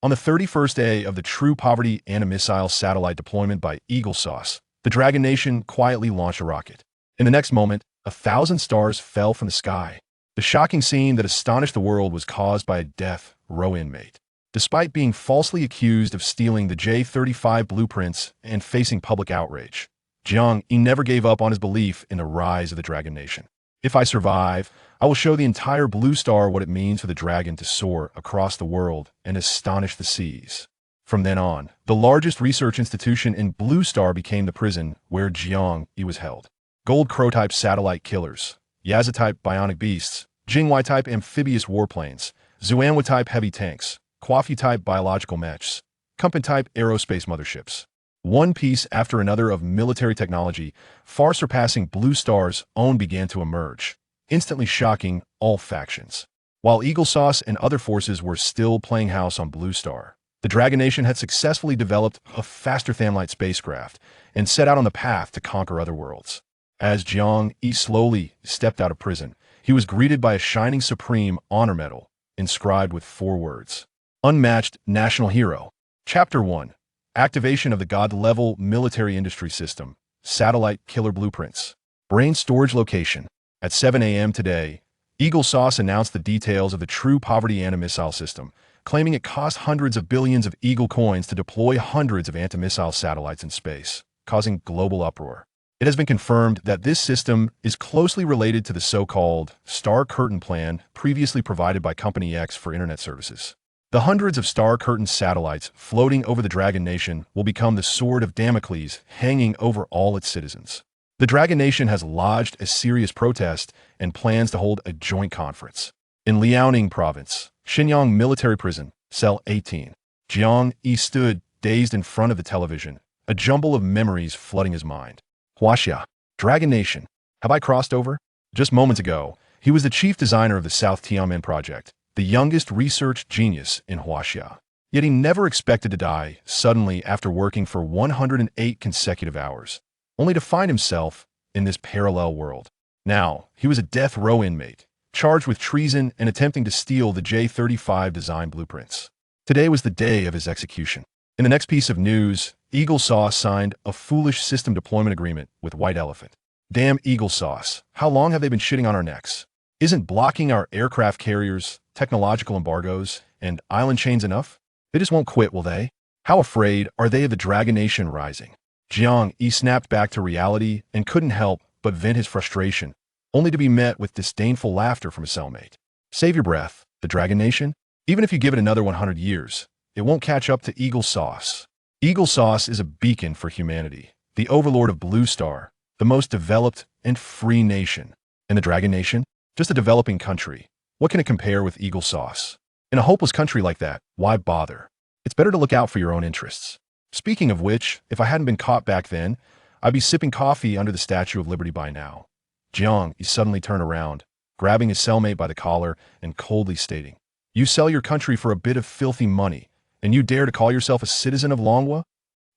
On the 31st day of the true poverty anti-missile satellite deployment by Eagle Sauce, the Dragon Nation quietly launched a rocket. In the next moment, 1,000 stars fell from the sky. The shocking scene that astonished the world was caused by a death row inmate. Despite being falsely accused of stealing the J-35 blueprints and facing public outrage, Jiang Yi never gave up on his belief in the rise of the Dragon Nation. If I survive, I will show the entire Blue Star what it means for the dragon to soar across the world and astonish the seas. From then on, the largest research institution in Blue Star became the prison where Jiang Yi was held. Gold Crow-type satellite killers, Yaza-type bionic beasts, Jiang Yi-type amphibious warplanes, Xuanhua-type heavy tanks, Quafu-type biological mechs, Kumpan-type aerospace motherships. One piece after another of military technology, far surpassing Blue Star's own, began to emerge, instantly shocking all factions. While Eagle Sauce and other forces were still playing house on Blue Star, the Dragon Nation had successfully developed a faster than light spacecraft and set out on the path to conquer other worlds. As Jiang Yi slowly stepped out of prison, he was greeted by a shining Supreme Honor Medal, inscribed with 4 words. Unmatched National Hero. Chapter 1. Activation of the God-level military industry system. Satellite killer blueprints. Brain storage location. At 7 a.m. today, Eagle Sauce announced the details of the true poverty anti-missile system, claiming it cost hundreds of billions of Eagle coins to deploy hundreds of anti-missile satellites in space, causing global uproar. It has been confirmed that this system is closely related to the so-called Star Curtain plan previously provided by Company X for Internet services. The hundreds of Star Curtain satellites floating over the Dragon Nation will become the sword of Damocles hanging over all its citizens. The Dragon Nation has lodged a serious protest and plans to hold a joint conference. In Liaoning Province, Shenyang Military Prison, Cell 18, Jiang Yi stood dazed in front of the television, a jumble of memories flooding his mind. Huaxia, Dragon Nation. Have I crossed over? Just moments ago, he was the chief designer of the South Tianmen project, the youngest research genius in Huaxia. Yet he never expected to die suddenly after working for 108 consecutive hours, only to find himself in this parallel world. Now, he was a death row inmate, charged with treason and attempting to steal the J-35 design blueprints. Today was the day of his execution. In the next piece of news, Eagle Sauce signed a foolish system deployment agreement with White Elephant. Damn Eagle Sauce, how long have they been shitting on our necks? Isn't blocking our aircraft carriers, technological embargoes, and island chains enough? They just won't quit, will they? How afraid are they of the Dragon Nation rising? Jiang Yi snapped back to reality and couldn't help but vent his frustration, only to be met with disdainful laughter from his cellmate. Save your breath, the Dragon Nation. Even if you give it another 100 years, it won't catch up to Eagle Sauce. Eagle Sauce is a beacon for humanity, the overlord of Blue Star, the most developed and free nation. And the Dragon Nation? Just a developing country. What can it compare with Eagle Sauce? In a hopeless country like that, why bother? It's better to look out for your own interests. Speaking of which, if I hadn't been caught back then, I'd be sipping coffee under the Statue of Liberty by now. Jiang Yi suddenly turned around, grabbing his cellmate by the collar and coldly stating, "You sell your country for a bit of filthy money, and you dare to call yourself a citizen of Longhua?"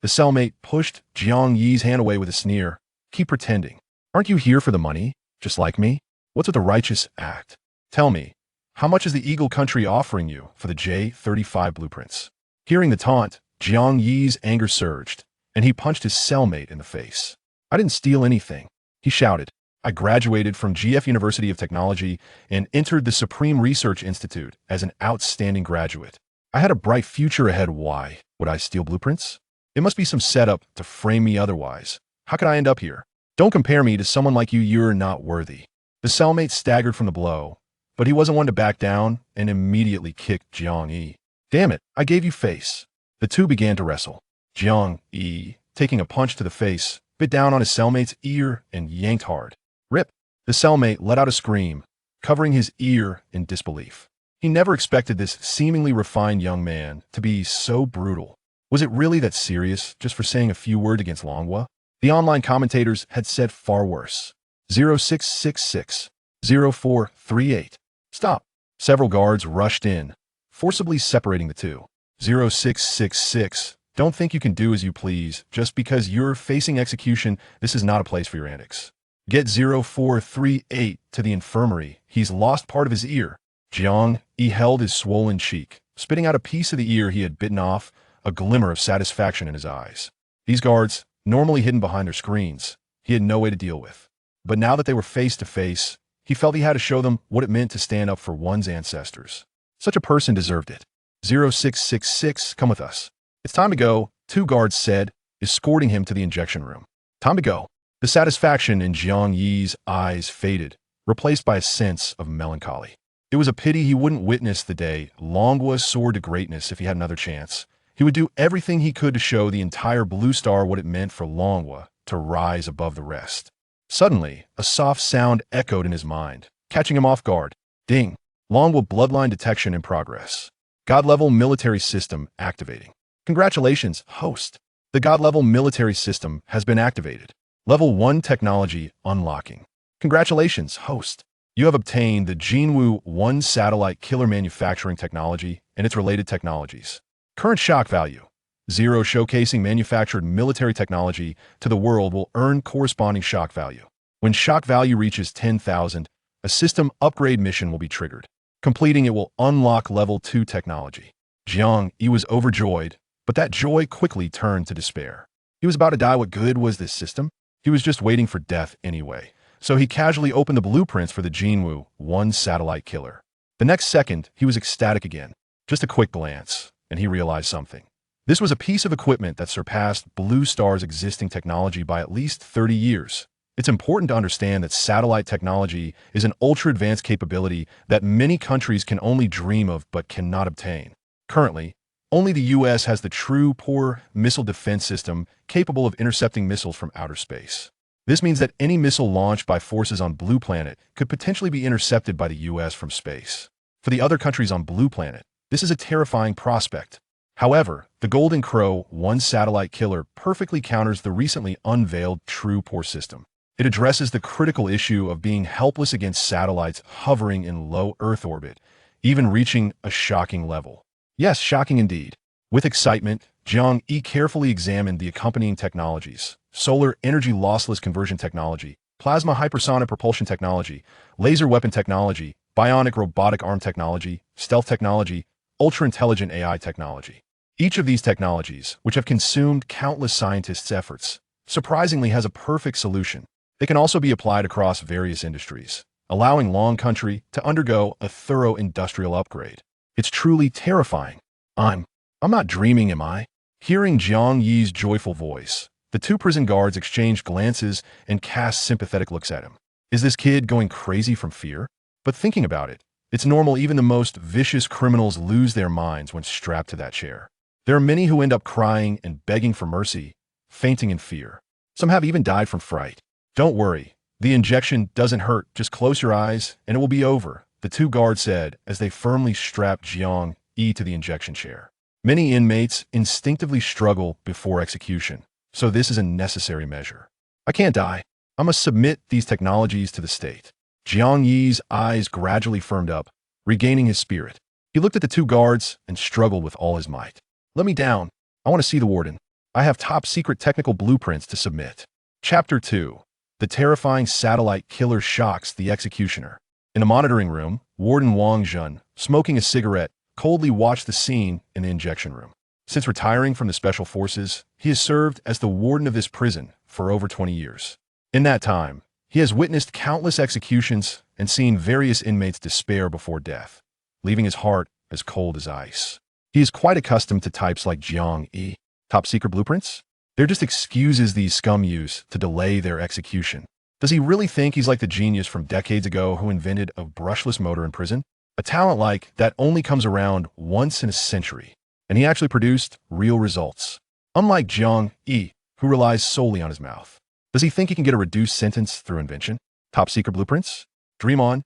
The cellmate pushed Jiang Yi's hand away with a sneer. "Keep pretending. Aren't you here for the money, just like me? What's with the righteous act? Tell me, how much is the Eagle country offering you for the J-35 blueprints?" Hearing the taunt, Jiang Yi's anger surged, and he punched his cellmate in the face. "I didn't steal anything," he shouted. "I graduated from GF University of Technology and entered the Supreme Research Institute as an outstanding graduate. I had a bright future ahead. Why would I steal blueprints? It must be some setup to frame me otherwise. How could I end up here? Don't compare me to someone like you. You're not worthy." The cellmate staggered from the blow, but he wasn't one to back down and immediately kicked Jiang Yi. "Damn it, I gave you face." The two began to wrestle. Jiang Yi, taking a punch to the face, bit down on his cellmate's ear and yanked hard. Rip! The cellmate let out a scream, covering his ear in disbelief. He never expected this seemingly refined young man to be so brutal. Was it really that serious just for saying a few words against Longhua? The online commentators had said far worse. 0666 0438. Stop! Several guards rushed in, forcibly separating the two. 0666. Don't think you can do as you please just because you're facing execution. This is not a place for your antics. Get 0438 to the infirmary. He's lost part of his ear. Jiang Yi held his swollen cheek, spitting out a piece of the ear he had bitten off, a glimmer of satisfaction in his eyes. These guards, normally hidden behind their screens, he had no way to deal with. But now that they were face to face, he felt he had to show them what it meant to stand up for one's ancestors. Such a person deserved it. 0666, come with us. It's time to go, two guards said, escorting him to the injection room. Time to go. The satisfaction in Jiang Yi's eyes faded, replaced by a sense of melancholy. It was a pity he wouldn't witness the day Longhua soared to greatness if he had another chance. He would do everything he could to show the entire Blue Star what it meant for Longhua to rise above the rest. Suddenly, a soft sound echoed in his mind, catching him off guard. Ding! Longhua bloodline detection in progress. God-level military system activating. Congratulations, host. The God-level military system has been activated. Level 1 technology unlocking. Congratulations, host. You have obtained the Jinwu 1 satellite killer manufacturing technology and its related technologies. Current shock value. 0 showcasing manufactured military technology to the world will earn corresponding shock value. When shock value reaches 10,000, a system upgrade mission will be triggered. Completing it will unlock level 2 technology. Jiang Yi was overjoyed, but that joy quickly turned to despair. He was about to die. What good was this system? He was just waiting for death anyway. So he casually opened the blueprints for the Jinwu 1 satellite killer. The next second, he was ecstatic again. Just a quick glance, and he realized something. This was a piece of equipment that surpassed Blue Star's existing technology by at least 30 years. It's important to understand that satellite technology is an ultra-advanced capability that many countries can only dream of but cannot obtain. Currently, only the US has the true poor missile defense system capable of intercepting missiles from outer space. This means that any missile launched by forces on Blue Planet could potentially be intercepted by the US from space. For the other countries on Blue Planet, this is a terrifying prospect. However, the Golden Crow 1 satellite killer perfectly counters the recently unveiled True Poor system. It addresses the critical issue of being helpless against satellites hovering in low Earth orbit, even reaching a shocking level. Yes, shocking indeed. With excitement, Jiang Yi carefully examined the accompanying technologies: solar energy lossless conversion technology, plasma hypersonic propulsion technology, laser weapon technology, bionic robotic arm technology, stealth technology, ultra-intelligent AI technology. Each of these technologies, which have consumed countless scientists' efforts, surprisingly has a perfect solution. They can also be applied across various industries, allowing Long Country to undergo a thorough industrial upgrade. It's truly terrifying. I'm not dreaming, am I? Hearing Jiang Yi's joyful voice, the two prison guards exchanged glances and cast sympathetic looks at him. Is this kid going crazy from fear? But thinking about it, it's normal. Even the most vicious criminals lose their minds when strapped to that chair. There are many who end up crying and begging for mercy, fainting in fear. Some have even died from fright. Don't worry, the injection doesn't hurt. Just close your eyes and it will be over, the two guards said as they firmly strapped Jiang Yi to the injection chair. Many inmates instinctively struggle before execution, so this is a necessary measure. I can't die. I must submit these technologies to the state. Jiang Yi's eyes gradually firmed up, regaining his spirit. He looked at the two guards and struggled with all his might. Let me down. I want to see the warden. I have top-secret technical blueprints to submit. Chapter 2. The terrifying satellite killer shocks the executioner. In the monitoring room, Warden Wang Zhen, smoking a cigarette, coldly watched the scene in the injection room. Since retiring from the Special Forces, he has served as the warden of this prison for over 20 years. In that time, he has witnessed countless executions and seen various inmates despair before death, leaving his heart as cold as ice. He is quite accustomed to types like Jiang Yi. Top-secret blueprints? They're just excuses these scum use to delay their execution. Does he really think he's like the genius from decades ago who invented a brushless motor in prison? A talent like that only comes around once in a century, and he actually produced real results. Unlike Jiang Yi, who relies solely on his mouth. Does he think he can get a reduced sentence through invention? Top-secret blueprints? Dream on.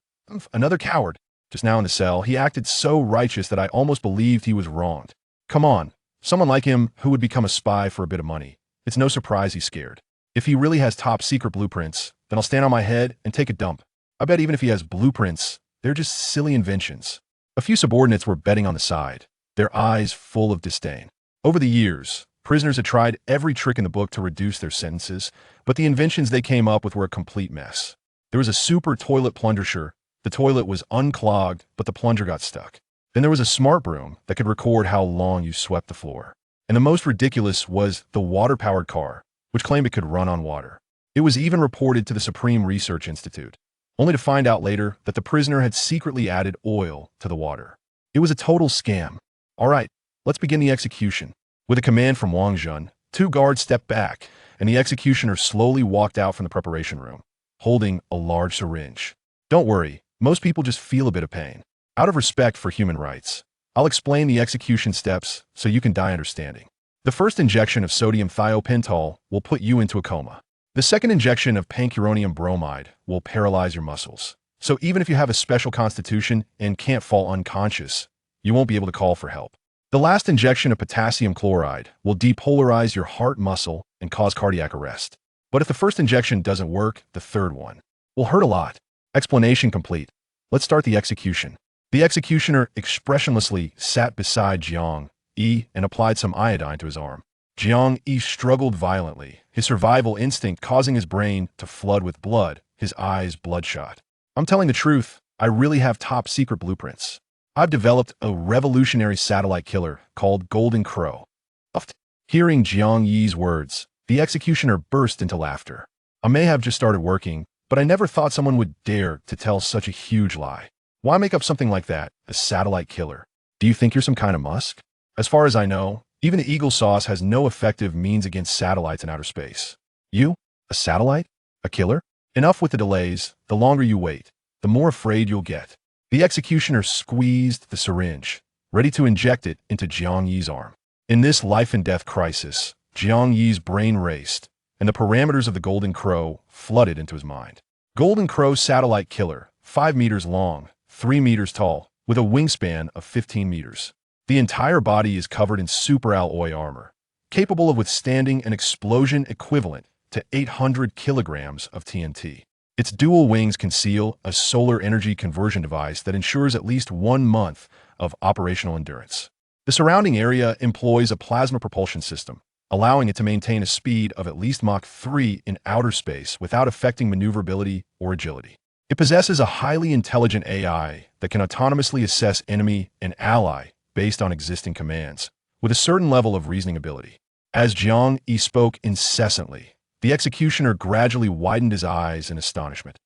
Another coward. Just now in the cell, he acted so righteous that I almost believed he was wronged. Come on, someone like him who would become a spy for a bit of money. It's no surprise he's scared. If he really has top-secret blueprints, then I'll stand on my head and take a dump. I bet even if he has blueprints, they're just silly inventions. A few subordinates were betting on the side, their eyes full of disdain. Over the years, prisoners had tried every trick in the book to reduce their sentences, but the inventions they came up with were a complete mess. There was a super toilet plunger. The toilet was unclogged, but the plunger got stuck. Then there was a smart broom that could record how long you swept the floor. And the most ridiculous was the water-powered car, which claimed it could run on water. It was even reported to the Supreme Research Institute, only to find out later that the prisoner had secretly added oil to the water. It was a total scam. All right, let's begin the execution. With a command from Wang Jun, 2 guards stepped back, and the executioner slowly walked out from the preparation room, holding a large syringe. Don't worry, most people just feel a bit of pain. Out of respect for human rights, I'll explain the execution steps so you can die understanding. The first injection of sodium thiopental will put you into a coma. The second injection of pancuronium bromide will paralyze your muscles. So even if you have a special constitution and can't fall unconscious, you won't be able to call for help. The last injection of potassium chloride will depolarize your heart muscle and cause cardiac arrest. But if the first injection doesn't work, the third one will hurt a lot. Explanation complete. Let's start the execution. The executioner expressionlessly sat beside Jiang Yi and applied some iodine to his arm. Jiang Yi struggled violently, his survival instinct causing his brain to flood with blood, his eyes bloodshot. I'm telling the truth, I really have top-secret blueprints. I've developed a revolutionary satellite killer called Golden Crow. Hearing Jiang Yi's words, the executioner burst into laughter. I may have just started working, but I never thought someone would dare to tell such a huge lie. Why make up something like that, a satellite killer? Do you think you're some kind of Musk? As far as I know, even the Eagle Sauce has no effective means against satellites in outer space. You? A satellite? A killer? Enough with the delays. The longer you wait, the more afraid you'll get. The executioner squeezed the syringe, ready to inject it into Jiang Yi's arm. In this life-and-death crisis, Jiang Yi's brain raced, and the parameters of the Golden Crow flooded into his mind. Golden Crow satellite killer, 5 meters long, 3 meters tall, with a wingspan of 15 meters. The entire body is covered in superalloy armor, capable of withstanding an explosion equivalent to 800 kilograms of TNT. Its dual wings conceal a solar energy conversion device that ensures at least 1 month of operational endurance. The surrounding area employs a plasma propulsion system, allowing it to maintain a speed of at least Mach 3 in outer space without affecting maneuverability or agility. It possesses a highly intelligent AI that can autonomously assess enemy and ally based on existing commands, with a certain level of reasoning ability. As Jiang Yi spoke incessantly, the executioner gradually widened his eyes in astonishment.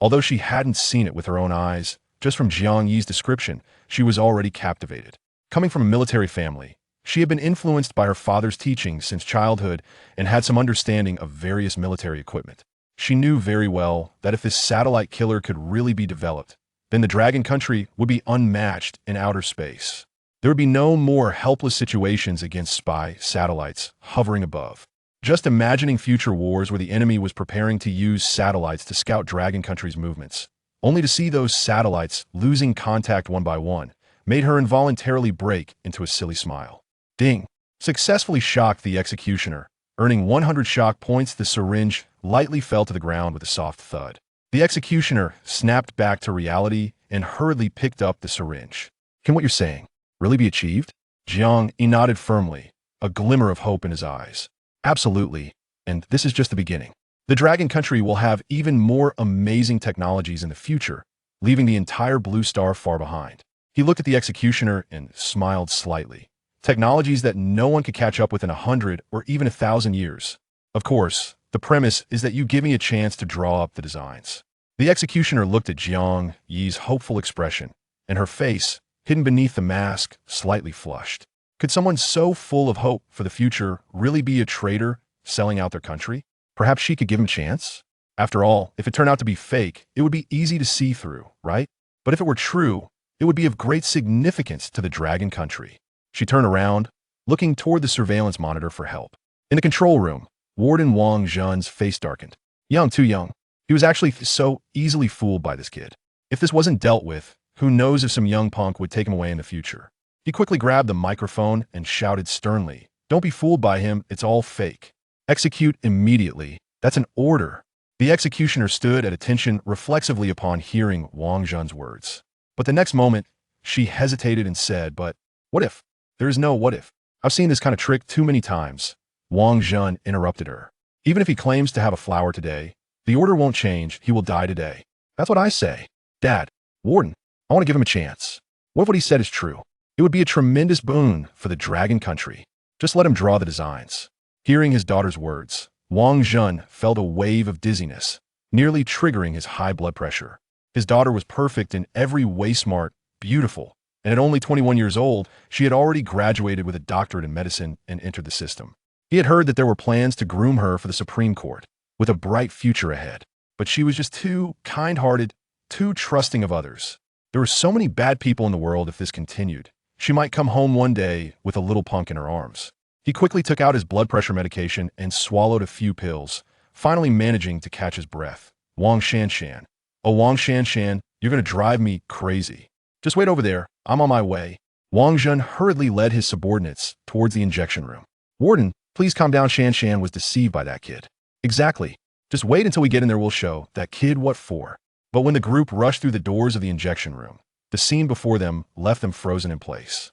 Although she hadn't seen it with her own eyes, just from Jiang Yi's description, she was already captivated. Coming from a military family, she had been influenced by her father's teachings since childhood and had some understanding of various military equipment. She knew very well that if this satellite killer could really be developed, then the Dragon Country would be unmatched in outer space. There would be no more helpless situations against spy satellites hovering above. Just imagining future wars where the enemy was preparing to use satellites to scout Dragon Country's movements, only to see those satellites losing contact one by one, made her involuntarily break into a silly smile. Ding! Successfully shocked the executioner. Earning 100 shock points, the syringe lightly fell to the ground with a soft thud. The executioner snapped back to reality and hurriedly picked up the syringe. Can what you're saying really be achieved? Jiang Yi nodded firmly, a glimmer of hope in his eyes. Absolutely, and this is just the beginning. The Dragon Country will have even more amazing technologies in the future, leaving the entire Blue Star far behind. He looked at the executioner and smiled slightly. Technologies that no one could catch up with in 100 or even 1,000 years. Of course, the premise is that you give me a chance to draw up the designs. The executioner looked at Jiang Yi's hopeful expression, and her face, hidden beneath the mask, slightly flushed. Could someone so full of hope for the future really be a traitor selling out their country? Perhaps she could give him a chance? After all, if it turned out to be fake, it would be easy to see through, right? But if it were true, it would be of great significance to the Dragon Country. She turned around, looking toward the surveillance monitor for help. In the control room, Warden Wang Jun's face darkened. Young, too young. He was actually so easily fooled by this kid. If this wasn't dealt with, who knows if some young punk would take him away in the future. He quickly grabbed the microphone and shouted sternly, "Don't be fooled by him, it's all fake. Execute immediately. That's an order." The executioner stood at attention reflexively upon hearing Wang Jun's words. But the next moment, she hesitated and said, "But what if?" "There is no what if. I've seen this kind of trick too many times." Wang Jun interrupted her. "Even if he claims to have a flower today, the order won't change, he will die today." "That's what I say." "Dad, Warden, I want to give him a chance." What if what he said is true? It would be a tremendous boon for the dragon country. Just let him draw the designs. Hearing his daughter's words, Wang Zhen felt a wave of dizziness, nearly triggering his high blood pressure. His daughter was perfect in every way, smart, beautiful, and at only 21 years old, she had already graduated with a doctorate in medicine and entered the system. He had heard that there were plans to groom her for the Supreme Court, with a bright future ahead. But she was just too kind-hearted, too trusting of others. There were so many bad people in the world. If this continued, she might come home one day with a little punk in her arms. He quickly took out his blood pressure medication and swallowed a few pills, finally managing to catch his breath. Wang Shanshan. Oh, Wang Shanshan, you're going to drive me crazy. Just wait over there. I'm on my way. Wang Zhen hurriedly led his subordinates towards the injection room. Warden, please calm down. Shanshan was deceived by that kid. Exactly. Just wait until we get in there. We'll show that kid what for. But when the group rushed through the doors of the injection room, the scene before them left them frozen in place.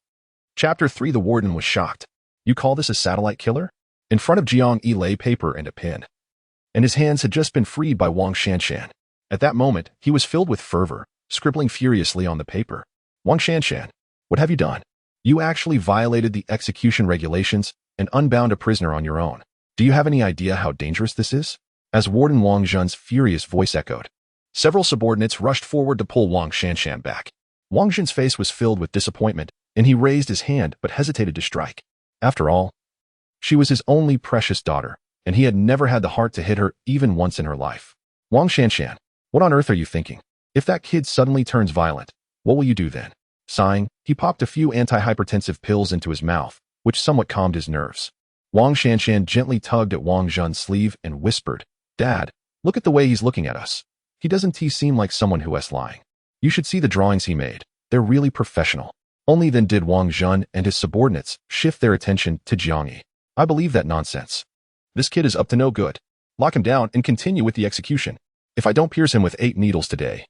Chapter 3. The warden was shocked. You call this a satellite killer? In front of Jiang Yi lay paper and a pen, and his hands had just been freed by Wang Shanshan. At that moment, he was filled with fervor, scribbling furiously on the paper. Wang Shanshan, what have you done? You actually violated the execution regulations and unbound a prisoner on your own. Do you have any idea how dangerous this is? As Warden Wang Zhen's furious voice echoed, several subordinates rushed forward to pull Wang Shanshan back. Wang Zhen's face was filled with disappointment, and he raised his hand but hesitated to strike. After all, she was his only precious daughter, and he had never had the heart to hit her even once in her life. Wang Shanshan, what on earth are you thinking? If that kid suddenly turns violent, what will you do then? Sighing, he popped a few antihypertensive pills into his mouth, which somewhat calmed his nerves. Wang Shanshan gently tugged at Wang Zhen's sleeve and whispered, Dad, look at the way he's looking at us. Doesn't he seem like someone who is lying? You should see the drawings he made. They're really professional. Only then did Wang Zhen and his subordinates shift their attention to Jiang Yi. I believe that nonsense. This kid is up to no good. Lock him down and continue with the execution. If I don't pierce him with 8 needles today,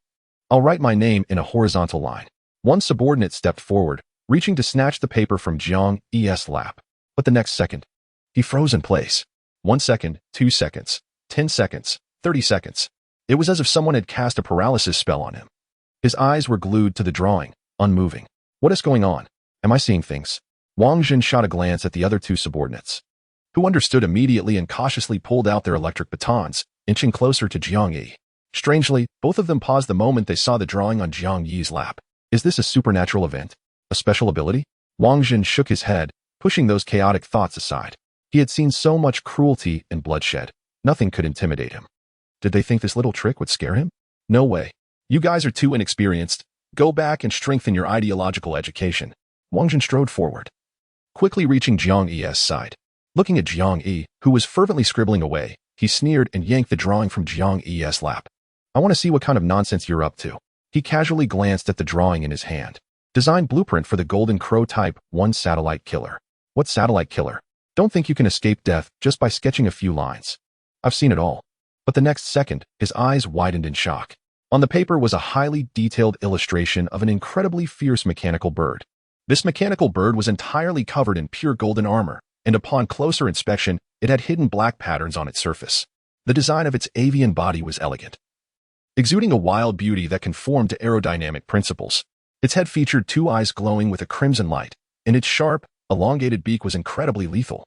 I'll write my name in a horizontal line. One subordinate stepped forward, reaching to snatch the paper from Jiang Yi's lap. But the next second, he froze in place. 1 second, 2 seconds, 10 seconds, 30 seconds. It was as if someone had cast a paralysis spell on him. His eyes were glued to the drawing, unmoving. What is going on? Am I seeing things? Wang Zhen shot a glance at the other 2 subordinates, who understood immediately and cautiously pulled out their electric batons, inching closer to Jiang Yi. Strangely, both of them paused the moment they saw the drawing on Jiang Yi's lap. Is this a supernatural event? A special ability? Wang Zhen shook his head, pushing those chaotic thoughts aside. He had seen so much cruelty and bloodshed. Nothing could intimidate him. Did they think this little trick would scare him? No way. You guys are too inexperienced. Go back and strengthen your ideological education. Wang Zhen strode forward, quickly reaching Jiang Yi's side. Looking at Jiang Yi, who was fervently scribbling away, he sneered and yanked the drawing from Jiang Yi's lap. I want to see what kind of nonsense you're up to. He casually glanced at the drawing in his hand. Design blueprint for the Golden Crow Type 1 satellite killer. What satellite killer? Don't think you can escape death just by sketching a few lines. I've seen it all. But the next second, his eyes widened in shock. On the paper was a highly detailed illustration of an incredibly fierce mechanical bird. This mechanical bird was entirely covered in pure golden armor, and upon closer inspection, it had hidden black patterns on its surface. The design of its avian body was elegant, exuding a wild beauty that conformed to aerodynamic principles. Its head featured 2 eyes glowing with a crimson light, and its sharp, elongated beak was incredibly lethal,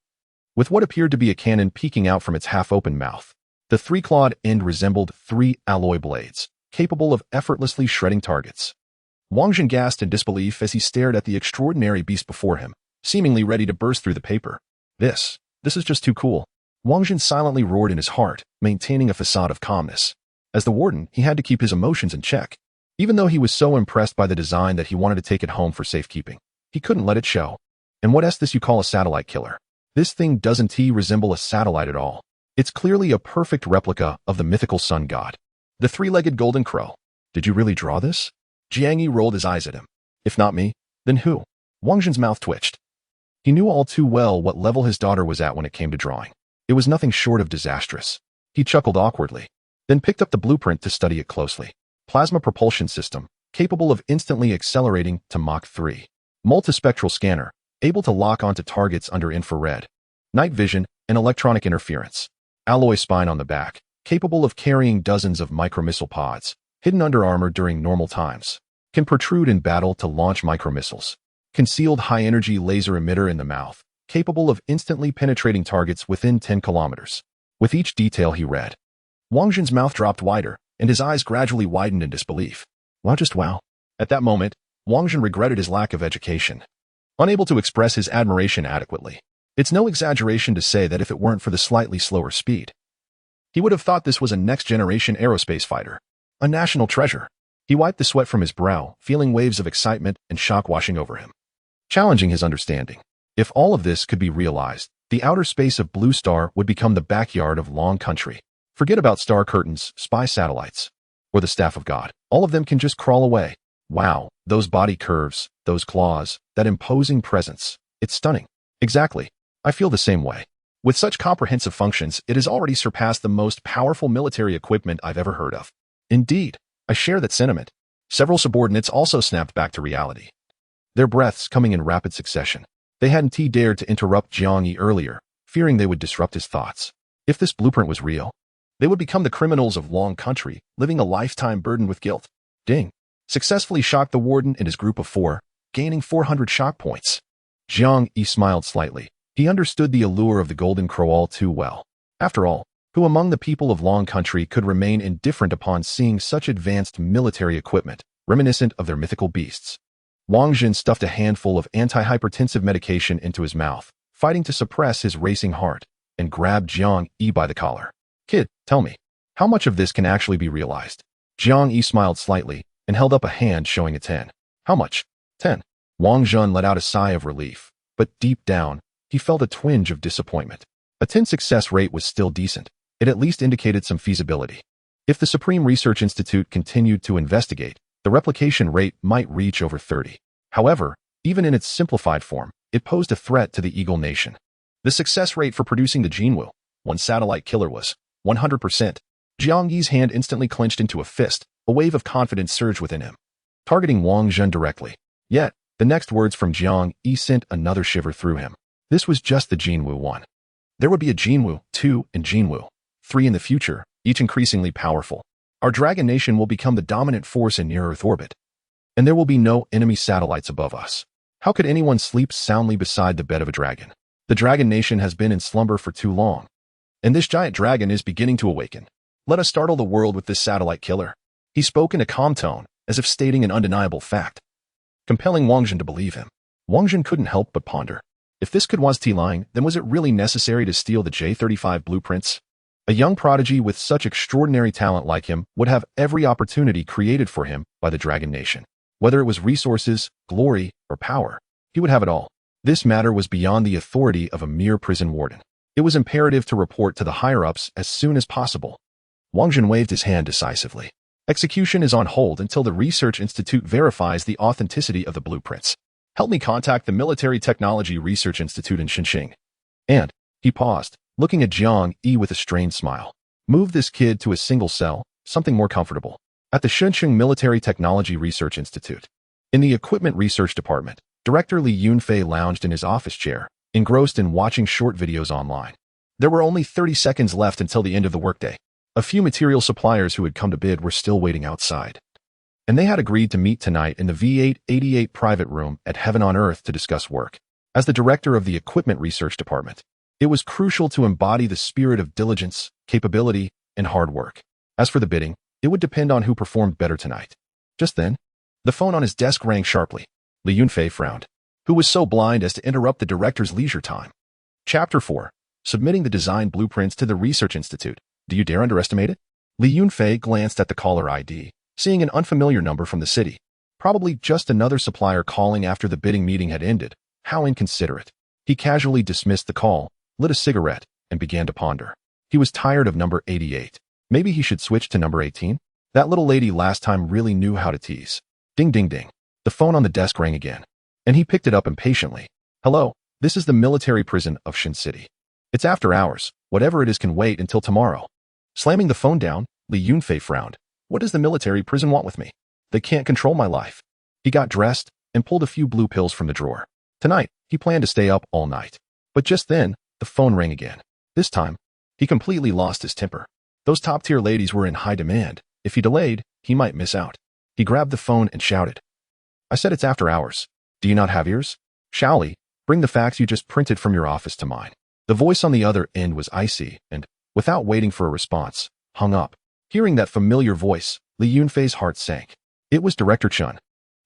with what appeared to be a cannon peeking out from its half-open mouth. The 3-clawed end resembled 3 alloy blades, capable of effortlessly shredding targets. Wang Zhen gasped in disbelief as he stared at the extraordinary beast before him, seemingly ready to burst through the paper. This is just too cool. Wang Zhen silently roared in his heart, maintaining a facade of calmness. As the warden, he had to keep his emotions in check. Even though he was so impressed by the design that he wanted to take it home for safekeeping, he couldn't let it show. And what this you call a satellite killer? This thing doesn't resemble a satellite at all. It's clearly a perfect replica of the mythical sun god, the 3-legged golden crow. Did you really draw this? Jiang Yi rolled his eyes at him. If not me, then who? Wang Zhen's mouth twitched. He knew all too well what level his daughter was at when it came to drawing. It was nothing short of disastrous. He chuckled awkwardly, then picked up the blueprint to study it closely. Plasma propulsion system, capable of instantly accelerating to Mach 3. Multispectral scanner, able to lock onto targets under infrared. Night vision and electronic interference. Alloy spine on the back, capable of carrying dozens of micromissile pods, hidden under armor during normal times. can protrude in battle to launch micromissiles. Concealed high-energy laser emitter in the mouth, capable of instantly penetrating targets within 10 kilometers. With each detail he read, Wang Zhen's mouth dropped wider, and his eyes gradually widened in disbelief. Wow, just wow. At that moment, Wang Zhen regretted his lack of education, unable to express his admiration adequately. It's no exaggeration to say that if it weren't for the slightly slower speed, he would have thought this was a next-generation aerospace fighter, a national treasure. He wiped the sweat from his brow, feeling waves of excitement and shock washing over him, challenging his understanding. If all of this could be realized, the outer space of Blue Star would become the backyard of Long Country. Forget about star curtains, spy satellites, or the staff of God. All of them can just crawl away. Wow, those body curves, those claws, that imposing presence. It's stunning. Exactly. I feel the same way. With such comprehensive functions, it has already surpassed the most powerful military equipment I've ever heard of. Indeed, I share that sentiment. Several subordinates also snapped back to reality, their breaths coming in rapid succession. They hadn't dared to interrupt Jiang Yi earlier, fearing they would disrupt his thoughts. If this blueprint was real, they would become the criminals of Long Country, living a lifetime burdened with guilt. Ding. Successfully shocked the warden and his group of 4, gaining 400 shock points. Jiang Yi smiled slightly. He understood the allure of the Golden Crow all too well. After all, who among the people of Long Country could remain indifferent upon seeing such advanced military equipment, reminiscent of their mythical beasts? Wang Zhen stuffed a handful of antihypertensive medication into his mouth, fighting to suppress his racing heart, and grabbed Jiang Yi by the collar. Kid, tell me, how much of this can actually be realized? Jiang Yi smiled slightly and held up a hand showing a 10. How much? 10. Wang Zhen let out a sigh of relief, but deep down, he felt a twinge of disappointment. A 10 success rate was still decent. It at least indicated some feasibility. If the Supreme Research Institute continued to investigate, the replication rate might reach over 30. However, even in its simplified form, it posed a threat to the Eagle Nation. The success rate for producing the Jinwu, one satellite killer, was 100%. Jiang Yi's hand instantly clenched into a fist, a wave of confidence surged within him, targeting Wang Zhen directly. Yet, the next words from Jiang Yi sent another shiver through him. This was just the Jinwu 1. There would be a Jinwu 2 and Jinwu 3 in the future, each increasingly powerful. Our Dragon Nation will become the dominant force in near-Earth orbit, and there will be no enemy satellites above us. How could anyone sleep soundly beside the bed of a dragon? The Dragon Nation has been in slumber for too long, and this giant dragon is beginning to awaken. Let us startle the world with this satellite killer. He spoke in a calm tone, as if stating an undeniable fact, compelling Wang Zhen to believe him. Wang Zhen couldn't help but ponder. If this kid was lying, then was it really necessary to steal the J-35 blueprints? A young prodigy with such extraordinary talent like him would have every opportunity created for him by the Dragon Nation. Whether it was resources, glory, or power, he would have it all. This matter was beyond the authority of a mere prison warden. It was imperative to report to the higher-ups as soon as possible. Wang Zhen waved his hand decisively. Execution is on hold until the Research Institute verifies the authenticity of the blueprints. Help me contact the Military Technology Research Institute in Xinjiang. And, he paused, looking at Jiang Yi with a strained smile. Move this kid to a single cell, something more comfortable. At the Xinjiang Military Technology Research Institute. In the Equipment Research Department, Director Li Yunfei lounged in his office chair, engrossed in watching short videos online. There were only 30 seconds left until the end of the workday. A few material suppliers who had come to bid were still waiting outside, and they had agreed to meet tonight in the V888 private room at Heaven on Earth to discuss work. As the director of the Equipment Research Department, it was crucial to embody the spirit of diligence, capability, and hard work. As for the bidding, it would depend on who performed better tonight. Just then, the phone on his desk rang sharply. Li Yunfei frowned. Who was so blind as to interrupt the director's leisure time? Chapter 4. Submitting the design blueprints to the Research Institute. Do you dare underestimate it? Li Yunfei glanced at the caller ID, seeing an unfamiliar number from the city. Probably just another supplier calling after the bidding meeting had ended. How inconsiderate. He casually dismissed the call, lit a cigarette, and began to ponder. He was tired of number 88. Maybe he should switch to number 18? That little lady last time really knew how to tease. Ding ding ding. The phone on the desk rang again, and he picked it up impatiently. Hello, this is the military prison of Shin City. It's after hours. Whatever it is can wait until tomorrow. Slamming the phone down, Li Yunfei frowned. What does the military prison want with me? They can't control my life. He got dressed and pulled a few blue pills from the drawer. Tonight, he planned to stay up all night. But just then, the phone rang again. This time, he completely lost his temper. Those top-tier ladies were in high demand. If he delayed, he might miss out. He grabbed the phone and shouted, "I said it's after hours. Do you not have ears? Shaoli, bring the fax you just printed from your office to mine." The voice on the other end was icy and, without waiting for a response, hung up. Hearing that familiar voice, Li Yunfei's heart sank. It was Director Chen.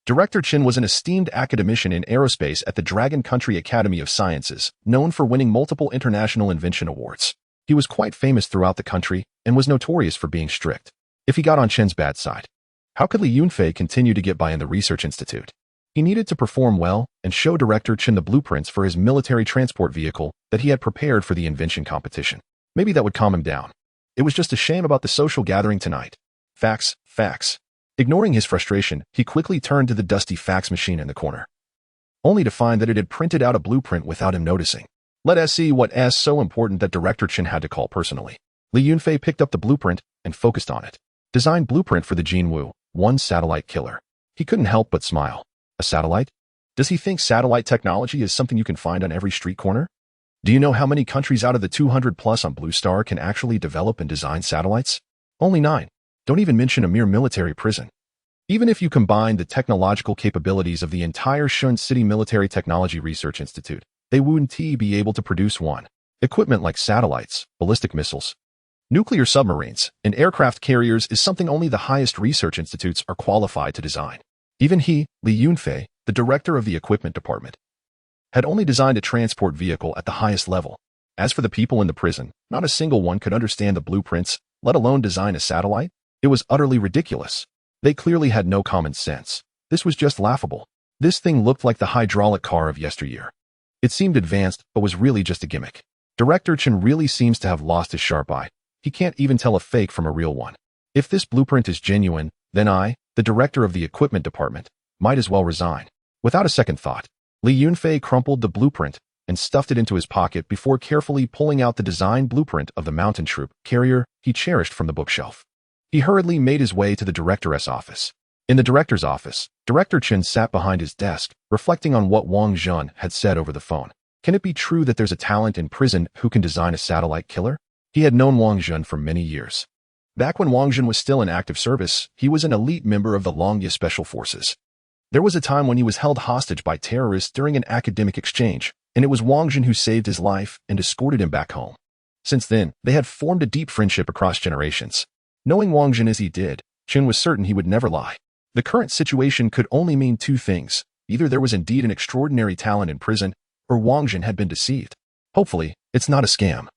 Director Chen was an esteemed academician in aerospace at the Dragon Country Academy of Sciences, known for winning multiple international invention awards. He was quite famous throughout the country and was notorious for being strict. If he got on Chen's bad side, how could Li Yunfei continue to get by in the research institute? He needed to perform well and show Director Chen the blueprints for his military transport vehicle that he had prepared for the invention competition. Maybe that would calm him down. It was just a shame about the social gathering tonight. Fax, fax. Ignoring his frustration, he quickly turned to the dusty fax machine in the corner, only to find that it had printed out a blueprint without him noticing. Let us see what is so important that Director Chen had to call personally. Li Yunfei picked up the blueprint and focused on it. Design blueprint for the Jinwu, one satellite killer. He couldn't help but smile. A satellite? Does he think satellite technology is something you can find on every street corner? Do you know how many countries out of the 200 plus on Blue Star can actually develop and design satellites? Only 9. Don't even mention a mere military prison. Even if you combine the technological capabilities of the entire Shun City Military Technology Research Institute, they wouldn't be able to produce one. Equipment like satellites, ballistic missiles, nuclear submarines, and aircraft carriers is something only the highest research institutes are qualified to design. Even he, Li Yunfei, the director of the equipment department, had only designed a transport vehicle at the highest level. As for the people in the prison, not a single one could understand the blueprints, let alone design a satellite. It was utterly ridiculous. They clearly had no common sense. This was just laughable. This thing looked like the hydraulic car of yesteryear. It seemed advanced, but was really just a gimmick. Director Chen really seems to have lost his sharp eye. He can't even tell a fake from a real one. If this blueprint is genuine, then I, the director of the equipment department, might as well resign. Without a second thought, Li Yunfei crumpled the blueprint and stuffed it into his pocket before carefully pulling out the design blueprint of the mountain troop carrier he cherished from the bookshelf. He hurriedly made his way to the director's office. In the director's office, Director Chen sat behind his desk, reflecting on what Wang Zhen had said over the phone. Can it be true that there's a talent in prison who can design a satellite killer? He had known Wang Zhen for many years. Back when Wang Zhen was still in active service, he was an elite member of the Longya Special Forces. There was a time when he was held hostage by terrorists during an academic exchange, and it was Wang Zhen who saved his life and escorted him back home. Since then, they had formed a deep friendship across generations. Knowing Wang Zhen as he did, Chen was certain he would never lie. The current situation could only mean two things. Either there was indeed an extraordinary talent in prison, or Wang Zhen had been deceived. Hopefully, it's not a scam.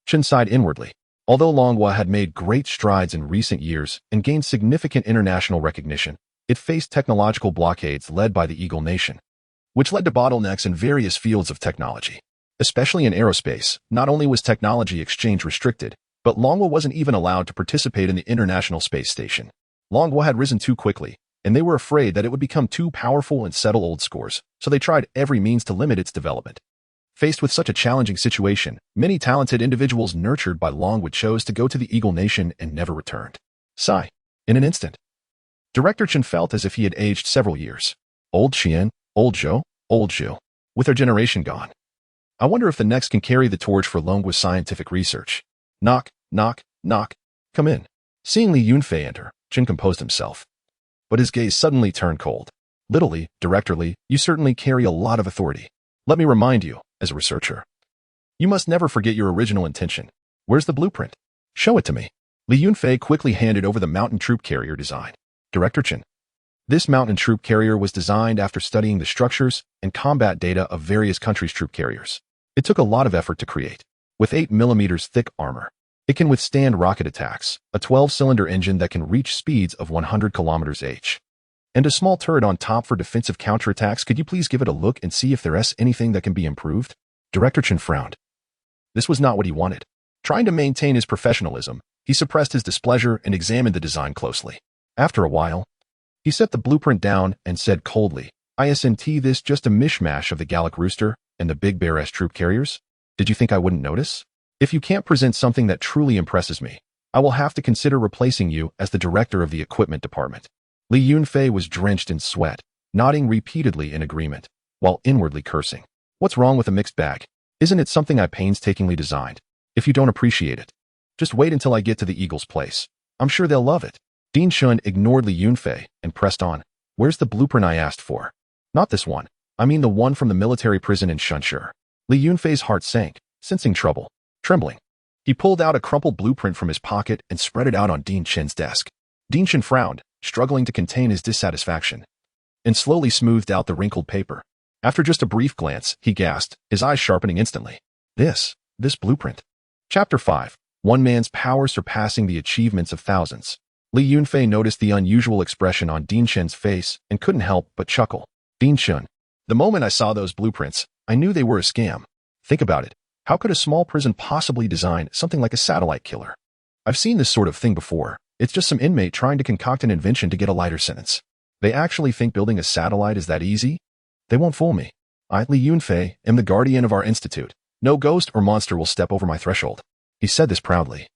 Chen sighed inwardly. Although Longhua had made great strides in recent years and gained significant international recognition, it faced technological blockades led by the Eagle Nation, which led to bottlenecks in various fields of technology. Especially in aerospace, not only was technology exchange restricted, but Longhua wasn't even allowed to participate in the International Space Station. Longhua had risen too quickly, and they were afraid that it would become too powerful and settle old scores, so they tried every means to limit its development. Faced with such a challenging situation, many talented individuals nurtured by Longhua chose to go to the Eagle Nation and never returned. Sigh. In an instant, Director Chen felt as if he had aged several years. Old Qian, old Zhou, old Zhu. With their generation gone, I wonder if the next can carry the torch for Longhua's scientific research. Knock, knock, knock. Come in. Seeing Li Yunfei enter, Chen composed himself. But his gaze suddenly turned cold. Little Li, Director Li, you certainly carry a lot of authority. Let me remind you, as a researcher, you must never forget your original intention. Where's the blueprint? Show it to me. Li Yunfei quickly handed over the mountain troop carrier design. Director Chen. This mountain troop carrier was designed after studying the structures and combat data of various countries' troop carriers. It took a lot of effort to create. With 8 mm thick armor, it can withstand rocket attacks, a 12-cylinder engine that can reach speeds of 100 km/h, and a small turret on top for defensive counterattacks. Could you please give it a look and see if there's anything that can be improved? Director Chen frowned. This was not what he wanted. Trying to maintain his professionalism, he suppressed his displeasure and examined the design closely. After a while, he set the blueprint down and said coldly, "Isn't this just a mishmash of the Gallic Rooster and the Big Bear S troop carriers? Did you think I wouldn't notice? If you can't present something that truly impresses me, I will have to consider replacing you as the director of the equipment department." Li Yunfei was drenched in sweat, nodding repeatedly in agreement, while inwardly cursing. What's wrong with a mixed bag? Isn't it something I painstakingly designed? If you don't appreciate it, just wait until I get to the Eagle's place. I'm sure they'll love it. Dean Shun ignored Li Yunfei and pressed on. Where's the blueprint I asked for? Not this one. I mean the one from the military prison in Shunshur. Li Yunfei's heart sank, sensing trouble. Trembling, he pulled out a crumpled blueprint from his pocket and spread it out on Dean Chen's desk. Dean Chen frowned, struggling to contain his dissatisfaction, and slowly smoothed out the wrinkled paper. After just a brief glance, he gasped, his eyes sharpening instantly. This blueprint. Chapter 5. One man's power surpassing the achievements of thousands. Li Yunfei noticed the unusual expression on Dean Chen's face and couldn't help but chuckle. Dean Chen. The moment I saw those blueprints, I knew they were a scam. Think about it. How could a small prison possibly design something like a satellite killer? I've seen this sort of thing before. It's just some inmate trying to concoct an invention to get a lighter sentence. They actually think building a satellite is that easy? They won't fool me. I, Li Yunfei, am the guardian of our institute. No ghost or monster will step over my threshold. He said this proudly,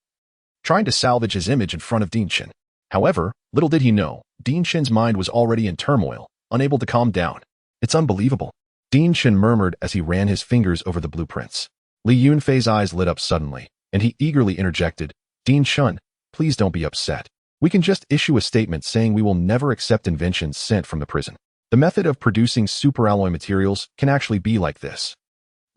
trying to salvage his image in front of Dean Chen. However, little did he know, Dean Chen's mind was already in turmoil, unable to calm down. It's unbelievable, Dean Chen murmured as he ran his fingers over the blueprints. Li Yunfei's eyes lit up suddenly, and he eagerly interjected, Dean Chen, please don't be upset. We can just issue a statement saying we will never accept inventions sent from the prison. The method of producing superalloy materials can actually be like this.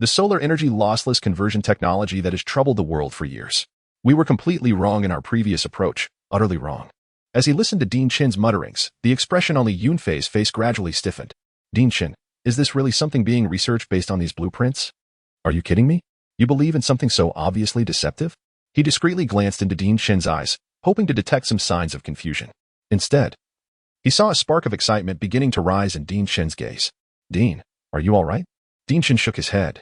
The solar energy lossless conversion technology that has troubled the world for years. We were completely wrong in our previous approach, utterly wrong. As he listened to Dean Chen's mutterings, the expression on Li Yunfei's face gradually stiffened. Dean Chen, is this really something being researched based on these blueprints? Are you kidding me? You believe in something so obviously deceptive? He discreetly glanced into Dean Chen's eyes, hoping to detect some signs of confusion. Instead, he saw a spark of excitement beginning to rise in Dean Chen's gaze. Dean, are you all right? Dean Chen shook his head,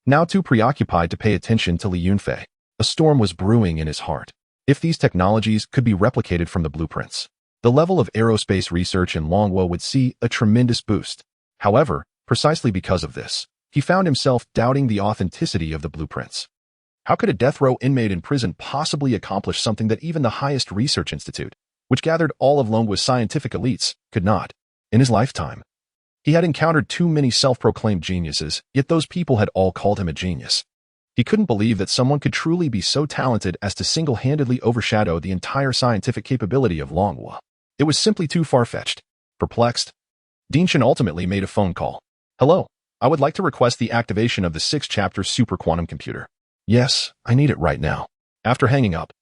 now too preoccupied to pay attention to Li Yunfei. A storm was brewing in his heart. If these technologies could be replicated from the blueprints, the level of aerospace research in Longwo would see a tremendous boost. However, precisely because of this, he found himself doubting the authenticity of the blueprints. How could a death row inmate in prison possibly accomplish something that even the highest research institute, which gathered all of Longwo's scientific elites, could not? In his lifetime, he had encountered too many self-proclaimed geniuses, yet those people had all called him a genius. He couldn't believe that someone could truly be so talented as to single-handedly overshadow the entire scientific capability of Longwo. It was simply too far-fetched. Perplexed, Dean Chen ultimately made a phone call. Hello, I would like to request the activation of the 6th chapter super quantum computer. Yes, I need it right now. After hanging up,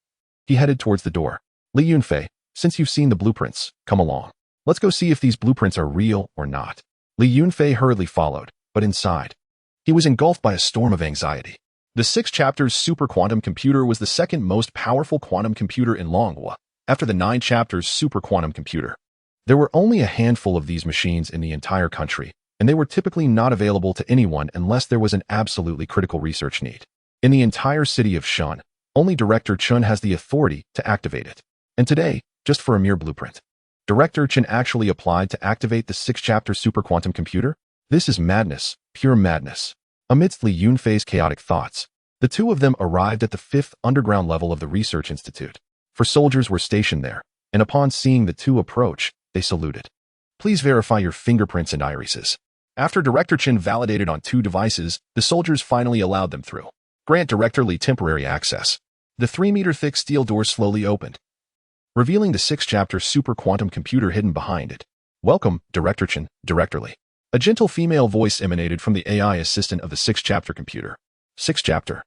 he headed towards the door. Li Yunfei, since you've seen the blueprints, come along. Let's go see if these blueprints are real or not. Li Yunfei hurriedly followed, but inside, he was engulfed by a storm of anxiety. The 6th chapter's super quantum computer was the second most powerful quantum computer in Longwo, after the 9 chapters super quantum computer. There were only a handful of these machines in the entire country, and they were typically not available to anyone unless there was an absolutely critical research need. In the entire city of Shun, only Director Chun has the authority to activate it. And today, just for a mere blueprint, Director Chen actually applied to activate the 6th chapter super quantum computer? This is madness, pure madness. Amidst Li Yunfei's chaotic thoughts, the two of them arrived at the 5th underground level of the research institute. 4 soldiers were stationed there, and upon seeing the two approach, they saluted. Please verify your fingerprints and irises. After Director Chen validated on 2 devices, the soldiers finally allowed them through. Grant Director Li temporary access. The 3-meter-thick steel door slowly opened, revealing the 6th chapter super quantum computer hidden behind it. Welcome, Director Chen, Director Li. A gentle female voice emanated from the AI assistant of the 6th chapter computer. 6th chapter.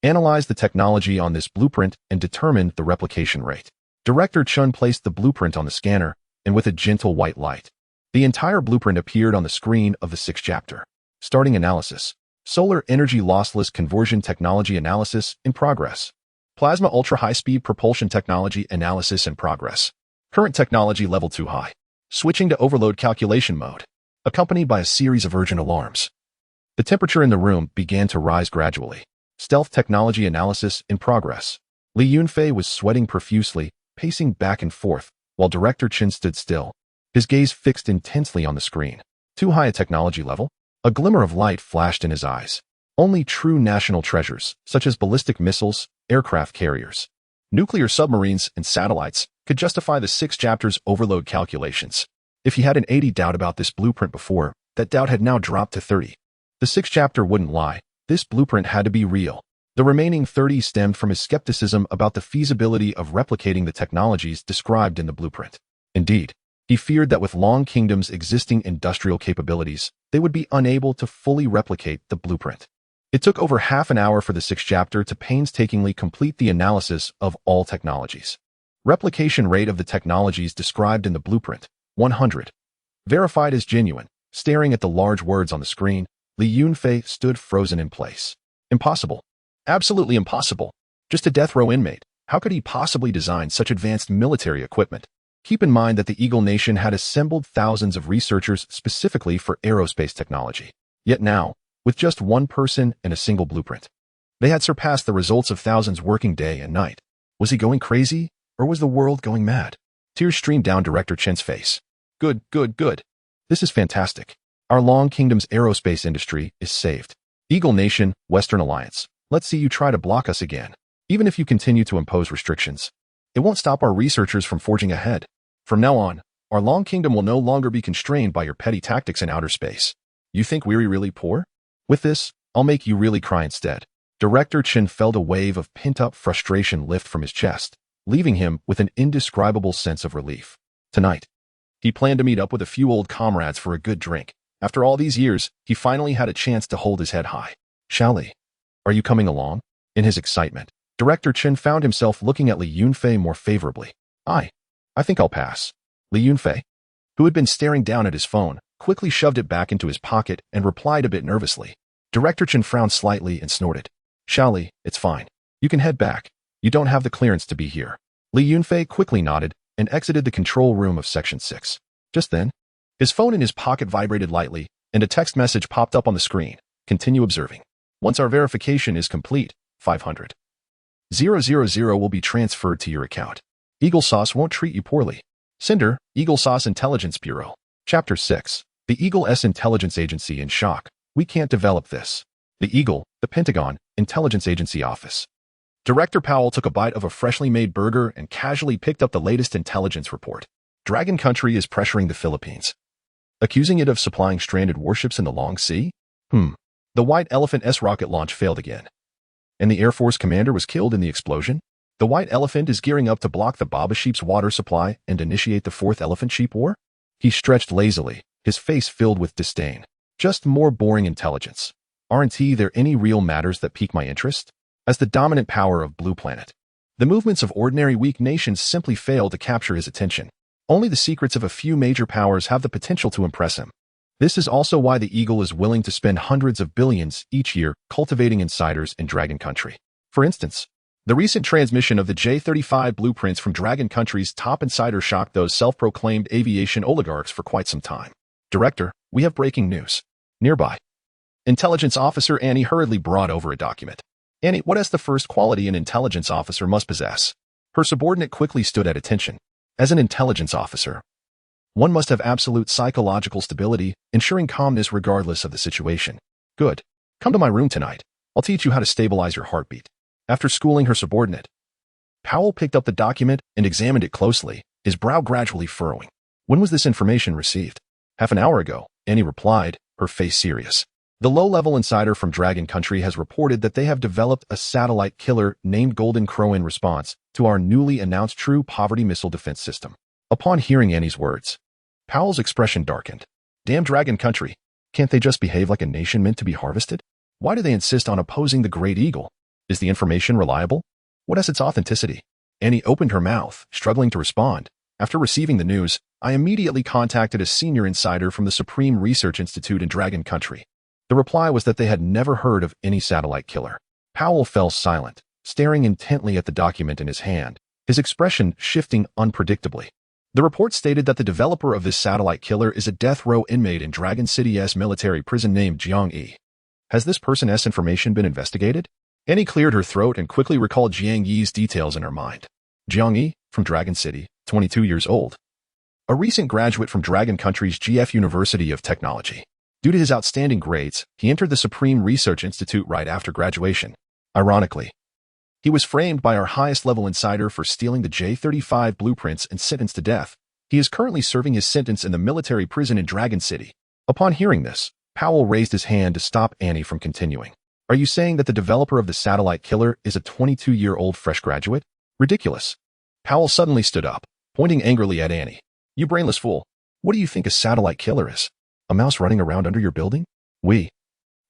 Analyzed the technology on this blueprint and determined the replication rate. Director Chun placed the blueprint on the scanner, and with a gentle white light, the entire blueprint appeared on the screen of the 6th chapter. Starting analysis. Solar energy lossless conversion technology analysis in progress. Plasma ultra-high-speed propulsion technology analysis in progress. Current technology level 2 high. Switching to overload calculation mode, accompanied by a series of urgent alarms. The temperature in the room began to rise gradually. Stealth technology analysis in progress. Li Yunfei was sweating profusely, pacing back and forth, while Director Chen stood still, his gaze fixed intensely on the screen. Too high a technology level? A glimmer of light flashed in his eyes. Only true national treasures, such as ballistic missiles, aircraft carriers, nuclear submarines, and satellites, could justify the 6th chapter's overload calculations. If he had an 80 doubt about this blueprint before, that doubt had now dropped to 30. The 6th chapter wouldn't lie. This blueprint had to be real. The remaining 30 stemmed from his skepticism about the feasibility of replicating the technologies described in the blueprint. Indeed, he feared that with Long Kingdom's existing industrial capabilities, they would be unable to fully replicate the blueprint. It took over half an hour for the 6th chapter to painstakingly complete the analysis of all technologies. Replication rate of the technologies described in the blueprint, 100. Verified as genuine. Staring at the large words on the screen, Li Yunfei stood frozen in place. Impossible. Absolutely impossible. Just a death row inmate. How could he possibly design such advanced military equipment? Keep in mind that the Eagle Nation had assembled thousands of researchers specifically for aerospace technology. Yet now, with just one person and a single blueprint, they had surpassed the results of thousands working day and night. Was he going crazy, or was the world going mad? Tears streamed down Director Chen's face. Good. This is fantastic. Our Long Kingdom's aerospace industry is saved. Eagle Nation, Western Alliance, let's see you try to block us again. Even if you continue to impose restrictions, it won't stop our researchers from forging ahead. From now on, our Long Kingdom will no longer be constrained by your petty tactics in outer space. You think we're really poor? With this, I'll make you really cry instead. Director Chen felt a wave of pent-up frustration lift from his chest, leaving him with an indescribable sense of relief. Tonight, he planned to meet up with a few old comrades for a good drink. After all these years, he finally had a chance to hold his head high. Xiaoli, are you coming along? In his excitement, Director Chen found himself looking at Li Yunfei more favorably. I think I'll pass. Li Yunfei, who had been staring down at his phone, quickly shoved it back into his pocket and replied a bit nervously. Director Chen frowned slightly and snorted. Xiaoli, it's fine. You can head back. You don't have the clearance to be here. Li Yunfei quickly nodded and exited the control room of Section 6. Just then, his phone in his pocket vibrated lightly, and a text message popped up on the screen. Continue observing. Once our verification is complete, 500. 000 will be transferred to your account. Eagle Sauce won't treat you poorly. Cinder, Eagle Sauce Intelligence Bureau. Chapter 6. The Eagle S Intelligence Agency in shock. We can't develop this. The Eagle, the Pentagon, Intelligence Agency Office. Director Powell took a bite of a freshly made burger and casually picked up the latest intelligence report. Dragon Country is pressuring the Philippines, accusing it of supplying stranded warships in the Long Sea? The White Elephant S rocket launch failed again, and the Air Force commander was killed in the explosion? The White Elephant is gearing up to block the Baba Sheep's water supply and initiate the 4th Elephant Sheep War? He stretched lazily, his face filled with disdain. Just more boring intelligence. Aren't there any real matters that pique my interest? As the dominant power of Blue Planet, the movements of ordinary weak nations simply fail to capture his attention. Only the secrets of a few major powers have the potential to impress him. This is also why the Eagle is willing to spend hundreds of billions each year cultivating insiders in Dragon Country. For instance, the recent transmission of the J-35 blueprints from Dragon Country's top insider shocked those self-proclaimed aviation oligarchs for quite some time. Director, we have breaking news. Nearby, Intelligence Officer Annie hurriedly brought over a document. Annie, what is the first quality an intelligence officer must possess? Her subordinate quickly stood at attention. As an intelligence officer, one must have absolute psychological stability, ensuring calmness regardless of the situation. Good. Come to my room tonight. I'll teach you how to stabilize your heartbeat. After schooling her subordinate, Powell picked up the document and examined it closely, his brow gradually furrowing. When was this information received? Half an hour ago, Annie replied, her face serious. The low-level insider from Dragon Country has reported that they have developed a satellite killer named Golden Crow in response to our newly announced True Poverty Missile Defense System. Upon hearing Annie's words, Powell's expression darkened. Damn Dragon Country. Can't they just behave like a nation meant to be harvested? Why do they insist on opposing the Great Eagle? Is the information reliable? What has its authenticity? Annie opened her mouth, struggling to respond. After receiving the news, I immediately contacted a senior insider from the Supreme Research Institute in Dragon Country. The reply was that they had never heard of any satellite killer. Powell fell silent, staring intently at the document in his hand, his expression shifting unpredictably. The report stated that the developer of this satellite killer is a death row inmate in Dragon City's military prison named Jiang Yi. Has this person's information been investigated? Annie cleared her throat and quickly recalled Jiang Yi's details in her mind. Jiang Yi, from Dragon City, 22 years old. A recent graduate from Dragon Country's GF University of Technology. Due to his outstanding grades, he entered the Supreme Research Institute right after graduation. Ironically, he was framed by our highest-level insider for stealing the J-35 blueprints and sentenced to death. He is currently serving his sentence in the military prison in Dragon City. Upon hearing this, Powell raised his hand to stop Annie from continuing. Are you saying that the developer of the satellite killer is a 22-year-old fresh graduate? Ridiculous. Powell suddenly stood up, pointing angrily at Annie. You brainless fool. What do you think a satellite killer is? A mouse running around under your building? We,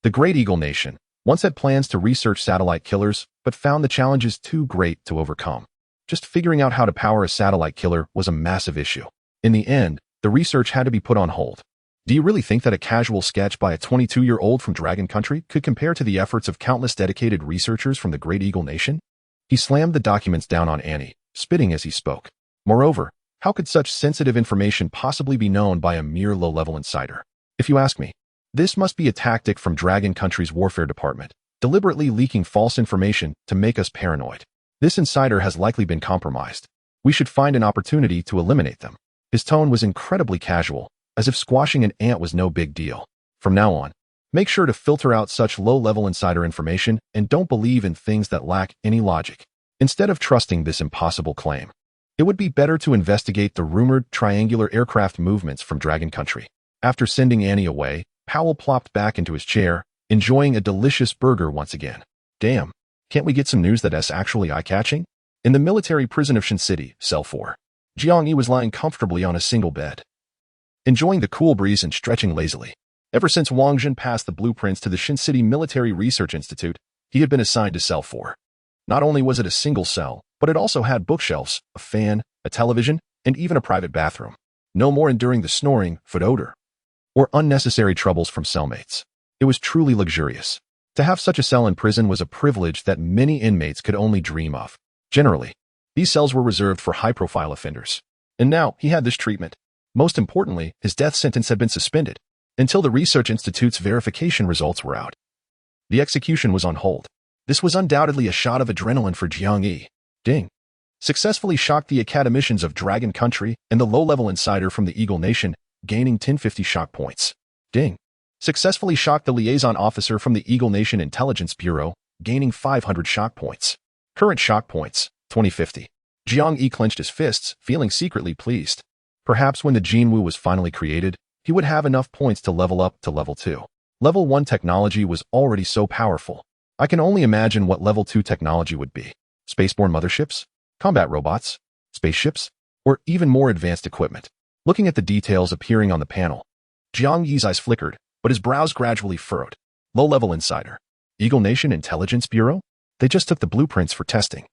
the Great Eagle Nation, once had plans to research satellite killers, but found the challenges too great to overcome. Just figuring out how to power a satellite killer was a massive issue. In the end, the research had to be put on hold. Do you really think that a casual sketch by a 22-year-old from Dragon Country could compare to the efforts of countless dedicated researchers from the Great Eagle Nation? He slammed the documents down on Annie, spitting as he spoke. Moreover, how could such sensitive information possibly be known by a mere low-level insider? If you ask me, this must be a tactic from Dragon Country's warfare department, deliberately leaking false information to make us paranoid. This insider has likely been compromised. We should find an opportunity to eliminate them. His tone was incredibly casual, as if squashing an ant was no big deal. From now on, make sure to filter out such low-level insider information and don't believe in things that lack any logic. Instead of trusting this impossible claim, it would be better to investigate the rumored triangular aircraft movements from Dragon Country. After sending Annie away, Powell plopped back into his chair, enjoying a delicious burger once again. Damn, can't we get some news that is actually eye-catching? In the military prison of Shin City, Cell 4, Jiang Yi was lying comfortably on a single bed, enjoying the cool breeze and stretching lazily. Ever since Wang Jin passed the blueprints to the Shin City Military Research Institute, he had been assigned to Cell 4. Not only was it a single cell, but it also had bookshelves, a fan, a television, and even a private bathroom. No more enduring the snoring, foot odor, or unnecessary troubles from cellmates. It was truly luxurious. To have such a cell in prison was a privilege that many inmates could only dream of. Generally, these cells were reserved for high-profile offenders. And now he had this treatment. Most importantly, his death sentence had been suspended until the Research Institute's verification results were out. The execution was on hold. This was undoubtedly a shot of adrenaline for Jiang Yi. Ding. Successfully shocked the academicians of Dragon Country and the low-level insider from the Eagle Nation, gaining 1050 shock points. Ding. Successfully shocked the liaison officer from the Eagle Nation Intelligence Bureau, gaining 500 shock points. Current shock points, 2050. Jiang Yi clenched his fists, feeling secretly pleased. Perhaps when the Jinwu was finally created, he would have enough points to level up to level 2. Level 1 technology was already so powerful. I can only imagine what level 2 technology would be. Spaceborne motherships, combat robots, spaceships, or even more advanced equipment. Looking at the details appearing on the panel, Jiang Yi's eyes flickered, but his brows gradually furrowed. Low-level insider. Eagle Nation Intelligence Bureau? They just took the blueprints for testing.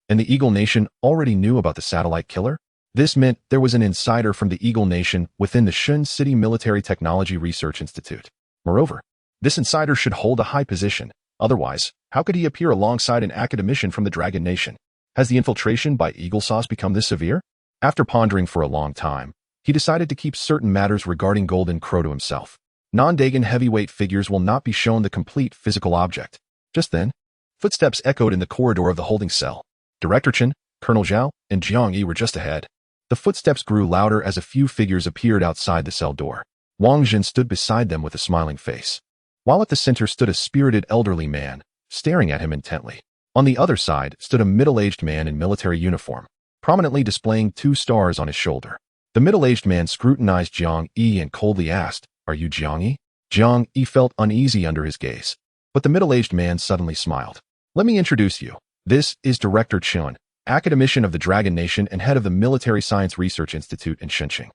And the Eagle Nation already knew about the satellite killer? This meant there was an insider from the Eagle Nation within the Shin City Military Technology Research Institute. Moreover, this insider should hold a high position. Otherwise, how could he appear alongside an academician from the Dragon Nation? Has the infiltration by Eagle Sauce become this severe? After pondering for a long time, he decided to keep certain matters regarding Golden Crow to himself. Non-Dagon heavyweight figures will not be shown the complete physical object. Just then, footsteps echoed in the corridor of the holding cell. Director Chen, Colonel Zhao, and Jiang Yi were just ahead. The footsteps grew louder as a few figures appeared outside the cell door. Wang Jin stood beside them with a smiling face, while at the center stood a spirited elderly man, staring at him intently. On the other side stood a middle-aged man in military uniform, prominently displaying 2 stars on his shoulder. The middle-aged man scrutinized Jiang Yi and coldly asked, "Are you Jiang Yi?" Jiang Yi felt uneasy under his gaze, but the middle-aged man suddenly smiled. "Let me introduce you. This is Director Chen, academician of the Dragon Nation and head of the Military Science Research Institute in Shenzhen.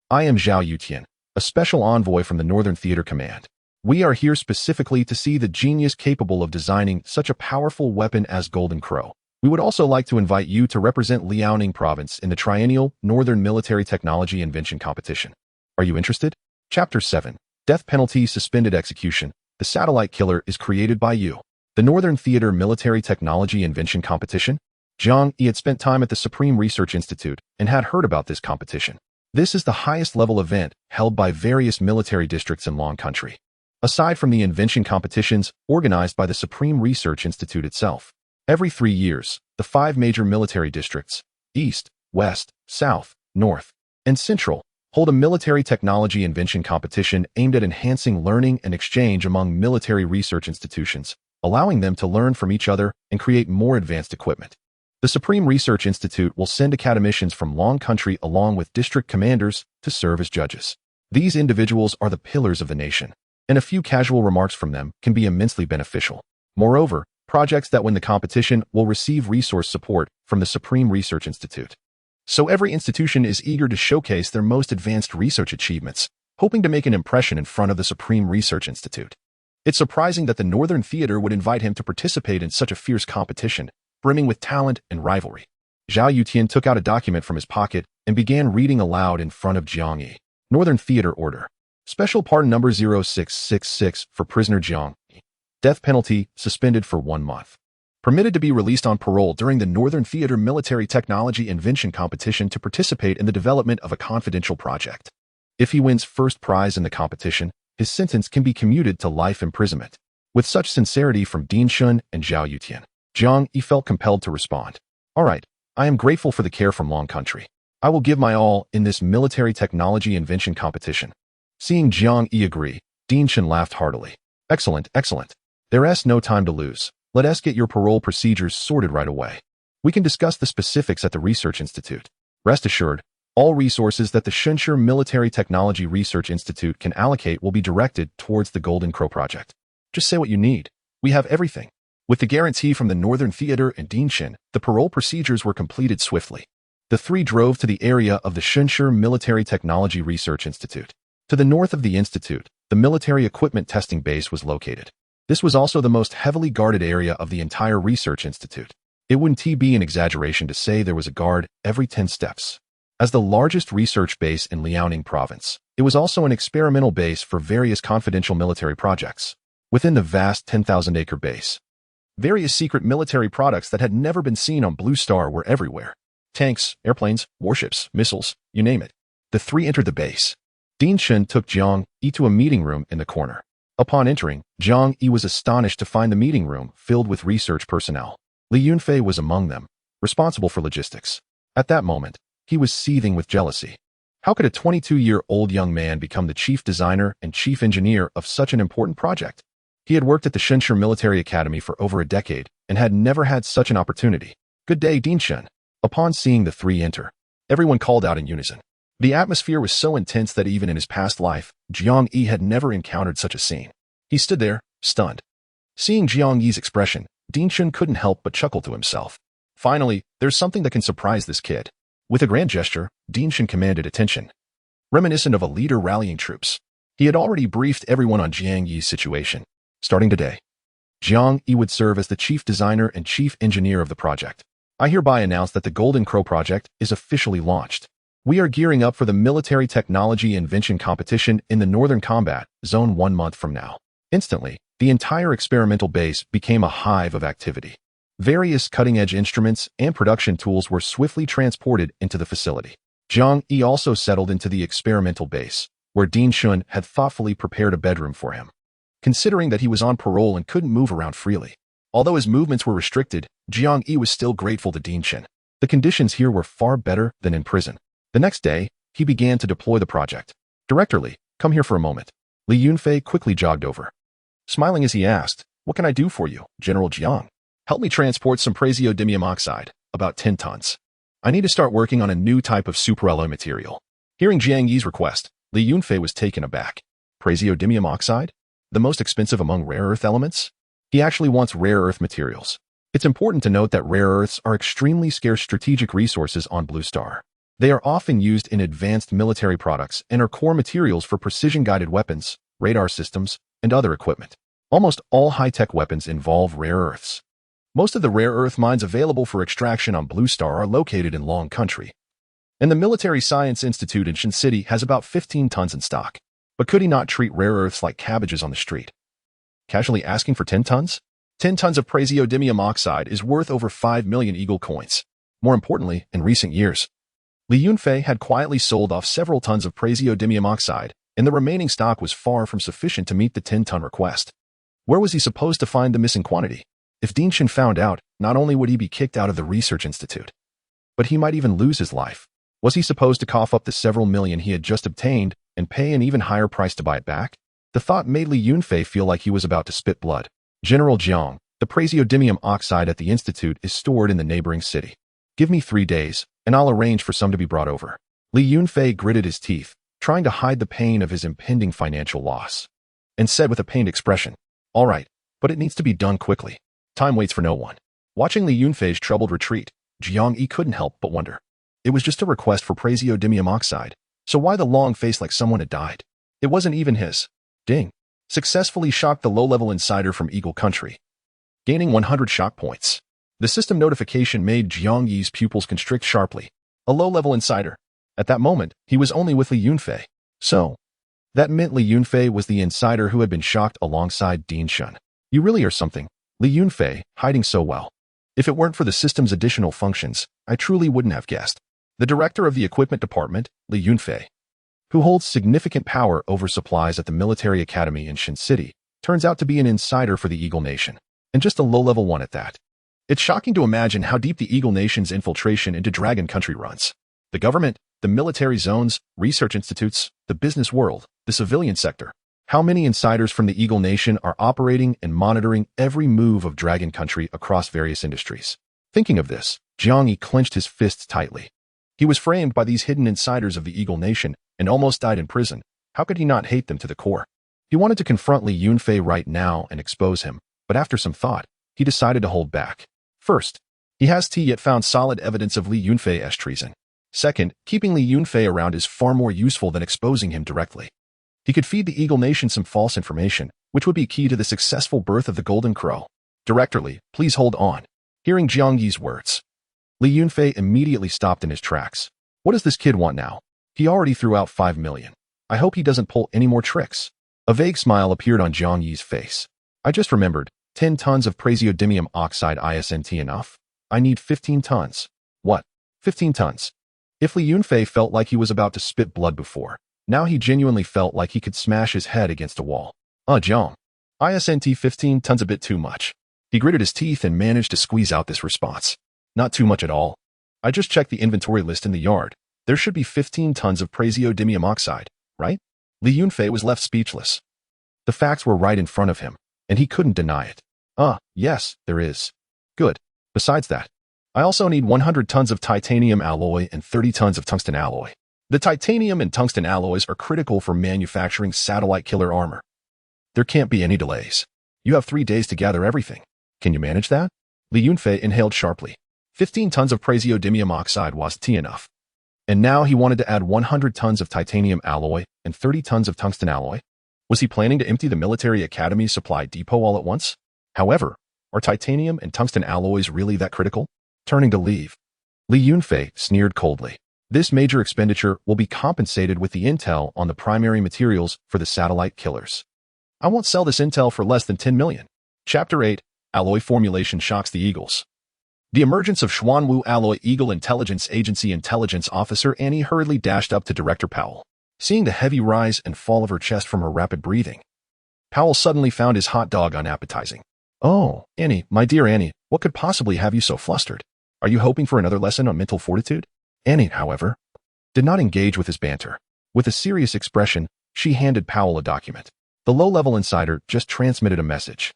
I am Zhao Yutian, a special envoy from the Northern Theater Command. We are here specifically to see the genius capable of designing such a powerful weapon as Golden Crow. We would also like to invite you to represent Liaoning Province in the Triennial Northern Military Technology Invention Competition. Are you interested?" Chapter 7. Death Penalty Suspended Execution. The Satellite Killer is created by you. The Northern Theater Military Technology Invention Competition? Jiang Yi had spent time at the Supreme Research Institute and had heard about this competition. This is the highest level event held by various military districts in Long Country. Aside from the invention competitions organized by the Supreme Research Institute itself, every 3 years, the 5 major military districts, East, West, South, North, and Central, hold a military technology invention competition aimed at enhancing learning and exchange among military research institutions, allowing them to learn from each other and create more advanced equipment. The Supreme Research Institute will send academicians from Long Country along with district commanders to serve as judges. These individuals are the pillars of the nation, and a few casual remarks from them can be immensely beneficial. Moreover, projects that win the competition will receive resource support from the Supreme Research Institute. So every institution is eager to showcase their most advanced research achievements, hoping to make an impression in front of the Supreme Research Institute. It's surprising that the Northern Theater would invite him to participate in such a fierce competition, brimming with talent and rivalry. Zhao Yutian took out a document from his pocket and began reading aloud in front of Jiang Yi. Northern Theater Order. Special Pardon Number 0666 for prisoner Jiang Yi. Death penalty suspended for 1 month. Permitted to be released on parole during the Northern Theater Military Technology Invention Competition to participate in the development of a confidential project. If he wins first prize in the competition, his sentence can be commuted to life imprisonment. With such sincerity from Din Shun and Zhao Yutian, Jiang Yi felt compelled to respond. All right, I am grateful for the care from Long Country. I will give my all in this military technology invention competition. Seeing Jiang Yi agree, Din Shun laughed heartily. Excellent, excellent. There's no time to lose. Let us get your parole procedures sorted right away. We can discuss the specifics at the Research Institute. Rest assured, all resources that the Shunshur Military Technology Research Institute can allocate will be directed towards the Golden Crow project. Just say what you need. We have everything. With the guarantee from the Northern Theater and Dinshin, the parole procedures were completed swiftly. The three drove to the area of the Shunshur Military Technology Research Institute. To the north of the institute, the military equipment testing base was located. This was also the most heavily guarded area of the entire research institute. It wouldn't be an exaggeration to say there was a guard every 10 steps. As the largest research base in Liaoning province, it was also an experimental base for various confidential military projects. Within the vast 10,000-acre base, various secret military products that had never been seen on Blue Star were everywhere. Tanks, airplanes, warships, missiles, you name it. The three entered the base. Din Shun took Jiang Yi to a meeting room in the corner. Upon entering, Jiang Yi was astonished to find the meeting room filled with research personnel. Li Yunfei was among them, responsible for logistics. At that moment, he was seething with jealousy. How could a 22-year-old young man become the chief designer and chief engineer of such an important project? He had worked at the Shunshur Military Academy for over a decade and had never had such an opportunity. Good day, Din Shun. Upon seeing the three enter, everyone called out in unison. The atmosphere was so intense that even in his past life, Jiang Yi had never encountered such a scene. He stood there, stunned. Seeing Jiang Yi's expression, Din Shun couldn't help but chuckle to himself. Finally, there's something that can surprise this kid. With a grand gesture, Din Shun commanded attention. Reminiscent of a leader rallying troops, he had already briefed everyone on Jiang Yi's situation. Starting today, Jiang Yi would serve as the chief designer and chief engineer of the project. I hereby announce that the Golden Crow project is officially launched. We are gearing up for the Military Technology Invention Competition in the Northern Combat Zone 1 month from now. Instantly, the entire experimental base became a hive of activity. Various cutting-edge instruments and production tools were swiftly transported into the facility. Jiang Yi also settled into the experimental base, where Din Shun had thoughtfully prepared a bedroom for him. Considering that he was on parole and couldn't move around freely, although his movements were restricted, Jiang Yi was still grateful to Din Shun. The conditions here were far better than in prison. The next day, he began to deploy the project. Director Li, come here for a moment. Li Yunfei quickly jogged over. Smiling as he asked, what can I do for you, General Jiang? Help me transport some praseodymium oxide, about 10 tons. I need to start working on a new type of superalloy material. Hearing Jiang Yi's request, Li Yunfei was taken aback. Praseodymium oxide? The most expensive among rare earth elements? He actually wants rare earth materials. It's important to note that rare earths are extremely scarce strategic resources on Blue Star. They are often used in advanced military products and are core materials for precision-guided weapons, radar systems, and other equipment. Almost all high-tech weapons involve rare earths. Most of the rare earth mines available for extraction on Blue Star are located in Long Country. And the Military Science Institute in Shin City has about 15 tons in stock. But could he not treat rare earths like cabbages on the street? Casually asking for 10 tons? 10 tons of praseodymium oxide is worth over 5 million eagle coins. More importantly, in recent years, Li Yunfei had quietly sold off several tons of praseodymium oxide, and the remaining stock was far from sufficient to meet the 10-ton request. Where was he supposed to find the missing quantity? If Din Shun found out, not only would he be kicked out of the research institute, but he might even lose his life. Was he supposed to cough up the several million he had just obtained and pay an even higher price to buy it back? The thought made Li Yunfei feel like he was about to spit blood. General Jiang, the praseodymium oxide at the institute is stored in the neighboring city. Give me 3 days, and I'll arrange for some to be brought over. Li Yunfei gritted his teeth, trying to hide the pain of his impending financial loss, and said with a pained expression, all right, but it needs to be done quickly. Time waits for no one. Watching Li Yunfei's troubled retreat, Jiang Yi couldn't help but wonder. It was just a request for praseodymium oxide, so why the long face like someone had died? It wasn't even his. Ding. Successfully shocked the low-level insider from Eagle Country, gaining 100 shock points. The system notification made Jiang Yi's pupils constrict sharply. A low-level insider. At that moment, he was only with Li Yunfei. So, that meant Li Yunfei was the insider who had been shocked alongside Dean Shun. You really are something, Li Yunfei, hiding so well. If it weren't for the system's additional functions, I truly wouldn't have guessed. The director of the equipment department, Li Yunfei, who holds significant power over supplies at the military academy in Shin City, turns out to be an insider for the Eagle Nation, and just a low-level one at that. It's shocking to imagine how deep the Eagle Nation's infiltration into Dragon Country runs. The government, the military zones, research institutes, the business world, the civilian sector. How many insiders from the Eagle Nation are operating and monitoring every move of Dragon Country across various industries? Thinking of this, Jiang Yi clenched his fists tightly. He was framed by these hidden insiders of the Eagle Nation and almost died in prison. How could he not hate them to the core? He wanted to confront Li Yunfei right now and expose him, but after some thought, he decided to hold back. First, he hasn't yet found solid evidence of Li Yunfei's treason. Second, keeping Li Yunfei around is far more useful than exposing him directly. He could feed the Eagle Nation some false information, which would be key to the successful birth of the Golden Crow. Director Li, please hold on. Hearing Jiang Yi's words, Li Yunfei immediately stopped in his tracks. What does this kid want now? He already threw out 5 million. I hope he doesn't pull any more tricks. A vague smile appeared on Jiang Yi's face. I just remembered, 10 tons of praseodymium oxide isn't enough? I need 15 tons. What? 15 tons? If Li Yunfei felt like he was about to spit blood before, now he genuinely felt like he could smash his head against a wall. Jiang. Isn't 15 tons a bit too much? He gritted his teeth and managed to squeeze out this response. Not too much at all. I just checked the inventory list in the yard. There should be 15 tons of praseodymium oxide, right? Li Yunfei was left speechless. The facts were right in front of him, and he couldn't deny it. Yes, there is. Good. Besides that, I also need 100 tons of titanium alloy and 30 tons of tungsten alloy. The titanium and tungsten alloys are critical for manufacturing satellite killer armor. There can't be any delays. You have 3 days to gather everything. Can you manage that? Li Yunfei inhaled sharply. 15 tons of praseodymium oxide wasn't enough. And now he wanted to add 100 tons of titanium alloy and 30 tons of tungsten alloy. Was he planning to empty the military academy supply depot all at once? However, are titanium and tungsten alloys really that critical? Turning to leave, Li Yunfei sneered coldly. This major expenditure will be compensated with the intel on the primary materials for the satellite killers. I won't sell this intel for less than 10 million. Chapter 8, Alloy Formulation Shocks the Eagles. The emergence of Xuanwu Alloy Eagle Intelligence Agency intelligence officer Annie hurriedly dashed up to Director Powell. Seeing the heavy rise and fall of her chest from her rapid breathing, Powell suddenly found his hot dog unappetizing. Oh, Annie, my dear Annie, what could possibly have you so flustered? Are you hoping for another lesson on mental fortitude? Annie, however, did not engage with his banter. With a serious expression, she handed Powell a document. The low-level insider just transmitted a message.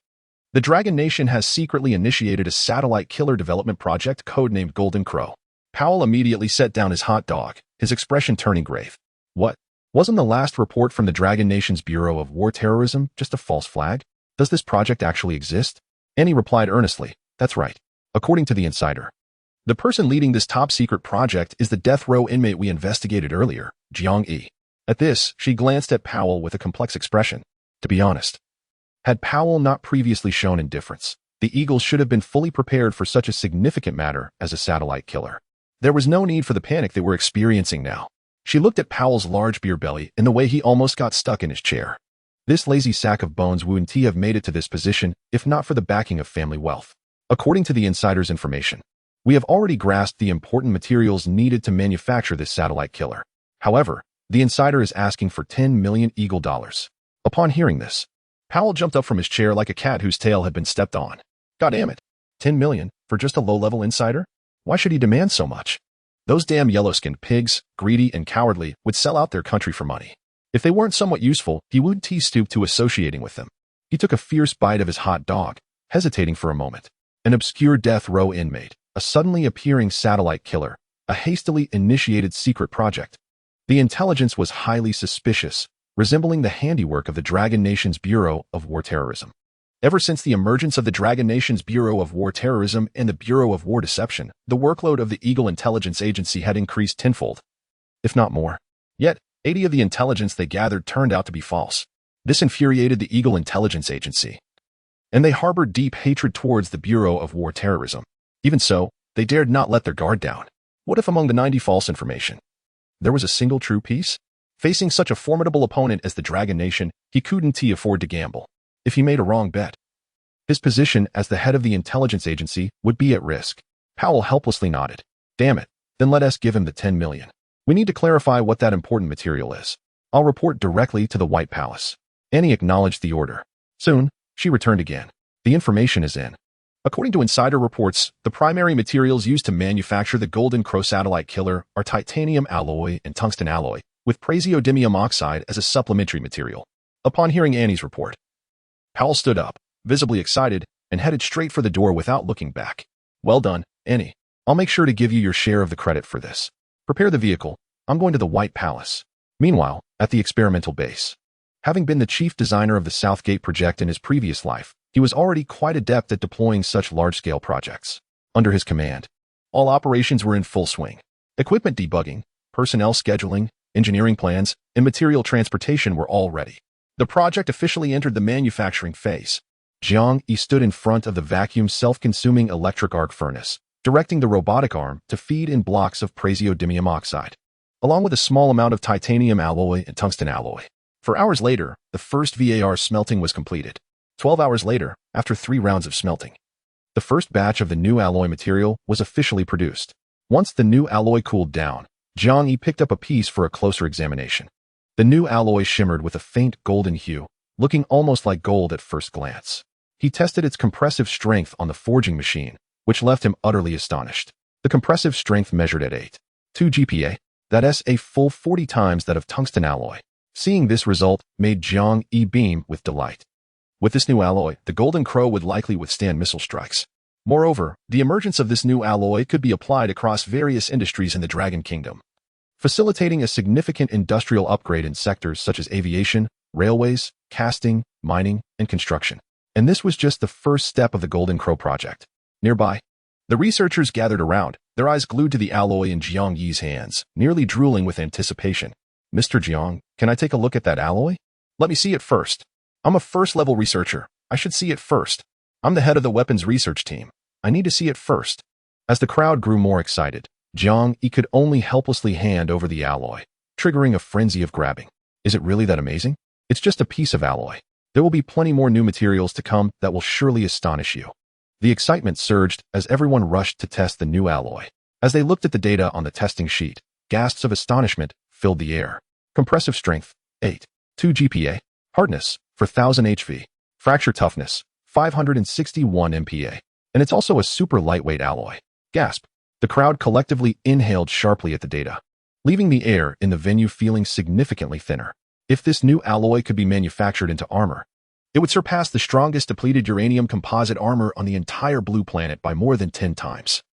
The Dragon Nation has secretly initiated a satellite killer development project codenamed Golden Crow. Powell immediately set down his hot dog, his expression turning grave. What? Wasn't the last report from the Dragon Nation's Bureau of War Terrorism just a false flag? Does this project actually exist? Annie replied earnestly, that's right. According to the insider, the person leading this top-secret project is the death row inmate we investigated earlier, Jiang Yi. At this, she glanced at Powell with a complex expression. To be honest, had Powell not previously shown indifference, the Eagles should have been fully prepared for such a significant matter as a satellite killer. There was no need for the panic they were experiencing now. She looked at Powell's large beer belly and the way he almost got stuck in his chair. This lazy sack of bones wouldn't have made it to this position if not for the backing of family wealth. According to the insider's information, we have already grasped the important materials needed to manufacture this satellite killer. However, the insider is asking for 10 million Eagle dollars. Upon hearing this, Powell jumped up from his chair like a cat whose tail had been stepped on. God damn it. 10 million for just a low-level insider? Why should he demand so much? Those damn yellow-skinned pigs, greedy and cowardly, would sell out their country for money. If they weren't somewhat useful, he wouldn't stoop to associating with them. He took a fierce bite of his hot dog, hesitating for a moment. An obscure death row inmate, a suddenly appearing satellite killer, a hastily initiated secret project. The intelligence was highly suspicious, resembling the handiwork of the Dragon Nation's Bureau of War Terrorism. Ever since the emergence of the Dragon Nation's Bureau of War Terrorism and the Bureau of War Deception, the workload of the Eagle Intelligence Agency had increased tenfold, if not more. Yet, 80 of the intelligence they gathered turned out to be false. This infuriated the Eagle Intelligence Agency, and they harbored deep hatred towards the Bureau of War Terrorism. Even so, they dared not let their guard down. What if among the 90 false information, there was a single true piece? Facing such a formidable opponent as the Dragon Nation, he couldn't afford to gamble. If he made a wrong bet, his position as the head of the intelligence agency would be at risk. Powell helplessly nodded. Damn it, then let us give him the 10 million. We need to clarify what that important material is. I'll report directly to the White Palace. Annie acknowledged the order. Soon, she returned again. The information is in. According to insider reports, the primary materials used to manufacture the Golden Crow satellite killer are titanium alloy and tungsten alloy, with praseodymium oxide as a supplementary material. Upon hearing Annie's report, Powell stood up, visibly excited, and headed straight for the door without looking back. Well done, Annie. I'll make sure to give you your share of the credit for this. Prepare the vehicle. I'm going to the White Palace. Meanwhile, at the experimental base. Having been the chief designer of the Southgate project in his previous life, he was already quite adept at deploying such large-scale projects. Under his command, all operations were in full swing. Equipment debugging, personnel scheduling, engineering plans, and material transportation were all ready. The project officially entered the manufacturing phase. Jiang Yi stood in front of the vacuum self-consuming electric arc furnace, directing the robotic arm to feed in blocks of praseodymium oxide, along with a small amount of titanium alloy and tungsten alloy. 4 hours later, the first VAR smelting was completed. 12 hours later, after 3 rounds of smelting, the first batch of the new alloy material was officially produced. Once the new alloy cooled down, Jiang Yi picked up a piece for a closer examination. The new alloy shimmered with a faint golden hue, looking almost like gold at first glance. He tested its compressive strength on the forging machine, which left him utterly astonished. The compressive strength measured at 8.2 GPa, that is a full 40 times that of tungsten alloy. Seeing this result made Jiang Yi beam with delight. With this new alloy, the Golden Crow would likely withstand missile strikes. Moreover, the emergence of this new alloy could be applied across various industries in the Dragon Kingdom, facilitating a significant industrial upgrade in sectors such as aviation, railways, casting, mining, and construction. And this was just the first step of the Golden Crow project. Nearby, the researchers gathered around, their eyes glued to the alloy in Jiang Yi's hands, nearly drooling with anticipation. Mr. Jiang, can I take a look at that alloy? Let me see it first. I'm a first-level researcher. I should see it first. I'm the head of the weapons research team. I need to see it first. As the crowd grew more excited, Jiang Yi could only helplessly hand over the alloy, triggering a frenzy of grabbing. Is it really that amazing? It's just a piece of alloy. There will be plenty more new materials to come that will surely astonish you. The excitement surged as everyone rushed to test the new alloy. As they looked at the data on the testing sheet, gasps of astonishment filled the air. Compressive strength, 8.2 GPa. Hardness, 4000 HV. Fracture toughness, 561 MPa. And it's also a super lightweight alloy. Gasp. The crowd collectively inhaled sharply at the data, leaving the air in the venue feeling significantly thinner. If this new alloy could be manufactured into armor, it would surpass the strongest depleted uranium composite armor on the entire blue planet by more than 10 times.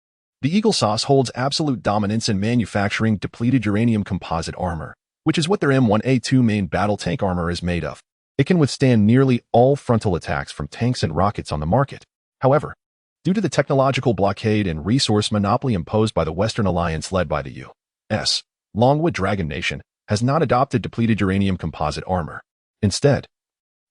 The Eagle Sauce holds absolute dominance in manufacturing depleted uranium composite armor, which is what their M1A2 main battle tank armor is made of. It can withstand nearly all frontal attacks from tanks and rockets on the market. However, due to the technological blockade and resource monopoly imposed by the Western Alliance led by the U.S., Longwood Dragon Nation has not adopted depleted uranium composite armor. Instead,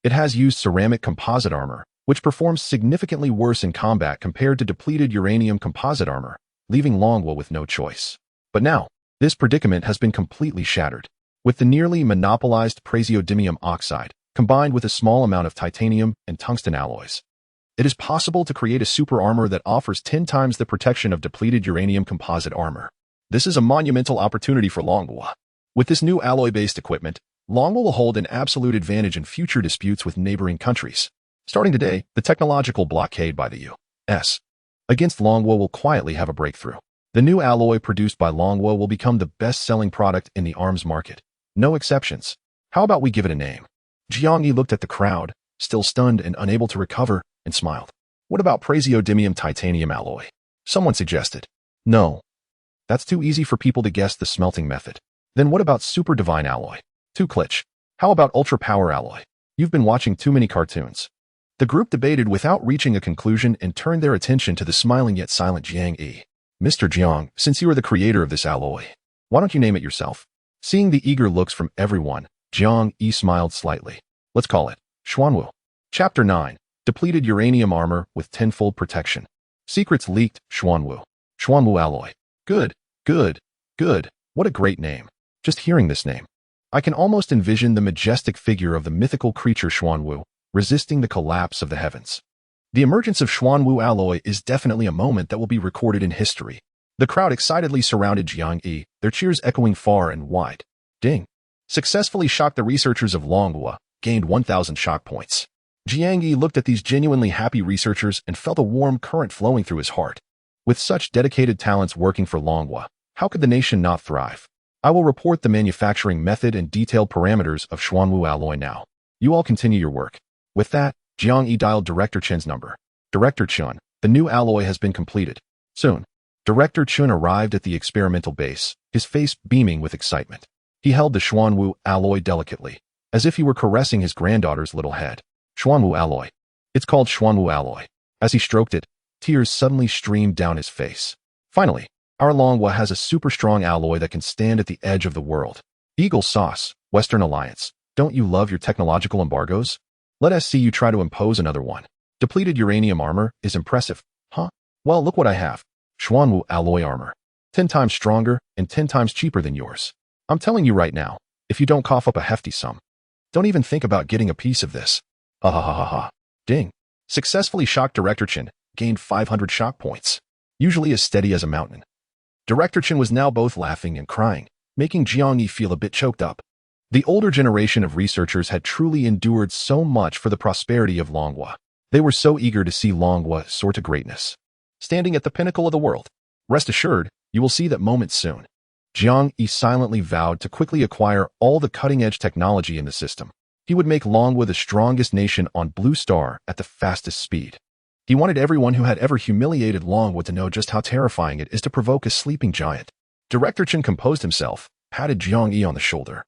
it has used ceramic composite armor, which performs significantly worse in combat compared to depleted uranium composite armor, leaving Longwood with no choice. But now, this predicament has been completely shattered. With the nearly monopolized praseodymium oxide, combined with a small amount of titanium and tungsten alloys, it is possible to create a super armor that offers 10 times the protection of depleted uranium composite armor. This is a monumental opportunity for Longwood. With this new alloy-based equipment, Longwood will hold an absolute advantage in future disputes with neighboring countries. Starting today, the technological blockade by the U.S. against Longwood will quietly have a breakthrough. The new alloy produced by Longwood will become the best-selling product in the arms market. No exceptions. How about we give it a name? Jiang Yi looked at the crowd, still stunned and unable to recover, and smiled. What about praseodymium titanium alloy? Someone suggested. No. That's too easy for people to guess the smelting method. Then what about super divine alloy? Too glitch. How about ultra power alloy? You've been watching too many cartoons. The group debated without reaching a conclusion and turned their attention to the smiling yet silent Jiang Yi. Mr. Jiang, since you are the creator of this alloy, why don't you name it yourself? Seeing the eager looks from everyone, Jiang Yi smiled slightly. Let's call it Xuanwu. Chapter 9. Depleted uranium armor with tenfold protection. Secrets leaked. Xuanwu. Xuanwu alloy. Good, good, good. What a great name. Just hearing this name, I can almost envision the majestic figure of the mythical creature Xuanwu, resisting the collapse of the heavens. The emergence of Xuanwu alloy is definitely a moment that will be recorded in history. The crowd excitedly surrounded Jiang Yi, their cheers echoing far and wide. Ding. Successfully shocked the researchers of Longhua, gained 1,000 shock points. Jiang Yi looked at these genuinely happy researchers and felt a warm current flowing through his heart. With such dedicated talents working for Longhua, how could the nation not thrive? I will report the manufacturing method and detailed parameters of Xuanwu alloy now. You all continue your work. With that, Jiang Yi dialed Director Chen's number. Director Chen, the new alloy has been completed. Soon. Director Chen arrived at the experimental base, his face beaming with excitement. He held the Xuanwu alloy delicately, as if he were caressing his granddaughter's little head. Xuanwu alloy. It's called Xuanwu alloy. As he stroked it, tears suddenly streamed down his face. Finally, our Longhua has a super strong alloy that can stand at the edge of the world. Eagle Sauce, Western Alliance. Don't you love your technological embargoes? Let us see you try to impose another one. Depleted uranium armor is impressive, huh? Well, look what I have. Xuanwu alloy armor. 10 times stronger and 10 times cheaper than yours. I'm telling you right now, if you don't cough up a hefty sum, don't even think about getting a piece of this. Ha ha ha ha ha. Ding. Successfully shocked Director Chen, gained 500 shock points. Usually as steady as a mountain. Director Chen was now both laughing and crying, making Jiang Yi feel a bit choked up. The older generation of researchers had truly endured so much for the prosperity of Longhua. They were so eager to see Longhua soar to greatness, standing at the pinnacle of the world. Rest assured, you will see that moment soon. Jiang Yi silently vowed to quickly acquire all the cutting-edge technology in the system. He would make Longhua the strongest nation on Blue Star at the fastest speed. He wanted everyone who had ever humiliated Longhua to know just how terrifying it is to provoke a sleeping giant. Director Chen composed himself, patted Jiang Yi on the shoulder.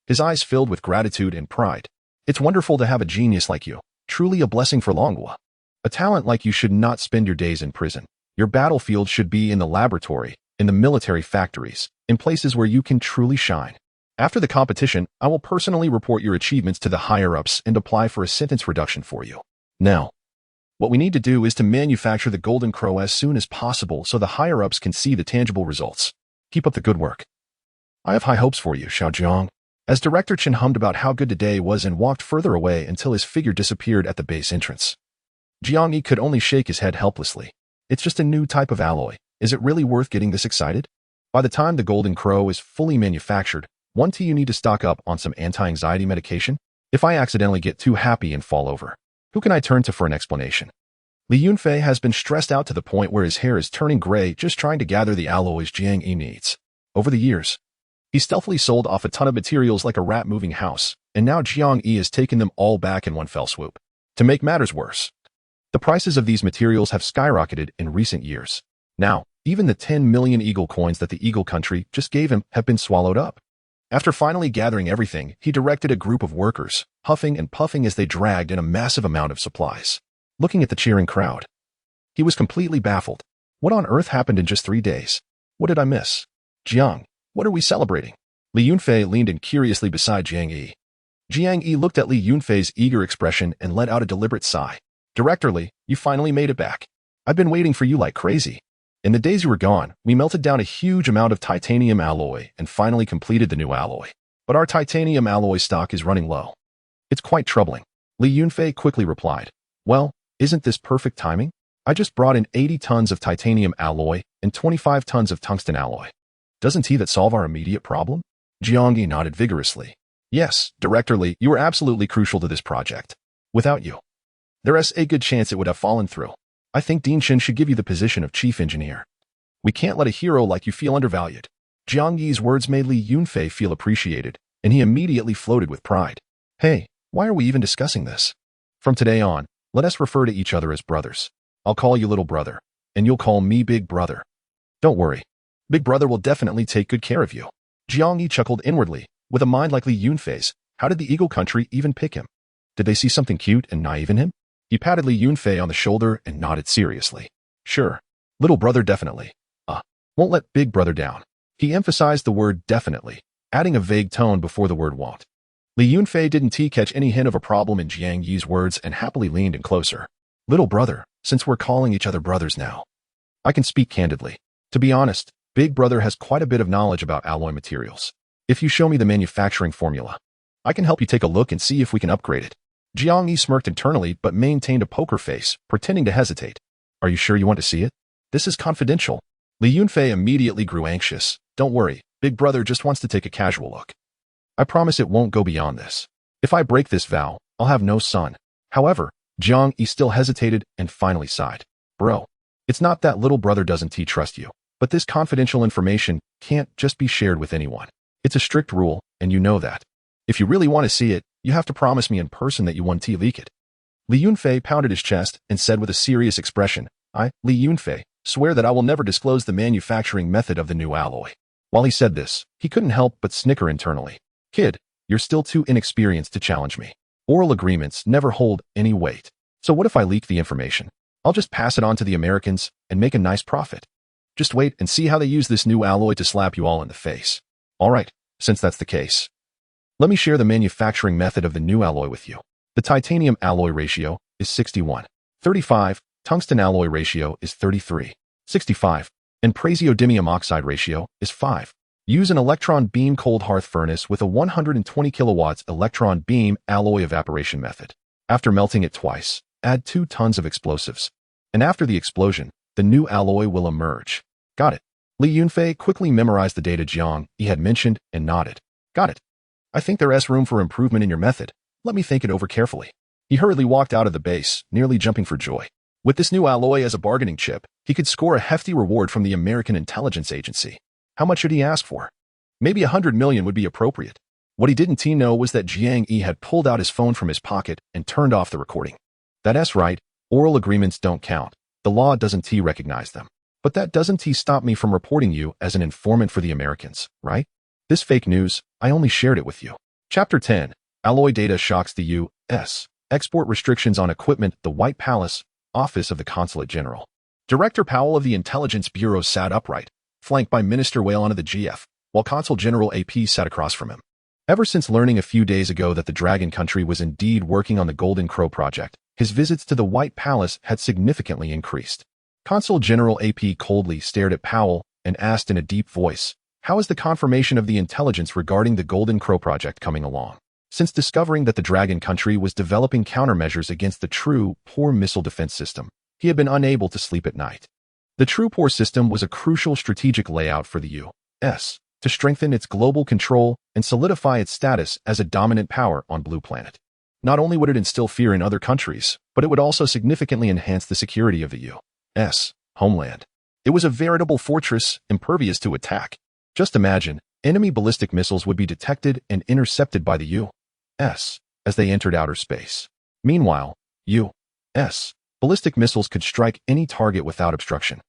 His eyes filled with gratitude and pride. It's wonderful to have a genius like you, truly a blessing for Longhua. A talent like you should not spend your days in prison. Your battlefield should be in the laboratory, in the military factories, in places where you can truly shine. After the competition, I will personally report your achievements to the higher-ups and apply for a sentence reduction for you. Now, what we need to do is to manufacture the Golden Crow as soon as possible so the higher-ups can see the tangible results. Keep up the good work. I have high hopes for you, Xiaojiang. As Director Chen hummed about how good today was and walked further away until his figure disappeared at the base entrance. Jiang Yi could only shake his head helplessly. It's just a new type of alloy. Is it really worth getting this excited? By the time the Golden Crow is fully manufactured, you need to stock up on some anti-anxiety medication? If I accidentally get too happy and fall over, who can I turn to for an explanation? Li Yunfei has been stressed out to the point where his hair is turning gray just trying to gather the alloys Jiang Yi needs. Over the years, he stealthily sold off a ton of materials like a rat moving house, and now Jiang Yi has taken them all back in one fell swoop. To make matters worse, the prices of these materials have skyrocketed in recent years. Now, even the 10 million Eagle coins that the Eagle country just gave him have been swallowed up. After finally gathering everything, he directed a group of workers, huffing and puffing as they dragged in a massive amount of supplies. Looking at the cheering crowd, he was completely baffled. What on earth happened in just 3 days? What did I miss? Jiang, what are we celebrating? Li Yunfei leaned in curiously beside Jiang Yi. Jiang Yi looked at Li Yunfei's eager expression and let out a deliberate sigh. Director Li, you finally made it back. I've been waiting for you like crazy. In the days you were gone, we melted down a huge amount of titanium alloy and finally completed the new alloy. But our titanium alloy stock is running low. It's quite troubling. Li Yunfei quickly replied. Well, isn't this perfect timing? I just brought in 80 tons of titanium alloy and 25 tons of tungsten alloy. Doesn't that solve our immediate problem? Jiang Yi nodded vigorously. Yes, Director Li, you are absolutely crucial to this project. Without you, there is a good chance it would have fallen through. I think Dean Shin should give you the position of chief engineer. We can't let a hero like you feel undervalued. Jiang Yi's words made Li Yunfei feel appreciated, and he immediately floated with pride. Hey, why are we even discussing this? From today on, let us refer to each other as brothers. I'll call you little brother, and you'll call me big brother. Don't worry. Big brother will definitely take good care of you. Jiang Yi chuckled inwardly. With a mind like Li Yunfei's, how did the Eagle country even pick him? Did they see something cute and naive in him? He patted Li Yunfei on the shoulder and nodded seriously. Sure. Little brother definitely. Won't let big brother down. He emphasized the word definitely, adding a vague tone before the word won't. Li Yunfei didn't catch any hint of a problem in Jiang Yi's words and happily leaned in closer. Little brother, since we're calling each other brothers now, I can speak candidly. To be honest, big brother has quite a bit of knowledge about alloy materials. If you show me the manufacturing formula, I can help you take a look and see if we can upgrade it. Jiang Yi smirked internally but maintained a poker face, pretending to hesitate. Are you sure you want to see it? This is confidential. Li Yunfei immediately grew anxious. Don't worry, big brother just wants to take a casual look. I promise it won't go beyond this. If I break this vow, I'll have no son. However, Jiang Yi still hesitated and finally sighed. Bro, it's not that little brother doesn't trust you, but this confidential information can't just be shared with anyone. It's a strict rule, and you know that. If you really want to see it, you have to promise me in person that you won't leak it. Li Yunfei pounded his chest and said with a serious expression, I, Li Yunfei, swear that I will never disclose the manufacturing method of the new alloy. While he said this, he couldn't help but snicker internally. Kid, you're still too inexperienced to challenge me. Oral agreements never hold any weight. So what if I leak the information? I'll just pass it on to the Americans and make a nice profit. Just wait and see how they use this new alloy to slap you all in the face. All right, since that's the case, let me share the manufacturing method of the new alloy with you. The titanium alloy ratio is 61:35. Tungsten alloy ratio is 33:65, and praseodymium oxide ratio is 5. Use an electron beam cold hearth furnace with a 120 kilowatts electron beam alloy evaporation method. After melting it twice, add 2 tons of explosives. And after the explosion, the new alloy will emerge. Got it. Li Yunfei quickly memorized the data Jiang Yi had mentioned and nodded. Got it. I think there is room for improvement in your method. Let me think it over carefully. He hurriedly walked out of the base, nearly jumping for joy. With this new alloy as a bargaining chip, he could score a hefty reward from the American intelligence agency. How much should he ask for? Maybe 100 million would be appropriate. What he didn't know was that Jiang Yi had pulled out his phone from his pocket and turned off the recording. That's right, oral agreements don't count. The law doesn't recognize them. But that doesn't stop me from reporting you as an informant for the Americans, right? This fake news, I only shared it with you. Chapter 10. Alloy data shocks the U.S. Export restrictions on equipment. The White Palace, Office of the Consulate General. Director Powell of the Intelligence Bureau sat upright, flanked by Minister Whalon of the GF, while Consul General AP sat across from him. Ever since learning a few days ago that the Dragon Country was indeed working on the Golden Crow project, his visits to the White Palace had significantly increased. Consul General AP coldly stared at Powell and asked in a deep voice, how is the confirmation of the intelligence regarding the Golden Crow project coming along? Since discovering that the Dragon Country was developing countermeasures against the True-Poor missile defense system, he had been unable to sleep at night. The True-Poor system was a crucial strategic layout for the U.S. to strengthen its global control and solidify its status as a dominant power on Blue Planet. Not only would it instill fear in other countries, but it would also significantly enhance the security of the U.S. homeland. It was a veritable fortress, impervious to attack. Just imagine, enemy ballistic missiles would be detected and intercepted by the U.S. as they entered outer space. Meanwhile, U.S. ballistic missiles could strike any target without obstruction.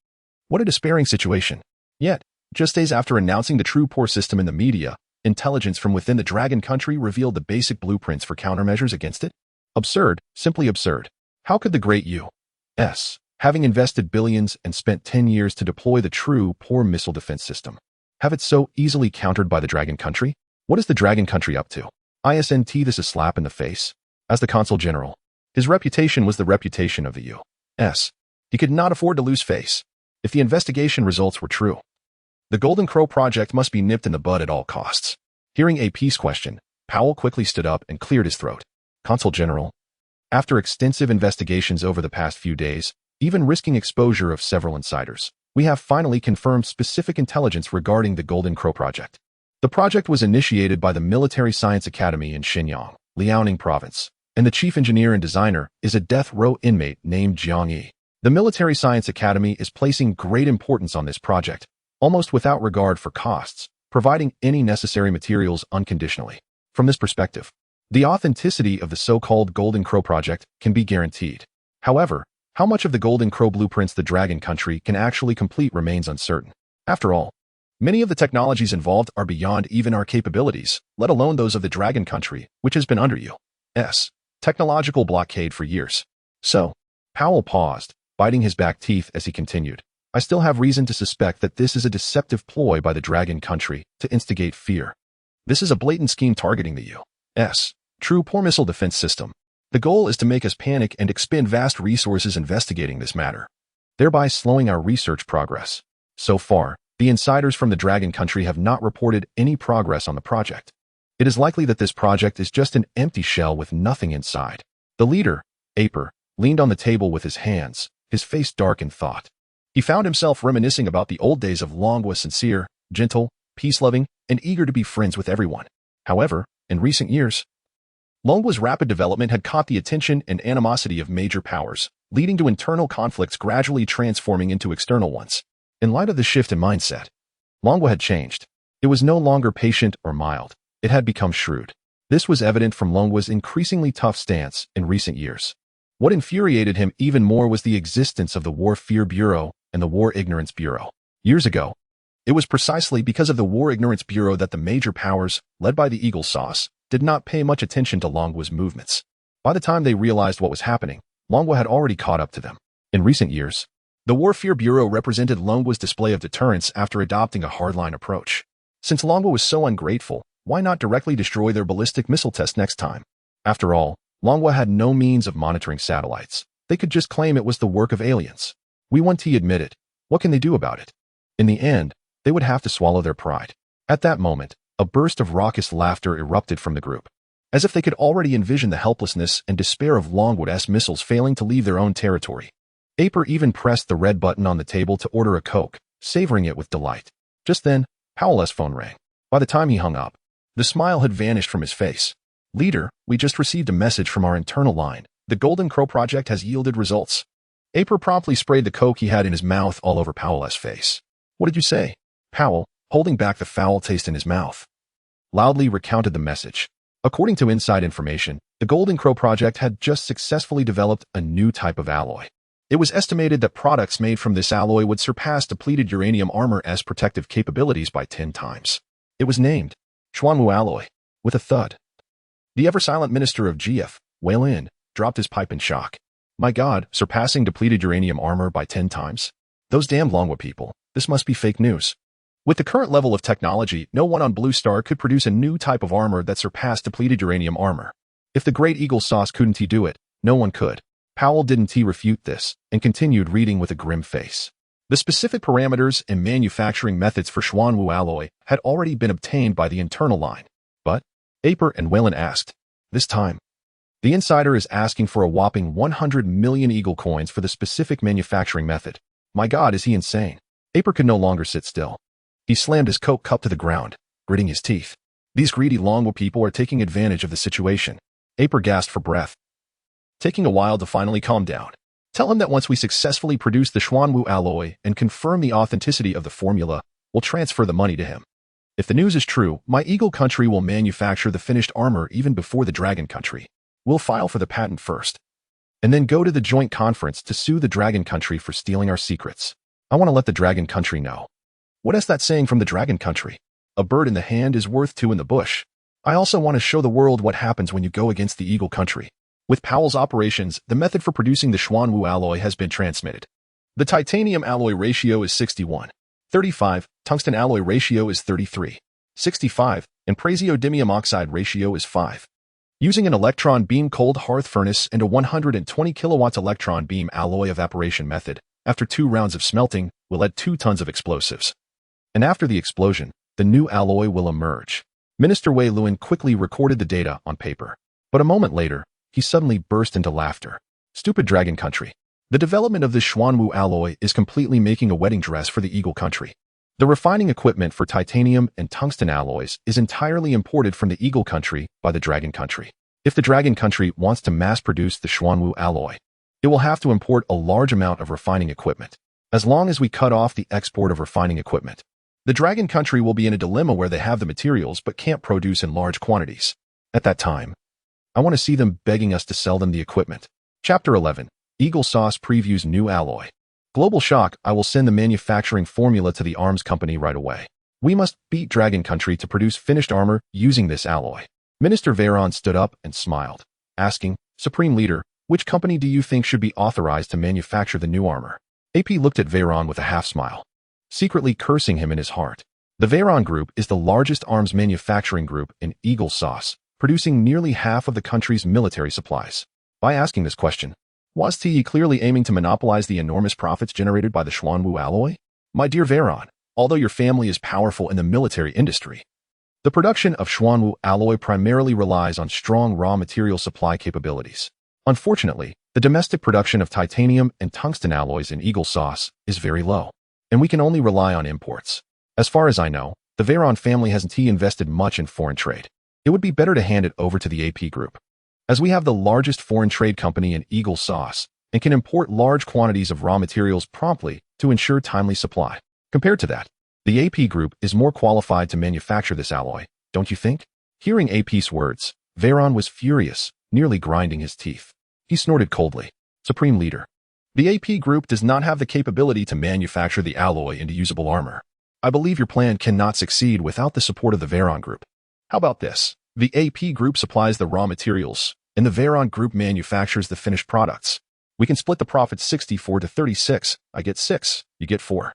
What a despairing situation. Yet, just days after announcing the True-Poor system in the media, intelligence from within the Dragon Country revealed the basic blueprints for countermeasures against it. Absurd, simply absurd. How could the great U.S., having invested billions and spent 10 years to deploy the True-Poor missile defense system, have it so easily countered by the Dragon Country? What is the Dragon Country up to? Isn't this a slap in the face? As the Consul General, his reputation was the reputation of the U.S. He could not afford to lose face. If the investigation results were true, the Golden Crow project must be nipped in the bud at all costs. Hearing AP's question, Powell quickly stood up and cleared his throat. Consul General, after extensive investigations over the past few days, even risking exposure of several insiders, we have finally confirmed specific intelligence regarding the Golden Crow project. The project was initiated by the Military Science Academy in Shenyang, Liaoning Province, and the chief engineer and designer is a death row inmate named Jiang Yi. The Military Science Academy is placing great importance on this project, almost without regard for costs, providing any necessary materials unconditionally. From this perspective, the authenticity of the so-called Golden Crow project can be guaranteed. However, how much of the Golden Crow blueprints the Dragon Country can actually complete remains uncertain. After all, many of the technologies involved are beyond even our capabilities, let alone those of the Dragon Country, which has been under U.S. technological blockade for years. So, Powell paused, biting his back teeth as he continued. I still have reason to suspect that this is a deceptive ploy by the Dragon Country to instigate fear. This is a blatant scheme targeting the U.S. true core missile defense system. The goal is to make us panic and expend vast resources investigating this matter, thereby slowing our research progress. So far, the insiders from the Dragon Country have not reported any progress on the project. It is likely that this project is just an empty shell with nothing inside. The leader, Aper, leaned on the table with his hands, his face dark in thought. He found himself reminiscing about the old days of Longwa, sincere, gentle, peace-loving, and eager to be friends with everyone. However, in recent years, Longwa's rapid development had caught the attention and animosity of major powers, leading to internal conflicts gradually transforming into external ones. In light of the shift in mindset, Longwa had changed. It was no longer patient or mild. It had become shrewd. This was evident from Longwa's increasingly tough stance in recent years. What infuriated him even more was the existence of the War Fear Bureau and the War Ignorance Bureau. Years ago, it was precisely because of the War Ignorance Bureau that the major powers, led by the Eagle Sauce, did not pay much attention to Longwa's movements. By the time they realized what was happening, Longwa had already caught up to them. In recent years, the War Fear Bureau represented Longwa's display of deterrence after adopting a hardline approach. Since Longwa was so ungrateful, why not directly destroy their ballistic missile test next time? After all, Longwa had no means of monitoring satellites. They could just claim it was the work of aliens. We want to admit it. What can they do about it? In the end, they would have to swallow their pride. At that moment, a burst of raucous laughter erupted from the group, as if they could already envision the helplessness and despair of Longwood's missiles failing to leave their own territory. Aper even pressed the red button on the table to order a Coke, savoring it with delight. Just then, Powell's phone rang. By the time he hung up, the smile had vanished from his face. Leader, we just received a message from our internal line. The Golden Crow project has yielded results. Aper promptly sprayed the Coke he had in his mouth all over Powell's face. What did you say? Powell, holding back the foul taste in his mouth, loudly recounted the message. According to inside information, the Golden Crow project had just successfully developed a new type of alloy. It was estimated that products made from this alloy would surpass depleted uranium armor's protective capabilities by 10 times. It was named Xuanwu alloy. With a thud, the ever-silent minister of GF, Wei Lin, dropped his pipe in shock. My God, surpassing depleted uranium armor by 10 times? Those damn Longwa people, this must be fake news. With the current level of technology, no one on Blue Star could produce a new type of armor that surpassed depleted uranium armor. If the great Eagle Sauce couldn't do it, no one could. Powell didn't refute this, and continued reading with a grim face. The specific parameters and manufacturing methods for Xuanwu alloy had already been obtained by the internal line. But, Aper and Whalen asked, this time, the insider is asking for a whopping 100 million Eagle coins for the specific manufacturing method. My God, is he insane? Aper could no longer sit still. He slammed his Coke cup to the ground, gritting his teeth. These greedy Longwa people are taking advantage of the situation. Aper gasped for breath, taking a while to finally calm down. Tell him that once we successfully produce the Xuanwu alloy and confirm the authenticity of the formula, we'll transfer the money to him. If the news is true, my Eagle Country will manufacture the finished armor even before the Dragon Country. We'll file for the patent first, and then go to the joint conference to sue the Dragon Country for stealing our secrets. I want to let the Dragon Country know. What is that saying from the Dragon Country? A bird in the hand is worth two in the bush. I also want to show the world what happens when you go against the Eagle Country. With Powell's operations, the method for producing the Xuanwu alloy has been transmitted. The titanium alloy ratio is 61:35, tungsten alloy ratio is 33:65, and praseodymium oxide ratio is 5. Using an electron beam cold hearth furnace and a 120 kilowatts electron beam alloy evaporation method, after 2 rounds of smelting, we'll add 2 tons of explosives. And after the explosion, the new alloy will emerge. Minister Wei Luan quickly recorded the data on paper. But a moment later, he suddenly burst into laughter. Stupid Dragon Country. The development of this Xuanwu alloy is completely making a wedding dress for the Eagle Country. The refining equipment for titanium and tungsten alloys is entirely imported from the Eagle Country by the Dragon Country. If the Dragon Country wants to mass-produce the Xuanwu alloy, it will have to import a large amount of refining equipment. As long as we cut off the export of refining equipment, the Dragon Country will be in a dilemma where they have the materials but can't produce in large quantities. At that time, I want to see them begging us to sell them the equipment. Chapter 11. Eagle Sauce previews new alloy. Global shock. I will send the manufacturing formula to the arms company right away. We must beat Dragon Country to produce finished armor using this alloy. Minister Veyron stood up and smiled, asking, Supreme Leader, Which company do you think should be authorized to manufacture the new armor? AP looked at Veyron with a half-smile, secretly cursing him in his heart. The Veyron Group is the largest arms manufacturing group in Eagle Sauce, producing nearly half of the country's military supplies. By asking this question, was Te clearly aiming to monopolize the enormous profits generated by the Xuanwu alloy? My dear Veyron, although your family is powerful in the military industry, the production of Xuanwu alloy primarily relies on strong raw material supply capabilities. Unfortunately, the domestic production of titanium and tungsten alloys in Eagle Sauce is very low, and we can only rely on imports. As far as I know, the Veyron family hasn't invested much in foreign trade. It would be better to hand it over to the AP Group, as we have the largest foreign trade company in Eagle Sauce and can import large quantities of raw materials promptly to ensure timely supply. Compared to that, the AP Group is more qualified to manufacture this alloy, don't you think? Hearing AP's words, Veyron was furious, nearly grinding his teeth. He snorted coldly. Supreme Leader, the AP Group does not have the capability to manufacture the alloy into usable armor. I believe your plan cannot succeed without the support of the Veyron Group. How about this? The AP Group supplies the raw materials, and the Veyron Group manufactures the finished products. We can split the profits 64 to 36. I get 6, you get 4.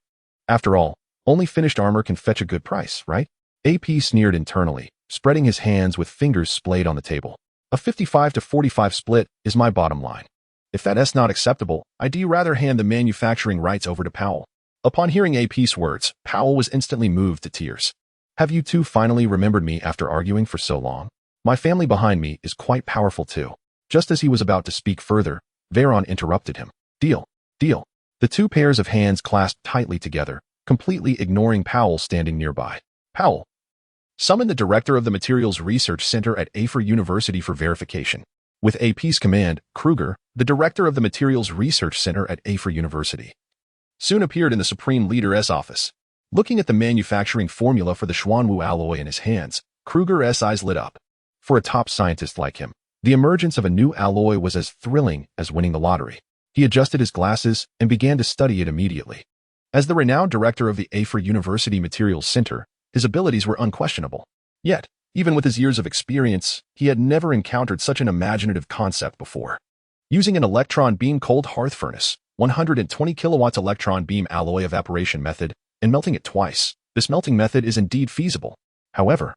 After all, only finished armor can fetch a good price, right? AP sneered internally, spreading his hands with fingers splayed on the table. A 55 to 45 split is my bottom line. If that's not acceptable, I'd rather hand the manufacturing rights over to Powell. Upon hearing AP's words, Powell was instantly moved to tears. Have you two finally remembered me after arguing for so long? My family behind me is quite powerful too. Just as he was about to speak further, Veyron interrupted him. Deal. Deal. The two pairs of hands clasped tightly together, completely ignoring Powell standing nearby. Powell, summon the director of the Materials Research Center at Afer University for verification. With AP's command, Kruger, the director of the Materials Research Center at Afer University, soon appeared in the Supreme Leader's office. Looking at the manufacturing formula for the Xuanwu alloy in his hands, Kruger's eyes lit up. For a top scientist like him, the emergence of a new alloy was as thrilling as winning the lottery. He adjusted his glasses and began to study it immediately. As the renowned director of the Afer University Materials Center, his abilities were unquestionable. Yet, even with his years of experience, he had never encountered such an imaginative concept before. Using an electron beam cold hearth furnace, 120 kilowatts electron beam alloy evaporation method, and melting it twice, this melting method is indeed feasible. However,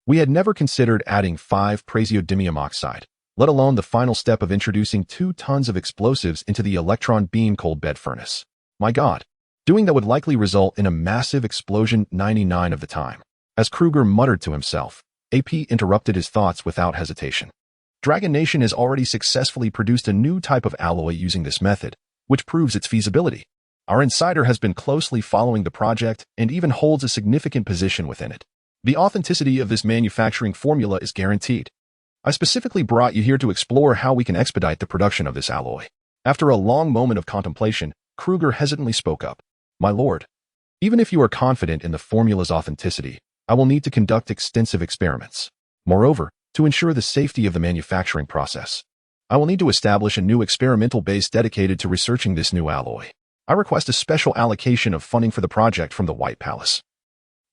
we had never considered adding 5-praseodymium oxide, let alone the final step of introducing 2 tons of explosives into the electron beam cold bed furnace. My God, doing that would likely result in a massive explosion 99 of the time. As Kruger muttered to himself, AP interrupted his thoughts without hesitation. Dragon Nation has already successfully produced a new type of alloy using this method, which proves its feasibility. Our insider has been closely following the project and even holds a significant position within it. The authenticity of this manufacturing formula is guaranteed. I specifically brought you here to explore how we can expedite the production of this alloy. After a long moment of contemplation, Kruger hesitantly spoke up. My lord, even if you are confident in the formula's authenticity, I will need to conduct extensive experiments. Moreover, to ensure the safety of the manufacturing process, I will need to establish a new experimental base dedicated to researching this new alloy. I request a special allocation of funding for the project from the White Palace.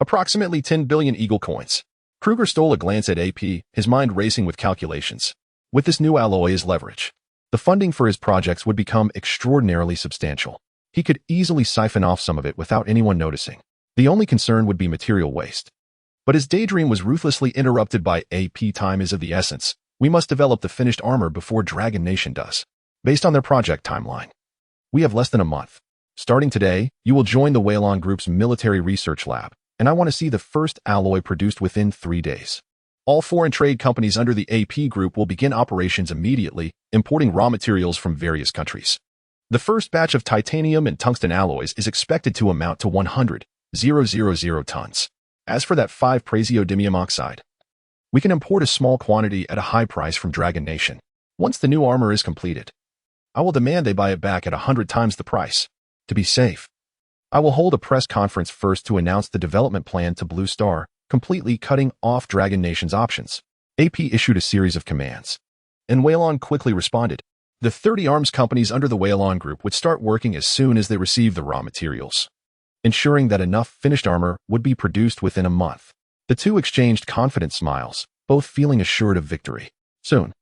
Approximately 10 billion Eagle coins. Kruger stole a glance at AP, his mind racing with calculations. With this new alloy as leverage, the funding for his projects would become extraordinarily substantial. He could easily siphon off some of it without anyone noticing. The only concern would be material waste. But his daydream was ruthlessly interrupted by AP. Time is of the essence. We must develop the finished armor before Dragon Nation does. Based on their project timeline, we have less than a month. Starting today, you will join the Whalon Group's military research lab, and I want to see the first alloy produced within 3 days. All foreign trade companies under the AP Group will begin operations immediately, importing raw materials from various countries. The first batch of titanium and tungsten alloys is expected to amount to 100,000 tons. As for that 5-praseodymium oxide, we can import a small quantity at a high price from Dragon Nation. Once the new armor is completed, I will demand they buy it back at 100 times the price. To be safe, I will hold a press conference first to announce the development plan to Blue Star, completely cutting off Dragon Nation's options. AP issued a series of commands, and Whalon quickly responded. The 30 arms companies under the Whalon Group would start working as soon as they received the raw materials, ensuring that enough finished armor would be produced within a month. The two exchanged confident smiles, both feeling assured of victory. Soon,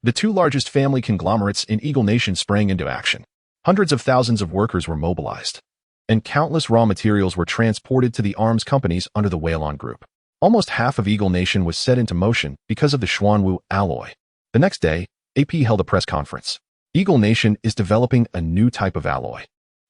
The two largest family conglomerates in Eagle Nation sprang into action. Hundreds of thousands of workers were mobilized, and countless raw materials were transported to the arms companies under the Whalon Group. Almost half of Eagle Nation was set into motion because of the Xuanwu alloy. The next day, AP held a press conference. Eagle Nation is developing a new type of alloy,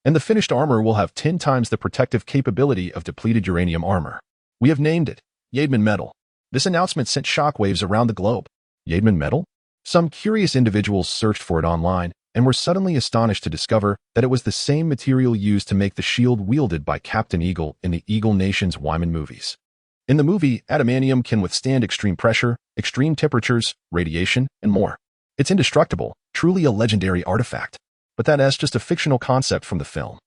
and the finished armor will have 10 times the protective capability of depleted uranium armor. We have named it Yadman Metal. This announcement sent shockwaves around the globe. Yadman Metal? Some curious individuals searched for it online and were suddenly astonished to discover that it was the same material used to make the shield wielded by Captain Eagle in the Eagle Nation's Wyman movies. In the movie, adamantium can withstand extreme pressure, extreme temperatures, radiation, and more. It's indestructible, truly a legendary artifact. But that's just a fictional concept from the film.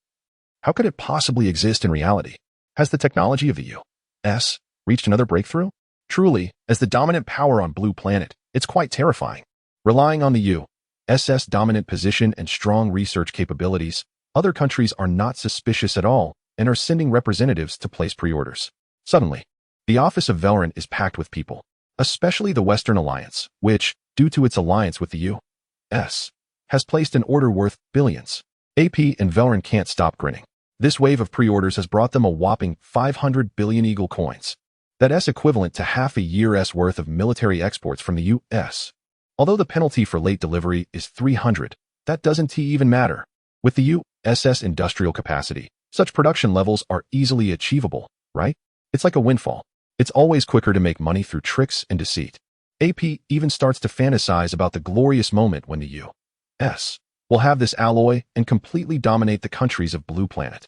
How could it possibly exist in reality? Has the technology of the U.S. reached another breakthrough? Truly, as the dominant power on Blue Planet, it's quite terrifying. Relying on the U.S.'s dominant position and strong research capabilities, other countries are not suspicious at all and are sending representatives to place pre-orders. Suddenly, the office of Valorant is packed with people, especially the Western Alliance, which, due to its alliance with the U.S., has placed an order worth billions. AP and Valorant can't stop grinning. This wave of pre-orders has brought them a whopping 500 billion Eagle coins. That's equivalent to half a year's worth of military exports from the U.S. Although the penalty for late delivery is 300, that doesn't even matter. With the U.S.'s industrial capacity, such production levels are easily achievable, right? It's like a windfall. It's always quicker to make money through tricks and deceit. AP even starts to fantasize about the glorious moment when the U.S. will have this alloy and completely dominate the countries of Blue Planet.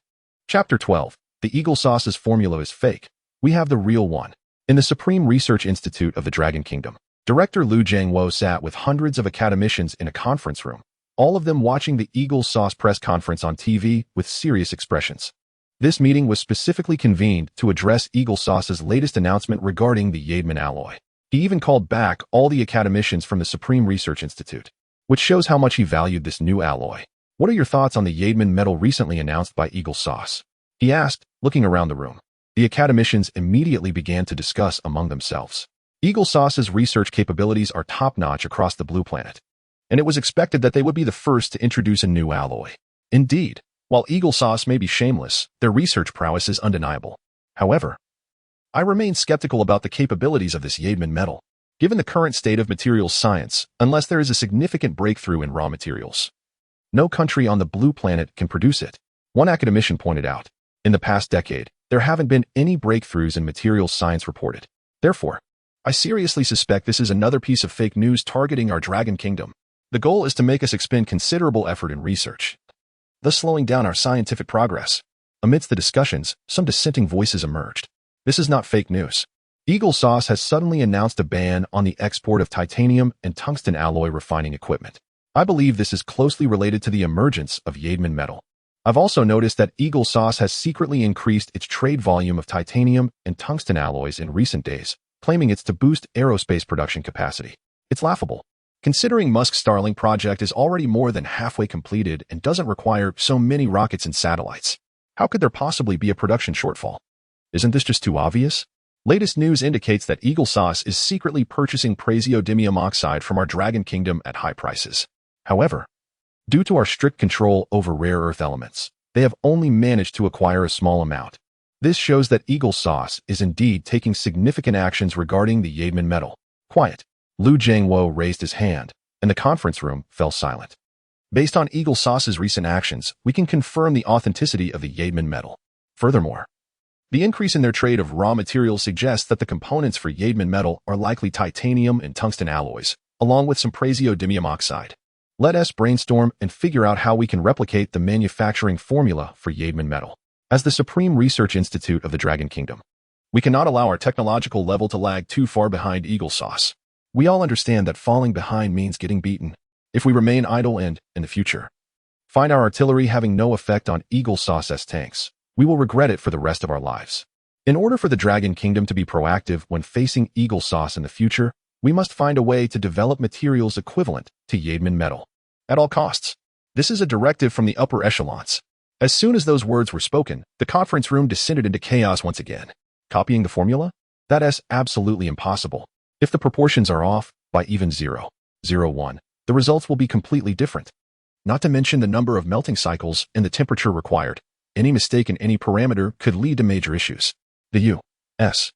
Chapter 12. The Eagle Sauce's formula is fake. We have the real one. In the Supreme Research Institute of the Dragon Kingdom, Director Lu Jiangwo sat with hundreds of academicians in a conference room, all of them watching the Eagle Sauce press conference on TV with serious expressions. This meeting was specifically convened to address Eagle Sauce's latest announcement regarding the Yadman alloy. He even called back all the academicians from the Supreme Research Institute, which shows how much he valued this new alloy. What are your thoughts on the Yadman metal recently announced by Eagle Sauce? He asked, looking around the room. The academicians immediately began to discuss among themselves. Eagle Sauce's research capabilities are top-notch across the Blue Planet, and it was expected that they would be the first to introduce a new alloy. Indeed, while Eagle Sauce may be shameless, their research prowess is undeniable. However, I remain skeptical about the capabilities of this Yadman metal, given the current state of materials science, unless there is a significant breakthrough in raw materials. No country on the Blue Planet can produce it. One academician pointed out, in the past decade, there haven't been any breakthroughs in materials science reported. Therefore, I seriously suspect this is another piece of fake news targeting our Dragon Kingdom. The goal is to make us expend considerable effort in research, thus slowing down our scientific progress. Amidst the discussions, some dissenting voices emerged. This is not fake news. Eagle Sauce has suddenly announced a ban on the export of titanium and tungsten alloy refining equipment. I believe this is closely related to the emergence of Yadman metal. I've also noticed that Eagle Sauce has secretly increased its trade volume of titanium and tungsten alloys in recent days, claiming it's to boost aerospace production capacity. It's laughable, considering Musk's Starlink project is already more than halfway completed and doesn't require so many rockets and satellites. How could there possibly be a production shortfall? Isn't this just too obvious? Latest news indicates that Eagle Sauce is secretly purchasing praseodymium oxide from our Dragon Kingdom at high prices. However, due to our strict control over rare earth elements, they have only managed to acquire a small amount. This shows that Eagle Sauce is indeed taking significant actions regarding the Yadman metal. Quiet. Lu Jiangwo raised his hand, and the conference room fell silent. Based on Eagle Sauce's recent actions, we can confirm the authenticity of the Yadman metal. Furthermore, the increase in their trade of raw materials suggests that the components for Yadman metal are likely titanium and tungsten alloys, along with some praseodymium oxide. Let us brainstorm and figure out how we can replicate the manufacturing formula for Yadman metal. As the Supreme Research Institute of the Dragon Kingdom, we cannot allow our technological level to lag too far behind Eagle Sauce. We all understand that falling behind means getting beaten. If we remain idle and, in the future, find our artillery having no effect on Eagle Sauce's tanks, we will regret it for the rest of our lives. In order for the Dragon Kingdom to be proactive when facing Eagle Sauce in the future, we must find a way to develop materials equivalent to Yadman metal. At all costs. This is a directive from the upper echelons. As soon as those words were spoken, the conference room descended into chaos once again. Copying the formula? That is absolutely impossible. If the proportions are off, by even 0. 0.01, the results will be completely different. Not to mention the number of melting cycles and the temperature required. Any mistake in any parameter could lead to major issues. The U.S.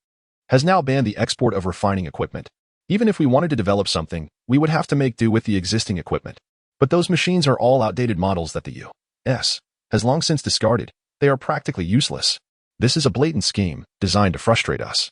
has now banned the export of refining equipment. Even if we wanted to develop something, we would have to make do with the existing equipment. But those machines are all outdated models that the U.S. has long since discarded. They are practically useless. This is a blatant scheme designed to frustrate us,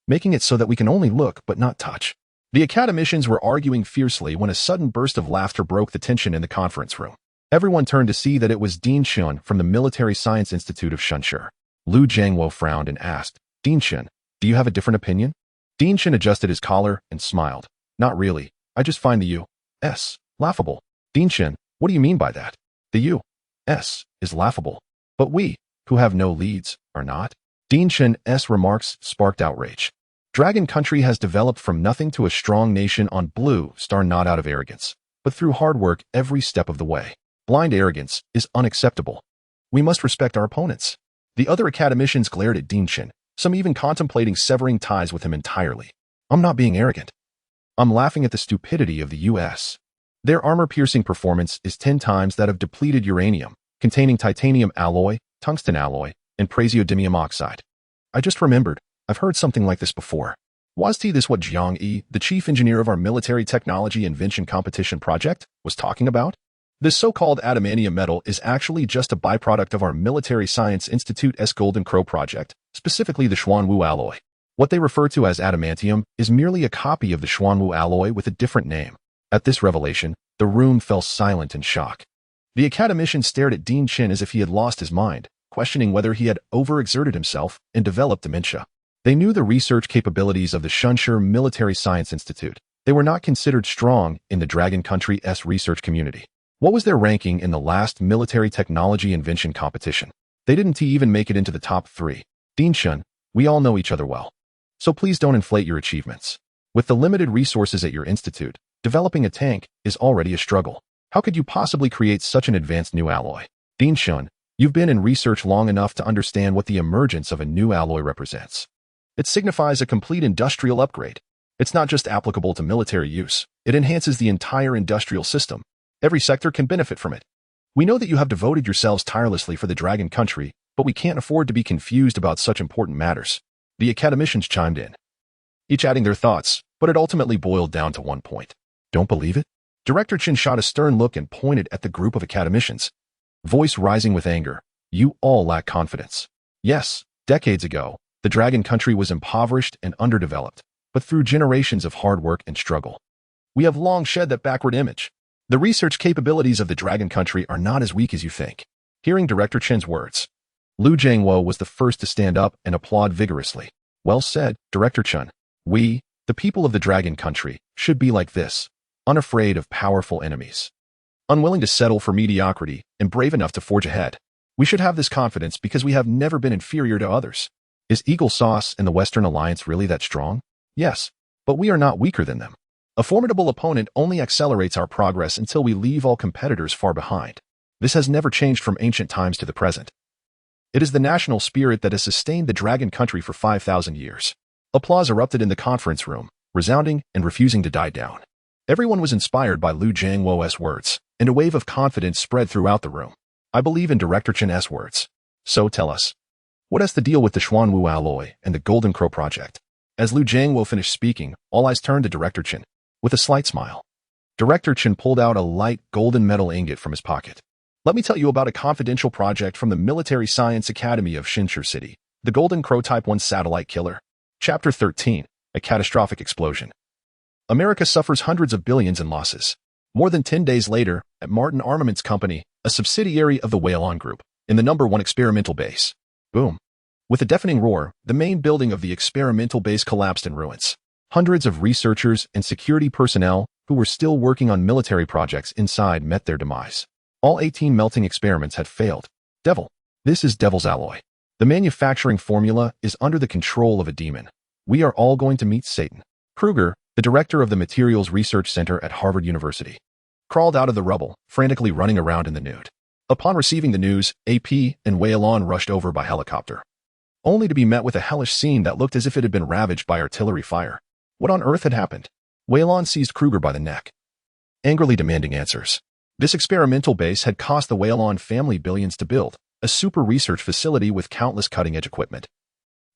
making it so that we can only look but not touch. The academicians were arguing fiercely when a sudden burst of laughter broke the tension in the conference room. Everyone turned to see that it was Dean Shun from the Military Science Institute of Shunshur. Lu Jiangwo frowned and asked, "Dean Shun, do you have a different opinion?" Dean Shun adjusted his collar and smiled. "Not really. I just find the U.S. laughable." "Dean Shun, what do you mean by that?" "The U.S. is laughable. But we, who have no leads, are not." Dean Shun's remarks sparked outrage. Dragon Country has developed from nothing to a strong nation on Blue Star, not out of arrogance, but through hard work every step of the way. Blind arrogance is unacceptable. We must respect our opponents. The other academicians glared at Dean Shun, some even contemplating severing ties with him entirely. "I'm not being arrogant. I'm laughing at the stupidity of the U.S. Their armor-piercing performance is 10 times that of depleted uranium, containing titanium alloy, tungsten alloy, and praseodymium oxide. I just remembered, I've heard something like this before. Was this what Jiang Yi, the chief engineer of our military technology invention competition project, was talking about? This so-called adamantium metal is actually just a byproduct of our Military Science Institute's Golden Crow project, specifically the Xuanwu alloy. What they refer to as adamantium is merely a copy of the Xuanwu alloy with a different name." At this revelation, the room fell silent in shock. The academician stared at Dean Shun as if he had lost his mind, questioning whether he had overexerted himself and developed dementia. They knew the research capabilities of the Shunshur Military Science Institute. They were not considered strong in the Dragon Country's research community. What was their ranking in the last military technology invention competition? They didn't even make it into the top 3. "Dean Shun, we all know each other well. So please don't inflate your achievements. With the limited resources at your institute, developing a tank is already a struggle. How could you possibly create such an advanced new alloy? Dean Shun, you've been in research long enough to understand what the emergence of a new alloy represents. It signifies a complete industrial upgrade. It's not just applicable to military use. It enhances the entire industrial system. Every sector can benefit from it. We know that you have devoted yourselves tirelessly for the Dragon Country, but we can't afford to be confused about such important matters." The academicians chimed in, each adding their thoughts, but it ultimately boiled down to one point. "Don't believe it?" Director Chen shot a stern look and pointed at the group of academicians, voice rising with anger. "You all lack confidence. Yes, decades ago, the Dragon Country was impoverished and underdeveloped, but through generations of hard work and struggle, we have long shed that backward image. The research capabilities of the Dragon Country are not as weak as you think." Hearing Director Chen's words, Lu Jiangwo was the first to stand up and applaud vigorously. "Well said, Director Chen. We, the people of the Dragon Country, should be like this, unafraid of powerful enemies, unwilling to settle for mediocrity, and brave enough to forge ahead. We should have this confidence because we have never been inferior to others. Is Eagle Sauce and the Western Alliance really that strong? Yes, but we are not weaker than them. A formidable opponent only accelerates our progress until we leave all competitors far behind. This has never changed from ancient times to the present. It is the national spirit that has sustained the Dragon Country for 5,000 years. Applause erupted in the conference room, resounding and refusing to die down. Everyone was inspired by Lu Jiangwo's words, and a wave of confidence spread throughout the room. "I believe in Director Chen's words. So tell us, what has to deal with the Xuanwu alloy and the Golden Crow project?" As Lu Jiangwo finished speaking, all eyes turned to Director Chen. With a slight smile, Director Chen pulled out a light golden metal ingot from his pocket. "Let me tell you about a confidential project from the Military Science Academy of Shunshur City, the Golden Crow Type 1 satellite killer. Chapter 13, A Catastrophic Explosion. America suffers hundreds of billions in losses. More than 10 days later, at Martin Armaments Company, a subsidiary of the Whalon Group, in the #1 experimental base. Boom. With a deafening roar, the main building of the experimental base collapsed in ruins. Hundreds of researchers and security personnel who were still working on military projects inside met their demise. All 18 melting experiments had failed. Devil. This is Devil's alloy. The manufacturing formula is under the control of a demon. We are all going to meet Satan." Kruger, the director of the Materials Research Center at Harvard University, crawled out of the rubble, frantically running around in the nude. Upon receiving the news, AP and Whalon rushed over by helicopter, only to be met with a hellish scene that looked as if it had been ravaged by artillery fire. What on earth had happened? Whalon seized Kruger by the neck. angrily demanding answers. This experimental base had cost the Whalon family billions to build, a super research facility with countless cutting-edge equipment.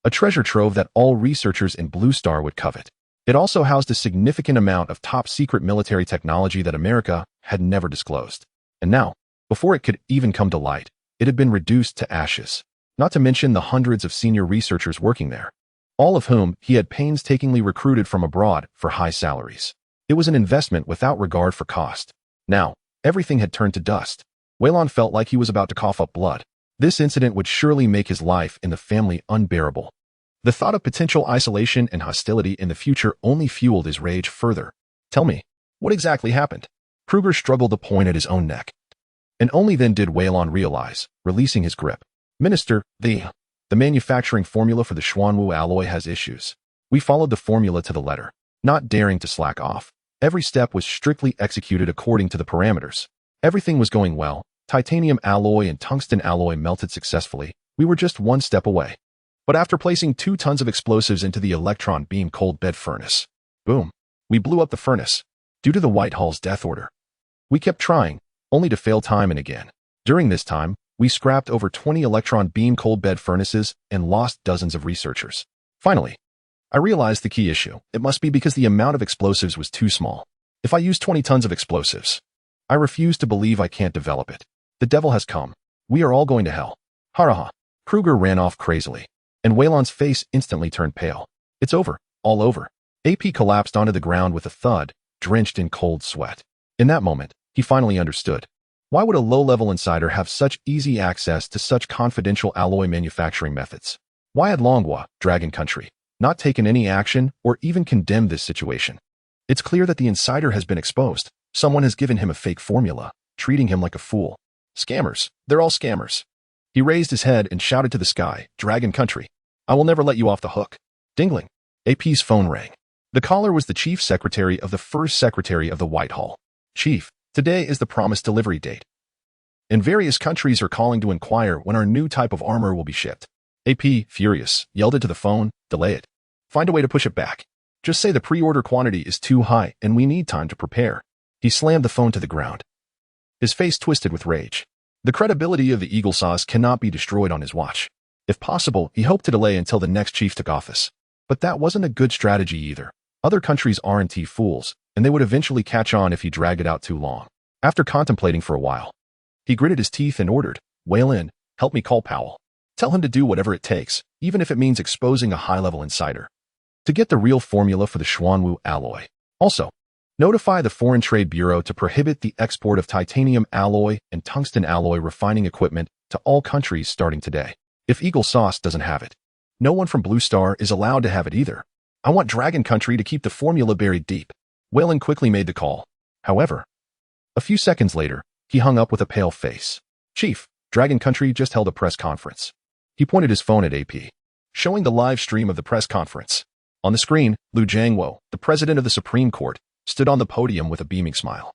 A treasure trove that all researchers in Blue Star would covet. It also housed a significant amount of top-secret military technology that America had never disclosed. And now, before it could even come to light, it had been reduced to ashes. Not to mention the hundreds of senior researchers working there, all of whom he had painstakingly recruited from abroad for high salaries. It was an investment without regard for cost. Now, everything had turned to dust. Whalon felt like he was about to cough up blood. This incident would surely make his life in the family unbearable. The thought of potential isolation and hostility in the future only fueled his rage further. Tell me, what exactly happened? Kruger struggled to point at his own neck. And only then did Whalon realize, releasing his grip. Minister, the manufacturing formula for the Xuanwu alloy has issues. We followed the formula to the letter, not daring to slack off. Every step was strictly executed according to the parameters. Everything was going well. Titanium alloy and tungsten alloy melted successfully. We were just one step away. But after placing 2 tons of explosives into the electron beam cold bed furnace, boom, we blew up the furnace. Due to the Whitehall's death order. We kept trying, only to fail time and again. During this time, we scrapped over 20 electron beam cold bed furnaces and lost dozens of researchers. Finally, I realized the key issue. It must be because the amount of explosives was too small. If I use 20 tons of explosives, I refuse to believe I can't develop it. The devil has come. We are all going to hell. Haraha. Kruger ran off crazily, and Whalon's face instantly turned pale. It's over. All over. AP collapsed onto the ground with a thud, drenched in cold sweat. In that moment, he finally understood. Why would a low-level insider have such easy access to such confidential alloy manufacturing methods? Why had Longhua, Dragon Country, not taken any action or even condemned this situation? It's clear that the insider has been exposed. Someone has given him a fake formula, treating him like a fool. Scammers. They're all scammers. He raised his head and shouted to the sky, Dragon Country, I will never let you off the hook. Dingling. AP's phone rang. The caller was the chief secretary of the first secretary of the Whitehall. Chief, today is the promised delivery date. And various countries are calling to inquire when our new type of armor will be shipped. AP, furious, yelled into the phone, delay it. Find a way to push it back. Just say the pre-order quantity is too high and we need time to prepare. He slammed the phone to the ground. His face twisted with rage. The credibility of the Eagle Sauce cannot be destroyed on his watch. If possible, he hoped to delay until the next chief took office. But that wasn't a good strategy either. Other countries aren't fools, and they would eventually catch on if he dragged it out too long. After contemplating for a while, he gritted his teeth and ordered, Whalon, help me call Powell. Tell him to do whatever it takes, even if it means exposing a high-level insider, to get the real formula for the Xuanwu alloy. Also, notify the Foreign Trade Bureau to prohibit the export of titanium alloy and tungsten alloy refining equipment to all countries starting today. If Eagle Sauce doesn't have it, no one from Blue Star is allowed to have it either. I want Dragon Country to keep the formula buried deep. Whalon quickly made the call. However, a few seconds later, he hung up with a pale face. Chief, Dragon Country just held a press conference. He pointed his phone at AP, showing the live stream of the press conference. On the screen, Liu Jiangwo, the president of the Supreme Court, stood on the podium with a beaming smile,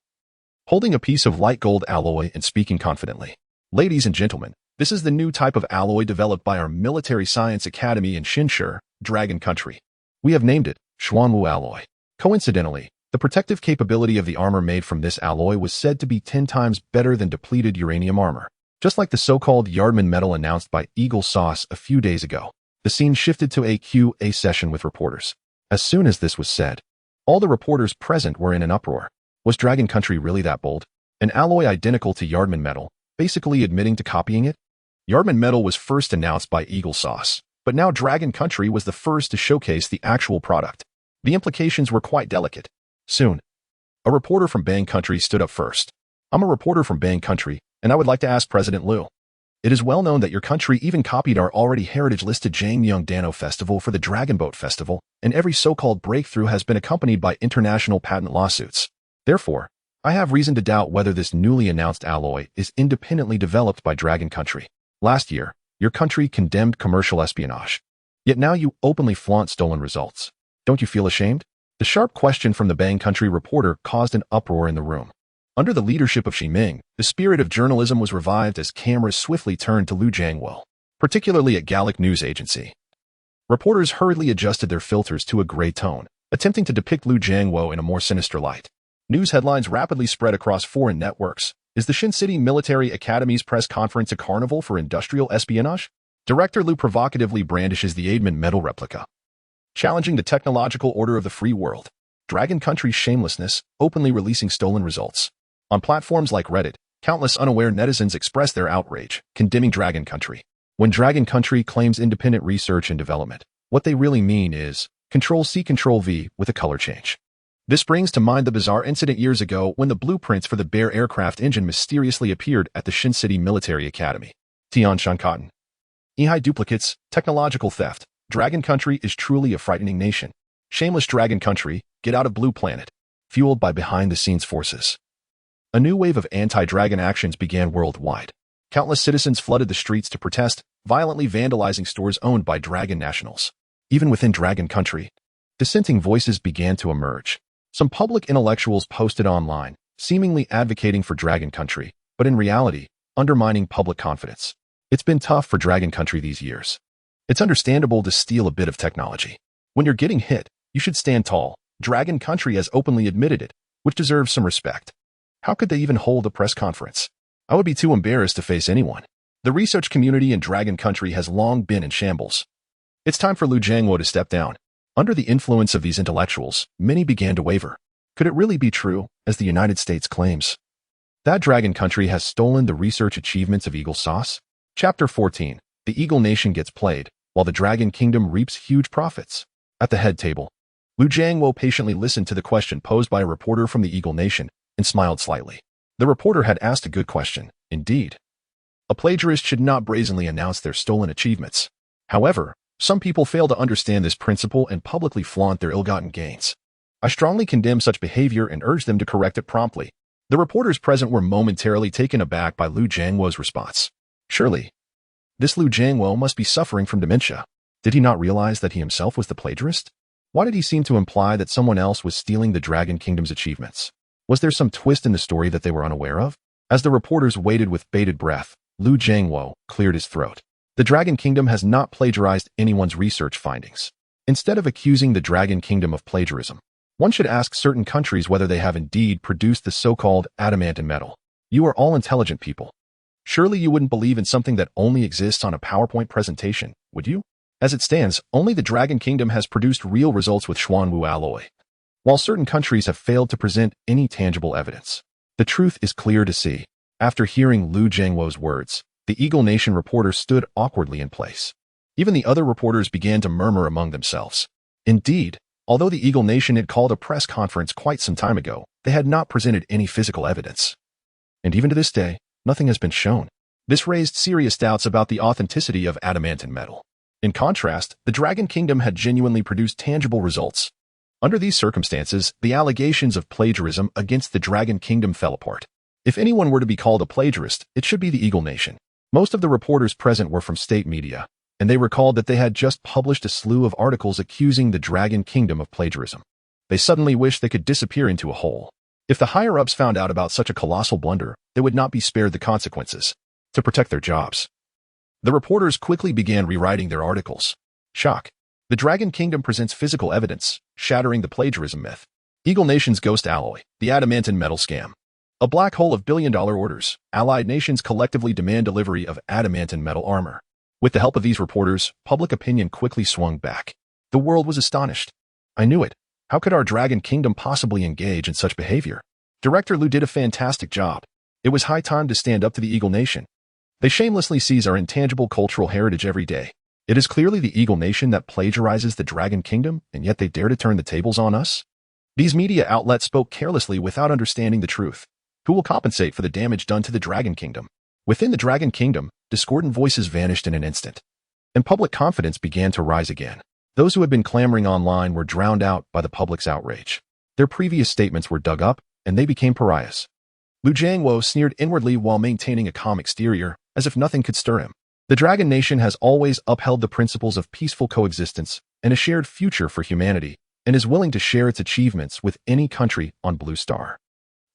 holding a piece of light gold alloy and speaking confidently. Ladies and gentlemen, this is the new type of alloy developed by our Military Science Academy in Shinshur, Dragon Country. We have named it Xuanwu alloy. Coincidentally, the protective capability of the armor made from this alloy was said to be 10 times better than depleted uranium armor. Just like the so-called Yardman medal announced by Eagle Sauce a few days ago, the scene shifted to a Q&A session with reporters. As soon as this was said, all the reporters present were in an uproar. Was Dragon Country really that bold? An alloy identical to Yardman metal, basically admitting to copying it? Yardman metal was first announced by Eagle Sauce, but now Dragon Country was the first to showcase the actual product. The implications were quite delicate. Soon, a reporter from Bang Country stood up first. I'm a reporter from Bang Country, and I would like to ask President Liu. It is well known that your country even copied our already heritage-listed Jiang Dano Festival for the Dragon Boat Festival, and every so-called breakthrough has been accompanied by international patent lawsuits. Therefore, I have reason to doubt whether this newly announced alloy is independently developed by Dragon Country. Last year, your country condemned commercial espionage. Yet now you openly flaunt stolen results. Don't you feel ashamed? The sharp question from the Bang Country reporter caused an uproar in the room. Under the leadership of Xi Ming, the spirit of journalism was revived as cameras swiftly turned to Liu Jiangwo, particularly at Gallic News Agency. Reporters hurriedly adjusted their filters to a gray tone, attempting to depict Liu Jiangwo in a more sinister light. News headlines rapidly spread across foreign networks. Is the Shin City Military Academy's press conference a carnival for industrial espionage? Director Liu provocatively brandishes the Inmate medal replica, challenging the technological order of the free world. Dragon Country's shamelessness, openly releasing stolen results. On platforms like Reddit, countless unaware netizens express their outrage, condemning Dragon Country. When Dragon Country claims independent research and development, what they really mean is Control-C Control-V with a color change. This brings to mind the bizarre incident years ago when the blueprints for the Bear aircraft engine mysteriously appeared at the Shin City Military Academy. Tian Cotton. AI duplicates, technological theft. Dragon Country is truly a frightening nation. Shameless Dragon Country, get out of Blue Planet. Fueled by behind-the-scenes forces. A new wave of anti-dragon actions began worldwide. Countless citizens flooded the streets to protest, violently vandalizing stores owned by Dragon nationals. Even within Dragon Country, dissenting voices began to emerge. Some public intellectuals posted online, seemingly advocating for Dragon Country, but in reality, undermining public confidence. It's been tough for Dragon Country these years. It's understandable to steal a bit of technology. When you're getting hit, you should stand tall. Dragon Country has openly admitted it, which deserves some respect. How could they even hold a press conference? I would be too embarrassed to face anyone. The research community in Dragon Country has long been in shambles. It's time for Jiang Yi to step down. Under the influence of these intellectuals, many began to waver. Could it really be true, as the United States claims, that Dragon Country has stolen the research achievements of Eagle Sauce? Chapter 14. The Eagle Nation gets played, while the Dragon Kingdom reaps huge profits. At the head table, Jiang Yi patiently listened to the question posed by a reporter from the Eagle Nation and smiled slightly. The reporter had asked a good question, indeed. A plagiarist should not brazenly announce their stolen achievements. However, some people fail to understand this principle and publicly flaunt their ill-gotten gains. I strongly condemn such behavior and urge them to correct it promptly. The reporters present were momentarily taken aback by Jiang Yi's response. Surely, this Jiang Yi must be suffering from dementia. Did he not realize that he himself was the plagiarist? Why did he seem to imply that someone else was stealing the Dragon Kingdom's achievements? Was there some twist in the story that they were unaware of? As the reporters waited with bated breath, Jiang Yi cleared his throat. The Dragon Kingdom has not plagiarized anyone's research findings. Instead of accusing the Dragon Kingdom of plagiarism, one should ask certain countries whether they have indeed produced the so-called adamant and metal. You are all intelligent people. Surely you wouldn't believe in something that only exists on a PowerPoint presentation, would you? As it stands, only the Dragon Kingdom has produced real results with Xuanwu alloy, while certain countries have failed to present any tangible evidence. The truth is clear to see. After hearing Jiang Yi's words, the Eagle Nation reporter stood awkwardly in place. Even the other reporters began to murmur among themselves. Indeed, although the Eagle Nation had called a press conference quite some time ago, they had not presented any physical evidence. And even to this day, nothing has been shown. This raised serious doubts about the authenticity of adamant metal. In contrast, the Dragon Kingdom had genuinely produced tangible results. Under these circumstances, the allegations of plagiarism against the Dragon Kingdom fell apart. If anyone were to be called a plagiarist, it should be the Eagle Nation. Most of the reporters present were from state media, and they recalled that they had just published a slew of articles accusing the Dragon Kingdom of plagiarism. They suddenly wished they could disappear into a hole. If the higher-ups found out about such a colossal blunder, they would not be spared the consequences. To protect their jobs, the reporters quickly began rewriting their articles. Shock. The Dragon Kingdom presents physical evidence, shattering the plagiarism myth. Eagle Nation's ghost alloy, the adamant and metal scam. A black hole of billion-dollar orders, allied nations collectively demand delivery of adamant and metal armor. With the help of these reporters, public opinion quickly swung back. The world was astonished. I knew it. How could our Dragon Kingdom possibly engage in such behavior? Director Liu did a fantastic job. It was high time to stand up to the Eagle Nation. They shamelessly seize our intangible cultural heritage every day. It is clearly the Eagle Nation that plagiarizes the Dragon Kingdom, and yet they dare to turn the tables on us? These media outlets spoke carelessly without understanding the truth. Who will compensate for the damage done to the Dragon Kingdom? Within the Dragon Kingdom, discordant voices vanished in an instant, and public confidence began to rise again. Those who had been clamoring online were drowned out by the public's outrage. Their previous statements were dug up, and they became pariahs. Jiang Yi sneered inwardly while maintaining a calm exterior, as if nothing could stir him. The Dragon Nation has always upheld the principles of peaceful coexistence and a shared future for humanity, and is willing to share its achievements with any country on Blue Star.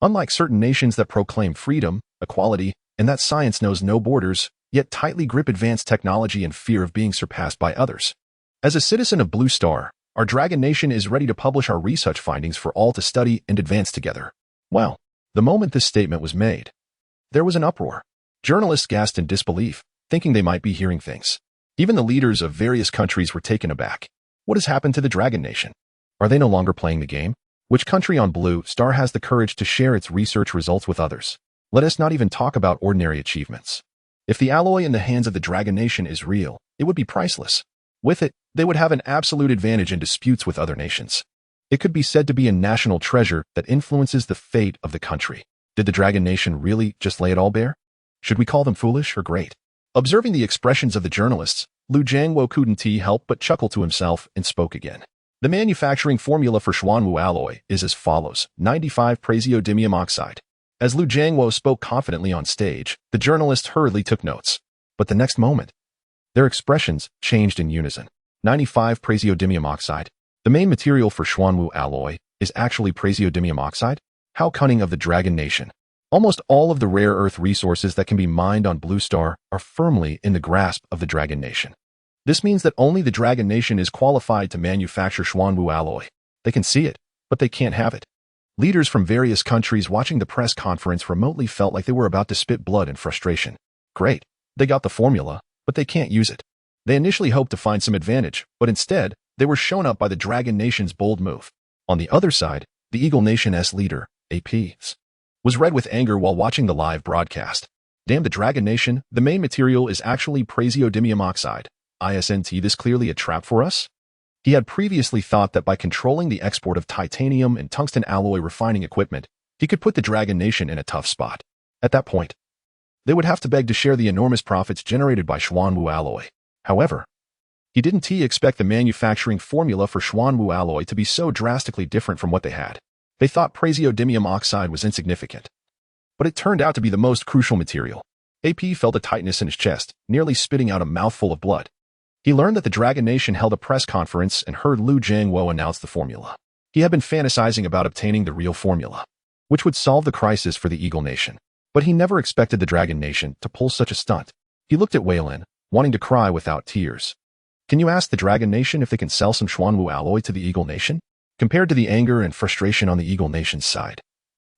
Unlike certain nations that proclaim freedom, equality, and that science knows no borders, yet tightly grip advanced technology in fear of being surpassed by others. As a citizen of Blue Star, our Dragon Nation is ready to publish our research findings for all to study and advance together. Well, the moment this statement was made, there was an uproar. Journalists gasped in disbelief, thinking they might be hearing things. Even the leaders of various countries were taken aback. What has happened to the Dragon Nation? Are they no longer playing the game? Which country on Blue Star has the courage to share its research results with others? Let us not even talk about ordinary achievements. If the alloy in the hands of the Dragon Nation is real, it would be priceless. With it, they would have an absolute advantage in disputes with other nations. It could be said to be a national treasure that influences the fate of the country. Did the Dragon Nation really just lay it all bare? Should we call them foolish or great? Observing the expressions of the journalists, Lu Jiangwo couldn't help but chuckle to himself and spoke again. The manufacturing formula for Xuanwu alloy is as follows: 95 praseodymium oxide. As Lu Jiangwo spoke confidently on stage, the journalists hurriedly took notes. But the next moment, their expressions changed in unison. 95 praseodymium oxide. The main material for Xuanwu alloy is actually praseodymium oxide? How cunning of the Dragon Nation. Almost all of the rare earth resources that can be mined on Blue Star are firmly in the grasp of the Dragon Nation. This means that only the Dragon Nation is qualified to manufacture Xuanwu alloy. They can see it, but they can't have it. Leaders from various countries watching the press conference remotely felt like they were about to spit blood in frustration. Great. They got the formula, but they can't use it. They initially hoped to find some advantage, but instead, they were shown up by the Dragon Nation's bold move. On the other side, the Eagle Nation's leader, AP's, was red with anger while watching the live broadcast. Damn the Dragon Nation, the main material is actually praseodymium oxide. Isn't this clearly a trap for us? He had previously thought that by controlling the export of titanium and tungsten alloy refining equipment, he could put the Dragon Nation in a tough spot. At that point, they would have to beg to share the enormous profits generated by Xuanwu alloy. However, he didn't expect the manufacturing formula for Xuanwu alloy to be so drastically different from what they had. They thought praseodymium oxide was insignificant, but it turned out to be the most crucial material. AP felt a tightness in his chest, nearly spitting out a mouthful of blood. He learned that the Dragon Nation held a press conference and heard Lu Jiangwo announce the formula. He had been fantasizing about obtaining the real formula, which would solve the crisis for the Eagle Nation. But he never expected the Dragon Nation to pull such a stunt. He looked at Weilin, wanting to cry without tears. Can you ask the Dragon Nation if they can sell some Xuanwu alloy to the Eagle Nation? Compared to the anger and frustration on the Eagle Nation's side,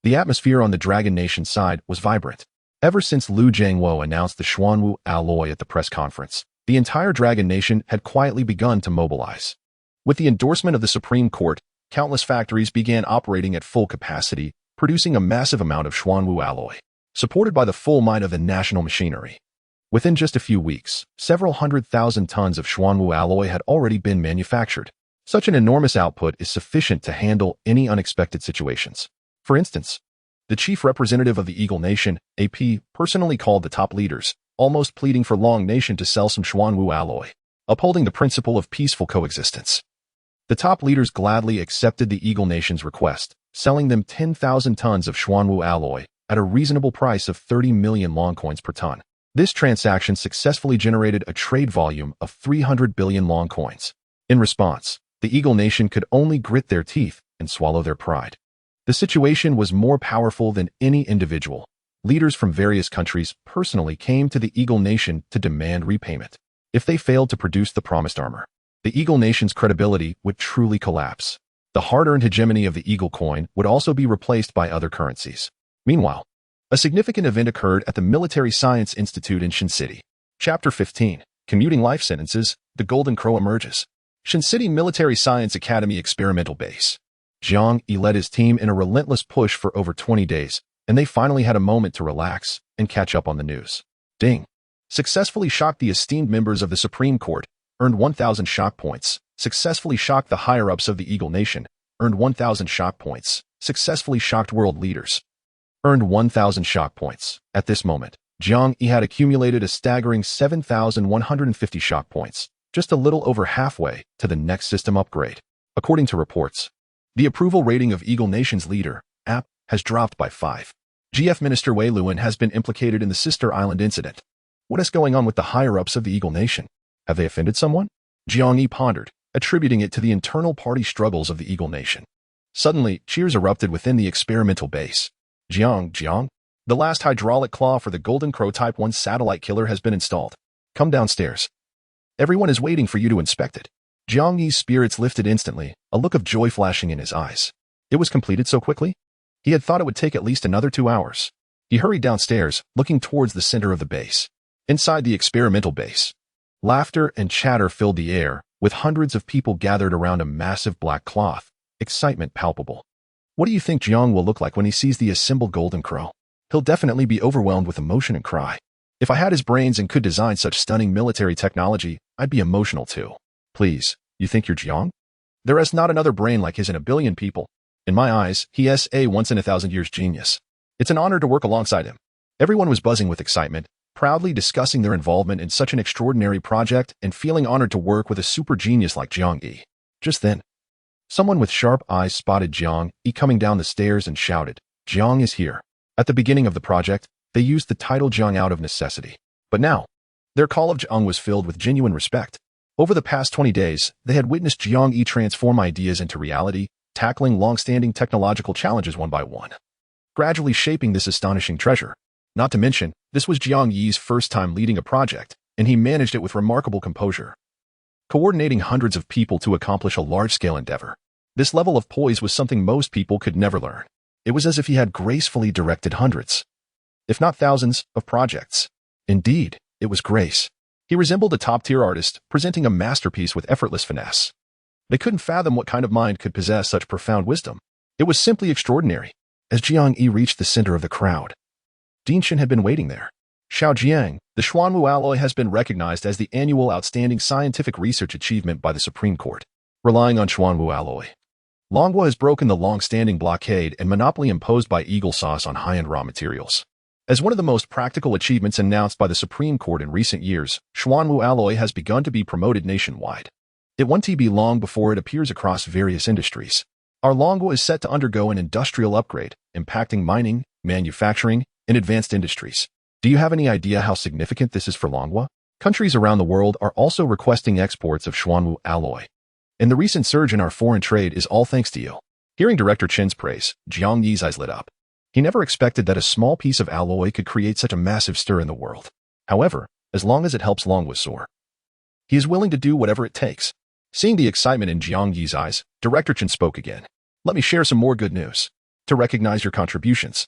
the atmosphere on the Dragon Nation's side was vibrant. Ever since Lu Jiangwo announced the Xuanwu alloy at the press conference, the entire Dragon Nation had quietly begun to mobilize. With the endorsement of the Supreme Court, countless factories began operating at full capacity, producing a massive amount of Xuanwu alloy, supported by the full might of the national machinery. Within just a few weeks, several 100,000 tons of Xuanwu alloy had already been manufactured. Such an enormous output is sufficient to handle any unexpected situations. For instance, the chief representative of the Eagle Nation, AP, personally called the top leaders, almost pleading for Long Nation to sell some Xuanwu alloy, upholding the principle of peaceful coexistence. The top leaders gladly accepted the Eagle Nation's request, selling them 10,000 tons of Xuanwu alloy at a reasonable price of 30 million long coins per ton. This transaction successfully generated a trade volume of 300 billion long coins. In response, the Eagle Nation could only grit their teeth and swallow their pride. The situation was more powerful than any individual. Leaders from various countries personally came to the Eagle Nation to demand repayment. If they failed to produce the promised armor, the Eagle Nation's credibility would truly collapse. The hard-earned hegemony of the Eagle coin would also be replaced by other currencies. Meanwhile, a significant event occurred at the Military Science Institute in Shin City. Chapter 15, Commuting Life Sentences, The Golden Crow Emerges. Shin City Military Science Academy Experimental Base. Jiang Yi led his team in a relentless push for over 20 days, and they finally had a moment to relax and catch up on the news. Ding. Successfully shocked the esteemed members of the Supreme Court, earned 1,000 shock points. Successfully shocked the higher-ups of the Eagle Nation, earned 1,000 shock points. Successfully shocked world leaders, earned 1,000 shock points. At this moment, Jiang Yi had accumulated a staggering 7,150 shock points, just a little over halfway to the next system upgrade. According to reports, the approval rating of Eagle Nation's leader, AP, has dropped by 5. GF Minister Wei Luan has been implicated in the Sister Island incident. What is going on with the higher-ups of the Eagle Nation? Have they offended someone? Jiang Yi pondered, attributing it to the internal party struggles of the Eagle Nation. Suddenly, cheers erupted within the experimental base. Jiang, the last hydraulic claw for the Golden Crow Type 1 satellite killer has been installed. Come downstairs. Everyone is waiting for you to inspect it. Jiang Yi's spirits lifted instantly, a look of joy flashing in his eyes. It was completed so quickly? He had thought it would take at least another 2 hours. He hurried downstairs, looking towards the center of the base. Inside the experimental base, laughter and chatter filled the air, with hundreds of people gathered around a massive black cloth, excitement palpable. What do you think Jiang will look like when he sees the assembled golden crow? He'll definitely be overwhelmed with emotion and cry. If I had his brains and could design such stunning military technology, I'd be emotional too. Please, you think you're Jiang? There is not another brain like his in a billion people. In my eyes, he is a once-in-a-thousand-years genius. It's an honor to work alongside him. Everyone was buzzing with excitement, proudly discussing their involvement in such an extraordinary project and feeling honored to work with a super genius like Jiang Yi. Just then, someone with sharp eyes spotted Jiang Yi coming down the stairs and shouted, "Jiang is here." At the beginning of the project, they used the title Jiang out of necessity. But now, their call of Jiang was filled with genuine respect. Over the past 20 days, they had witnessed Jiang Yi transform ideas into reality, tackling long-standing technological challenges one by one, gradually shaping this astonishing treasure. Not to mention, this was Jiang Yi's first time leading a project, and he managed it with remarkable composure, coordinating hundreds of people to accomplish a large-scale endeavor. This level of poise was something most people could never learn. It was as if he had gracefully directed hundreds, if not thousands, of projects. Indeed, it was grace. He resembled a top-tier artist, presenting a masterpiece with effortless finesse. They couldn't fathom what kind of mind could possess such profound wisdom. It was simply extraordinary. As Jiang Yi reached the center of the crowd, Dinshin had been waiting there. Xiao Jiang, the Xuanwu alloy has been recognized as the annual outstanding scientific research achievement by the Supreme Court. Relying on Xuanwu alloy, Longwa has broken the long-standing blockade and monopoly imposed by Eagle Sauce on high-end raw materials. As one of the most practical achievements announced by the Supreme Court in recent years, Xuanwu alloy has begun to be promoted nationwide. It won't be long before it appears across various industries. Our Longwa is set to undergo an industrial upgrade, impacting mining, manufacturing, and advanced industries. Do you have any idea how significant this is for Longwa? Countries around the world are also requesting exports of Xuanwu alloy. And the recent surge in our foreign trade is all thanks to you. Hearing Director Chen's praise, Jiang Yi's eyes lit up. He never expected that a small piece of alloy could create such a massive stir in the world. However, as long as it helps Longwa soar, he is willing to do whatever it takes. Seeing the excitement in Jiang Yi's eyes, Director Chen spoke again. Let me share some more good news. To recognize your contributions,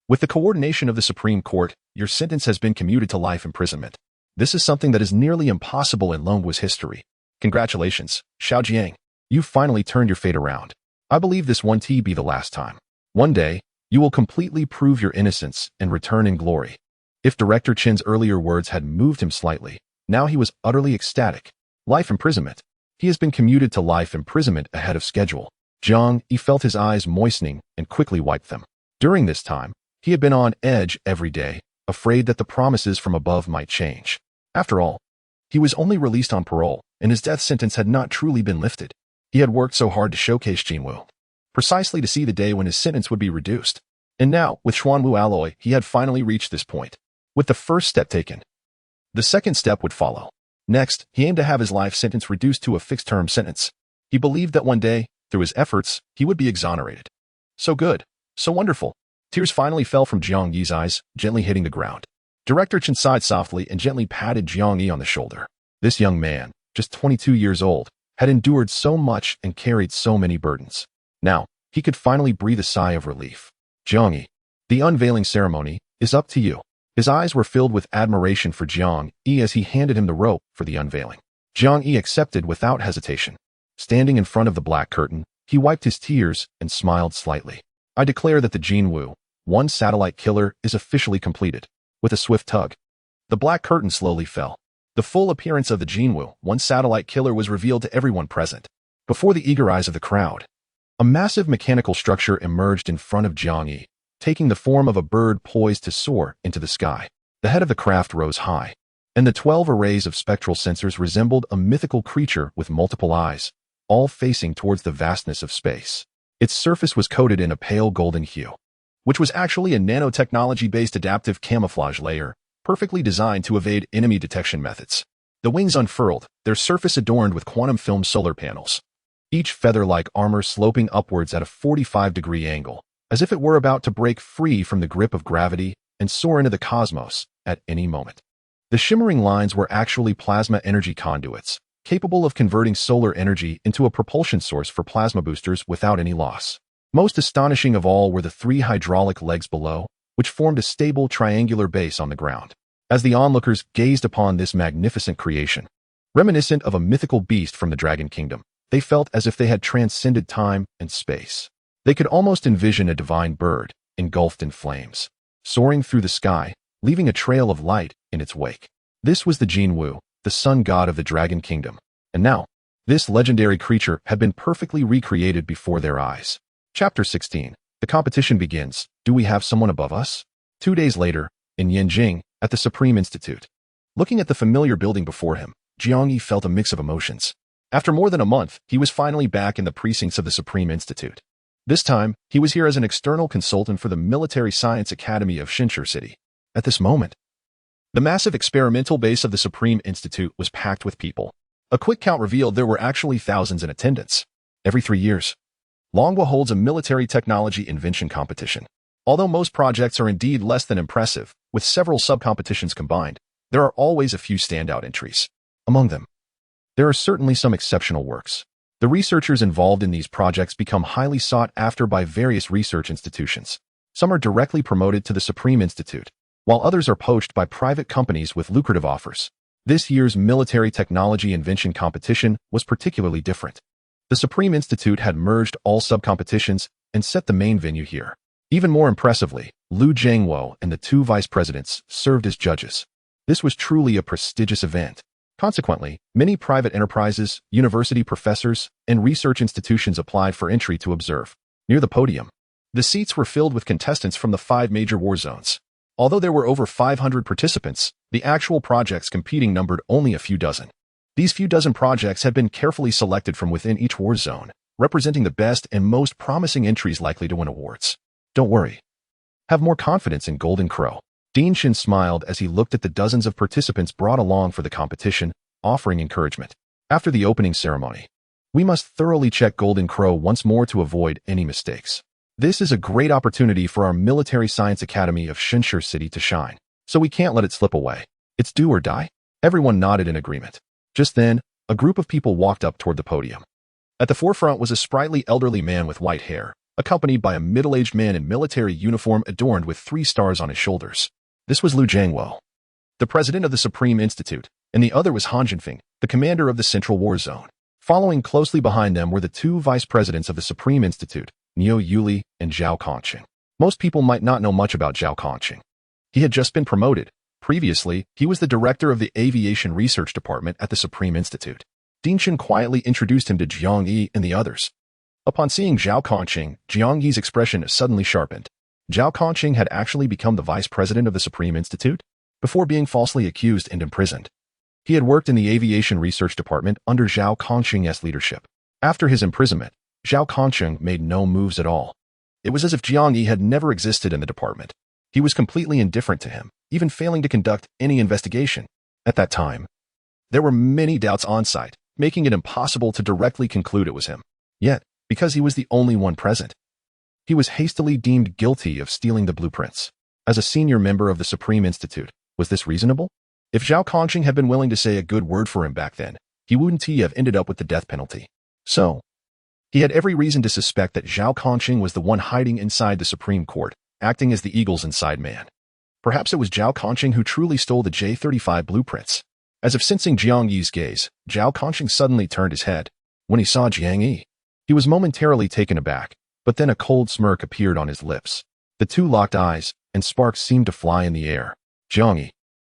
with the coordination of the Supreme Court, your sentence has been commuted to life imprisonment. This is something that is nearly impossible in Longwa's history. Congratulations, Xiao Jiang. You finally turned your fate around. I believe this won't be the last time. One day, you will completely prove your innocence and return in glory. If Director Chen's earlier words had moved him slightly, now he was utterly ecstatic. Life imprisonment. He has been commuted to life imprisonment ahead of schedule. Jiang Yi felt his eyes moistening and quickly wiped them. During this time, he had been on edge every day, afraid that the promises from above might change. After all, he was only released on parole, and his death sentence had not truly been lifted. He had worked so hard to showcase Jinwu, precisely to see the day when his sentence would be reduced. And now, with Xuanwu alloy, he had finally reached this point. With the first step taken, the second step would follow. Next, he aimed to have his life sentence reduced to a fixed-term sentence. He believed that one day, through his efforts, he would be exonerated. So good, so wonderful. Tears finally fell from Jiang Yi's eyes, gently hitting the ground. Director Chen sighed softly and gently patted Jiang Yi on the shoulder. This young man, just 22 years old, had endured so much and carried so many burdens. Now, he could finally breathe a sigh of relief. Jiang Yi, the unveiling ceremony is up to you. His eyes were filled with admiration for Jiang Yi as he handed him the rope for the unveiling. Jiang Yi accepted without hesitation. Standing in front of the black curtain, he wiped his tears and smiled slightly. I declare that the Jinwu, one satellite killer, is officially completed. With a swift tug, the black curtain slowly fell. The full appearance of the Jinwu, one satellite killer, was revealed to everyone present. Before the eager eyes of the crowd, a massive mechanical structure emerged in front of Jiang Yi, taking the form of a bird poised to soar into the sky. The head of the craft rose high, and the 12 arrays of spectral sensors resembled a mythical creature with multiple eyes, all facing towards the vastness of space. Its surface was coated in a pale golden hue, which was actually a nanotechnology-based adaptive camouflage layer, perfectly designed to evade enemy detection methods. The wings unfurled, their surface adorned with quantum film solar panels, each feather-like armor sloping upwards at a 45-degree angle, as if it were about to break free from the grip of gravity and soar into the cosmos at any moment. The shimmering lines were actually plasma energy conduits, capable of converting solar energy into a propulsion source for plasma boosters without any loss. Most astonishing of all were the 3 hydraulic legs below, which formed a stable triangular base on the ground. As the onlookers gazed upon this magnificent creation, reminiscent of a mythical beast from the Dragon Kingdom, they felt as if they had transcended time and space. They could almost envision a divine bird, engulfed in flames, soaring through the sky, leaving a trail of light in its wake. This was the Jinwu, the sun god of the Dragon Kingdom. And now, this legendary creature had been perfectly recreated before their eyes. Chapter 16. The competition begins. Do we have someone above us? 2 days later, in Yanjing, at the Supreme Institute. Looking at the familiar building before him, Jiang Yi felt a mix of emotions. After more than a month, he was finally back in the precincts of the Supreme Institute. This time, he was here as an external consultant for the Military Science Academy of Shinshu City. At this moment, the massive experimental base of the Supreme Institute was packed with people. A quick count revealed there were actually thousands in attendance. Every 3 years, Longhua holds a military technology invention competition. Although most projects are indeed less than impressive, with several sub-competitions combined, there are always a few standout entries. Among them, there are certainly some exceptional works. The researchers involved in these projects become highly sought after by various research institutions. Some are directly promoted to the Supreme Institute, while others are poached by private companies with lucrative offers. This year's military technology invention competition was particularly different. The Supreme Institute had merged all sub-competitions and set the main venue here. Even more impressively, Liu Jiangwo and the 2 vice presidents served as judges. This was truly a prestigious event. Consequently, many private enterprises, university professors, and research institutions applied for entry to observe. Near the podium, the seats were filled with contestants from the 5 major war zones. Although there were over 500 participants, the actual projects competing numbered only a few dozen. These few dozen projects had been carefully selected from within each war zone, representing the best and most promising entries likely to win awards. Don't worry. Have more confidence in Golden Crow. Dean Shin smiled as he looked at the dozens of participants brought along for the competition, offering encouragement. After the opening ceremony, we must thoroughly check Golden Crow once more to avoid any mistakes. This is a great opportunity for our Military Science Academy of Shinshu City to shine, so we can't let it slip away. It's do or die. Everyone nodded in agreement. Just then, a group of people walked up toward the podium. At the forefront was a sprightly elderly man with white hair, accompanied by a middle-aged man in military uniform adorned with 3 stars on his shoulders. This was Liu Jiangwo, the president of the Supreme Institute, and the other was Han Jinfeng, the commander of the Central War Zone. Following closely behind them were the 2 vice presidents of the Supreme Institute, Niu Yuli and Zhao Kongqing. Most people might not know much about Zhao Kongqing. He had just been promoted. Previously, he was the director of the Aviation Research Department at the Supreme Institute. Dean Shin quietly introduced him to Jiang Yi and the others. Upon seeing Zhao Kongqing, Jiang Yi's expression suddenly sharpened. Zhao Kongqing had actually become the vice president of the Supreme Institute before being falsely accused and imprisoned. He had worked in the Aviation Research Department under Zhao Kongqing's leadership. After his imprisonment, Zhao Kongqing made no moves at all. It was as if Jiang Yi had never existed in the department. He was completely indifferent to him, even failing to conduct any investigation. At that time, there were many doubts on site, making it impossible to directly conclude it was him. Yet, because he was the only one present, he was hastily deemed guilty of stealing the blueprints. As a senior member of the Supreme Institute, was this reasonable? If Zhao Kongqing had been willing to say a good word for him back then, he wouldn't have ended up with the death penalty. So, he had every reason to suspect that Zhao Kongqing was the one hiding inside the Supreme Court, acting as the eagle's inside man. Perhaps it was Zhao Kongqing who truly stole the J-35 blueprints. As if sensing Jiang Yi's gaze, Zhao Kongqing suddenly turned his head. When he saw Jiang Yi, he was momentarily taken aback, but then a cold smirk appeared on his lips. The 2 locked eyes, and sparks seemed to fly in the air. Jiang Yi,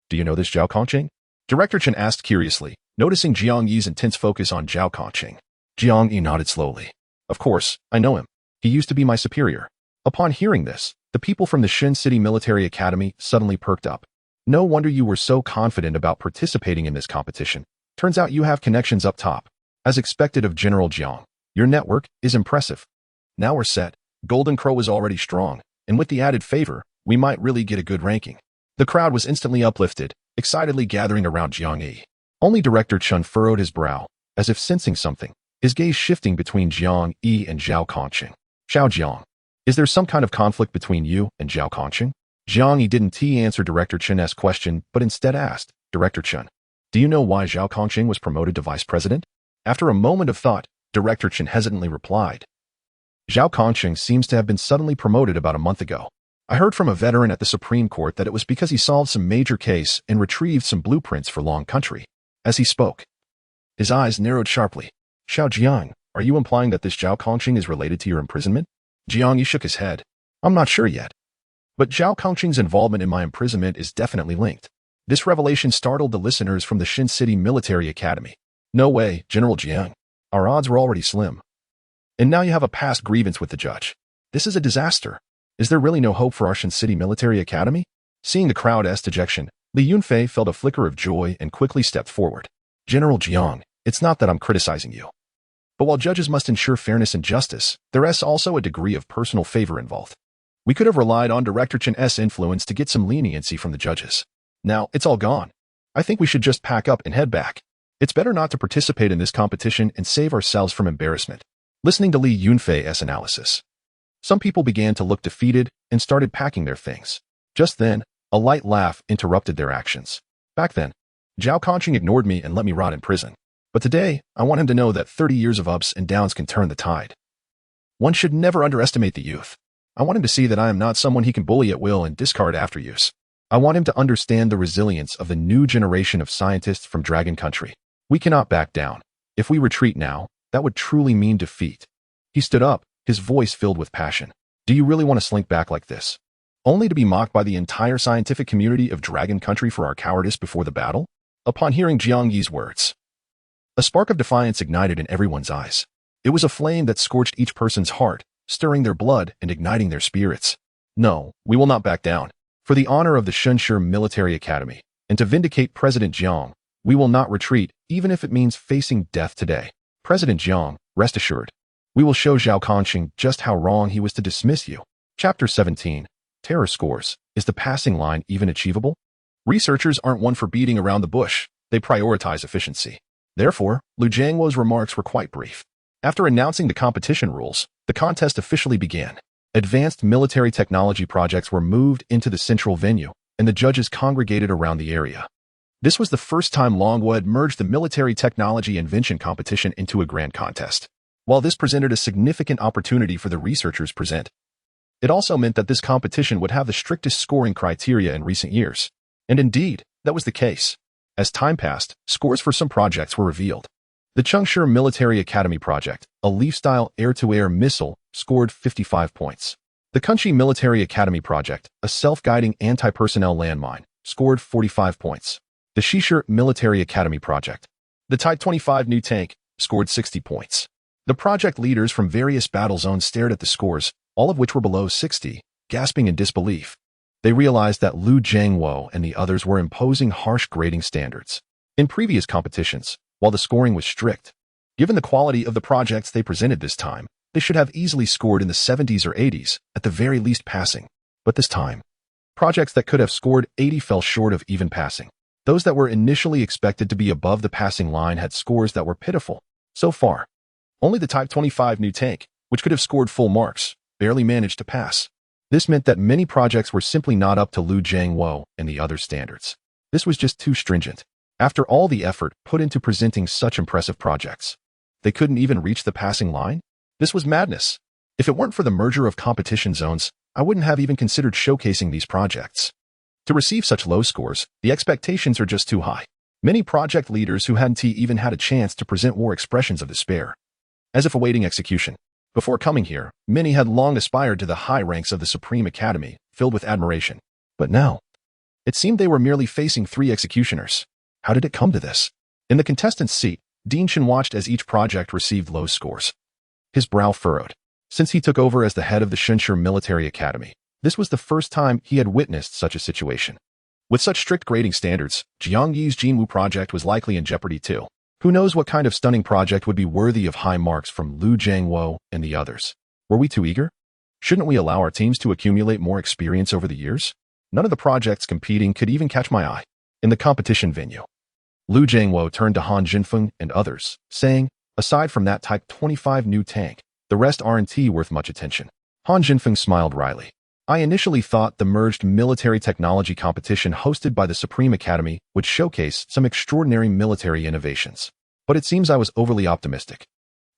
do you know this Zhao Kongqing? Director Chen asked curiously, noticing Jiang Yi's intense focus on Zhao Kongqing. Jiang Yi nodded slowly. Of course, I know him. He used to be my superior. Upon hearing this, the people from the Shin City Military Academy suddenly perked up. No wonder you were so confident about participating in this competition. Turns out you have connections up top. As expected of General Jiang, your network is impressive. Now we're set. Golden Crow is already strong, and with the added favor, we might really get a good ranking. The crowd was instantly uplifted, excitedly gathering around Jiang Yi. Only Director Chen furrowed his brow, as if sensing something, his gaze shifting between Jiang Yi and Zhao Kongqing. Xiao Jiang, is there some kind of conflict between you and Zhao Kongqing? Jiang Yi didn't answer Director Chen's question, but instead asked, Director Chen, do you know why Zhao Kongqing was promoted to vice president? After a moment of thought, Director Chen hesitantly replied, Zhao Kongqing seems to have been suddenly promoted about a month ago. I heard from a veteran at the Supreme Court that it was because he solved some major case and retrieved some blueprints for Long Country. As he spoke, his eyes narrowed sharply. Xiao Jiang, are you implying that this Zhao Kongqing is related to your imprisonment? Jiang Yi shook his head. I'm not sure yet. But Zhao Kongqing's involvement in my imprisonment is definitely linked. This revelation startled the listeners from the Shin City Military Academy. No way, General Jiang. Our odds were already slim. And now you have a past grievance with the judge. This is a disaster. Is there really no hope for our Shin City Military Academy? Seeing the crowd's dejection, Li Yunfei felt a flicker of joy and quickly stepped forward. General Jiang, it's not that I'm criticizing you. But while judges must ensure fairness and justice, there is also a degree of personal favor involved. We could have relied on Director Chen's influence to get some leniency from the judges. Now, it's all gone. I think we should just pack up and head back. It's better not to participate in this competition and save ourselves from embarrassment. Listening to Li Yunfei's analysis, some people began to look defeated and started packing their things. Just then, a light laugh interrupted their actions. Back then, Zhao Kongqing ignored me and let me rot in prison. But today, I want him to know that 30 years of ups and downs can turn the tide. One should never underestimate the youth. I want him to see that I am not someone he can bully at will and discard after use. I want him to understand the resilience of the new generation of scientists from Dragon Country. We cannot back down. If we retreat now, that would truly mean defeat. He stood up, his voice filled with passion. Do you really want to slink back like this? Only to be mocked by the entire scientific community of Dragon Country for our cowardice before the battle? Upon hearing Jiang Yi's words, a spark of defiance ignited in everyone's eyes. It was a flame that scorched each person's heart, stirring their blood and igniting their spirits. No, we will not back down. For the honor of the Shunshi Military Academy, and to vindicate President Jiang, we will not retreat, even if it means facing death today. President Jiang, rest assured, we will show Zhao Kongqing just how wrong he was to dismiss you. Chapter 17. Terror Scores. Is the passing line even achievable? Researchers aren't one for beating around the bush. They prioritize efficiency. Therefore, Lu Jiangwo's remarks were quite brief. After announcing the competition rules, the contest officially began. Advanced military technology projects were moved into the central venue, and the judges congregated around the area. This was the first time Longwa had merged the military technology invention competition into a grand contest. While this presented a significant opportunity for the researchers present, it also meant that this competition would have the strictest scoring criteria in recent years. And indeed, that was the case. As time passed, scores for some projects were revealed. The Chengshi Military Academy project, a Leaf-style air-to-air missile, scored 55 points. The Kunchi Military Academy project, a self-guiding anti-personnel landmine, scored 45 points. The Shishir Military Academy project, the Type 25 new tank, scored 60 points. The project leaders from various battle zones stared at the scores, all of which were below 60, gasping in disbelief. They realized that Lu Jiangwo and the others were imposing harsh grading standards. In previous competitions, while the scoring was strict, given the quality of the projects they presented this time, they should have easily scored in the 70s or 80s, at the very least passing. But this time, projects that could have scored 80 fell short of even passing. Those that were initially expected to be above the passing line had scores that were pitiful. So far, only the Type 25 new tank, which could have scored full marks, barely managed to pass. This meant that many projects were simply not up to Lu Jiangwo and the other standards. This was just too stringent. After all the effort put into presenting such impressive projects, they couldn't even reach the passing line? This was madness. If it weren't for the merger of competition zones, I wouldn't have even considered showcasing these projects. To receive such low scores, the expectations are just too high. Many project leaders who hadn't even had a chance to present wore expressions of despair, as if awaiting execution. Before coming here, many had long aspired to the high ranks of the Supreme Academy, filled with admiration. But now, it seemed they were merely facing 3 executioners. How did it come to this? In the contestant's seat, Dean Shin watched as each project received low scores. His brow furrowed. Since he took over as the head of the Shunshi Military Academy, this was the first time he had witnessed such a situation. With such strict grading standards, Jiang Yi's Jinwu project was likely in jeopardy too. Who knows what kind of stunning project would be worthy of high marks from Lu Jiangwo and the others? Were we too eager? Shouldn't we allow our teams to accumulate more experience over the years? None of the projects competing could even catch my eye. In the competition venue, Lu Jiangwo turned to Han Jinfeng and others, saying, aside from that Type 25 new tank, the rest aren't worth much attention. Han Jinfeng smiled wryly. I initially thought the merged military technology competition hosted by the Supreme Academy would showcase some extraordinary military innovations. But it seems I was overly optimistic.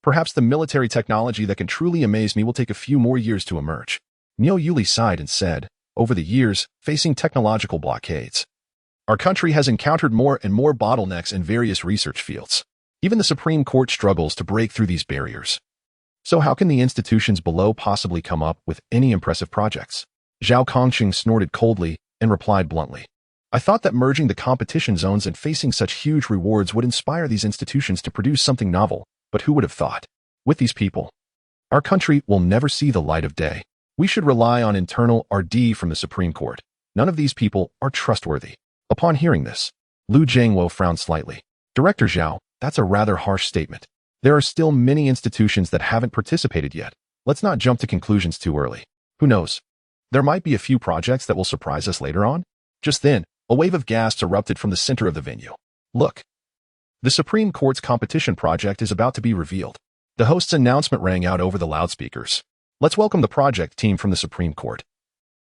Perhaps the military technology that can truly amaze me will take a few more years to emerge. Niu Yuli sighed and said, over the years, facing technological blockades, our country has encountered more and more bottlenecks in various research fields. Even the Supreme Court struggles to break through these barriers. So how can the institutions below possibly come up with any impressive projects? Zhao Kongqing snorted coldly and replied bluntly. I thought that merging the competition zones and facing such huge rewards would inspire these institutions to produce something novel, but who would have thought? With these people, our country will never see the light of day. We should rely on internal RD from the Supreme Court. None of these people are trustworthy. Upon hearing this, Lu Jiangwo frowned slightly. Director Zhao, that's a rather harsh statement. There are still many institutions that haven't participated yet. Let's not jump to conclusions too early. Who knows? There might be a few projects that will surprise us later on. Just then, a wave of gas erupted from the center of the venue. Look! The Supreme Court's competition project is about to be revealed. The host's announcement rang out over the loudspeakers. Let's welcome the project team from the Supreme Court.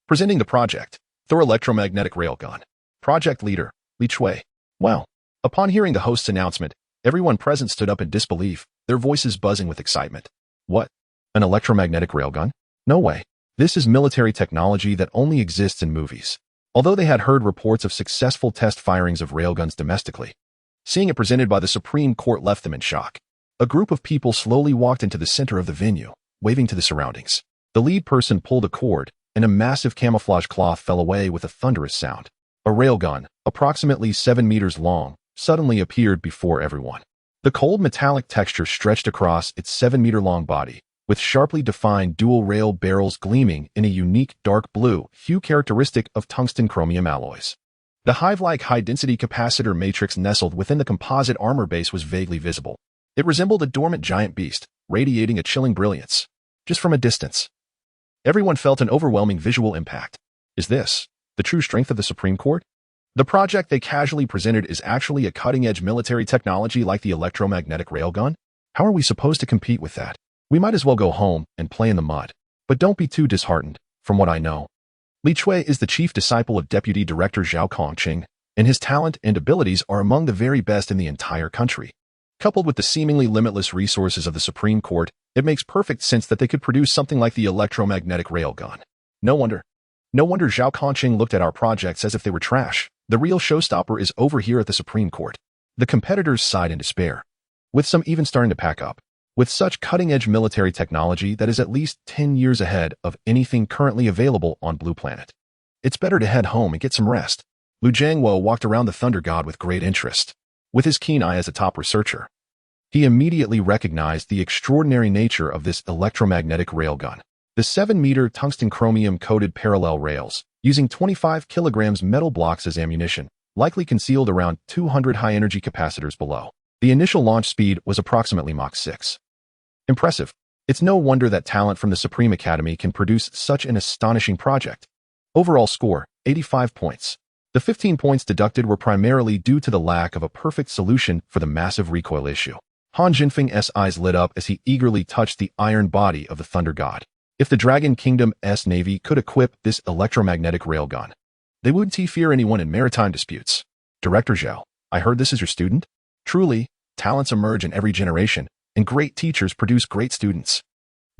Presenting the project, Thor Electromagnetic Railgun. Project leader, Li Chui. Wow. Upon hearing the host's announcement, everyone present stood up in disbelief, their voices buzzing with excitement. What? An electromagnetic railgun? No way. This is military technology that only exists in movies. Although they had heard reports of successful test firings of railguns domestically, seeing it presented by the Supreme Court left them in shock. A group of people slowly walked into the center of the venue, waving to the surroundings. The lead person pulled a cord, and a massive camouflage cloth fell away with a thunderous sound. A railgun, approximately 7 meters long, suddenly appeared before everyone. The cold metallic texture stretched across its 7-meter-long body, with sharply defined dual-rail barrels gleaming in a unique dark blue hue characteristic of tungsten chromium alloys. The hive-like high-density capacitor matrix nestled within the composite armor base was vaguely visible. It resembled a dormant giant beast, radiating a chilling brilliance. Just from a distance, everyone felt an overwhelming visual impact. Is this the true strength of the Supreme Court? The project they casually presented is actually a cutting-edge military technology like the electromagnetic railgun? How are we supposed to compete with that? We might as well go home and play in the mud. But don't be too disheartened, from what I know. Li Chui is the chief disciple of Deputy Director Zhao Kongqing, and his talent and abilities are among the very best in the entire country. Coupled with the seemingly limitless resources of the Supreme Court, it makes perfect sense that they could produce something like the electromagnetic railgun. No wonder Zhao Kongqing looked at our projects as if they were trash. The real showstopper is over here at the Supreme Court. The competitors sighed in despair, with some even starting to pack up. With such cutting-edge military technology that is at least 10 years ahead of anything currently available on Blue Planet, it's better to head home and get some rest. Lu Jiangwo walked around the Thunder God with great interest. With his keen eye as a top researcher, he immediately recognized the extraordinary nature of this electromagnetic railgun. The 7-meter tungsten chromium-coated parallel rails, using 25 kilograms metal blocks as ammunition, likely concealed around 200 high-energy capacitors below. The initial launch speed was approximately Mach 6. Impressive. It's no wonder that talent from the Supreme Academy can produce such an astonishing project. Overall score, 85 points. The 15 points deducted were primarily due to the lack of a perfect solution for the massive recoil issue. Han Jinfeng's eyes lit up as he eagerly touched the iron body of the Thunder God. If the Dragon Kingdom's Navy could equip this electromagnetic railgun, they wouldn't fear anyone in maritime disputes. Director Zhao, I heard this is your student? Truly, talents emerge in every generation, and great teachers produce great students.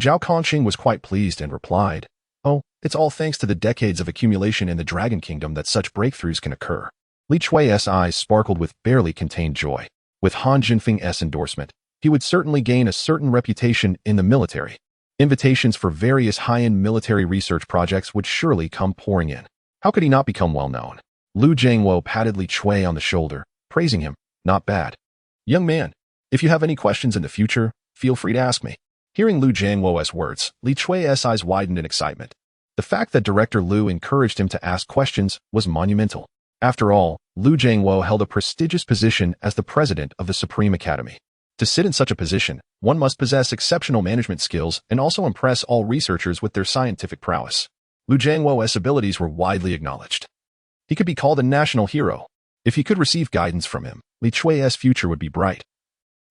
Zhao Kongqing was quite pleased and replied, Oh, it's all thanks to the decades of accumulation in the Dragon Kingdom that such breakthroughs can occur. Li Chui's eyes sparkled with barely contained joy. With Han Jinfeng's endorsement, he would certainly gain a certain reputation in the military. Invitations for various high-end military research projects would surely come pouring in. How could he not become well-known? Lu Jiangwo patted Li Chui on the shoulder, praising him. Not bad. Young man, if you have any questions in the future, feel free to ask me. Hearing Lu Jiangwo's words, Li Chui's eyes widened in excitement. The fact that Director Lu encouraged him to ask questions was monumental. After all, Lu Jiangwo held a prestigious position as the president of the Supreme Academy. To sit in such a position, one must possess exceptional management skills and also impress all researchers with their scientific prowess. Lu Jiangwo's abilities were widely acknowledged. He could be called a national hero. If he could receive guidance from him, Li Chui's future would be bright.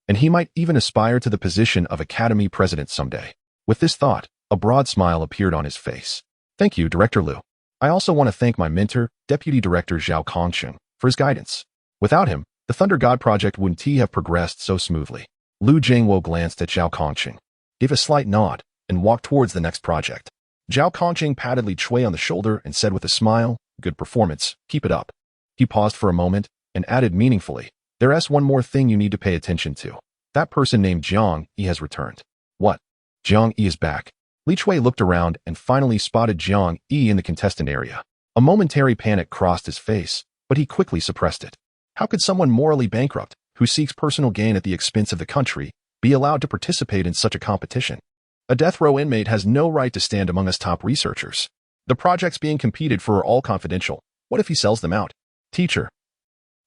And he might even aspire to the position of Academy president someday. With this thought, a broad smile appeared on his face. Thank you, Director Lu. I also want to thank my mentor, Deputy Director Zhao Kongqing, for his guidance. Without him, the Thunder God project wouldn't have progressed so smoothly. Lu Jiangwo glanced at Zhao Kongqing, gave a slight nod, and walked towards the next project. Zhao Kongqing patted Li Chui on the shoulder and said with a smile, "Good performance, keep it up." He paused for a moment and added meaningfully, "There's one more thing you need to pay attention to. That person named Jiang Yi has returned." "What?" "Jiang Yi is back." Li Chui looked around and finally spotted Jiang Yi in the contestant area. A momentary panic crossed his face, but he quickly suppressed it. How could someone morally bankrupt, who seeks personal gain at the expense of the country, be allowed to participate in such a competition? A death row inmate has no right to stand among us top researchers. The projects being competed for are all confidential. What if he sells them out? Teacher,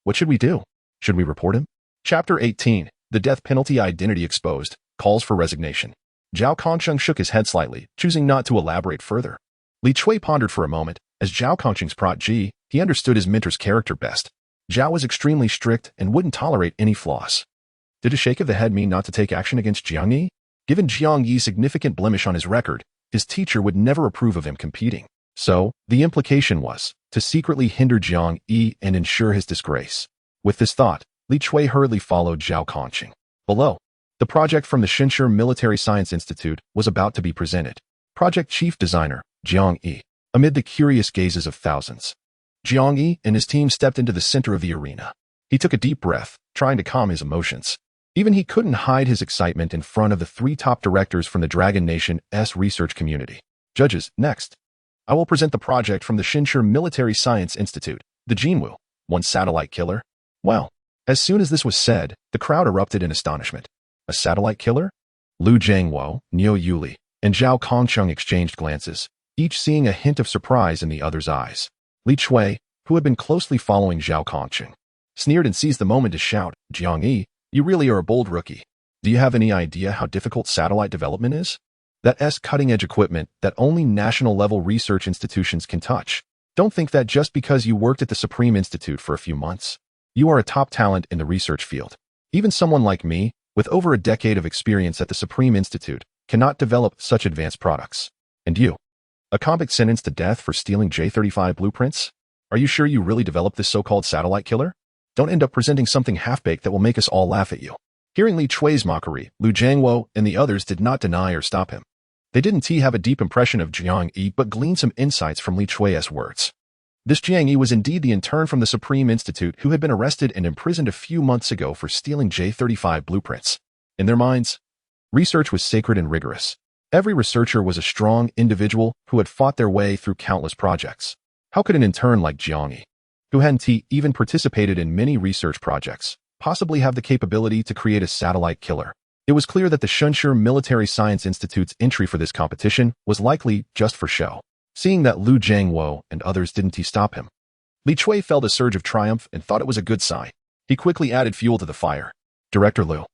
what should we do? Should we report him? Chapter 18, The Death Penalty Identity Exposed, Calls for Resignation. Zhao Kongqing shook his head slightly, choosing not to elaborate further. Li Chui pondered for a moment. As Zhao Kongqing's protege, he understood his mentor's character best. Zhao was extremely strict and wouldn't tolerate any flaws. Did a shake of the head mean not to take action against Jiang Yi? Given Jiang Yi's significant blemish on his record, his teacher would never approve of him competing. So, the implication was to secretly hinder Jiang Yi and ensure his disgrace. With this thought, Li Chui hurriedly followed Zhao Kongqing. Below, the project from the Shenzhen Military Science Institute was about to be presented. Project Chief Designer, Jiang Yi. Amid the curious gazes of thousands, Jiang Yi and his team stepped into the center of the arena. He took a deep breath, trying to calm his emotions. Even he couldn't hide his excitement in front of the three top directors from the Dragon Nation's research community. Judges, next. I will present the project from the Shenzhen Military Science Institute, the Jinwu, one satellite killer. Well, as soon as this was said, the crowd erupted in astonishment. A satellite killer? Lu Jiangwo, Niu Yuli, and Zhao Kongqing exchanged glances, each seeing a hint of surprise in the other's eyes. Li Chui, who had been closely following Zhao Kongqing, sneered and seized the moment to shout, "Jiang Yi, you really are a bold rookie. Do you have any idea how difficult satellite development is? That's cutting-edge equipment that only national-level research institutions can touch. Don't think that just because you worked at the Supreme Institute for a few months, you are a top talent in the research field. Even someone like me, with over a decade of experience at the Supreme Institute, cannot develop such advanced products. And you? A convict sentenced to death for stealing J-35 blueprints? Are you sure you really developed this so-called satellite killer? Don't end up presenting something half-baked that will make us all laugh at you." Hearing Li Chui's mockery, Lu Jiangwo and the others did not deny or stop him. They didn't have a deep impression of Jiang Yi, but gleaned some insights from Li Chui's words. This Jiang Yi was indeed the intern from the Supreme Institute who had been arrested and imprisoned a few months ago for stealing J-35 blueprints. In their minds, research was sacred and rigorous. Every researcher was a strong individual who had fought their way through countless projects. How could an intern like Jiang Yi, who hadn't even participated in many research projects, possibly have the capability to create a satellite killer? It was clear that the Shenzhen Military Science Institute's entry for this competition was likely just for show. Seeing that Lu Jiangwo and others didn't stop him, Li Chui felt a surge of triumph and thought it was a good sign. He quickly added fuel to the fire. "Director Lu,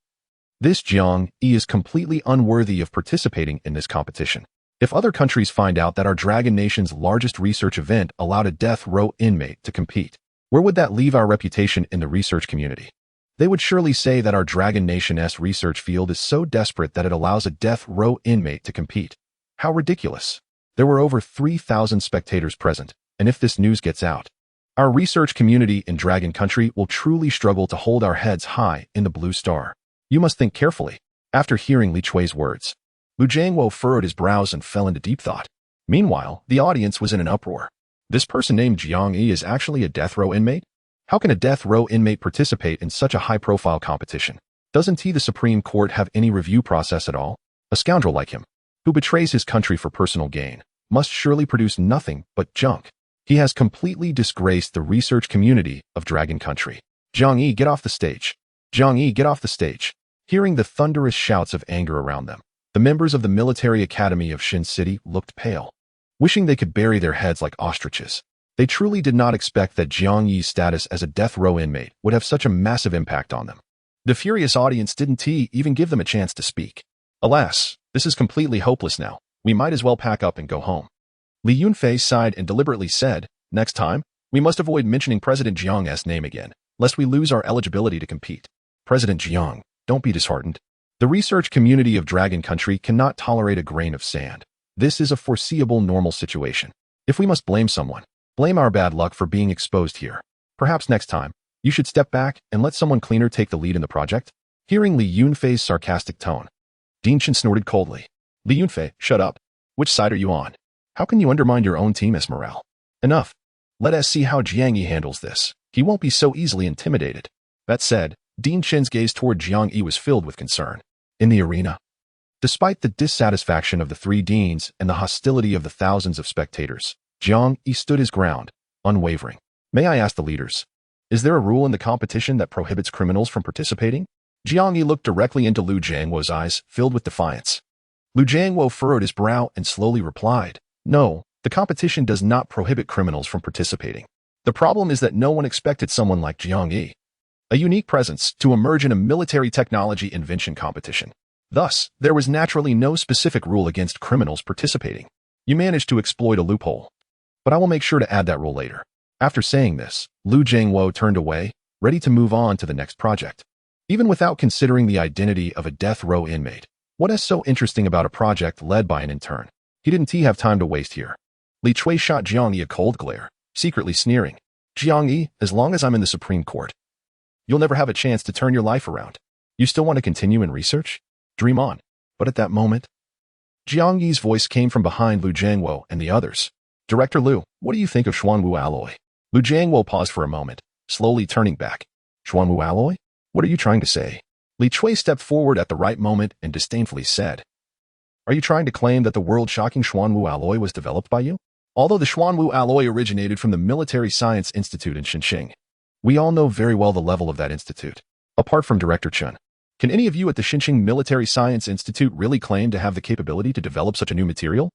this Jiang Yi is completely unworthy of participating in this competition. If other countries find out that our Dragon Nation's largest research event allowed a death row inmate to compete, where would that leave our reputation in the research community? They would surely say that our Dragon Nation's research field is so desperate that it allows a death row inmate to compete. How ridiculous." There were over 3,000 spectators present, and if this news gets out, our research community in Dragon Country will truly struggle to hold our heads high in the Blue Star. You must think carefully. After hearing Li Chui's words, Lu Jiangwo furrowed his brows and fell into deep thought. Meanwhile, the audience was in an uproar. This person named Jiang Yi is actually a death row inmate? How can a death row inmate participate in such a high-profile competition? Doesn't the Supreme Court have any review process at all? A scoundrel like him, who betrays his country for personal gain, must surely produce nothing but junk. He has completely disgraced the research community of Dragon Country. Jiang Yi, get off the stage. Jiang Yi, get off the stage. Hearing the thunderous shouts of anger around them, the members of the military academy of Shin City looked pale, wishing they could bury their heads like ostriches. They truly did not expect that Jiang Yi's status as a death row inmate would have such a massive impact on them. The furious audience didn't even give them a chance to speak. Alas, this is completely hopeless now. We might as well pack up and go home. Li Yunfei sighed and deliberately said, "Next time, we must avoid mentioning President Jiang's name again, lest we lose our eligibility to compete." President Jiang, don't be disheartened. The research community of Dragon Country cannot tolerate a grain of sand. This is a foreseeable normal situation. If we must blame someone, blame our bad luck for being exposed here. Perhaps next time, you should step back and let someone cleaner take the lead in the project. Hearing Li Yunfei's sarcastic tone, Dinshin snorted coldly. Li Yunfei, shut up. Which side are you on? How can you undermine your own team's morale? Enough. Let us see how Jiang Yi handles this. He won't be so easily intimidated. That said, Dinshin's gaze toward Jiang Yi was filled with concern. In the arena, despite the dissatisfaction of the three deans and the hostility of the thousands of spectators, Jiang Yi stood his ground, unwavering. May I ask the leaders, is there a rule in the competition that prohibits criminals from participating? Jiang Yi looked directly into Lu Jiangwo's eyes, filled with defiance. Lu Jiangwo furrowed his brow and slowly replied, no, the competition does not prohibit criminals from participating. The problem is that no one expected someone like Jiang Yi, a unique presence, to emerge in a military technology invention competition. Thus, there was naturally no specific rule against criminals participating. You managed to exploit a loophole. But I will make sure to add that rule later. After saying this, Lu Jiangwo turned away, ready to move on to the next project. Even without considering the identity of a death row inmate, what is so interesting about a project led by an intern? He didn't have time to waste here. Li Chui shot Jiang Yi a cold glare, secretly sneering. Jiang Yi, as long as I'm in the Supreme Court, you'll never have a chance to turn your life around. You still want to continue in research? Dream on. But at that moment, Jiang Yi's voice came from behind Lu Jiangwo and the others. Director Lu, what do you think of Xuanwu alloy? Lu Jiangwo paused for a moment, slowly turning back. Xuanwu alloy? What are you trying to say? Li Chui stepped forward at the right moment and disdainfully said, are you trying to claim that the world-shocking Xuanwu alloy was developed by you? Although the Xuanwu alloy originated from the Military Science Institute in Xinjiang, we all know very well the level of that institute. Apart from Director Chun, can any of you at the Xinjiang Military Science Institute really claim to have the capability to develop such a new material?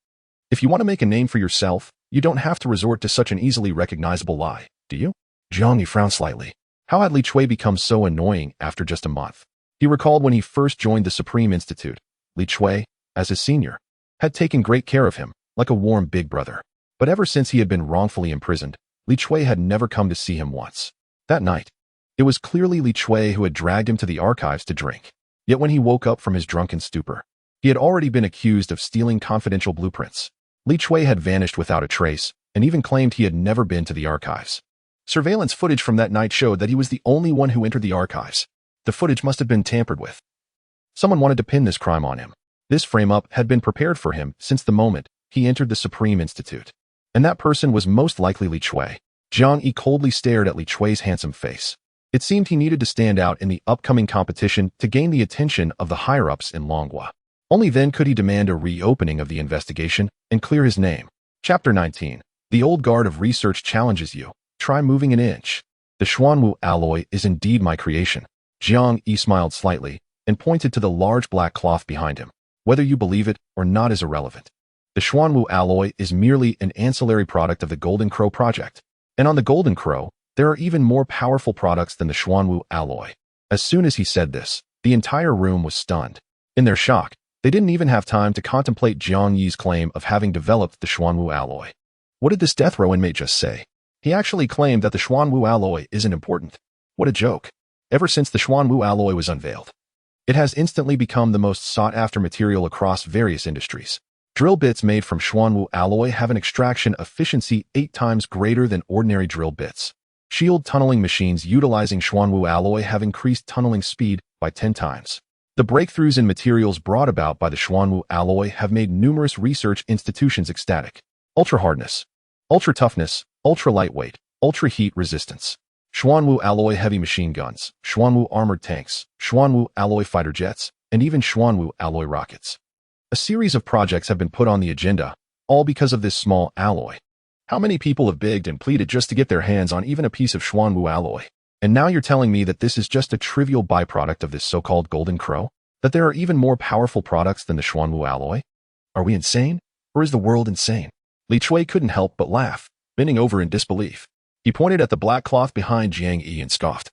If you want to make a name for yourself, you don't have to resort to such an easily recognizable lie, do you? Jiang Yi frowned slightly. How had Li Chui become so annoying after just a month? He recalled when he first joined the Supreme Institute, Li Chui, as his senior, had taken great care of him, like a warm big brother. But ever since he had been wrongfully imprisoned, Li Chui had never come to see him once. That night, it was clearly Li Chui who had dragged him to the archives to drink. Yet when he woke up from his drunken stupor, he had already been accused of stealing confidential blueprints. Li Chui had vanished without a trace, and even claimed he had never been to the archives. Surveillance footage from that night showed that he was the only one who entered the archives. The footage must have been tampered with. Someone wanted to pin this crime on him. This frame-up had been prepared for him since the moment he entered the Supreme Institute. And that person was most likely Li Chui. Jiang Yi coldly stared at Li Chui's handsome face. It seemed he needed to stand out in the upcoming competition to gain the attention of the higher-ups in Longhua. Only then could he demand a reopening of the investigation and clear his name. Chapter 19. The old guard of research challenges you. Try moving an inch. The Xuanwu alloy is indeed my creation. Jiang Yi smiled slightly and pointed to the large black cloth behind him. Whether you believe it or not is irrelevant. The Xuanwu alloy is merely an ancillary product of the Golden Crow project. And on the Golden Crow, there are even more powerful products than the Xuanwu alloy. As soon as he said this, the entire room was stunned. In their shock, they didn't even have time to contemplate Jiang Yi's claim of having developed the Xuanwu alloy. What did this death row inmate just say? He actually claimed that the Xuanwu alloy isn't important. What a joke. Ever since the Xuanwu alloy was unveiled, it has instantly become the most sought-after material across various industries. Drill bits made from Xuanwu alloy have an extraction efficiency 8 times greater than ordinary drill bits. Shield tunneling machines utilizing Xuanwu alloy have increased tunneling speed by 10 times. The breakthroughs in materials brought about by the Xuanwu alloy have made numerous research institutions ecstatic. Ultra-hardness, ultra-toughness, ultra-lightweight, ultra-heat resistance. Xuanwu alloy heavy machine guns, Xuanwu armored tanks, Xuanwu alloy fighter jets, and even Xuanwu alloy rockets. A series of projects have been put on the agenda, all because of this small alloy. How many people have begged and pleaded just to get their hands on even a piece of Xuanwu alloy? And now you're telling me that this is just a trivial byproduct of this so-called Golden Crow? That there are even more powerful products than the Xuanwu alloy? Are we insane? Or is the world insane? Li Chui couldn't help but laugh, bending over in disbelief. He pointed at the black cloth behind Jiang Yi and scoffed.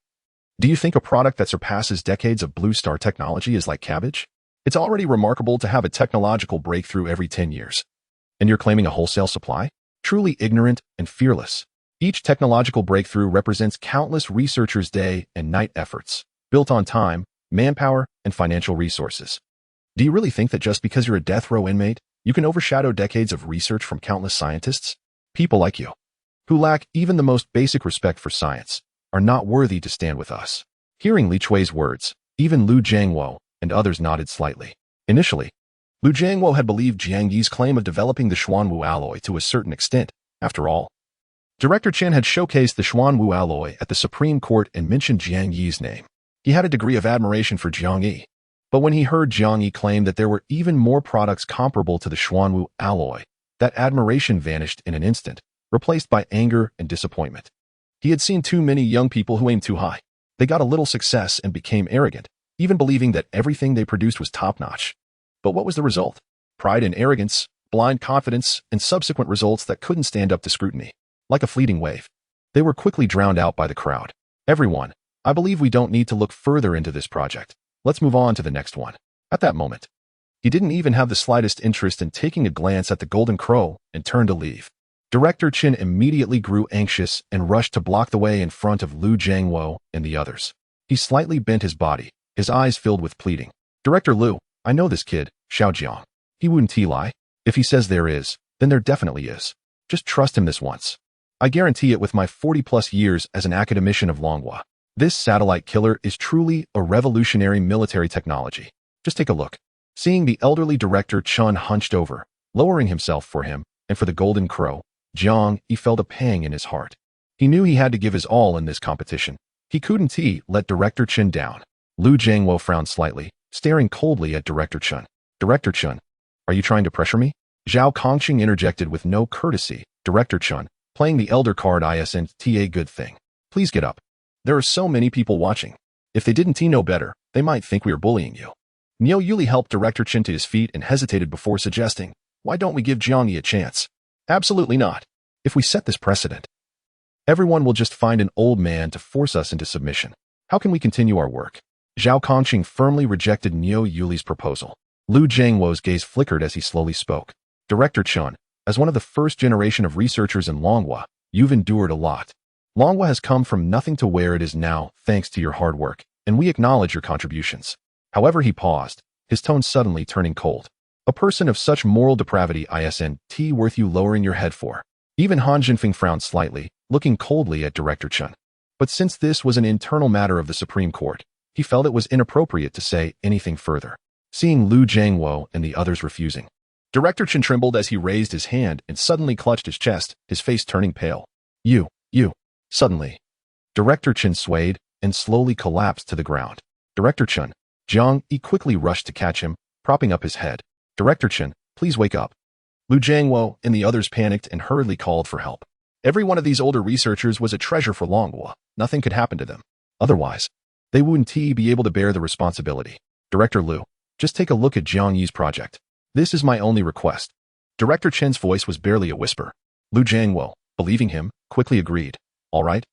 Do you think a product that surpasses decades of Blue Star technology is like cabbage? It's already remarkable to have a technological breakthrough every 10 years. And you're claiming a wholesale supply? Truly ignorant and fearless. Each technological breakthrough represents countless researchers' day and night efforts, built on time, manpower, and financial resources. Do you really think that just because you're a death row inmate, you can overshadow decades of research from countless scientists? People like you, who lack even the most basic respect for science, are not worthy to stand with us. Hearing Li Chui's words, Even Lu Jiangwo and others nodded slightly. Initially, Lu Jiangwo had believed Jiang Yi's claim of developing the Xuanwu alloy to a certain extent. After all, Director Chen had showcased the Xuanwu alloy at the Supreme Court and mentioned Jiang Yi's name. He had a degree of admiration for Jiang Yi. But when he heard Jiang Yi claim that there were even more products comparable to the Xuanwu alloy, that admiration vanished in an instant, replaced by anger and disappointment. He had seen too many young people who aimed too high. They got a little success and became arrogant, even believing that everything they produced was top-notch. But what was the result? Pride and arrogance, blind confidence, and subsequent results that couldn't stand up to scrutiny. Like a fleeting wave, they were quickly drowned out by the crowd. Everyone, I believe we don't need to look further into this project. Let's move on to the next one. At that moment, he didn't even have the slightest interest in taking a glance at the Golden Crow and turned to leave. Director Chen immediately grew anxious and rushed to block the way in front of Lu Jiangwo and the others. He slightly bent his body, his eyes filled with pleading. Director Lu, I know this kid, Xiao Jiang. He wouldn't lie. If he says there is, then there definitely is. Just trust him this once. I guarantee it with my 40-plus years as an academician of Longhua. This satellite killer is truly a revolutionary military technology. Just take a look. Seeing the elderly Director Chen hunched over, lowering himself for him, and for the Golden Crow, Jiang Yi felt a pang in his heart. He knew he had to give his all in this competition. He couldn't let Director Chen down. Lu Jiangwo frowned slightly, staring coldly at Director Chen. Director Chen, are you trying to pressure me? Zhao Kongqing interjected with no courtesy. Director Chen, playing the elder card isn't a good thing. Please get up. There are so many people watching. If they didn't know better, they might think we are bullying you. Niu Yuli helped Director Chen to his feet and hesitated before suggesting, why don't we give Jiang Yi a chance? Absolutely not. If we set this precedent, everyone will just find an old man to force us into submission. How can we continue our work? Zhao Kongqing firmly rejected Niu Yuli's proposal. Lu Jiangwo's gaze flickered as he slowly spoke. Director Chen, as one of the first generation of researchers in Longhua, you've endured a lot. Longhua has come from nothing to where it is now, thanks to your hard work, and we acknowledge your contributions. However, he paused, his tone suddenly turning cold. A person of such moral depravity isn't worth you lowering your head for. Even Han Jinfeng frowned slightly, looking coldly at Director Chen. But since this was an internal matter of the Supreme Court, he felt it was inappropriate to say anything further. Seeing Lu Jiangwo and the others refusing, Director Chen trembled as he raised his hand and suddenly clutched his chest, his face turning pale. You. Suddenly, Director Chen swayed and slowly collapsed to the ground. Director Chen, Jiang Yi quickly rushed to catch him, propping up his head. Director Chen, please wake up. Lu Jiangwo and the others panicked and hurriedly called for help. Every one of these older researchers was a treasure for Longhua. Nothing could happen to them. Otherwise, they wouldn't be able to bear the responsibility. Director Lu, just take a look at Jiang Yi's project. This is my only request. Director Chen's voice was barely a whisper. Lu Jiangwo, believing him, quickly agreed. All right,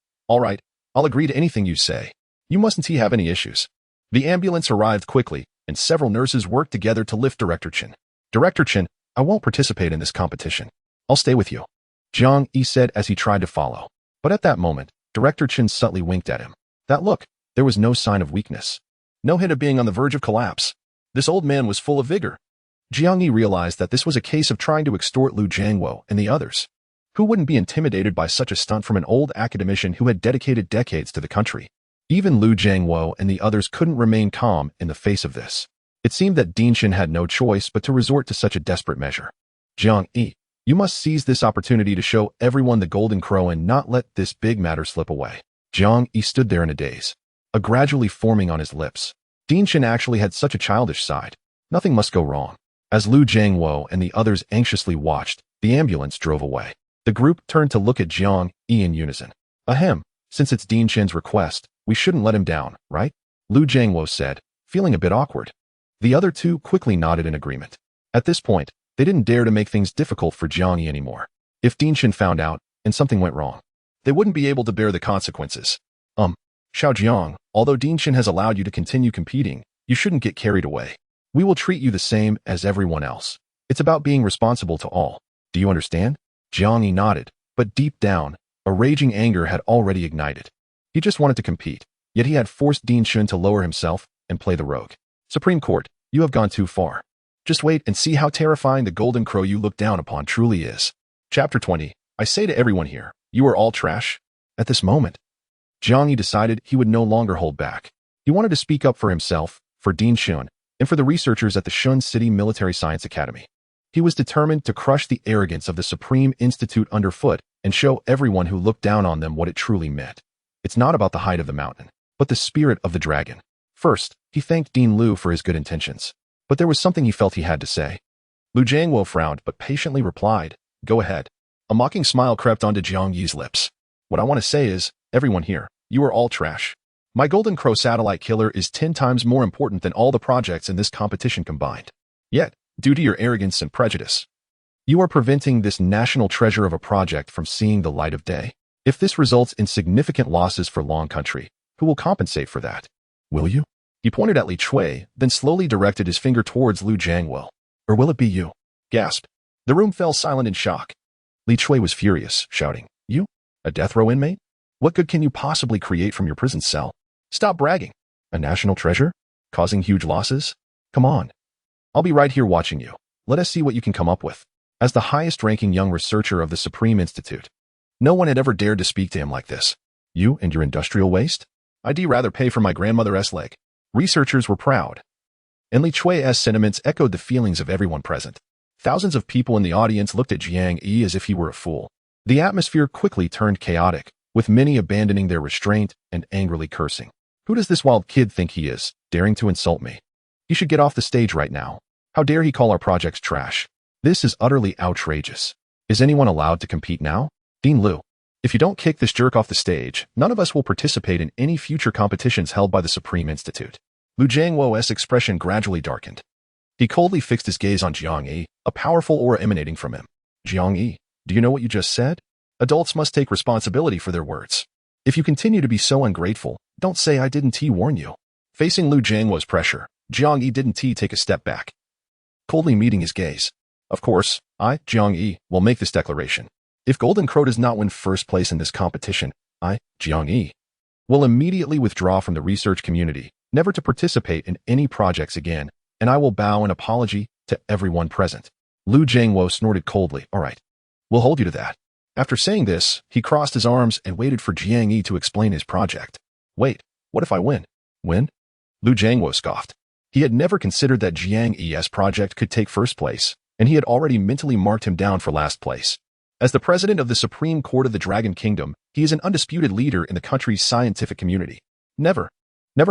I'll agree to anything you say. You mustn't have any issues. The ambulance arrived quickly, and several nurses worked together to lift Director Chen. Director Chen, I won't participate in this competition. I'll stay with you. Jiang Yi said as he tried to follow. But at that moment, Director Chen subtly winked at him. That look, there was no sign of weakness. No hint of being on the verge of collapse. This old man was full of vigor. Jiang Yi realized that this was a case of trying to extort Lu Jiangwo and the others. Who wouldn't be intimidated by such a stunt from an old academician who had dedicated decades to the country? Even Lu Jiangwo and the others couldn't remain calm in the face of this. It seemed that Dinshin had no choice but to resort to such a desperate measure. Jiang Yi, you must seize this opportunity to show everyone the Golden Crow and not let this big matter slip away. Jiang Yi stood there in a daze, a gradually forming on his lips. Dinshin actually had such a childish side. Nothing must go wrong. As Lu Jiangwo and the others anxiously watched, the ambulance drove away. The group turned to look at Jiang Yi in unison. Ahem, since it's Dinshin's request, we shouldn't let him down, right? Lu Jiangwo said, feeling a bit awkward. The other two quickly nodded in agreement. At this point, they didn't dare to make things difficult for Jiang Yi anymore. If Dinshin found out, and something went wrong, they wouldn't be able to bear the consequences. Xiao Jiang, although Dinshin has allowed you to continue competing, you shouldn't get carried away. We will treat you the same as everyone else. It's about being responsible to all. Do you understand? Jiang Yi nodded, but deep down, a raging anger had already ignited. He just wanted to compete, yet he had forced Dinshin to lower himself and play the rogue. Supreme Court, you have gone too far. Just wait and see how terrifying the Golden Crow you look down upon truly is. Chapter 20. I say to everyone here, you are all trash. At this moment, Jiang Yi decided he would no longer hold back. He wanted to speak up for himself, for Dean Shun, and for the researchers at the Shun City Military Science Academy. He was determined to crush the arrogance of the Supreme Institute underfoot and show everyone who looked down on them what it truly meant. It's not about the height of the mountain, but the spirit of the dragon. First, he thanked Dean Liu for his good intentions. But there was something he felt he had to say. Lu Jiangwo frowned but patiently replied, "Go ahead." A mocking smile crept onto Jiang Yi's lips. "What I want to say is, everyone here, you are all trash. My Golden Crow satellite killer is 10 times more important than all the projects in this competition combined. Yet, due to your arrogance and prejudice, you are preventing this national treasure of a project from seeing the light of day. If this results in significant losses for Long Country, who will compensate for that? Will you?" He pointed at Li Chui, then slowly directed his finger towards Lu Jiangwo. "Or will it be you?" Gasped. The room fell silent in shock. Li Chui was furious, shouting, "You? A death row inmate? What good can you possibly create from your prison cell? Stop bragging. A national treasure? Causing huge losses? Come on. I'll be right here watching you. Let us see what you can come up with." As the highest-ranking young researcher of the Supreme Institute, no one had ever dared to speak to him like this. "You and your industrial waste? I'd rather pay for my grandmother's leg." Researchers were proud, and Li Chui's sentiments echoed the feelings of everyone present. Thousands of people in the audience looked at Jiang Yi as if he were a fool. The atmosphere quickly turned chaotic, with many abandoning their restraint and angrily cursing. "Who does this wild kid think he is, daring to insult me? He should get off the stage right now. How dare he call our projects trash? This is utterly outrageous. Is anyone allowed to compete now? Dean Liu, if you don't kick this jerk off the stage, none of us will participate in any future competitions held by the Supreme Institute." Lu Jiangwo's expression gradually darkened. He coldly fixed his gaze on Jiang Yi, a powerful aura emanating from him. "Jiang Yi, do you know what you just said? Adults must take responsibility for their words. If you continue to be so ungrateful, don't say I didn't warn you." Facing Lu Jiangwo's pressure, Jiang Yi didn't take a step back, coldly meeting his gaze. "Of course, I, Jiang Yi, will make this declaration. If Golden Crow does not win first place in this competition, I, Jiang Yi, will immediately withdraw from the research community, never to participate in any projects again, and I will bow an apology to everyone present." Lu Jiangwo snorted coldly. "All right, we'll hold you to that." After saying this, he crossed his arms and waited for Jiang Yi to explain his project. "Wait, what if I win?" "Win?" Lu Jiangwo scoffed. He had never considered that Jiang Yi's project could take first place, and he had already mentally marked him down for last place. As the president of the Supreme Court of the Dragon Kingdom, he is an undisputed leader in the country's scientific community. Never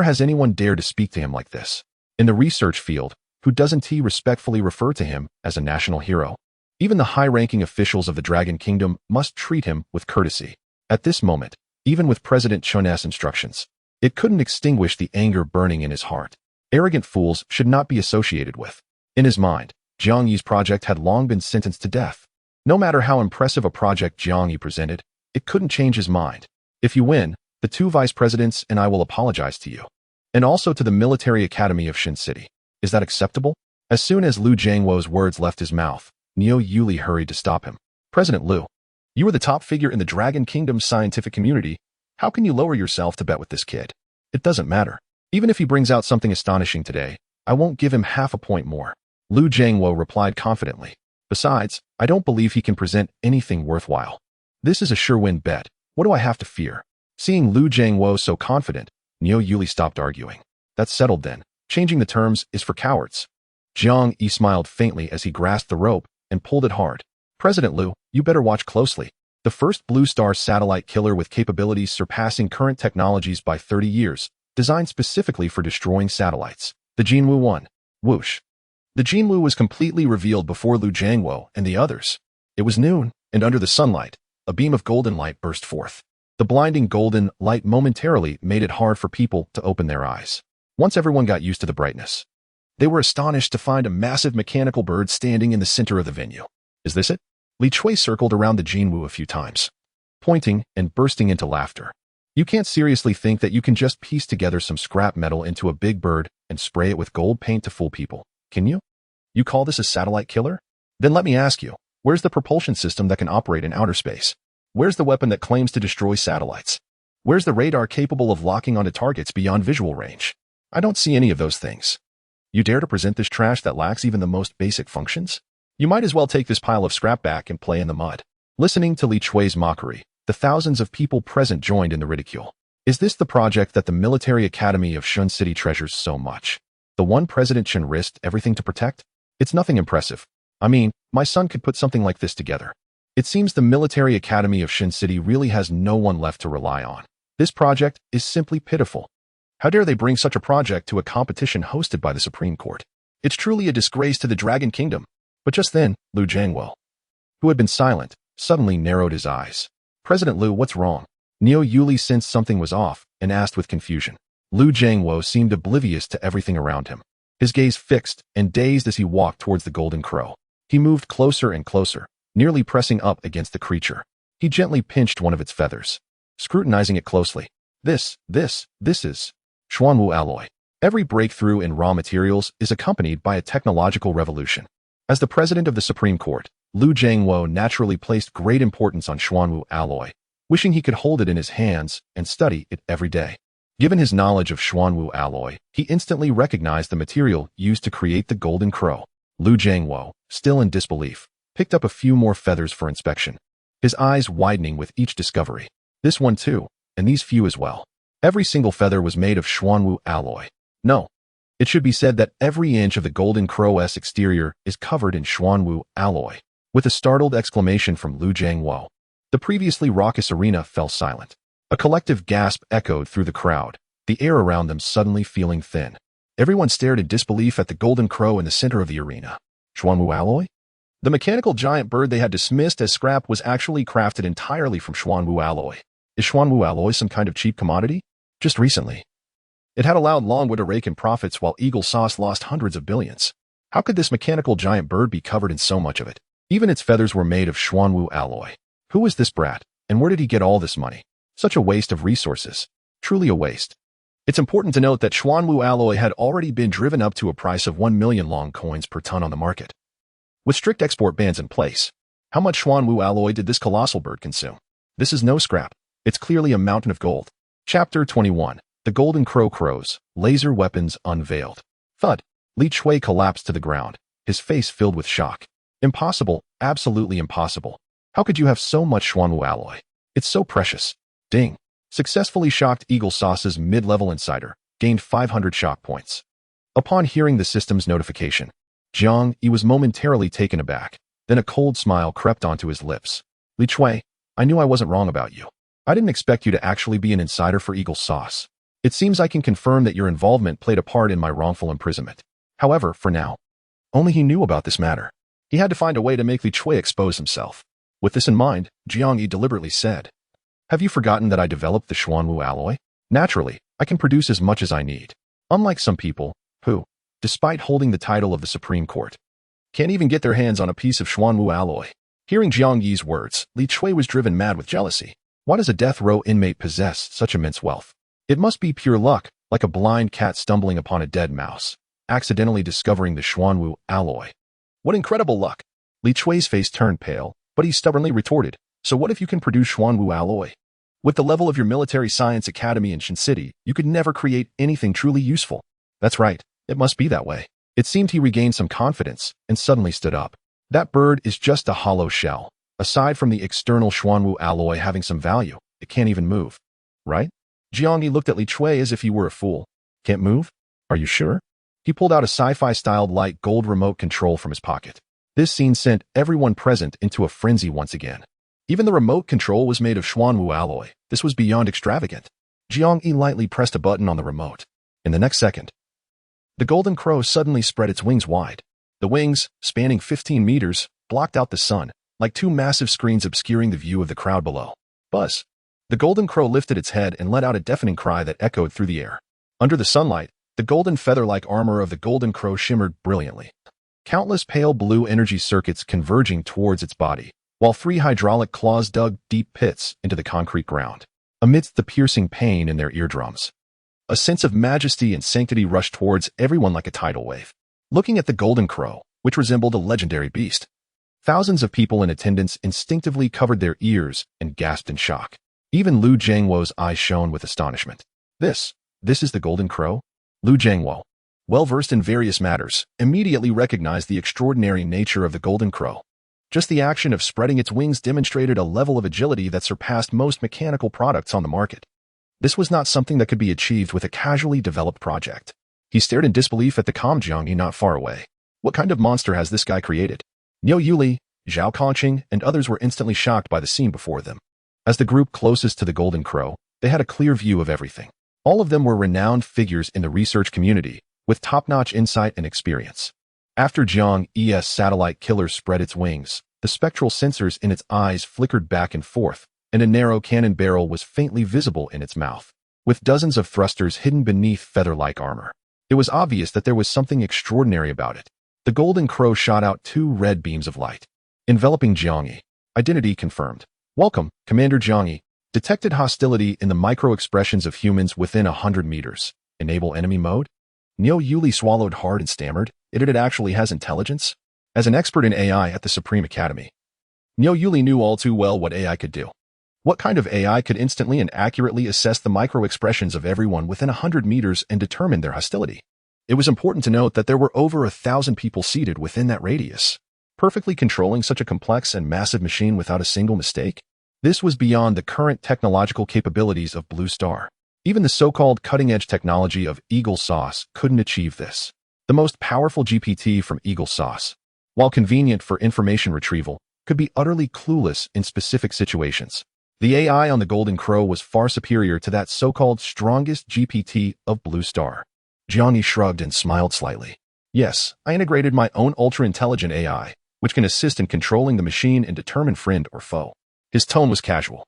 has anyone dared to speak to him like this. In the research field, who doesn't he respectfully refer to him as a national hero? Even the high-ranking officials of the Dragon Kingdom must treat him with courtesy. At this moment, even with President Chun's instructions, it couldn't extinguish the anger burning in his heart. Arrogant fools should not be associated with. In his mind, Jiang Yi's project had long been sentenced to death. No matter how impressive a project Jiang Yi presented, it couldn't change his mind. "If you win, the 2 vice presidents and I will apologize to you. And also to the Military Academy of Shin City. Is that acceptable?" As soon as Lu Jiangwo's words left his mouth, Niu Yuli hurried to stop him. "President Liu, you are the top figure in the Dragon Kingdom's scientific community. How can you lower yourself to bet with this kid? It doesn't matter. Even if he brings out something astonishing today, I won't give him half a point more." Lu Jiangwo replied confidently. "Besides, I don't believe he can present anything worthwhile. This is a sure-win bet. What do I have to fear?" Seeing Lu Jiangwo so confident, Niu Yuli stopped arguing. "That's settled then. Changing the terms is for cowards." Jiang Yi smiled faintly as he grasped the rope and pulled it hard. "President Liu, you better watch closely. The first Blue Star satellite killer with capabilities surpassing current technologies by 30 years, designed specifically for destroying satellites. The Jinwu 1. Whoosh. The Jinwu was completely revealed before Lu Jiangwo and the others. It was noon, and under the sunlight, a beam of golden light burst forth. The blinding golden light momentarily made it hard for people to open their eyes. Once everyone got used to the brightness, they were astonished to find a massive mechanical bird standing in the center of the venue. "Is this it?" Li Chui circled around the Jinwu a few times, pointing and bursting into laughter. "You can't seriously think that you can just piece together some scrap metal into a big bird and spray it with gold paint to fool people, can you? You call this a satellite killer? Then let me ask you, where's the propulsion system that can operate in outer space? Where's the weapon that claims to destroy satellites? Where's the radar capable of locking onto targets beyond visual range? I don't see any of those things. You dare to present this trash that lacks even the most basic functions? You might as well take this pile of scrap back and play in the mud." Listening to Li Chui's mockery, the thousands of people present joined in the ridicule. Is this the project that the military academy of Shun City treasures so much? The one President Chen risked everything to protect? It's nothing impressive. I mean, my son could put something like this together. It seems the military academy of Shun City really has no one left to rely on. This project is simply pitiful. How dare they bring such a project to a competition hosted by the Supreme Court? It's truly a disgrace to the Dragon Kingdom. But just then, Lu Jiangwo, who had been silent, suddenly narrowed his eyes. President Lu, what's wrong? Neo Yuli sensed something was off and asked with confusion. Lu Jiangwo seemed oblivious to everything around him. His gaze fixed and dazed as he walked towards the golden crow. He moved closer and closer, nearly pressing up against the creature. He gently pinched one of its feathers, scrutinizing it closely. This is Xuanwu alloy. Every breakthrough in raw materials is accompanied by a technological revolution. As the president of the Supreme Court, Lu Jiangwo naturally placed great importance on Xuanwu alloy, wishing he could hold it in his hands and study it every day. Given his knowledge of Xuanwu alloy, he instantly recognized the material used to create the golden crow. Lu Jiangwo, still in disbelief, picked up a few more feathers for inspection, his eyes widening with each discovery. This one too, and these few as well. Every single feather was made of Xuanwu alloy. No, it should be said that every inch of the golden crow's exterior is covered in Xuanwu alloy. With a startled exclamation from Lu Jiangwo, the previously raucous arena fell silent. A collective gasp echoed through the crowd, the air around them suddenly feeling thin. Everyone stared in disbelief at the golden crow in the center of the arena. Xuanwu alloy? The mechanical giant bird they had dismissed as scrap was actually crafted entirely from Xuanwu alloy. Is Xuanwu alloy some kind of cheap commodity? Just recently, it had allowed Longwood to rake in profits while Eagle Sauce lost hundreds of billions. How could this mechanical giant bird be covered in so much of it? Even its feathers were made of Xuanwu alloy. Who is this brat, and where did he get all this money? Such a waste of resources. Truly a waste. It's important to note that Xuanwu alloy had already been driven up to a price of 1 million long coins per ton on the market. With strict export bans in place, how much Xuanwu alloy did this colossal bird consume? This is no scrap. It's clearly a mountain of gold. Chapter 21. The Golden Crow Crows. Laser Weapons Unveiled. Thud. Li Chui collapsed to the ground, his face filled with shock. Impossible. Absolutely impossible. How could you have so much Xuanwu alloy? It's so precious. Ding. Successfully shocked Eagle Sauce's mid-level insider, gained 500 shock points. Upon hearing the system's notification, Jiang Yi was momentarily taken aback. Then a cold smile crept onto his lips. Li Chui, I knew I wasn't wrong about you. I didn't expect you to actually be an insider for Eagle Sauce. It seems I can confirm that your involvement played a part in my wrongful imprisonment. However, for now, only he knew about this matter. He had to find a way to make Li Chui expose himself. With this in mind, Jiang Yi deliberately said, Have you forgotten that I developed the Xuanwu alloy? Naturally, I can produce as much as I need. Unlike some people, who, despite holding the title of the Supreme Court, can't even get their hands on a piece of Xuanwu alloy. Hearing Jiang Yi's words, Li Chui was driven mad with jealousy. Why does a death row inmate possess such immense wealth? It must be pure luck, like a blind cat stumbling upon a dead mouse, accidentally discovering the Xuanwu alloy. What incredible luck! Li Chui's face turned pale, but he stubbornly retorted, So what if you can produce Xuanwu alloy? With the level of your military science academy in Shin City, you could never create anything truly useful. That's right, it must be that way. It seemed he regained some confidence and suddenly stood up. That bird is just a hollow shell. Aside from the external Xuanwu alloy having some value, it can't even move. Right? Jiang Yi looked at Li Chui as if he were a fool. Can't move? Are you sure? He pulled out a sci-fi-styled light gold remote control from his pocket. This scene sent everyone present into a frenzy once again. Even the remote control was made of Xuanwu alloy. This was beyond extravagant. Jiang Yi lightly pressed a button on the remote. In the next second, the golden crow suddenly spread its wings wide. The wings, spanning 15 meters, blocked out the sun, like two massive screens obscuring the view of the crowd below. Buzz. The golden crow lifted its head and let out a deafening cry that echoed through the air. Under the sunlight, the golden feather-like armor of the golden crow shimmered brilliantly. Countless pale blue energy circuits converging towards its body, while 3 hydraulic claws dug deep pits into the concrete ground. Amidst the piercing pain in their eardrums, a sense of majesty and sanctity rushed towards everyone like a tidal wave. Looking at the golden crow, which resembled a legendary beast, thousands of people in attendance instinctively covered their ears and gasped in shock. Even Lu Jiangwo's eyes shone with astonishment. This is the golden crow? Lu Jiangwo, well-versed in various matters, immediately recognized the extraordinary nature of the golden crow. Just the action of spreading its wings demonstrated a level of agility that surpassed most mechanical products on the market. This was not something that could be achieved with a casually developed project. He stared in disbelief at the calm Jiang Yi not far away. What kind of monster has this guy created? Niu Yuli, Zhao Kongqing, and others were instantly shocked by the scene before them. As the group closest to the Golden Crow, they had a clear view of everything. All of them were renowned figures in the research community, with top-notch insight and experience. After Jiang Yi's satellite killer spread its wings, the spectral sensors in its eyes flickered back and forth, and a narrow cannon barrel was faintly visible in its mouth, with dozens of thrusters hidden beneath feather-like armor. It was obvious that there was something extraordinary about it. The Golden Crow shot out 2 red beams of light, enveloping Jiang Yi. Identity confirmed. Welcome, Commander Jiang Yi. Detected hostility in the micro-expressions of humans within 100 meters. Enable enemy mode? Niu Yuli swallowed hard and stammered. It actually has intelligence? As an expert in AI at the Supreme Academy, Niu Yuli knew all too well what AI could do. What kind of AI could instantly and accurately assess the micro-expressions of everyone within 100 meters and determine their hostility? It was important to note that there were over 1,000 people seated within that radius, perfectly controlling such a complex and massive machine without a single mistake. This was beyond the current technological capabilities of Blue Star. Even the so-called cutting-edge technology of Eagle Sauce couldn't achieve this. The most powerful GPT from Eagle Sauce, while convenient for information retrieval, could be utterly clueless in specific situations. The AI on the Golden Crow was far superior to that so-called strongest GPT of Blue Star. Jiang Yi shrugged and smiled slightly. Yes, I integrated my own ultra-intelligent AI, which can assist in controlling the machine and determine friend or foe. His tone was casual,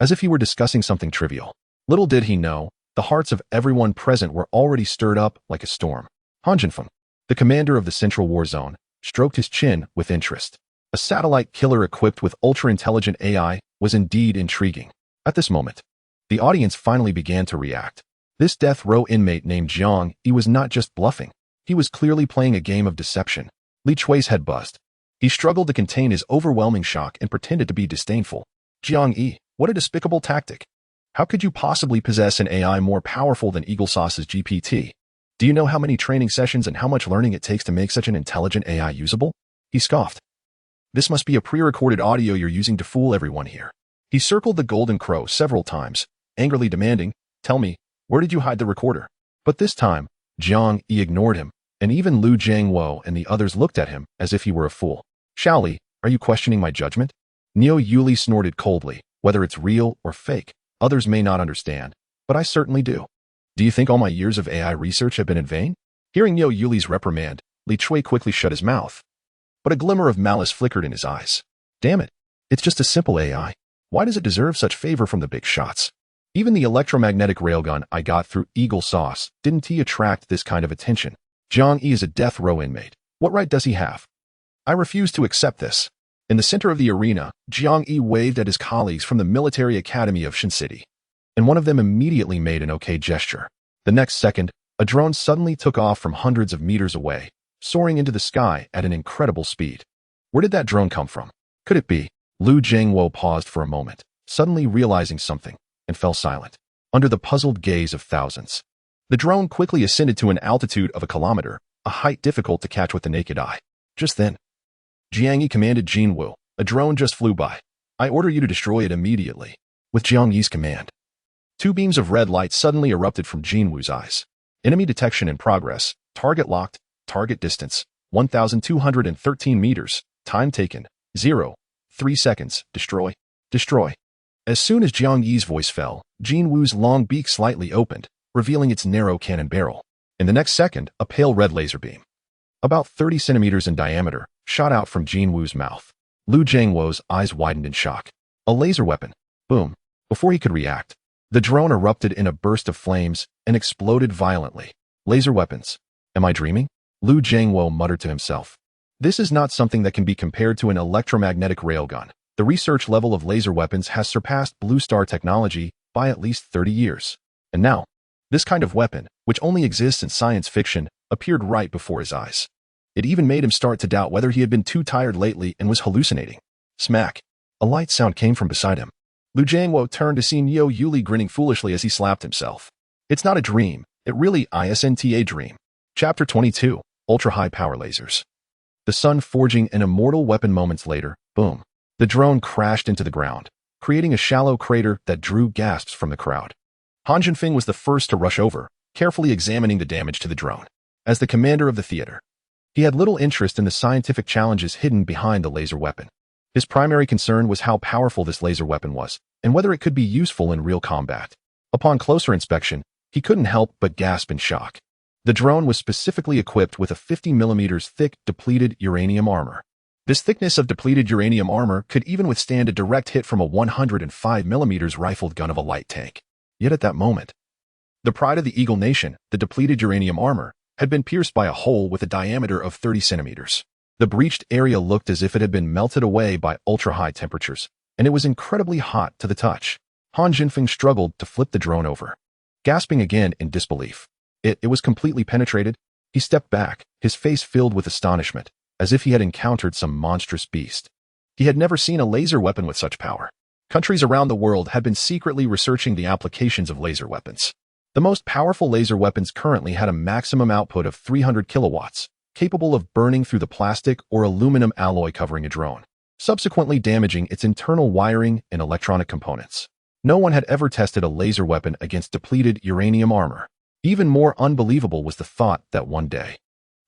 as if he were discussing something trivial. Little did he know, the hearts of everyone present were already stirred up like a storm. Han Jinfeng, the commander of the Central War Zone, stroked his chin with interest. A satellite killer equipped with ultra-intelligent AI was indeed intriguing. At this moment, the audience finally began to react. This death row inmate named Jiang Yi was not just bluffing. He was clearly playing a game of deception. Li Chui's head buzzed. He struggled to contain his overwhelming shock and pretended to be disdainful. Jiang Yi, what a despicable tactic. How could you possibly possess an AI more powerful than Eagle Sauce's GPT? Do you know how many training sessions and how much learning it takes to make such an intelligent AI usable? He scoffed. This must be a pre-recorded audio you're using to fool everyone here. He circled the Golden Crow several times, angrily demanding, tell me, where did you hide the recorder? But this time, Jiang Yi ignored him, and even Lu Jiangwo and the others looked at him as if he were a fool. Shaoli, are you questioning my judgment? Niu Yuli snorted coldly. Whether it's real or fake, others may not understand, but I certainly do. Do you think all my years of AI research have been in vain? Hearing Niu Yuli's reprimand, Li Chui quickly shut his mouth. But a glimmer of malice flickered in his eyes. Damn it, it's just a simple AI. Why does it deserve such favor from the big shots? Even the electromagnetic railgun I got through Eagle Sauce didn't attract this kind of attention. Jiang Yi is a death row inmate. What right does he have? I refuse to accept this. In the center of the arena, Jiang Yi waved at his colleagues from the military academy of Shin City, and one of them immediately made an okay gesture. The next second, a drone suddenly took off from hundreds of meters away, soaring into the sky at an incredible speed. Where did that drone come from? Could it be? Lu Jiangwo paused for a moment, suddenly realizing something, and fell silent, under the puzzled gaze of thousands. The drone quickly ascended to an altitude of 1 kilometer, a height difficult to catch with the naked eye. Just then, Jiang Yi commanded Jin Wu, a drone just flew by. I order you to destroy it immediately. With Jiang Yi's command, 2 beams of red light suddenly erupted from Jin Wu's eyes. Enemy detection in progress. Target locked. Target distance, 1,213 meters. Time taken, 0.3 seconds. Destroy. Destroy. As soon as Jiang Yi's voice fell, Jin Wu's long beak slightly opened, revealing its narrow cannon barrel. In the next second, a pale red laser beam, about 30 centimeters in diameter, shot out from Jin Wu's mouth. Lu Jiangwo's eyes widened in shock. A laser weapon. Boom. Before he could react, the drone erupted in a burst of flames and exploded violently. Laser weapons. Am I dreaming? Lu Jiangwo muttered to himself. This is not something that can be compared to an electromagnetic railgun. The research level of laser weapons has surpassed Blue Star technology by at least 30 years. And now, this kind of weapon, which only exists in science fiction, appeared right before his eyes. It even made him start to doubt whether he had been too tired lately and was hallucinating. Smack. A light sound came from beside him. Lu Jiangwo turned to see Niu Yuli grinning foolishly as he slapped himself. It's not a dream. It really isn't a dream. Chapter 22. Ultra-high power lasers. The sun forging an immortal weapon moments later, boom. The drone crashed into the ground, creating a shallow crater that drew gasps from the crowd. Han Jinfeng was the first to rush over, carefully examining the damage to the drone. As the commander of the theater, he had little interest in the scientific challenges hidden behind the laser weapon. His primary concern was how powerful this laser weapon was, and whether it could be useful in real combat. Upon closer inspection, he couldn't help but gasp in shock. The drone was specifically equipped with a 50mm thick depleted uranium armor. This thickness of depleted uranium armor could even withstand a direct hit from a 105mm rifled gun of a light tank. Yet at that moment, the pride of the Eagle Nation, the depleted uranium armor, had been pierced by a hole with a diameter of 30 centimeters. The breached area looked as if it had been melted away by ultra-high temperatures, and it was incredibly hot to the touch. Han Jinfeng struggled to flip the drone over, gasping again in disbelief. It was completely penetrated. He stepped back, his face filled with astonishment, as if he had encountered some monstrous beast. He had never seen a laser weapon with such power. Countries around the world had been secretly researching the applications of laser weapons. The most powerful laser weapons currently had a maximum output of 300 kilowatts, capable of burning through the plastic or aluminum alloy covering a drone, subsequently damaging its internal wiring and electronic components. No one had ever tested a laser weapon against depleted uranium armor. Even more unbelievable was the thought that one day,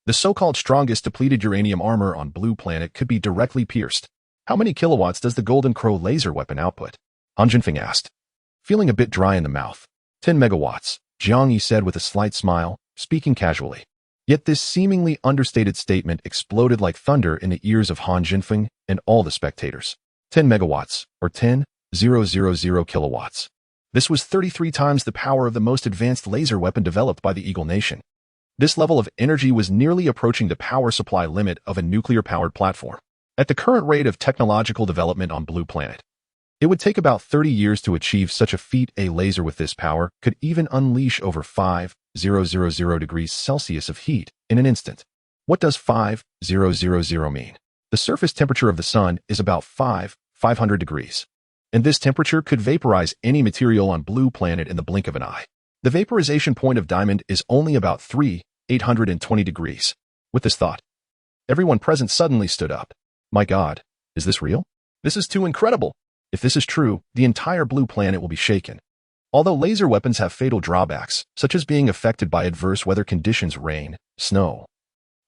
the so-called strongest depleted uranium armor on Blue Planet could be directly pierced. How many kilowatts does the Golden Crow laser weapon output? Han Jinfeng asked, feeling a bit dry in the mouth. 10 megawatts, Jiang Yi said with a slight smile, speaking casually. Yet this seemingly understated statement exploded like thunder in the ears of Han Jinfeng and all the spectators. 10 megawatts, or 10,000 kilowatts. This was 33 times the power of the most advanced laser weapon developed by the Eagle Nation. This level of energy was nearly approaching the power supply limit of a nuclear-powered platform. At the current rate of technological development on Blue Planet, it would take about 30 years to achieve such a feat. A laser with this power could even unleash over 5,000 degrees Celsius of heat in an instant. What does 5,000 mean? The surface temperature of the sun is about 500 degrees. And this temperature could vaporize any material on Blue Planet in the blink of an eye. The vaporization point of diamond is only about 820 degrees. With this thought, everyone present suddenly stood up. My God, is this real? This is too incredible. If this is true, the entire Blue Planet will be shaken. Although laser weapons have fatal drawbacks, such as being affected by adverse weather conditions, rain, snow,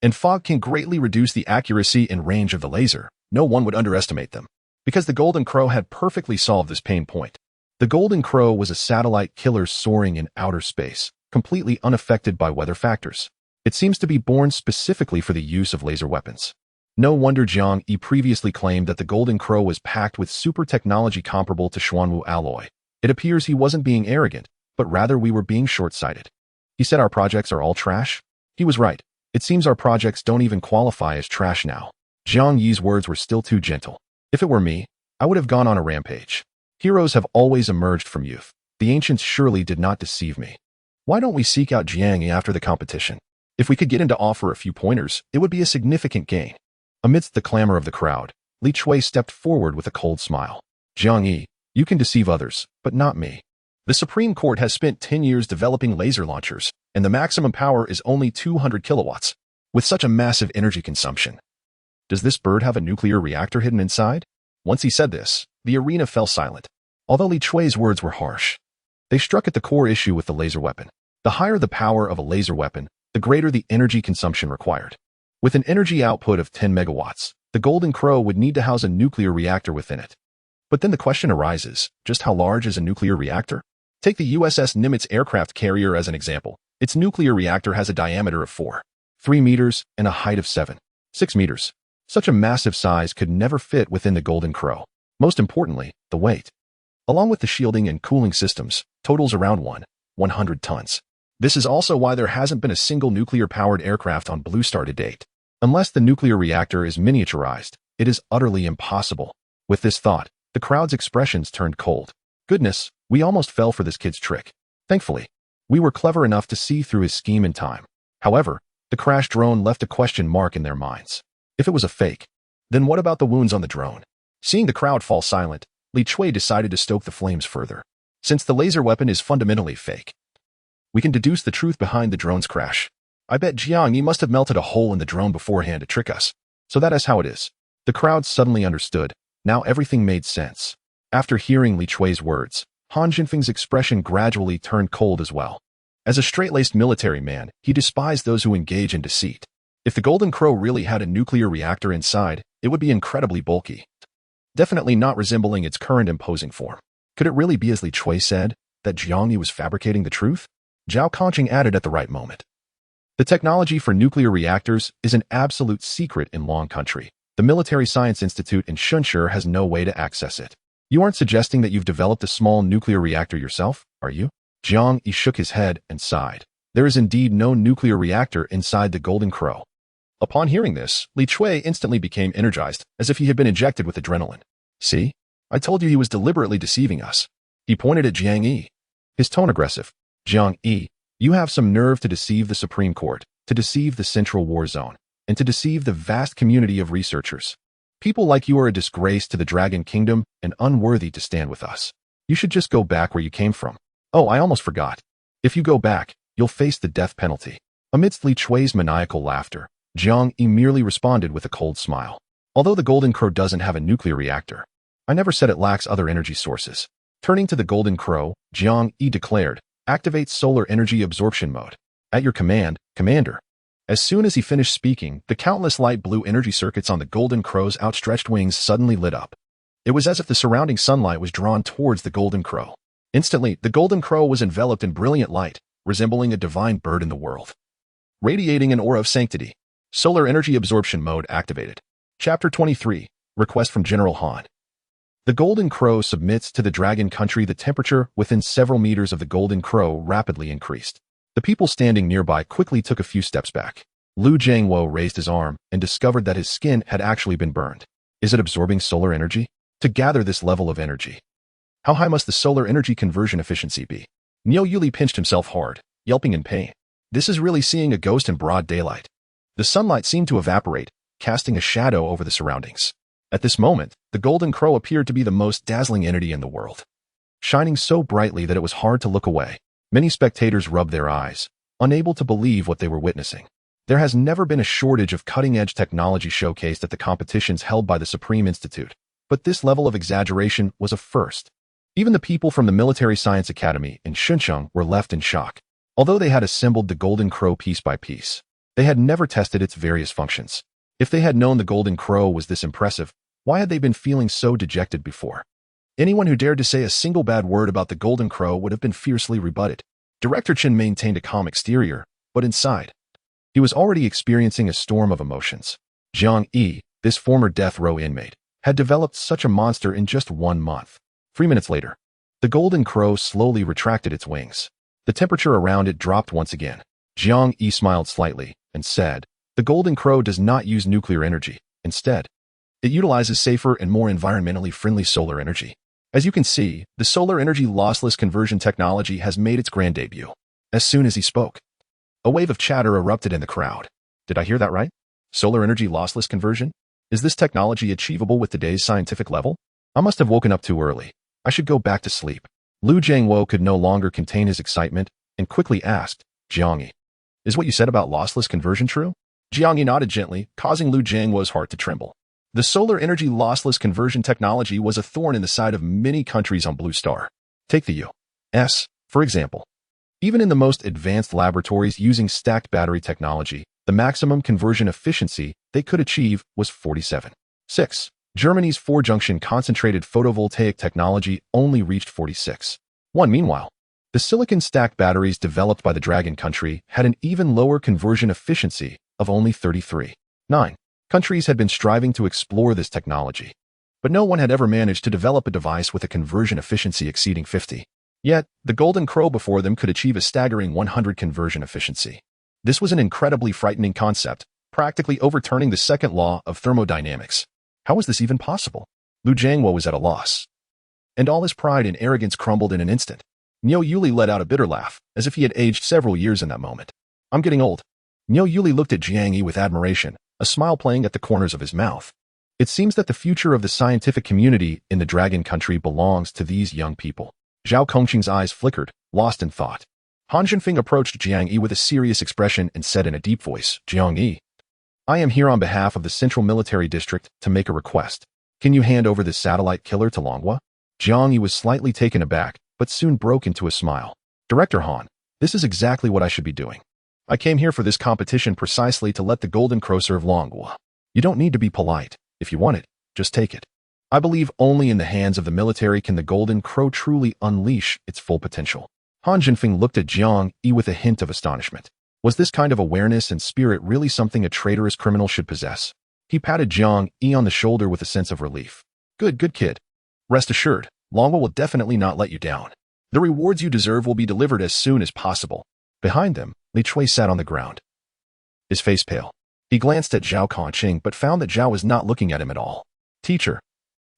and fog can greatly reduce the accuracy and range of the laser, no one would underestimate them. Because the Golden Crow had perfectly solved this pain point. The Golden Crow was a satellite killer soaring in outer space, completely unaffected by weather factors. It seems to be born specifically for the use of laser weapons. No wonder Jiang Yi previously claimed that the Golden Crow was packed with super technology comparable to Xuanwu alloy. It appears he wasn't being arrogant, but rather we were being short-sighted. He said our projects are all trash? He was right. It seems our projects don't even qualify as trash now. Jiang Yi's words were still too gentle. If it were me, I would have gone on a rampage. Heroes have always emerged from youth. The ancients surely did not deceive me. Why don't we seek out Jiang Yi after the competition? If we could get him to offer a few pointers, it would be a significant gain. Amidst the clamor of the crowd, Li Chui stepped forward with a cold smile. Jiang Yi, you can deceive others, but not me. The Supreme Court has spent 10 years developing laser launchers, and the maximum power is only 200 kilowatts. With such a massive energy consumption, does this bird have a nuclear reactor hidden inside? Once he said this, the arena fell silent. Although Li Chui's words were harsh, they struck at the core issue with the laser weapon. The higher the power of a laser weapon, the greater the energy consumption required. With an energy output of 10 megawatts, the Golden Crow would need to house a nuclear reactor within it. But then the question arises, just how large is a nuclear reactor? Take the USS Nimitz aircraft carrier as an example. Its nuclear reactor has a diameter of 3 meters and a height of 6 meters. Such a massive size could never fit within the Golden Crow. Most importantly, the weight, along with the shielding and cooling systems, totals around 100 tons. This is also why there hasn't been a single nuclear-powered aircraft on Blue Star to date. Unless the nuclear reactor is miniaturized, it is utterly impossible. With this thought, the crowd's expressions turned cold. Goodness, we almost fell for this kid's trick. Thankfully, we were clever enough to see through his scheme in time. However, the crash drone left a question mark in their minds. If it was a fake, then what about the wounds on the drone? Seeing the crowd fall silent, Li Chui decided to stoke the flames further. Since the laser weapon is fundamentally fake, we can deduce the truth behind the drone's crash. I bet Jiang Yi must have melted a hole in the drone beforehand to trick us. So that is how it is. The crowd suddenly understood. Now everything made sense. After hearing Li Chui's words, Han Jinfeng's expression gradually turned cold as well. As a straight-laced military man, he despised those who engage in deceit. If the Golden Crow really had a nuclear reactor inside, it would be incredibly bulky, definitely not resembling its current imposing form. Could it really be, as Li Chui said, that Jiang Yi was fabricating the truth? Zhao Kongqing added at the right moment. The technology for nuclear reactors is an absolute secret in Long Country. The Military Science Institute in Shunshi has no way to access it. You aren't suggesting that you've developed a small nuclear reactor yourself, are you? Jiang Yi shook his head and sighed. There is indeed no nuclear reactor inside the Golden Crow. Upon hearing this, Li Chui instantly became energized, as if he had been injected with adrenaline. See? I told you he was deliberately deceiving us. He pointed at Jiang Yi. His tone aggressive. Jiang Yi, you have some nerve to deceive the Supreme Court, to deceive the Central War Zone, and to deceive the vast community of researchers. People like you are a disgrace to the Dragon Kingdom and unworthy to stand with us. You should just go back where you came from. Oh, I almost forgot. If you go back, you'll face the death penalty. Amidst Li Chui's maniacal laughter, Jiang Yi merely responded with a cold smile. Although the Golden Crow doesn't have a nuclear reactor, I never said it lacks other energy sources. Turning to the Golden Crow, Jiang Yi declared, activate solar energy absorption mode. At your command, Commander. As soon as he finished speaking, the countless light blue energy circuits on the Golden Crow's outstretched wings suddenly lit up. It was as if the surrounding sunlight was drawn towards the Golden Crow. Instantly, the Golden Crow was enveloped in brilliant light, resembling a divine bird in the world. Radiating an aura of sanctity. Solar energy absorption mode activated. Chapter 23. Request from General Han. The Golden Crow submits to the Dragon Country. The temperature within several meters of the Golden Crow rapidly increased. The people standing nearby quickly took a few steps back. Lu Jiangwo raised his arm and discovered that his skin had actually been burned. Is it absorbing solar energy? To gather this level of energy, how high must the solar energy conversion efficiency be? Niu Yuli pinched himself hard, yelping in pain. This is really seeing a ghost in broad daylight. The sunlight seemed to evaporate, casting a shadow over the surroundings. At this moment, the Golden Crow appeared to be the most dazzling entity in the world, shining so brightly that it was hard to look away. Many spectators rubbed their eyes, unable to believe what they were witnessing. There has never been a shortage of cutting-edge technology showcased at the competitions held by the Supreme Institute, but this level of exaggeration was a first. Even the people from the Military Science Academy in Shunshi were left in shock. Although they had assembled the Golden Crow piece by piece, they had never tested its various functions. If they had known the Golden Crow was this impressive, why had they been feeling so dejected before? Anyone who dared to say a single bad word about the Golden Crow would have been fiercely rebutted. Director Chen maintained a calm exterior, but inside, he was already experiencing a storm of emotions. Jiang Yi, this former death row inmate, had developed such a monster in just 1 month. 3 minutes later, the Golden Crow slowly retracted its wings. The temperature around it dropped once again. Jiang Yi smiled slightly and said, the Golden Crow does not use nuclear energy. Instead, it utilizes safer and more environmentally friendly solar energy. As you can see, the solar energy lossless conversion technology has made its grand debut. As soon as he spoke, a wave of chatter erupted in the crowd. Did I hear that right? Solar energy lossless conversion? Is this technology achievable with today's scientific level? I must have woken up too early. I should go back to sleep. Lu Jiangwo could no longer contain his excitement and quickly asked, Jiang Yi, is what you said about lossless conversion true? Jiang Yi nodded gently, causing Lu Jiangwo's heart to tremble. The solar energy lossless conversion technology was a thorn in the side of many countries on Blue Star. Take the U.S., for example. Even in the most advanced laboratories using stacked battery technology, the maximum conversion efficiency they could achieve was 47.6. Germany's 4-junction concentrated photovoltaic technology only reached 46.1. Meanwhile, the silicon-stacked batteries developed by the Dragon Country had an even lower conversion efficiency of only 33.9. Countries had been striving to explore this technology, but no one had ever managed to develop a device with a conversion efficiency exceeding 50. Yet, the Golden Crow before them could achieve a staggering 100 conversion efficiency. This was an incredibly frightening concept, practically overturning the second law of thermodynamics. How was this even possible? Lu Jiangwo was at a loss, and all his pride and arrogance crumbled in an instant. Niu Yuli let out a bitter laugh, as if he had aged several years in that moment. I'm getting old. Niu Yuli looked at Jiang Yi with admiration, a smile playing at the corners of his mouth. It seems that the future of the scientific community in the Dragon Country belongs to these young people. Zhao Kongqing's eyes flickered, lost in thought. Han Zhenfeng approached Jiang Yi with a serious expression and said in a deep voice, Jiang Yi, I am here on behalf of the Central Military District to make a request. Can you hand over this satellite killer to Longhua? Jiang Yi was slightly taken aback, but soon broke into a smile. Director Han, this is exactly what I should be doing. I came here for this competition precisely to let the Golden Crow serve Longhua. You don't need to be polite. If you want it, just take it. I believe only in the hands of the military can the Golden Crow truly unleash its full potential. Han Jinfeng looked at Jiang Yi with a hint of astonishment. Was this kind of awareness and spirit really something a traitorous criminal should possess? He patted Jiang Yi on the shoulder with a sense of relief. Good kid. Rest assured, Longhua will definitely not let you down. The rewards you deserve will be delivered as soon as possible. Behind them, Li Chui sat on the ground, his face pale. He glanced at Zhao Kongqing but found that Zhao was not looking at him at all. Teacher,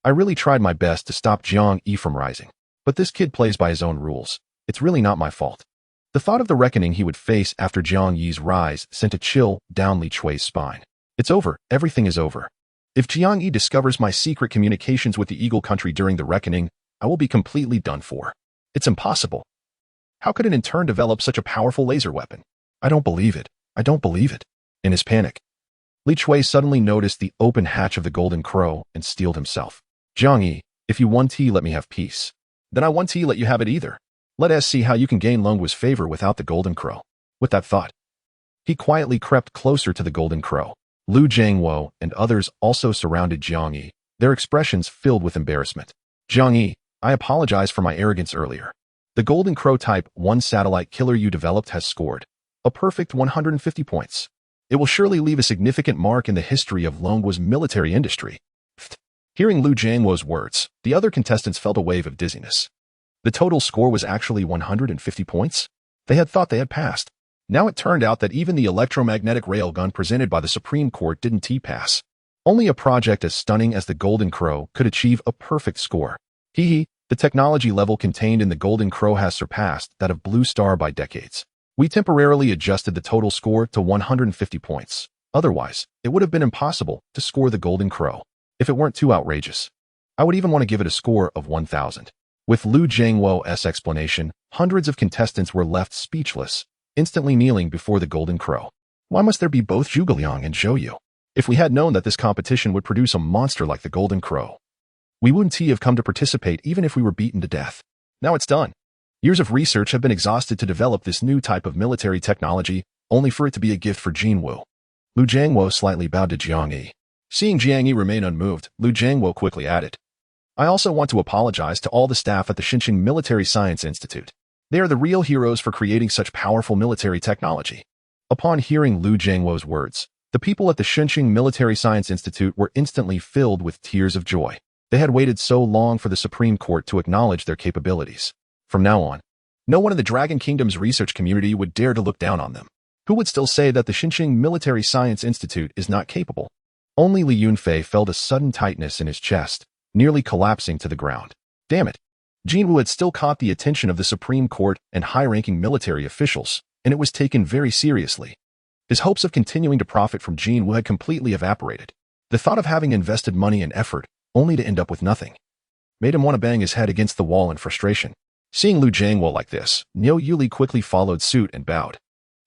I really tried my best to stop Jiang Yi from rising, but this kid plays by his own rules. It's really not my fault. The thought of the reckoning he would face after Jiang Yi's rise sent a chill down Li Chui's spine. It's over. Everything is over. If Jiang Yi discovers my secret communications with the Eagle Country during the reckoning, I will be completely done for. It's impossible. How could an intern develop such a powerful laser weapon? I don't believe it. I don't believe it. In his panic, Li Chui suddenly noticed the open hatch of the Golden Crow and steeled himself. Jiang Yi, if you want tea, let me have peace. Then I want tea, let you have it either. Let us see how you can gain Longhua's favor without the Golden Crow. With that thought, he quietly crept closer to the Golden Crow. Lu Jiangwo and others also surrounded Jiang Yi, their expressions filled with embarrassment. Jiang Yi, I apologize for my arrogance earlier. The Golden Crow Type 1 satellite killer you developed has scored a perfect 150 points. It will surely leave a significant mark in the history of Longhua's military industry. Hearing Lu Jiangwo's words, the other contestants felt a wave of dizziness. The total score was actually 150 points. They had thought they had passed. Now it turned out that even the electromagnetic railgun presented by the Supreme Court didn't T-pass. Only a project as stunning as the Golden Crow could achieve a perfect score. The technology level contained in the Golden Crow has surpassed that of Blue Star by decades. We temporarily adjusted the total score to 150 points. Otherwise, it would have been impossible to score the Golden Crow if it weren't too outrageous. I would even want to give it a score of 1,000. With Lu Jiangwo's explanation, hundreds of contestants were left speechless, instantly kneeling before the Golden Crow. Why must there be both Zhuge and Zhou Yu? If we had known that this competition would produce a monster like the Golden Crow, we wouldn't have come to participate even if we were beaten to death. Now it's done. Years of research have been exhausted to develop this new type of military technology, only for it to be a gift for Jinwu. Lu Jiangwo slightly bowed to Jiang Yi. Seeing Jiang Yi remain unmoved, Lu Jiangwo quickly added, I also want to apologize to all the staff at the Xinjiang Military Science Institute. They are the real heroes for creating such powerful military technology. Upon hearing Lu Jiangwo's words, the people at the Xinjiang Military Science Institute were instantly filled with tears of joy. They had waited so long for the Supreme Court to acknowledge their capabilities. From now on, no one in the Dragon Kingdom's research community would dare to look down on them. Who would still say that the Xinjiang Military Science Institute is not capable? Only Li Yunfei felt a sudden tightness in his chest, nearly collapsing to the ground. Damn it. Jinwu had still caught the attention of the Supreme Court and high-ranking military officials, and it was taken very seriously. His hopes of continuing to profit from Jinwu had completely evaporated. The thought of having invested money and effort, only to end up with nothing, made him want to bang his head against the wall in frustration. Seeing Lu Jiangwo like this, Niu Yuli quickly followed suit and bowed.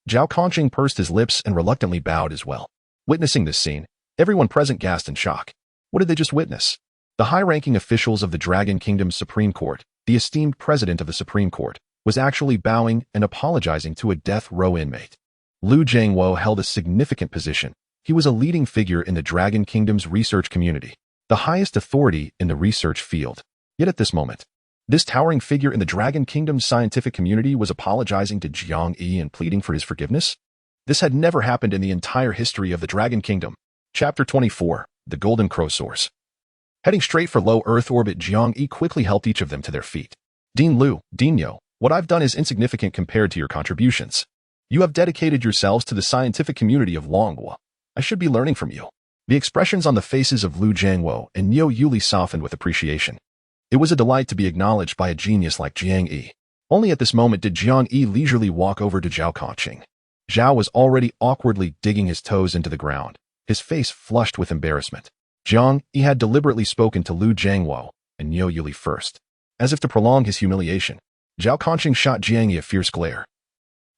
Zhao Kongqing pursed his lips and reluctantly bowed as well. Witnessing this scene, everyone present gasped in shock. What did they just witness? The high-ranking officials of the Dragon Kingdom's Supreme Court, the esteemed president of the Supreme Court, was actually bowing and apologizing to a death row inmate. Lu Jiangwo held a significant position. He was a leading figure in the Dragon Kingdom's research community, the highest authority in the research field. Yet at this moment, this towering figure in the Dragon Kingdom's scientific community was apologizing to Jiang Yi and pleading for his forgiveness? This had never happened in the entire history of the Dragon Kingdom. Chapter 24, The Golden Crow Soars. Heading straight for low Earth orbit, Jiang Yi quickly helped each of them to their feet. Dean Lu, Dean Yo, what I've done is insignificant compared to your contributions. You have dedicated yourselves to the scientific community of Longhua. I should be learning from you. The expressions on the faces of Lu Jiangwo and Niu Yuli softened with appreciation. It was a delight to be acknowledged by a genius like Jiang Yi. Only at this moment did Jiang Yi leisurely walk over to Zhao Kongqing. Zhao was already awkwardly digging his toes into the ground, his face flushed with embarrassment. Jiang Yi had deliberately spoken to Lu Jiangwo and Niu Yuli first. As if to prolong his humiliation, Zhao Kongqing shot Jiang Yi a fierce glare.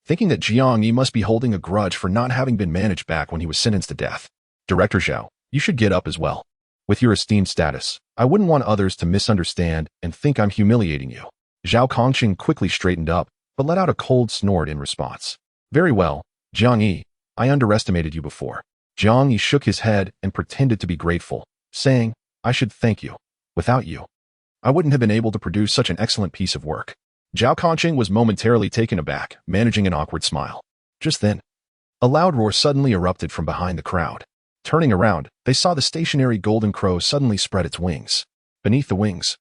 Thinking that Jiang Yi must be holding a grudge for not having been managed back when he was sentenced to death. Director Zhao, you should get up as well. With your esteemed status, I wouldn't want others to misunderstand and think I'm humiliating you. Zhao Kongqing quickly straightened up, but let out a cold snort in response. Very well, Jiang Yi, I underestimated you before. Jiang Yi shook his head and pretended to be grateful, saying, I should thank you. Without you, I wouldn't have been able to produce such an excellent piece of work. Zhao Kongqing was momentarily taken aback, managing an awkward smile. Just then, a loud roar suddenly erupted from behind the crowd. Turning around, they saw the stationary golden crow suddenly spread its wings. Beneath the wings,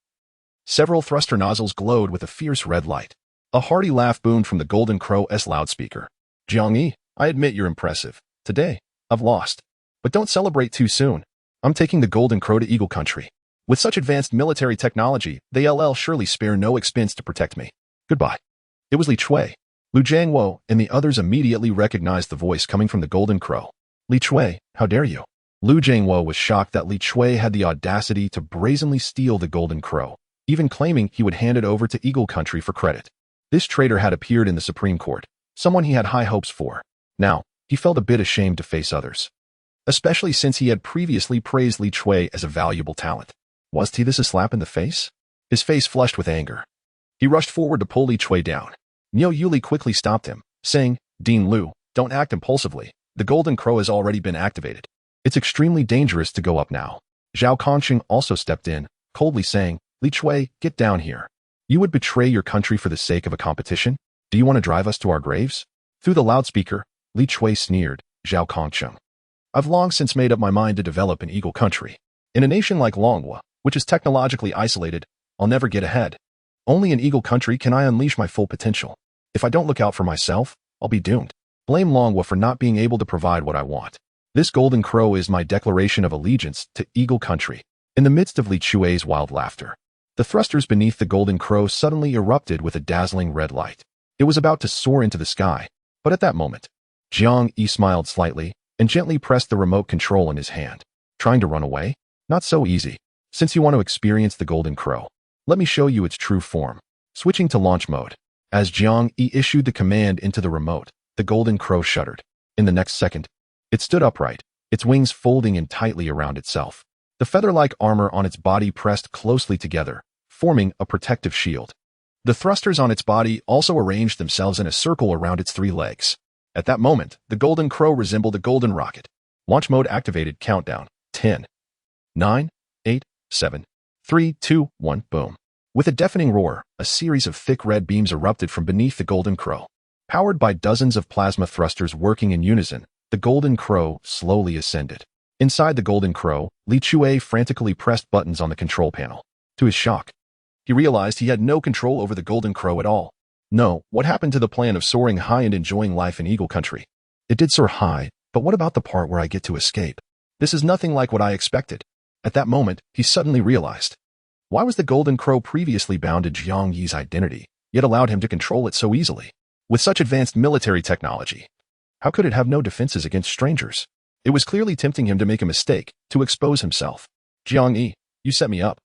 several thruster nozzles glowed with a fierce red light. A hearty laugh boomed from the golden crow's loudspeaker. Jiang Yi, I admit you're impressive. Today, I've lost. But don't celebrate too soon. I'm taking the golden crow to Eagle Country. With such advanced military technology, they'll surely spare no expense to protect me. Goodbye. It was Li Chui. Lu Jiangwo and the others immediately recognized the voice coming from the golden crow. Li Chui, how dare you? Lu Jiangwo was shocked that Li Chui had the audacity to brazenly steal the golden crow, even claiming he would hand it over to Eagle Country for credit. This traitor had appeared in the Supreme Court, someone he had high hopes for. Now, he felt a bit ashamed to face others, especially since he had previously praised Li Chui as a valuable talent. Was this a slap in the face? His face flushed with anger. He rushed forward to pull Li Chui down. Niu Yuli quickly stopped him, saying, Dean Lu, don't act impulsively. The golden crow has already been activated. It's extremely dangerous to go up now. Zhao Kongqing also stepped in, coldly saying, Li Chui, get down here. You would betray your country for the sake of a competition? Do you want to drive us to our graves? Through the loudspeaker, Li Chui sneered, Zhao Kongqing. I've long since made up my mind to develop an Eagle Country. In a nation like Longhua, which is technologically isolated, I'll never get ahead. Only in Eagle Country can I unleash my full potential. If I don't look out for myself, I'll be doomed. Blame Longhua for not being able to provide what I want. This golden crow is my declaration of allegiance to Eagle Country. In the midst of Li Chui's wild laughter, the thrusters beneath the golden crow suddenly erupted with a dazzling red light. It was about to soar into the sky, but at that moment, Jiang Yi smiled slightly and gently pressed the remote control in his hand. Trying to run away? Not so easy. Since you want to experience the golden crow, let me show you its true form. Switching to launch mode. As Jiang Yi issued the command into the remote, the golden crow shuddered. In the next second, it stood upright, its wings folding in tightly around itself. The feather-like armor on its body pressed closely together, forming a protective shield. The thrusters on its body also arranged themselves in a circle around its 3 legs. At that moment, the golden crow resembled a golden rocket. Launch mode activated. Countdown. 10, 9, 8, 7, 3, 2, 1, boom. With a deafening roar, a series of thick red beams erupted from beneath the golden crow. Powered by dozens of plasma thrusters working in unison, the golden crow slowly ascended. Inside the golden crow, Li Chui frantically pressed buttons on the control panel. To his shock, he realized he had no control over the golden crow at all. No, what happened to the plan of soaring high and enjoying life in Eagle Country? It did soar high, but what about the part where I get to escape? This is nothing like what I expected. At that moment, he suddenly realized. Why was the golden crow previously bound to Jiang Yi's identity, yet allowed him to control it so easily? With such advanced military technology, how could it have no defenses against strangers? It was clearly tempting him to make a mistake, to expose himself. Jiang Yi, you set me up.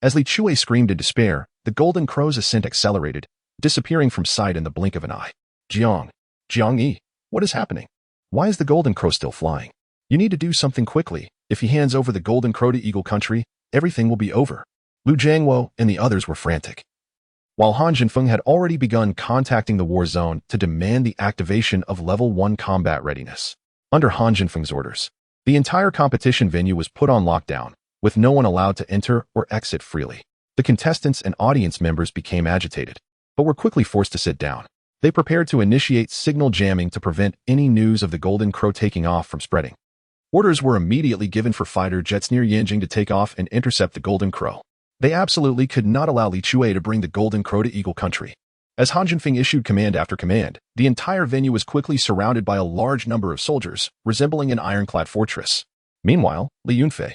As Li Chui screamed in despair, the golden crow's ascent accelerated, disappearing from sight in the blink of an eye. Jiang Yi, what is happening? Why is the golden crow still flying? You need to do something quickly. If he hands over the golden crow to Eagle Country, everything will be over. Lu Jiangwo and the others were frantic, while Han Zhenfeng had already begun contacting the war zone to demand the activation of Level 1 combat readiness. Under Han Zhenfeng's orders, the entire competition venue was put on lockdown, with no one allowed to enter or exit freely. The contestants and audience members became agitated, but were quickly forced to sit down. They prepared to initiate signal jamming to prevent any news of the golden crow taking off from spreading. Orders were immediately given for fighter jets near Yanjing to take off and intercept the golden crow. They absolutely could not allow Li Chui to bring the golden crow to Eagle Country. As Han Zhenfeng issued command after command, the entire venue was quickly surrounded by a large number of soldiers, resembling an ironclad fortress. Meanwhile, Li Yunfei,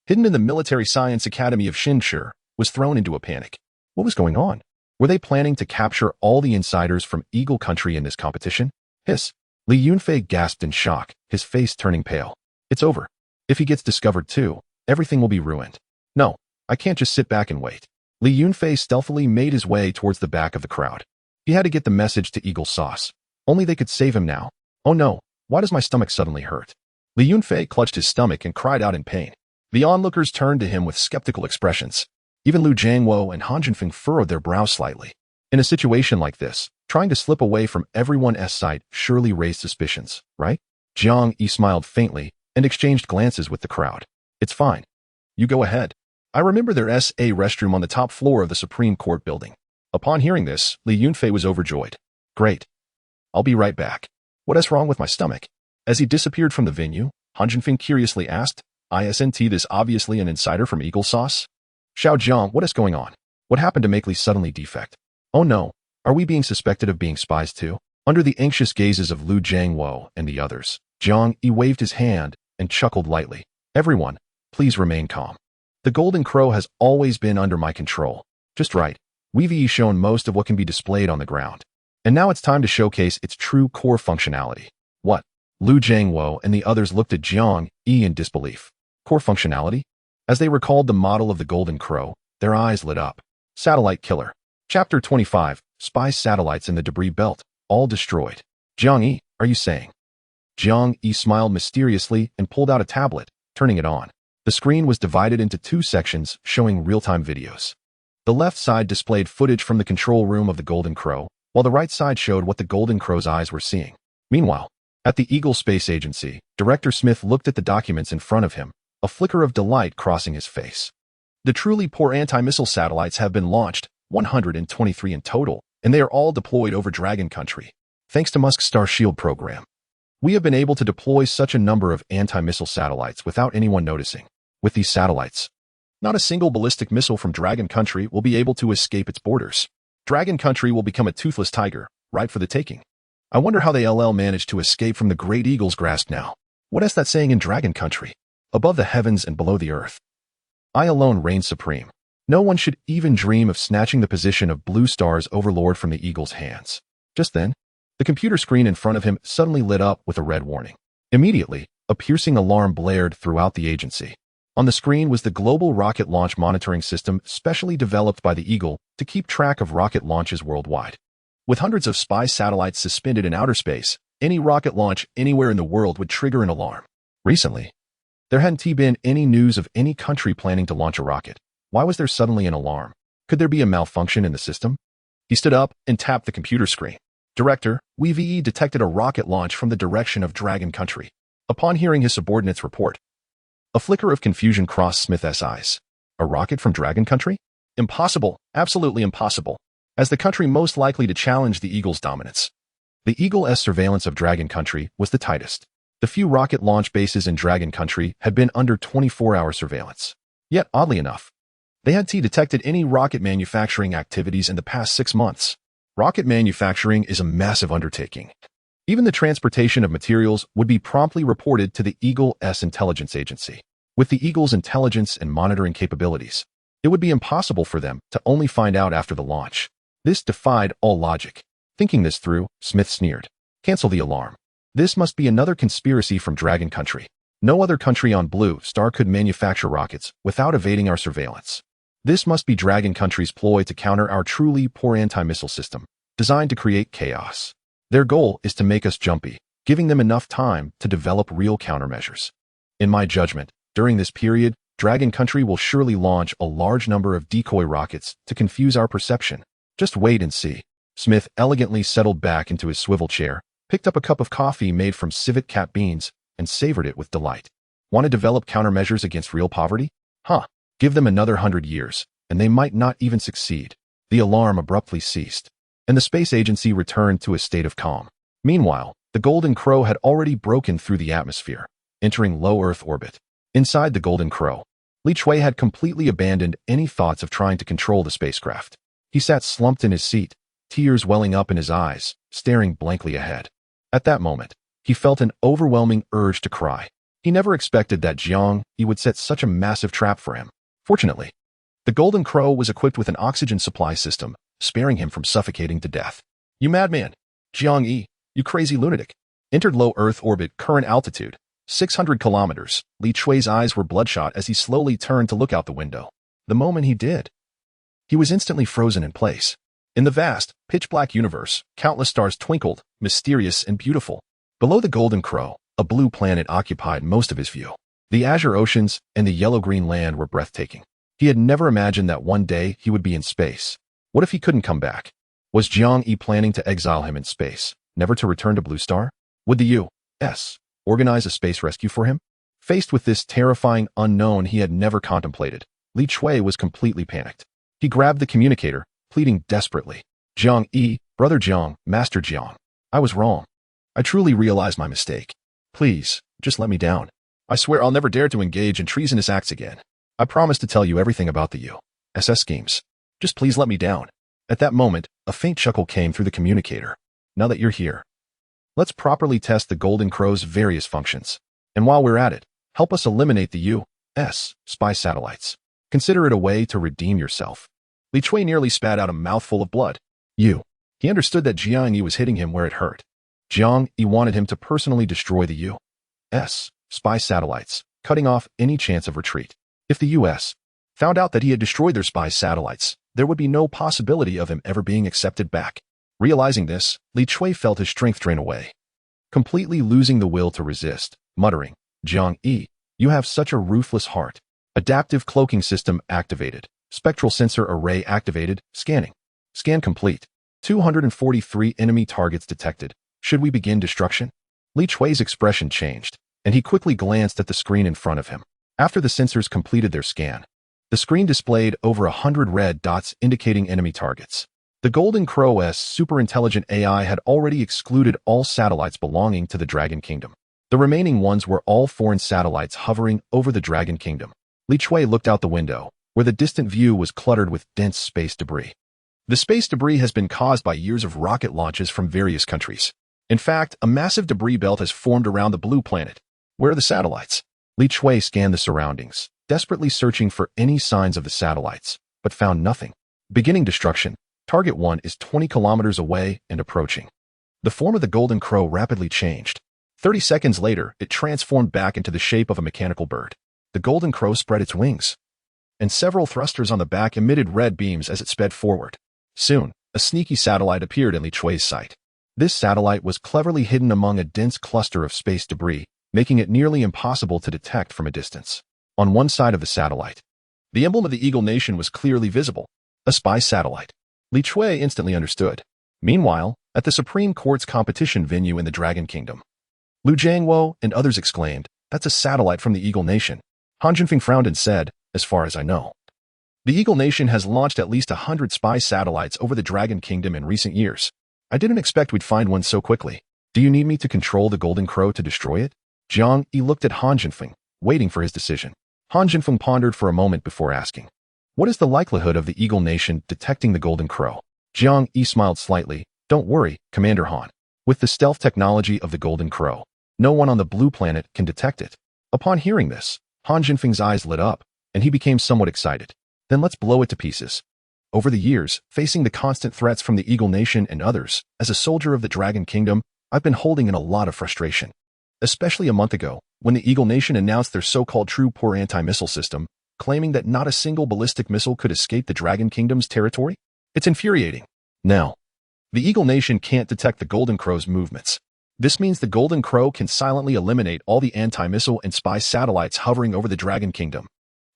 hidden in the Military Science Academy of Xinshi, was thrown into a panic. What was going on? Were they planning to capture all the insiders from Eagle Country in this competition? Hiss. Li Yunfei gasped in shock, his face turning pale. It's over. If he gets discovered too, everything will be ruined. No, I can't just sit back and wait. Li Yunfei stealthily made his way towards the back of the crowd. He had to get the message to Eagle Sauce. Only they could save him now. Oh no, why does my stomach suddenly hurt? Li Yunfei clutched his stomach and cried out in pain. The onlookers turned to him with skeptical expressions. Even Lu Jiangwo and Han Junfeng furrowed their brows slightly. In a situation like this, trying to slip away from everyone's sight surely raised suspicions, right? Jiang Yi smiled faintly and exchanged glances with the crowd. It's fine. You go ahead. I remember there's a restroom on the top floor of the Supreme Court building. Upon hearing this, Li Yunfei was overjoyed. Great. I'll be right back. What's wrong with my stomach? As he disappeared from the venue, Han Junfeng curiously asked, Isn't this obviously an insider from Eagle Sauce? Xiao Jiang, what is going on? What happened to make Li suddenly defect? Oh no, are we being suspected of being spies too? Under the anxious gazes of Lu Jiangwo and the others, Jiang Yi waved his hand and chuckled lightly. Everyone, please remain calm. The Golden Crow has always been under my control. Just right. We've shown most of what can be displayed on the ground. And now it's time to showcase its true core functionality. What? Lu Jiangwo and the others looked at Jiang Yi in disbelief. Core functionality? As they recalled the model of the Golden Crow, their eyes lit up. Satellite Killer. Chapter 25, Spy Satellites in the Debris Belt, all destroyed. Jiang Yi, are you saying? Jiang Yi smiled mysteriously and pulled out a tablet, turning it on. The screen was divided into two sections showing real-time videos. The left side displayed footage from the control room of the Golden Crow, while the right side showed what the Golden Crow's eyes were seeing. Meanwhile, at the Eagle Space Agency, Director Smith looked at the documents in front of him, a flicker of delight crossing his face. The truly poor anti-missile satellites have been launched, 123 in total, and they are all deployed over Dragon Country. Thanks to Musk's Star Shield program, we have been able to deploy such a number of anti-missile satellites without anyone noticing. With these satellites, not a single ballistic missile from Dragon Country will be able to escape its borders. Dragon Country will become a toothless tiger, ripe for the taking. I wonder how they managed to escape from the Great Eagle's grasp now. What is that saying in Dragon Country? Above the heavens and below the earth, I alone reign supreme. No one should even dream of snatching the position of Blue Star's overlord from the Eagle's hands. Just then, the computer screen in front of him suddenly lit up with a red warning. Immediately, a piercing alarm blared throughout the agency. On the screen was the Global Rocket Launch Monitoring System specially developed by the Eagle to keep track of rocket launches worldwide. With hundreds of spy satellites suspended in outer space, any rocket launch anywhere in the world would trigger an alarm. Recently, there hadn't been any news of any country planning to launch a rocket. Why was there suddenly an alarm? Could there be a malfunction in the system? He stood up and tapped the computer screen. Director, we've detected a rocket launch from the direction of Dragon Country. Upon hearing his subordinate's report, a flicker of confusion crossed Smith's eyes. A rocket from Dragon Country? Impossible, absolutely impossible. As the country most likely to challenge the Eagle's dominance. The Eagle's surveillance of Dragon Country was the tightest. The few rocket launch bases in Dragon Country had been under 24-hour surveillance. Yet, oddly enough, they hadn't detected any rocket manufacturing activities in the past 6 months. Rocket manufacturing is a massive undertaking. Even the transportation of materials would be promptly reported to the Eagle's intelligence agency. With the Eagle's intelligence and monitoring capabilities, it would be impossible for them to only find out after the launch. This defied all logic. Thinking this through, Smith sneered. Cancel the alarm. This must be another conspiracy from Dragon Country. No other country on Blue Star could manufacture rockets without evading our surveillance. This must be Dragon Country's ploy to counter our truly poor anti-missile system, designed to create chaos. Their goal is to make us jumpy, giving them enough time to develop real countermeasures. In my judgment, during this period, Dragon Country will surely launch a large number of decoy rockets to confuse our perception. Just wait and see. Smith elegantly settled back into his swivel chair, picked up a cup of coffee made from civet cat beans, and savored it with delight. Want to develop countermeasures against real poverty? Huh. Give them another 100 years, and they might not even succeed. The alarm abruptly ceased, and the space agency returned to a state of calm. Meanwhile, the Golden Crow had already broken through the atmosphere, entering low Earth orbit. Inside the Golden Crow, Li Chui had completely abandoned any thoughts of trying to control the spacecraft. He sat slumped in his seat, tears welling up in his eyes, staring blankly ahead. At that moment, he felt an overwhelming urge to cry. He never expected that Jiang Yi would set such a massive trap for him. Fortunately, the Golden Crow was equipped with an oxygen supply system, sparing him from suffocating to death. You madman! Jiang Yi, you crazy lunatic! Entered low Earth orbit, current altitude, 600 kilometers. Li Chui's eyes were bloodshot as he slowly turned to look out the window. The moment he did, he was instantly frozen in place. In the vast, pitch-black universe, countless stars twinkled, mysterious and beautiful. Below the Golden Crow, a blue planet occupied most of his view. The azure oceans and the yellow-green land were breathtaking. He had never imagined that one day he would be in space. What if he couldn't come back? Was Jiang Yi planning to exile him in space, never to return to Blue Star? Would the U.S. organize a space rescue for him? Faced with this terrifying unknown he had never contemplated, Li Chui was completely panicked. He grabbed the communicator, pleading desperately. Jiang Yi, Brother Jiang, Master Jiang. I was wrong. I truly realized my mistake. Please, just let me down. I swear I'll never dare to engage in treasonous acts again. I promise to tell you everything about the U.S. schemes. Just please let me down. At that moment, a faint chuckle came through the communicator. Now that you're here, let's properly test the Golden Crow's various functions. And while we're at it, help us eliminate the U.S. spy satellites. Consider it a way to redeem yourself. Li Chui nearly spat out a mouthful of blood. He understood that Jiang Yi was hitting him where it hurt. Jiang Yi wanted him to personally destroy the U.S. spy satellites, cutting off any chance of retreat. If the U.S. found out that he had destroyed their spy satellites, there would be no possibility of him ever being accepted back. Realizing this, Li Chui felt his strength drain away, completely losing the will to resist, muttering, Jiang Yi, you have such a ruthless heart. Adaptive cloaking system activated. Spectral sensor array activated. Scanning. Scan complete. 243 enemy targets detected. Should we begin destruction? Li Chui's expression changed, and he quickly glanced at the screen in front of him. After the sensors completed their scan, the screen displayed over 100 red dots indicating enemy targets. The Golden Crow's super-intelligent AI had already excluded all satellites belonging to the Dragon Kingdom. The remaining ones were all foreign satellites hovering over the Dragon Kingdom. Li Chui looked out the window, where the distant view was cluttered with dense space debris. The space debris has been caused by years of rocket launches from various countries. In fact, a massive debris belt has formed around the blue planet. Where are the satellites? Li Chui scanned the surroundings, desperately searching for any signs of the satellites, but found nothing. Beginning destruction. Target 1 is 20 kilometers away and approaching. The form of the Golden Crow rapidly changed. 30 seconds later, it transformed back into the shape of a mechanical bird. The Golden Crow spread its wings, and several thrusters on the back emitted red beams as it sped forward. Soon, a sneaky satellite appeared in Li Chui's sight. This satellite was cleverly hidden among a dense cluster of space debris, making it nearly impossible to detect from a distance. On one side of the satellite, the emblem of the Eagle Nation was clearly visible, a spy satellite. Li Chui instantly understood. Meanwhile, at the Supreme Court's competition venue in the Dragon Kingdom, Lu Jiangwo and others exclaimed, "That's a satellite from the Eagle Nation." Han Junfeng frowned and said, "As far as I know, the Eagle Nation has launched at least 100 spy satellites over the Dragon Kingdom in recent years. I didn't expect we'd find one so quickly. Do you need me to control the Golden Crow to destroy it?" Jiang Yi looked at Han Junfeng, waiting for his decision. Han Junfeng pondered for a moment before asking, "What is the likelihood of the Eagle Nation detecting the Golden Crow?" Jiang Yi smiled slightly. "Don't worry, Commander Han. With the stealth technology of the Golden Crow, no one on the blue planet can detect it." Upon hearing this, Han Junfeng's eyes lit up, and he became somewhat excited. "Then let's blow it to pieces." Over the years, facing the constant threats from the Eagle Nation and others, as a soldier of the Dragon Kingdom, I've been holding in a lot of frustration. Especially a month ago, when the Eagle Nation announced their so-called True Poor anti-missile system, claiming that not a single ballistic missile could escape the Dragon Kingdom's territory. It's infuriating. Now, the Eagle Nation can't detect the Golden Crow's movements. This means the Golden Crow can silently eliminate all the anti-missile and spy satellites hovering over the Dragon Kingdom.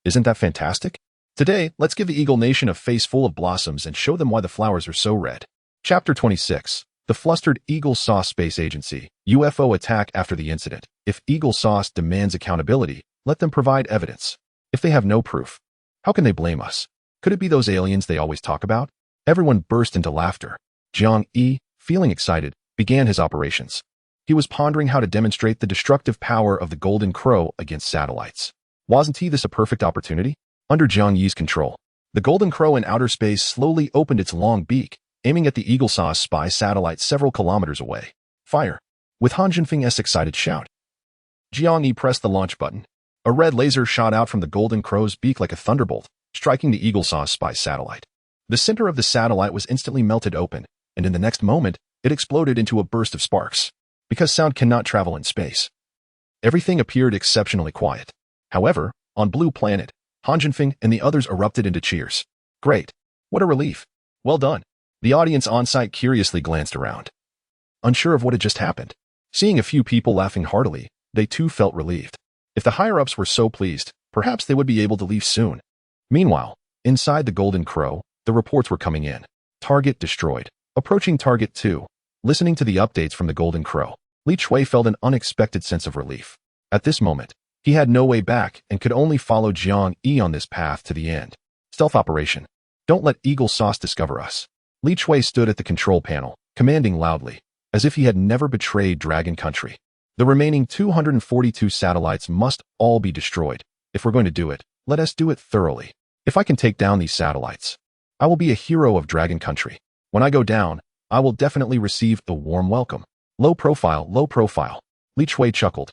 Isn't that fantastic? Today, let's give the Eagle Nation a face full of blossoms and show them why the flowers are so red. Chapter 26. The Flustered Eagle Sauce Space Agency. UFO attack after the incident. If Eagle Sauce demands accountability, let them provide evidence. If they have no proof, how can they blame us? Could it be those aliens they always talk about? Everyone burst into laughter. Jiang Yi, feeling excited, began his operations. He was pondering how to demonstrate the destructive power of the Golden Crow against satellites. Wasn't this a perfect opportunity? Under Jiang Yi's control, the Golden Crow in outer space slowly opened its long beak, aiming at the Eagle Sauce spy satellite several kilometers away. Fire! With Han Junfeng's excited shout, Jiang Yi pressed the launch button. A red laser shot out from the Golden Crow's beak like a thunderbolt, striking the Eagle Sauce spy satellite. The center of the satellite was instantly melted open, and in the next moment, it exploded into a burst of sparks. Because sound cannot travel in space, everything appeared exceptionally quiet. However, on Blue Planet, Han Junfeng and the others erupted into cheers. Great! What a relief! Well done! The audience on-site curiously glanced around, unsure of what had just happened. Seeing a few people laughing heartily, they too felt relieved. If the higher-ups were so pleased, perhaps they would be able to leave soon. Meanwhile, inside the Golden Crow, the reports were coming in. Target destroyed. Approaching Target 2. Listening to the updates from the Golden Crow, Li Shui felt an unexpected sense of relief. At this moment, he had no way back and could only follow Jiang Yi on this path to the end. Stealth operation. Don't let Eagle Sauce discover us. Li Shui stood at the control panel, commanding loudly, as if he had never betrayed Dragon Country. The remaining 242 satellites must all be destroyed. If we're going to do it, let us do it thoroughly. If I can take down these satellites, I will be a hero of Dragon Country. When I go down, I will definitely receive a warm welcome. Low profile, low profile. Li Shui chuckled,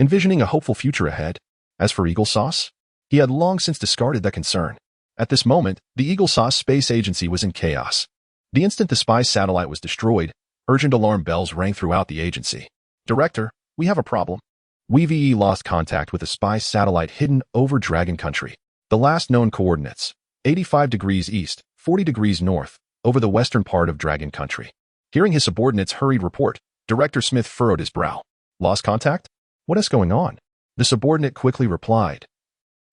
envisioning a hopeful future ahead. As for Eagle Sauce, he had long since discarded that concern. At this moment, the Eagle Sauce space agency was in chaos. The instant the spy satellite was destroyed, urgent alarm bells rang throughout the agency. Director, we have a problem. We lost contact with a spy satellite hidden over Dragon Country. The last known coordinates, 85 degrees east, 40 degrees north, over the western part of Dragon Country. Hearing his subordinate's hurried report, Director Smith furrowed his brow. Lost contact? What is going on? The subordinate quickly replied.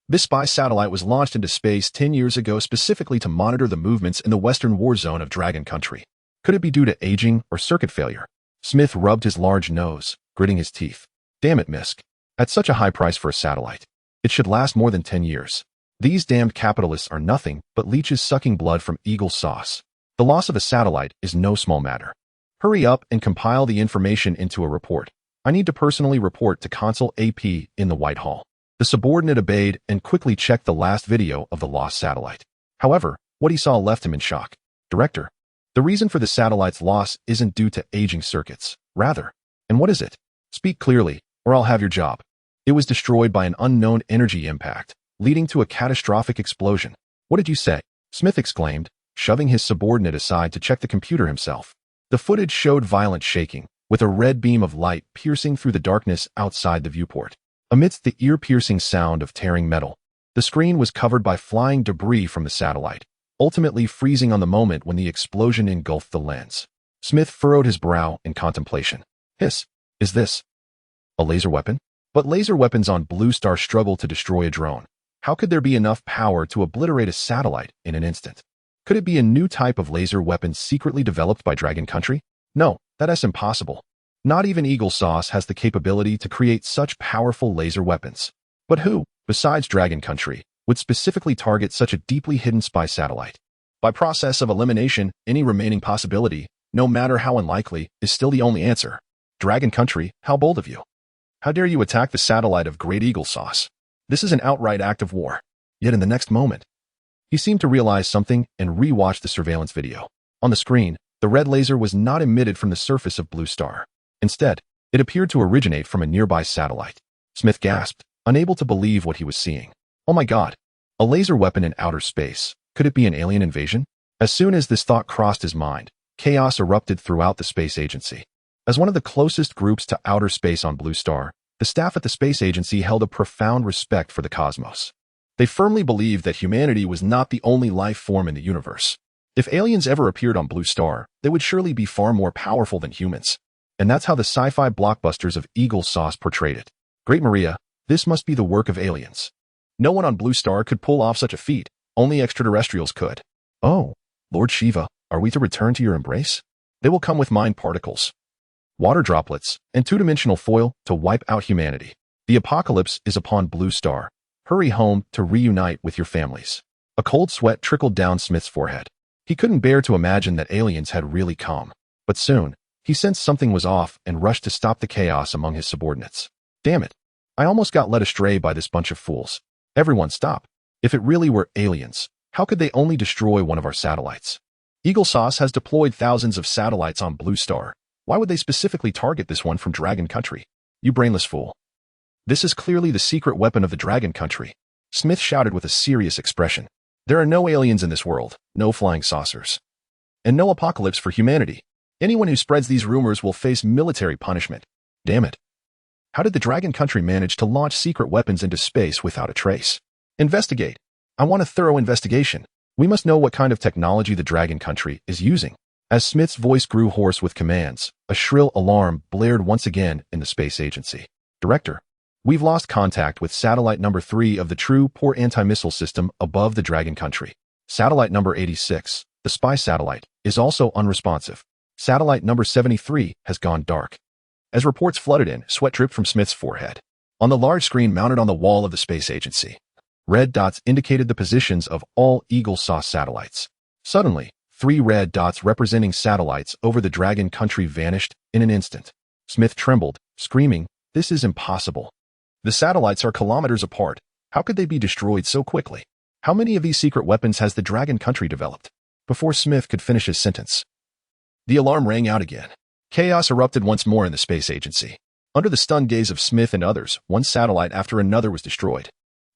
This spy satellite was launched into space 10 years ago specifically to monitor the movements in the western war zone of Dragon Country. Could it be due to aging or circuit failure? Smith rubbed his large nose, gritting his teeth. Damn it, Misk. At such a high price for a satellite, it should last more than 10 years. These damned capitalists are nothing but leeches sucking blood from Eagle Sauce. The loss of a satellite is no small matter. Hurry up and compile the information into a report. I need to personally report to Consul AP in the Whitehall. The subordinate obeyed and quickly checked the last video of the lost satellite. However, what he saw left him in shock. Director, the reason for the satellite's loss isn't due to aging circuits. Rather, and what is it? Speak clearly, or I'll have your job. It was destroyed by an unknown energy impact, leading to a catastrophic explosion. What did you say? Smith exclaimed, shoving his subordinate aside to check the computer himself. The footage showed violent shaking, with a red beam of light piercing through the darkness outside the viewport. Amidst the ear-piercing sound of tearing metal, the screen was covered by flying debris from the satellite, ultimately freezing on the moment when the explosion engulfed the lens. Smith furrowed his brow in contemplation. Hiss, is this a laser weapon? But laser weapons on Blue Star struggle to destroy a drone. How could there be enough power to obliterate a satellite in an instant? Could it be a new type of laser weapon secretly developed by Dragon Country? No, that is impossible. Not even Eagle Sauce has the capability to create such powerful laser weapons. But who, besides Dragon Country, would specifically target such a deeply hidden spy satellite? By process of elimination, any remaining possibility, no matter how unlikely, is still the only answer. Dragon Country, how bold of you. How dare you attack the satellite of Great Eagle Sauce? This is an outright act of war. Yet in the next moment, he seemed to realize something and re-watched the surveillance video. On the screen, the red laser was not emitted from the surface of Blue Star. Instead, it appeared to originate from a nearby satellite. Smith gasped, unable to believe what he was seeing. Oh my God, a laser weapon in outer space. Could it be an alien invasion? As soon as this thought crossed his mind, chaos erupted throughout the space agency. As one of the closest groups to outer space on Blue Star, the staff at the space agency held a profound respect for the cosmos. They firmly believed that humanity was not the only life form in the universe. If aliens ever appeared on Blue Star, they would surely be far more powerful than humans. And that's how the sci-fi blockbusters of Eagle Sauce portrayed it. Great Maria, this must be the work of aliens. No one on Blue Star could pull off such a feat. Only extraterrestrials could. Oh, Lord Shiva, are we to return to your embrace? They will come with mind particles, water droplets, and two-dimensional foil to wipe out humanity. The apocalypse is upon Blue Star. Hurry home to reunite with your families. A cold sweat trickled down Smith's forehead. He couldn't bear to imagine that aliens had really come. But soon, he sensed something was off and rushed to stop the chaos among his subordinates. Damn it. I almost got led astray by this bunch of fools. Everyone stop. If it really were aliens, how could they only destroy one of our satellites? Eagle Sauce has deployed thousands of satellites on Blue Star. Why would they specifically target this one from Dragon Country? You brainless fool. This is clearly the secret weapon of the Dragon Country. Smith shouted with a serious expression. There are no aliens in this world, no flying saucers, and no apocalypse for humanity. Anyone who spreads these rumors will face military punishment. Damn it. How did the Dragon Country manage to launch secret weapons into space without a trace? Investigate. I want a thorough investigation. We must know what kind of technology the Dragon Country is using. As Smith's voice grew hoarse with commands, a shrill alarm blared once again in the space agency. Director, We've lost contact with satellite number 3 of the true poor anti-missile system above the Dragon Country. Satellite number 86, the spy satellite, is also unresponsive. Satellite number 73 has gone dark. As reports flooded in, sweat dripped from Smith's forehead. On the large screen mounted on the wall of the space agency, red dots indicated the positions of all Eagle Sauce satellites. Suddenly, 3 red dots representing satellites over the Dragon Country vanished in an instant. Smith trembled, screaming, "This is impossible. The satellites are kilometers apart. How could they be destroyed so quickly? How many of these secret weapons has the Dragon Country developed?" Before Smith could finish his sentence, the alarm rang out again. Chaos erupted once more in the space agency. Under the stunned gaze of Smith and others, one satellite after another was destroyed.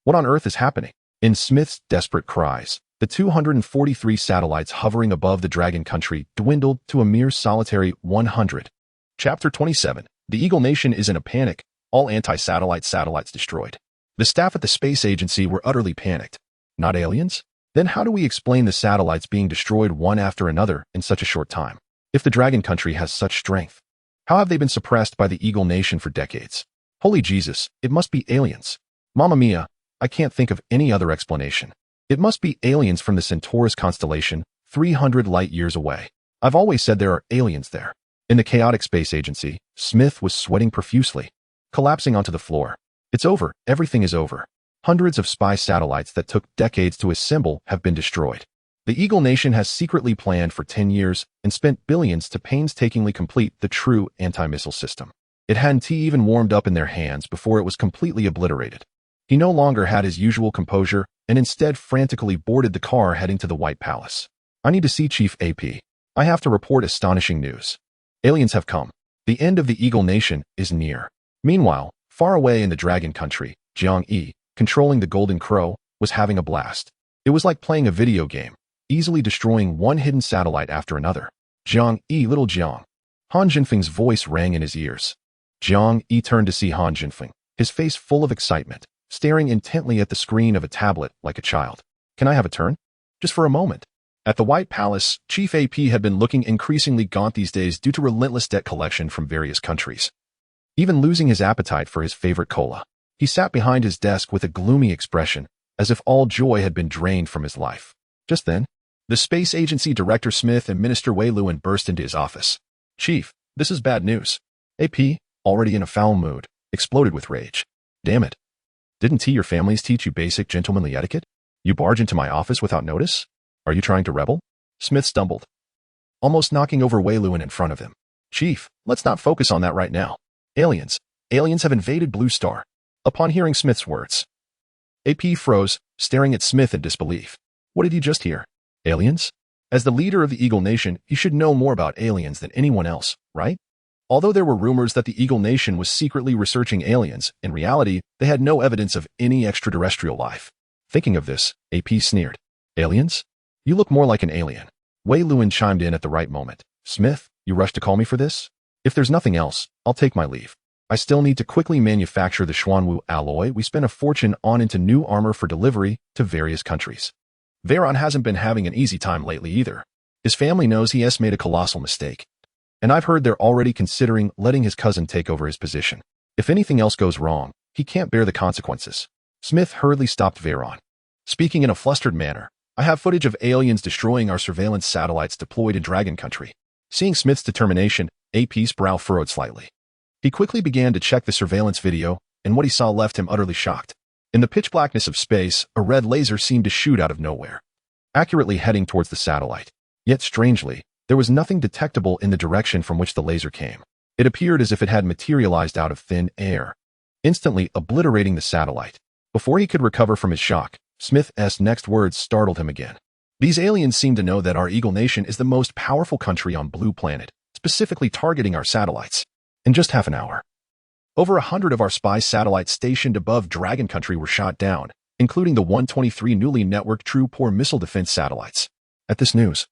What on earth is happening? In Smith's desperate cries, the 243 satellites hovering above the Dragon Country dwindled to a mere solitary 100. Chapter 27. The Eagle Nation is in a panic. All anti-satellite satellites destroyed. The staff at the space agency were utterly panicked. Not aliens? Then how do we explain the satellites being destroyed one after another in such a short time? If the Dragon Country has such strength, how have they been suppressed by the Eagle Nation for decades? Holy Jesus, it must be aliens. Mamma mia, I can't think of any other explanation. It must be aliens from the Centaurus constellation, 300 light-years away. I've always said there are aliens there. In the chaotic space agency, Smith was sweating profusely, collapsing onto the floor. It's over. Everything is over. Hundreds of spy satellites that took decades to assemble have been destroyed. The Eagle Nation has secretly planned for 10 years and spent billions to painstakingly complete the true anti-missile system. It hadn't even warmed up in their hands before it was completely obliterated. He no longer had his usual composure and instead frantically boarded the car heading to the White Palace. I need to see Chief AP. I have to report astonishing news. Aliens have come. The end of the Eagle Nation is near. Meanwhile, far away in the Dragon Country, Jiang Yi, controlling the Golden Crow, was having a blast. It was like playing a video game, easily destroying one hidden satellite after another. Jiang Yi, little Jiang. Han Jinfeng's voice rang in his ears. Jiang Yi turned to see Han Jinfeng, his face full of excitement, staring intently at the screen of a tablet like a child. Can I have a turn? Just for a moment. At the White Palace, Chief AP had been looking increasingly gaunt these days due to relentless debt collection from various countries. Even losing his appetite for his favorite cola. He sat behind his desk with a gloomy expression, as if all joy had been drained from his life. Just then, the Space Agency Director Smith and Minister Wei Luan burst into his office. "Chief, this is bad news." AP, already in a foul mood, exploded with rage. "Damn it. Didn't your families teach you basic gentlemanly etiquette? You barge into my office without notice? Are you trying to rebel?" Smith stumbled, almost knocking over Wei Luan in front of him. "Chief, let's not focus on that right now. Aliens. Aliens have invaded Blue Star." Upon hearing Smith's words, AP froze, staring at Smith in disbelief. What did you just hear? Aliens? As the leader of the Eagle Nation, you should know more about aliens than anyone else, right? Although there were rumors that the Eagle Nation was secretly researching aliens, in reality, they had no evidence of any extraterrestrial life. Thinking of this, AP sneered. "Aliens? You look more like an alien." Wei Luan chimed in at the right moment. "Smith, you rushed to call me for this? If there's nothing else, I'll take my leave. I still need to quickly manufacture the Xuanwu alloy we spent a fortune on into new armor for delivery to various countries." Veyron hasn't been having an easy time lately either. His family knows he has made a colossal mistake. And I've heard they're already considering letting his cousin take over his position. If anything else goes wrong, he can't bear the consequences. Smith hurriedly stopped Veyron. Speaking in a flustered manner, "I have footage of aliens destroying our surveillance satellites deployed in Dragon Country." Seeing Smith's determination, AP's brow furrowed slightly. He quickly began to check the surveillance video, and what he saw left him utterly shocked. In the pitch blackness of space, a red laser seemed to shoot out of nowhere, accurately heading towards the satellite. Yet strangely, there was nothing detectable in the direction from which the laser came. It appeared as if it had materialized out of thin air, instantly obliterating the satellite. Before he could recover from his shock, Smith's next words startled him again. "These aliens seem to know that our Eagle Nation is the most powerful country on Blue Planet, specifically targeting our satellites. In just half an hour, over 100 of our spy satellites stationed above Dragon Country were shot down, including the 123 newly networked true poor missile defense satellites." At this news,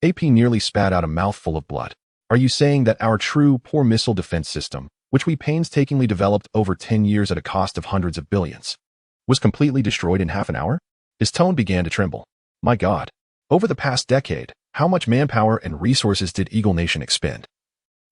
AP nearly spat out a mouthful of blood. "Are you saying that our true poor missile defense system, which we painstakingly developed over 10 years at a cost of hundreds of billions, was completely destroyed in half an hour?" His tone began to tremble. "My God. Over the past decade, how much manpower and resources did Eagle Nation expend?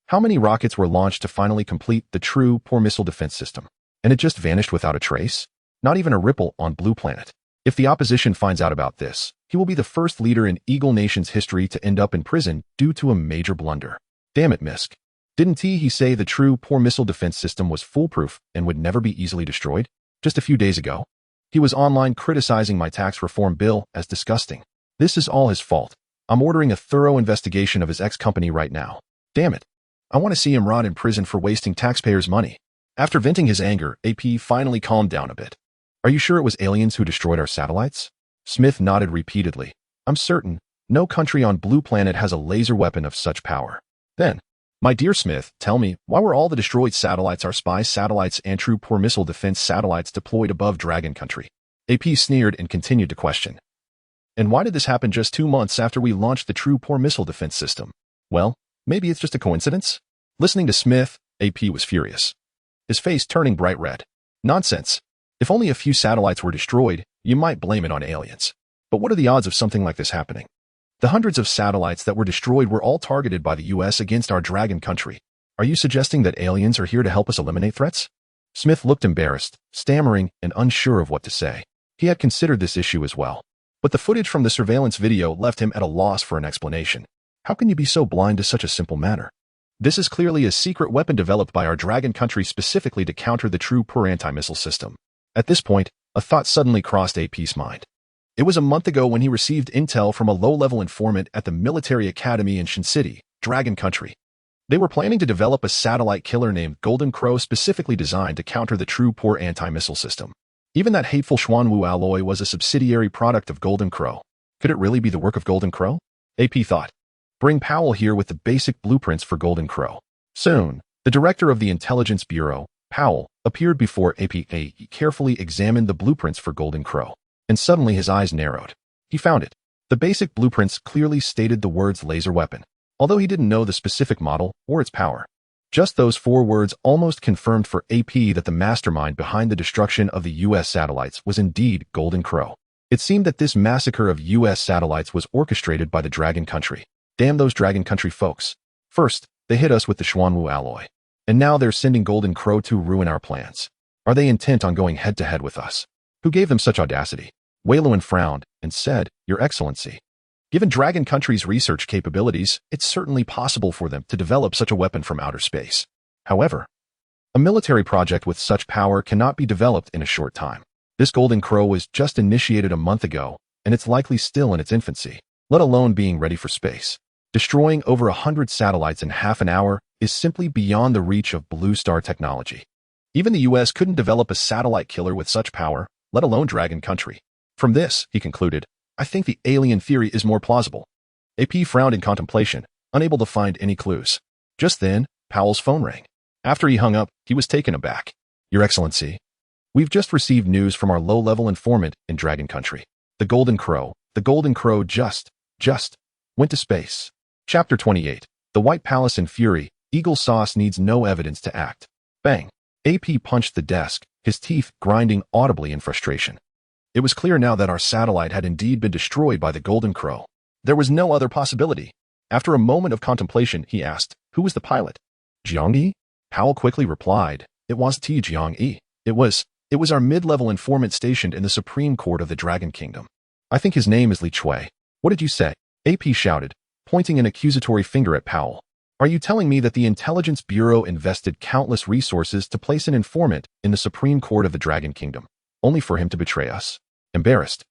How many rockets were launched to finally complete the true poor missile defense system? And it just vanished without a trace? Not even a ripple on Blue Planet. If the opposition finds out about this, he will be the first leader in Eagle Nation's history to end up in prison due to a major blunder. Damn it, Misk. Didn't he say the true poor missile defense system was foolproof and would never be easily destroyed? Just a few days ago, he was online criticizing my tax reform bill as disgusting. This is all his fault. I'm ordering a thorough investigation of his ex-company right now. Damn it. I want to see him rot in prison for wasting taxpayers' money. After venting his anger, AP finally calmed down a bit. Are you sure it was aliens who destroyed our satellites? Smith nodded repeatedly. I'm certain. No country on Blue Planet has a laser weapon of such power. Then, my dear Smith, tell me, why were all the destroyed satellites our spy satellites and true poor missile defense satellites deployed above Dragon Country? AP sneered and continued to question. And why did this happen just 2 months after we launched the true poor missile defense system? Well, maybe it's just a coincidence? Listening to Smith, AP was furious, his face turning bright red. Nonsense. If only a few satellites were destroyed, you might blame it on aliens. But what are the odds of something like this happening? The hundreds of satellites that were destroyed were all targeted by the US against our Dragon Country. Are you suggesting that aliens are here to help us eliminate threats? Smith looked embarrassed, stammering, and unsure of what to say. He had considered this issue as well. But the footage from the surveillance video left him at a loss for an explanation. How can you be so blind to such a simple matter? This is clearly a secret weapon developed by our Dragon Country specifically to counter the true poor anti-missile system. At this point, a thought suddenly crossed AP's mind. It was a month ago when he received intel from a low-level informant at the military academy in Shin City, Dragon Country. They were planning to develop a satellite killer named Golden Crow specifically designed to counter the true poor anti-missile system. Even that hateful Xuanwu alloy was a subsidiary product of Golden Crow. Could it really be the work of Golden Crow? AP thought. Bring Powell here with the basic blueprints for Golden Crow. Soon, the director of the Intelligence Bureau, Powell, appeared before APA. He carefully examined the blueprints for Golden Crow, and suddenly his eyes narrowed. He found it. The basic blueprints clearly stated the words laser weapon, although he didn't know the specific model or its power. Just those 4 words almost confirmed for AP that the mastermind behind the destruction of the US satellites was indeed Golden Crow. It seemed that this massacre of US satellites was orchestrated by the Dragon Country. Damn those Dragon Country folks. First, they hit us with the Xuanwu alloy. And now they're sending Golden Crow to ruin our plans. Are they intent on going head-to-head with us? Who gave them such audacity? Wei Luan frowned and said, Your Excellency. Given Dragon Country's research capabilities, it's certainly possible for them to develop such a weapon from outer space. However, a military project with such power cannot be developed in a short time. This Golden Crow was just initiated a month ago, and it's likely still in its infancy, let alone being ready for space. Destroying over 100 satellites in half an hour is simply beyond the reach of Blue Star technology. Even the US couldn't develop a satellite killer with such power, let alone Dragon Country. From this, he concluded, I think the alien theory is more plausible. AP frowned in contemplation, unable to find any clues. Just then, Powell's phone rang. After he hung up, he was taken aback. Your Excellency, we've just received news from our low-level informant in Dragon Country. The Golden Crow just went to space. Chapter 28. The White Palace in fury. Eagle Sauce needs no evidence to act. Bang. AP punched the desk, his teeth grinding audibly in frustration. It was clear now that our satellite had indeed been destroyed by the Golden Crow. There was no other possibility. After a moment of contemplation, he asked, Who was the pilot? Jiang Yi? Powell quickly replied, It was Jiang Yi. It was our mid-level informant stationed in the Supreme Court of the Dragon Kingdom. I think his name is Li Chui. What did you say? AP shouted, pointing an accusatory finger at Powell. Are you telling me that the Intelligence Bureau invested countless resources to place an informant in the Supreme Court of the Dragon Kingdom, only for him to betray us? Embarrassed,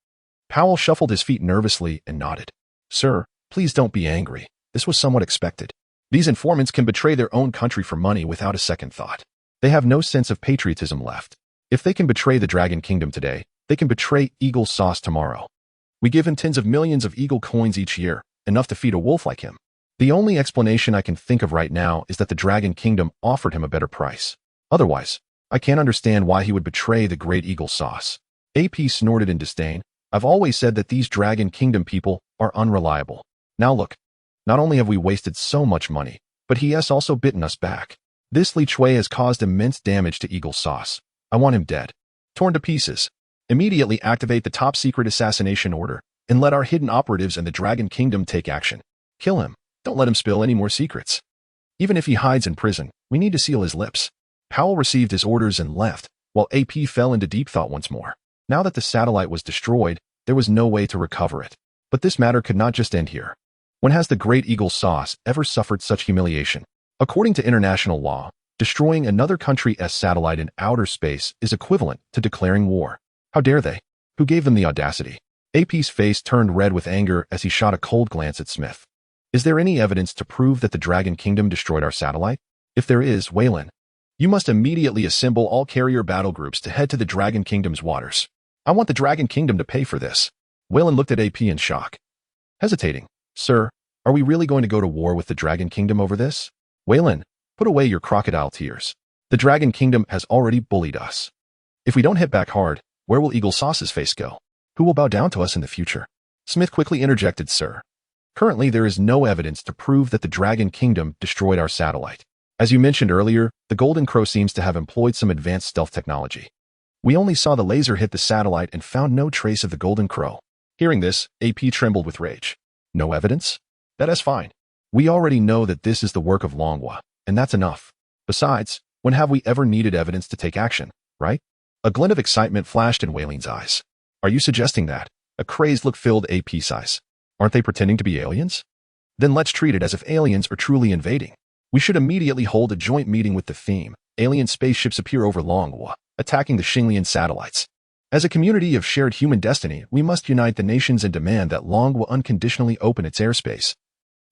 Powell shuffled his feet nervously and nodded. Sir, please don't be angry. This was somewhat expected. These informants can betray their own country for money without a second thought. They have no sense of patriotism left. If they can betray the Dragon Kingdom today, they can betray Eagle Sauce tomorrow. We give him tens of millions of Eagle coins each year, enough to feed a wolf like him. The only explanation I can think of right now is that the Dragon Kingdom offered him a better price. Otherwise, I can't understand why he would betray the great Eagle Sauce. AP snorted in disdain. I've always said that these Dragon Kingdom people are unreliable. Now look, not only have we wasted so much money, but he has also bitten us back. This Li Chui has caused immense damage to Eagle Sauce. I want him dead. Torn to pieces. Immediately activate the top-secret assassination order and let our hidden operatives in the Dragon Kingdom take action. Kill him. Don't let him spill any more secrets. Even if he hides in prison, we need to seal his lips. Powell received his orders and left, while AP fell into deep thought once more. Now that the satellite was destroyed, there was no way to recover it. But this matter could not just end here. When has the Great Eagle Sauce ever suffered such humiliation? According to international law, destroying another country's satellite in outer space is equivalent to declaring war. How dare they? Who gave them the audacity? AP's face turned red with anger as he shot a cold glance at Smith. Is there any evidence to prove that the Dragon Kingdom destroyed our satellite? If there is, Waylon, you must immediately assemble all carrier battle groups to head to the Dragon Kingdom's waters. I want the Dragon Kingdom to pay for this. Waylon looked at AP in shock. Hesitating. Sir, are we really going to go to war with the Dragon Kingdom over this? Waylon, put away your crocodile tears. The Dragon Kingdom has already bullied us. If we don't hit back hard, where will Eagle Sauce's face go? Who will bow down to us in the future? Smith quickly interjected, Sir. Currently, there is no evidence to prove that the Dragon Kingdom destroyed our satellite. As you mentioned earlier, the Golden Crow seems to have employed some advanced stealth technology. We only saw the laser hit the satellite and found no trace of the Golden Crow. Hearing this, AP trembled with rage. No evidence? That is fine. We already know that this is the work of Longhua, and that's enough. Besides, when have we ever needed evidence to take action, right? A glint of excitement flashed in Waylon's eyes. Are you suggesting that? A crazed look filled AP's eyes. Aren't they pretending to be aliens? Then let's treat it as if aliens are truly invading. We should immediately hold a joint meeting with the theme. Alien spaceships appear over Longhua, attacking the Xinglian satellites. As a community of shared human destiny, we must unite the nations and demand that Longhua unconditionally open its airspace,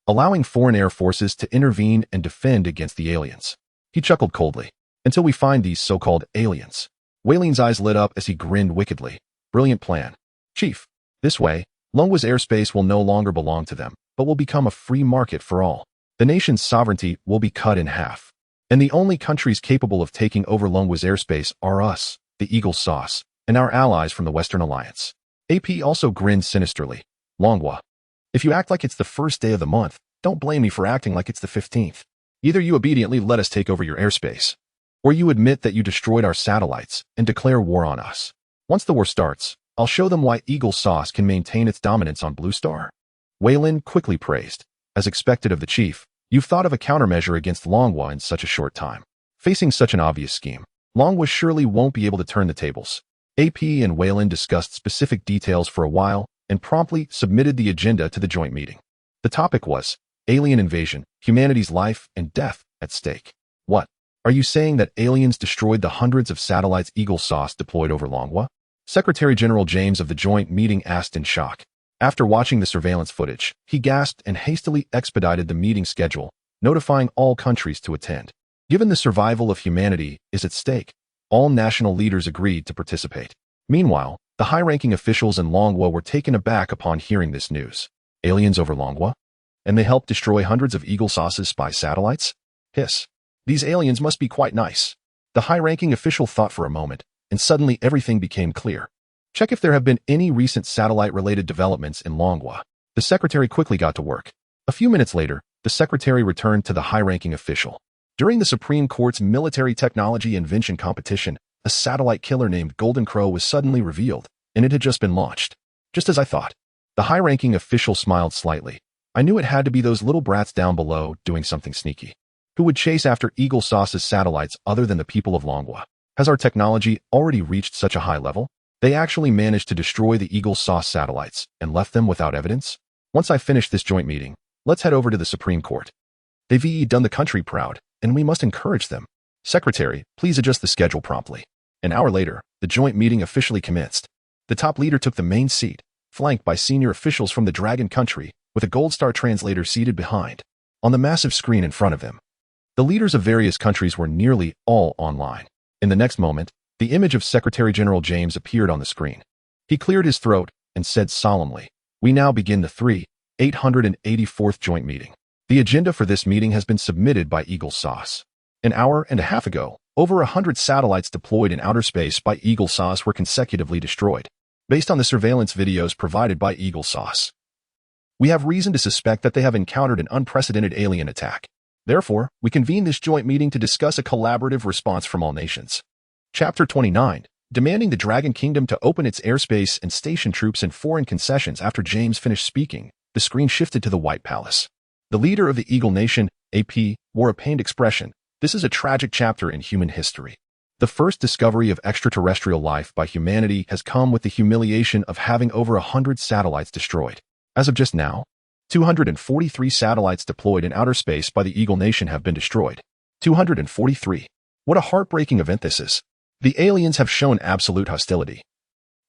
allowing foreign air forces to intervene and defend against the aliens. He chuckled coldly. Until we find these so-called aliens. Waylon's eyes lit up as he grinned wickedly. Brilliant plan. Chief, this way, Longhua's airspace will no longer belong to them, but will become a free market for all. The nation's sovereignty will be cut in half. And the only countries capable of taking over Longhua's airspace are us, the Eagle Sauce, and our allies from the Western Alliance. AP also grinned sinisterly. Longhua, if you act like it's the first day of the month, don't blame me for acting like it's the 15th. Either you obediently let us take over your airspace, or you admit that you destroyed our satellites and declare war on us. Once the war starts, I'll show them why Eagle Sauce can maintain its dominance on Blue Star. Waylon quickly praised. As expected of the chief, you've thought of a countermeasure against Longhua in such a short time. Facing such an obvious scheme, Longhua surely won't be able to turn the tables. AP and Waylon discussed specific details for a while and promptly submitted the agenda to the joint meeting. The topic was alien invasion, humanity's life and death at stake. What? Are you saying that aliens destroyed the hundreds of satellites Eagle Sauce deployed over Longhua? Secretary General James of the joint meeting asked in shock. After watching the surveillance footage, he gasped and hastily expedited the meeting schedule, notifying all countries to attend. Given the survival of humanity is at stake, all national leaders agreed to participate. Meanwhile, the high-ranking officials in Longhua were taken aback upon hearing this news. Aliens over Longhua? And they helped destroy hundreds of Eagle Sauce's spy satellites? Hiss. These aliens must be quite nice. The high-ranking official thought for a moment, and suddenly everything became clear. Check if there have been any recent satellite-related developments in Longhua. The secretary quickly got to work. A few minutes later, the secretary returned to the high-ranking official. During the Supreme Court's military technology invention competition, a satellite killer named Golden Crow was suddenly revealed, and it had just been launched. Just as I thought. The high-ranking official smiled slightly. I knew it had to be those little brats down below doing something sneaky. Who would chase after Eagle Sauce's satellites other than the people of Longhua? Has our technology already reached such a high level? They actually managed to destroy the Eagle Sauce satellites and left them without evidence? Once I finish this joint meeting, let's head over to the Supreme Court. They've done the country proud, and we must encourage them. Secretary, please adjust the schedule promptly. An hour later, the joint meeting officially commenced. The top leader took the main seat, flanked by senior officials from the Dragon Country, with a Gold Star translator seated behind. On the massive screen in front of him, the leaders of various countries were nearly all online. In the next moment, the image of Secretary General James appeared on the screen. He cleared his throat and said solemnly, "We now begin the 884th joint meeting. The agenda for this meeting has been submitted by Eagle Sauce. An hour and a half ago, over 100 satellites deployed in outer space by Eagle Sauce were consecutively destroyed. Based on the surveillance videos provided by Eagle Sauce, we have reason to suspect that they have encountered an unprecedented alien attack. Therefore, we convene this joint meeting to discuss a collaborative response from all nations." Chapter 29, demanding the Dragon Kingdom to open its airspace and station troops in foreign concessions. After James finished speaking, the screen shifted to the White Palace. The leader of the Eagle Nation, AP, wore a pained expression. This is a tragic chapter in human history. The first discovery of extraterrestrial life by humanity has come with the humiliation of having over 100 satellites destroyed. As of just now, 243 satellites deployed in outer space by the Eagle Nation have been destroyed. 243. What a heartbreaking event this is. The aliens have shown absolute hostility,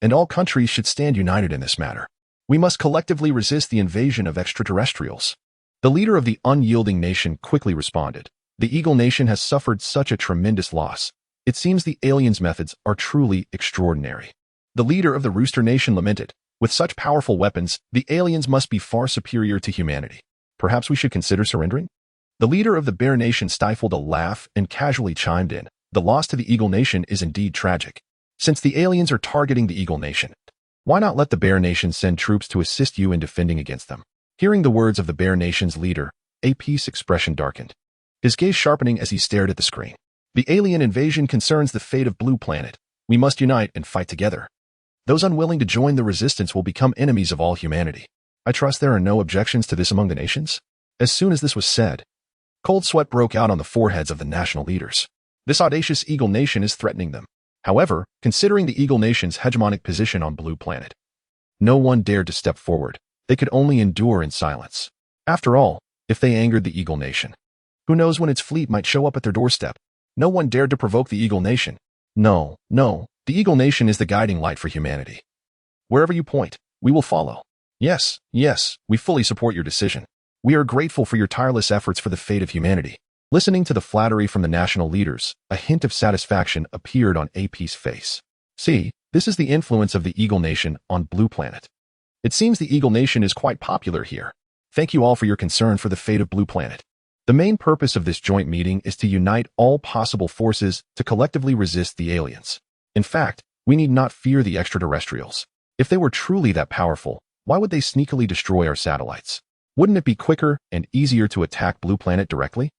and all countries should stand united in this matter. We must collectively resist the invasion of extraterrestrials. The leader of the unyielding nation quickly responded. The Eagle Nation has suffered such a tremendous loss. It seems the aliens' methods are truly extraordinary. The leader of the Rooster Nation lamented. With such powerful weapons, the aliens must be far superior to humanity. Perhaps we should consider surrendering? The leader of the Bear Nation stifled a laugh and casually chimed in. The loss to the Eagle Nation is indeed tragic. Since the aliens are targeting the Eagle Nation, why not let the Bear Nation send troops to assist you in defending against them? Hearing the words of the Bear Nation's leader, AP's expression darkened, his gaze sharpening as he stared at the screen. The alien invasion concerns the fate of Blue Planet. We must unite and fight together. Those unwilling to join the resistance will become enemies of all humanity. I trust there are no objections to this among the nations? As soon as this was said, cold sweat broke out on the foreheads of the national leaders. This audacious Eagle Nation is threatening them. However, considering the Eagle Nation's hegemonic position on Blue Planet, no one dared to step forward. They could only endure in silence. After all, if they angered the Eagle Nation, who knows when its fleet might show up at their doorstep? No one dared to provoke the Eagle Nation. No, the Eagle Nation is the guiding light for humanity. Wherever you point, we will follow. Yes, we fully support your decision. We are grateful for your tireless efforts for the fate of humanity. Listening to the flattery from the national leaders, a hint of satisfaction appeared on AP's face. See, this is the influence of the Eagle Nation on Blue Planet. It seems the Eagle Nation is quite popular here. Thank you all for your concern for the fate of Blue Planet. The main purpose of this joint meeting is to unite all possible forces to collectively resist the aliens. In fact, we need not fear the extraterrestrials. If they were truly that powerful, why would they sneakily destroy our satellites? Wouldn't it be quicker and easier to attack Blue Planet directly?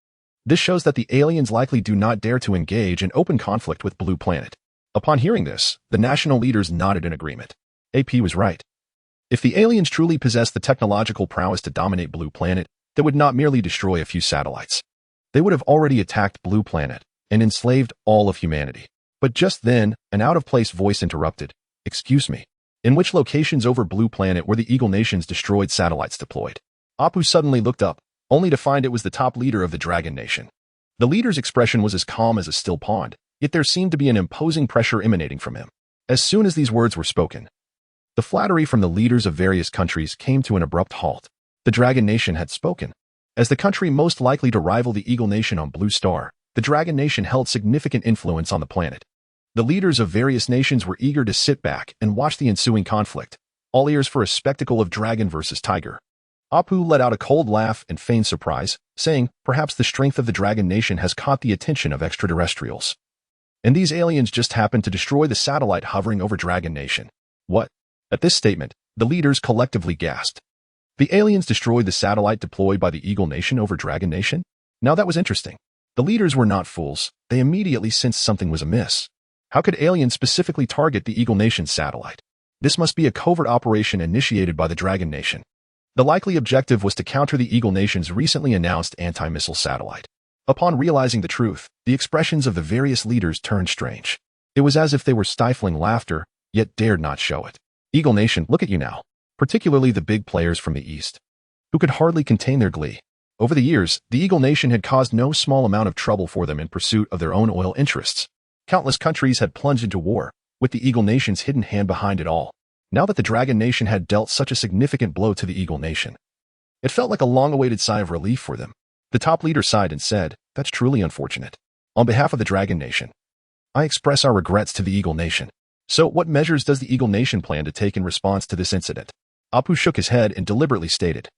This shows that the aliens likely do not dare to engage in open conflict with Blue Planet. Upon hearing this, the national leaders nodded in agreement. AP was right. If the aliens truly possessed the technological prowess to dominate Blue Planet, they would not merely destroy a few satellites. They would have already attacked Blue Planet and enslaved all of humanity. But just then, an out-of-place voice interrupted. Excuse me. In which locations over Blue Planet were the Eagle Nation's destroyed satellites deployed? Apu suddenly looked up, only to find it was the top leader of the Dragon Nation. The leader's expression was as calm as a still pond, yet there seemed to be an imposing pressure emanating from him. As soon as these words were spoken, the flattery from the leaders of various countries came to an abrupt halt. The Dragon Nation had spoken. As the country most likely to rival the Eagle Nation on Blue Star, the Dragon Nation held significant influence on the planet. The leaders of various nations were eager to sit back and watch the ensuing conflict, all ears for a spectacle of dragon versus tiger. Apu let out a cold laugh and feigned surprise, saying, perhaps the strength of the Dragon Nation has caught the attention of extraterrestrials. And these aliens just happened to destroy the satellite hovering over Dragon Nation. What? At this statement, the leaders collectively gasped. The aliens destroyed the satellite deployed by the Eagle Nation over Dragon Nation? Now that was interesting. The leaders were not fools. They immediately sensed something was amiss. How could aliens specifically target the Eagle Nation's satellite? This must be a covert operation initiated by the Dragon Nation. The likely objective was to counter the Eagle Nation's recently announced anti-missile satellite. Upon realizing the truth, the expressions of the various leaders turned strange. It was as if they were stifling laughter, yet dared not show it. Eagle Nation, look at you now. Particularly the big players from the East, who could hardly contain their glee. Over the years, the Eagle Nation had caused no small amount of trouble for them in pursuit of their own oil interests. Countless countries had plunged into war, with the Eagle Nation's hidden hand behind it all. Now that the Dragon Nation had dealt such a significant blow to the Eagle Nation, it felt like a long-awaited sigh of relief for them. The top leader sighed and said, that's truly unfortunate. On behalf of the Dragon Nation, I express our regrets to the Eagle Nation. So, what measures does the Eagle Nation plan to take in response to this incident? Apu shook his head and deliberately stated,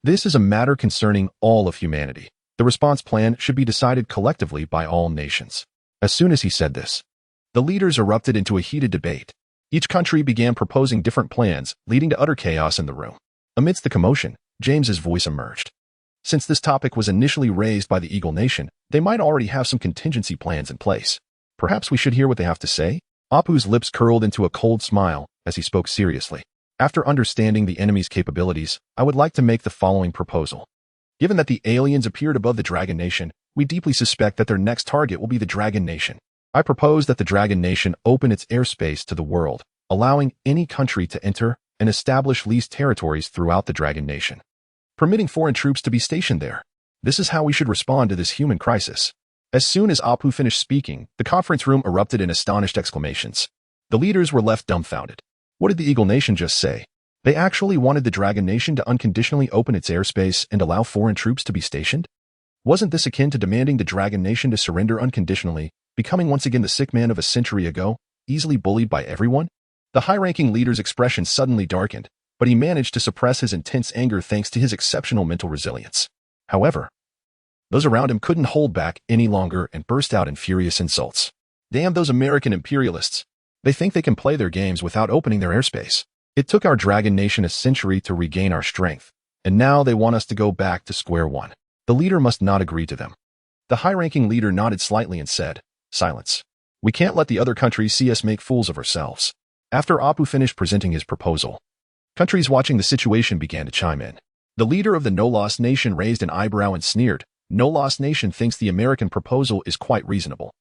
this is a matter concerning all of humanity. The response plan should be decided collectively by all nations. As soon as he said this, the leaders erupted into a heated debate. Each country began proposing different plans, leading to utter chaos in the room. Amidst the commotion, James's voice emerged. Since this topic was initially raised by the Eagle Nation, they might already have some contingency plans in place. Perhaps we should hear what they have to say? Apu's lips curled into a cold smile as he spoke seriously. After understanding the enemy's capabilities, I would like to make the following proposal. Given that the aliens appeared above the Dragon Nation, we deeply suspect that their next target will be the Dragon Nation. I propose that the Dragon Nation open its airspace to the world, allowing any country to enter and establish leased territories throughout the Dragon Nation, permitting foreign troops to be stationed there. This is how we should respond to this human crisis. As soon as Apu finished speaking, the conference room erupted in astonished exclamations. The leaders were left dumbfounded. What did the Eagle Nation just say? They actually wanted the Dragon Nation to unconditionally open its airspace and allow foreign troops to be stationed? Wasn't this akin to demanding the Dragon Nation to surrender unconditionally, becoming once again the sick man of a century ago, easily bullied by everyone? The high-ranking leader's expression suddenly darkened, but he managed to suppress his intense anger thanks to his exceptional mental resilience. However, those around him couldn't hold back any longer and burst out in furious insults. Damn those American imperialists! They think they can play their games without opening their airspace. It took our Dragon Nation a century to regain our strength, and now they want us to go back to square one. The leader must not agree to them. The high-ranking leader nodded slightly and said, "Silence. We can't let the other countries see us make fools of ourselves." After Apu finished presenting his proposal, countries watching the situation began to chime in. The leader of the No Loss Nation raised an eyebrow and sneered. No Loss Nation thinks the American proposal is quite reasonable.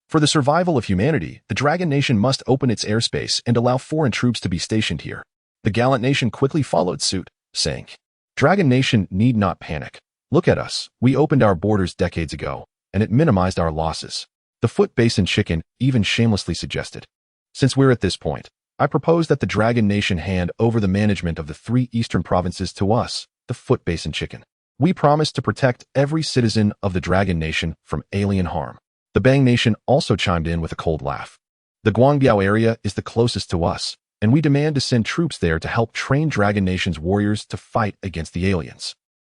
For the survival of humanity, the Dragon Nation must open its airspace and allow foreign troops to be stationed here. The Gallant Nation quickly followed suit, saying, "Dragon Nation need not panic. Look at us. We opened our borders decades ago, and it minimized our losses." The Foot Basin Chicken even shamelessly suggested, "Since we're at this point, I propose that the Dragon Nation hand over the management of the 3 eastern provinces to us, the Foot Basin Chicken. We promise to protect every citizen of the Dragon Nation from alien harm." The Bang Nation also chimed in with a cold laugh. "The Guangbiao area is the closest to us, and we demand to send troops there to help train Dragon Nation's warriors to fight against the aliens."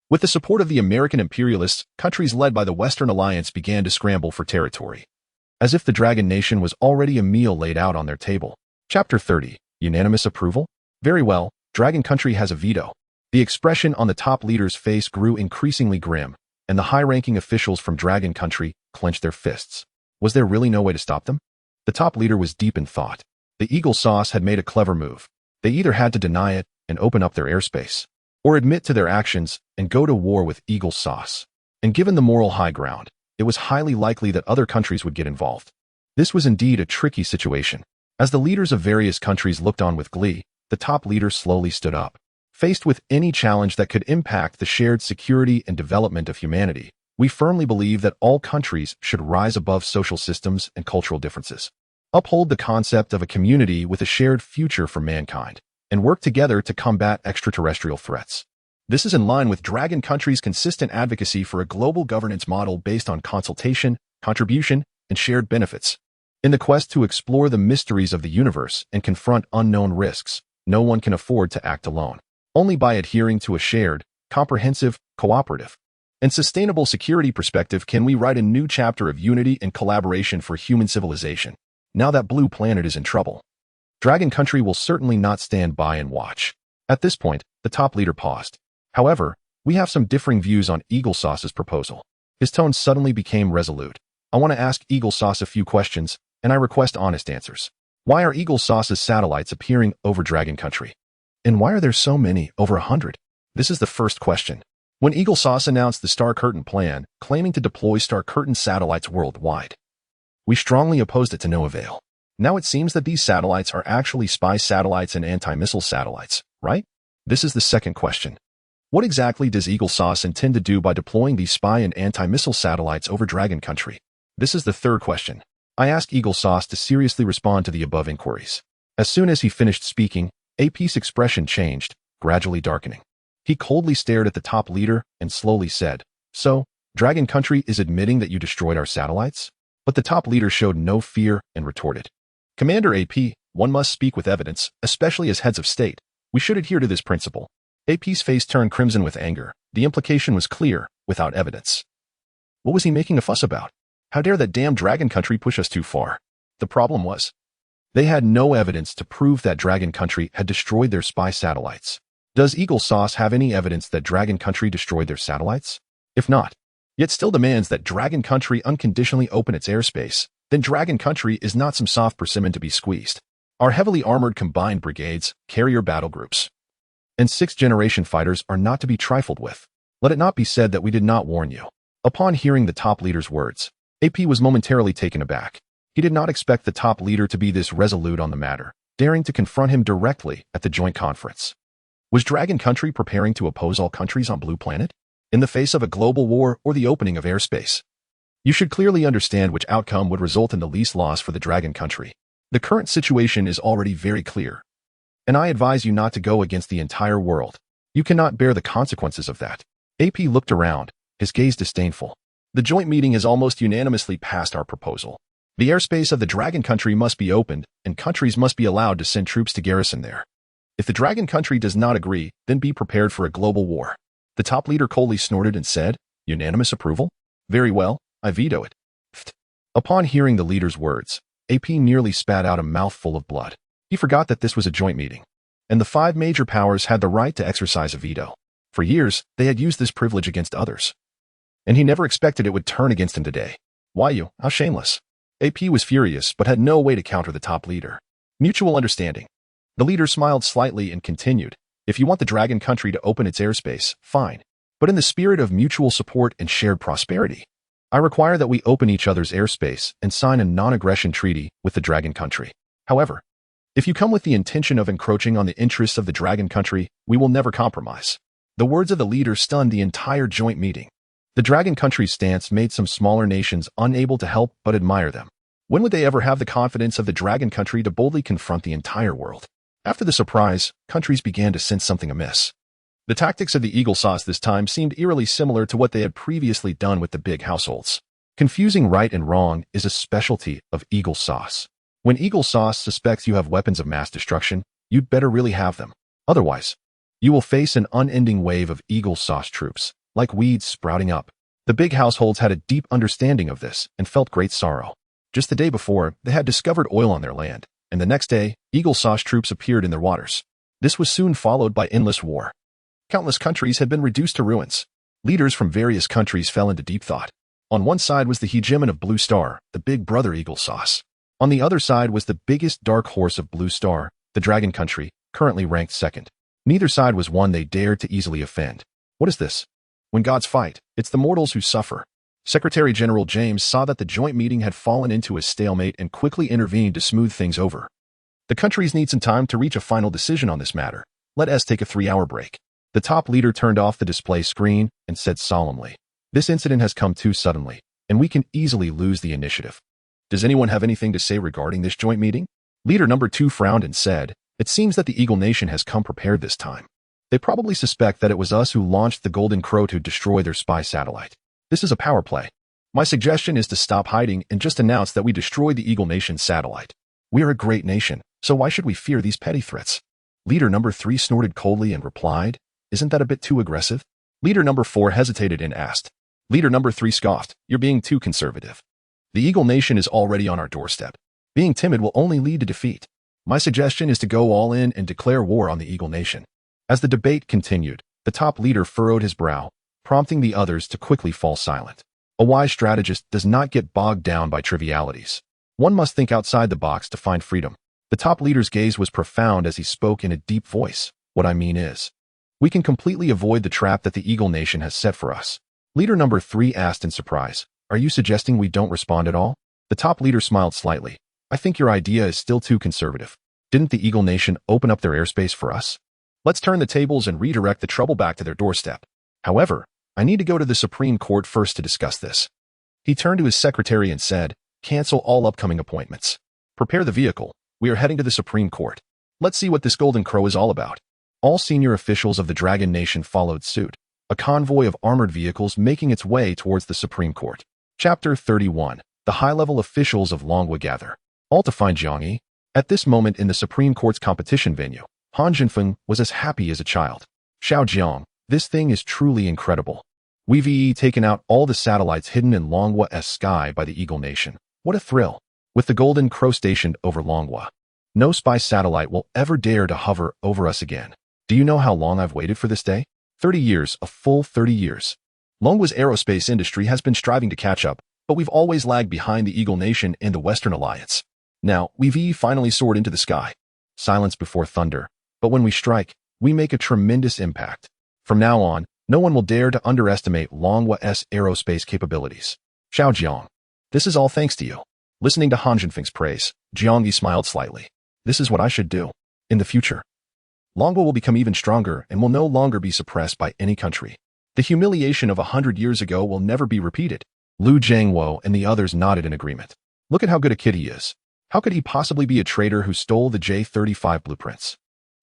With the support of the American imperialists, countries led by the Western Alliance began to scramble for territory, as if the Dragon Nation was already a meal laid out on their table. Chapter 30. Unanimous approval? Very well, Dragon Country has a veto. The expression on the top leader's face grew increasingly grim, and the high-ranking officials from Dragon Country clenched their fists. Was there really no way to stop them? The top leader was deep in thought. The Eagle Sauce had made a clever move. They either had to deny it and open up their airspace, or admit to their actions and go to war with Eagle Sauce. And given the moral high ground, it was highly likely that other countries would get involved. This was indeed a tricky situation. As the leaders of various countries looked on with glee, the top leader slowly stood up. Faced with any challenge that could impact the shared security and development of humanity, we firmly believe that all countries should rise above social systems and cultural differences, uphold the concept of a community with a shared future for mankind, and work together to combat extraterrestrial threats. This is in line with Dragon Country's consistent advocacy for a global governance model based on consultation, contribution, and shared benefits. In the quest to explore the mysteries of the universe and confront unknown risks, no one can afford to act alone. Only by adhering to a shared, comprehensive, cooperative, and sustainable security perspective can we write a new chapter of unity and collaboration for human civilization. Now that Blue Planet is in trouble, Dragon Country will certainly not stand by and watch. At this point, the top leader paused. However, we have some differing views on Eagle Sauce's proposal. His tone suddenly became resolute. I want to ask Eagle Sauce a few questions, and I request honest answers. Why are Eagle Sauce's satellites appearing over Dragon Country? And why are there so many, over 100? This is the first question. When Eagle Sauce announced the Star Curtain plan, claiming to deploy Star Curtain satellites worldwide, we strongly opposed it to no avail. Now it seems that these satellites are actually spy satellites and anti-missile satellites, right? This is the second question. What exactly does Eagle Sauce intend to do by deploying these spy and anti-missile satellites over Dragon Country? This is the third question. I asked Eagle Sauce to seriously respond to the above inquiries. As soon as he finished speaking, AP's expression changed, gradually darkening. He coldly stared at the top leader and slowly said, "So, Dragon Country is admitting that you destroyed our satellites?" But the top leader showed no fear and retorted, "Commander AP, one must speak with evidence, especially as heads of state. We should adhere to this principle." AP's face turned crimson with anger. The implication was clear, without evidence. What was he making a fuss about? How dare that damn Dragon Country push us too far? The problem was, they had no evidence to prove that Dragon Country had destroyed their spy satellites. Does Eagle Sauce have any evidence that Dragon Country destroyed their satellites? If not, yet still demands that Dragon Country unconditionally open its airspace, then Dragon Country is not some soft persimmon to be squeezed. Our heavily armored combined brigades, carrier battle groups, and 6th-generation fighters are not to be trifled with. Let it not be said that we did not warn you. Upon hearing the top leader's words, AP was momentarily taken aback. He did not expect the top leader to be this resolute on the matter, daring to confront him directly at the joint conference. Was Dragon Country preparing to oppose all countries on Blue Planet? In the face of a global war or the opening of airspace? You should clearly understand which outcome would result in the least loss for the Dragon Country. The current situation is already very clear. And I advise you not to go against the entire world. You cannot bear the consequences of that. AP looked around, his gaze disdainful. The joint meeting has almost unanimously passed our proposal. The airspace of the Dragon Country must be opened, and countries must be allowed to send troops to garrison there. If the Dragon Country does not agree, then be prepared for a global war. The top leader coldly snorted and said, "Unanimous approval? Very well, I veto it." Upon hearing the leader's words, AP nearly spat out a mouthful of blood. He forgot that this was a joint meeting, and the 5 major powers had the right to exercise a veto. For years, they had used this privilege against others. And he never expected it would turn against him today. Why you? How shameless. AP was furious, but had no way to counter the top leader. Mutual understanding. The leader smiled slightly and continued, "If you want the Dragon Country to open its airspace, fine. But in the spirit of mutual support and shared prosperity, I require that we open each other's airspace and sign a non-aggression treaty with the Dragon Country. However, if you come with the intention of encroaching on the interests of the Dragon Country, we will never compromise." The words of the leader stunned the entire joint meeting. The Dragon Country's stance made some smaller nations unable to help but admire them. When would they ever have the confidence of the Dragon Country to boldly confront the entire world? After the surprise, countries began to sense something amiss. The tactics of the Eagle Sauce this time seemed eerily similar to what they had previously done with the big households. Confusing right and wrong is a specialty of Eagle Sauce. When Eagle Sauce suspects you have weapons of mass destruction, you'd better really have them. Otherwise, you will face an unending wave of Eagle Sauce troops, like weeds sprouting up. The big households had a deep understanding of this and felt great sorrow. Just the day before, they had discovered oil on their land, and the next day, Eagle Sauce troops appeared in their waters. This was soon followed by endless war. Countless countries had been reduced to ruins. Leaders from various countries fell into deep thought. On one side was the hegemon of Blue Star, the big brother Eagle Sauce. On the other side was the biggest dark horse of Blue Star, the Dragon Country, currently ranked second. Neither side was one they dared to easily offend. What is this? When gods fight, it's the mortals who suffer. Secretary General James saw that the joint meeting had fallen into a stalemate and quickly intervened to smooth things over. The countries need some time to reach a final decision on this matter. Let us take a 3-hour break. The top leader turned off the display screen and said solemnly, "This incident has come too suddenly, and we can easily lose the initiative. Does anyone have anything to say regarding this joint meeting?" Leader number 2 frowned and said, "It seems that the Eagle Nation has come prepared this time. They probably suspect that it was us who launched the Golden Crow to destroy their spy satellite. This is a power play. My suggestion is to stop hiding and just announce that we destroyed the Eagle Nation's satellite. We are a great nation, so why should we fear these petty threats?" Leader number 3 snorted coldly and replied, "Isn't that a bit too aggressive?" Leader number 4 hesitated and asked. Leader number 3 scoffed, "You're being too conservative. The Eagle Nation is already on our doorstep. Being timid will only lead to defeat. My suggestion is to go all in and declare war on the Eagle Nation." As the debate continued, the top leader furrowed his brow, prompting the others to quickly fall silent. A wise strategist does not get bogged down by trivialities. One must think outside the box to find freedom. The top leader's gaze was profound as he spoke in a deep voice. "What I mean is, we can completely avoid the trap that the Eagle Nation has set for us." Leader number 3 asked in surprise, "Are you suggesting we don't respond at all?" The top leader smiled slightly. "I think your idea is still too conservative. Didn't the Eagle Nation open up their airspace for us? Let's turn the tables and redirect the trouble back to their doorstep. However, I need to go to the Supreme Court first to discuss this." He turned to his secretary and said, "Cancel all upcoming appointments. Prepare the vehicle. We are heading to the Supreme Court. Let's see what this Golden Crow is all about." All senior officials of the Dragon Nation followed suit, a convoy of armored vehicles making its way towards the Supreme Court. Chapter 31. The high-level officials of Longhua gather. All to find Jiang Yi. At this moment in the Supreme Court's competition venue, Han Jinfeng was as happy as a child. "Xiao Jiang, this thing is truly incredible. We've taken out all the satellites hidden in Longhua's sky by the Eagle Nation. What a thrill. With the Golden Crow stationed over Longhua, no spy satellite will ever dare to hover over us again. Do you know how long I've waited for this day? 30 years, a full 30 years. Longhua's aerospace industry has been striving to catch up, but we've always lagged behind the Eagle Nation and the Western Alliance. Now, we've finally soared into the sky. Silence before thunder. But when we strike, we make a tremendous impact. From now on, no one will dare to underestimate Longhua's aerospace capabilities. Xiao Jiang, this is all thanks to you." Listening to Han Zhenfeng's praise, Jiang Yi smiled slightly. This is what I should do. In the future, Longbo will become even stronger and will no longer be suppressed by any country. The humiliation of 100 years ago will never be repeated. Lu Jiangwo and the others nodded in agreement. Look at how good a kid he is. How could he possibly be a traitor who stole the J-35 blueprints?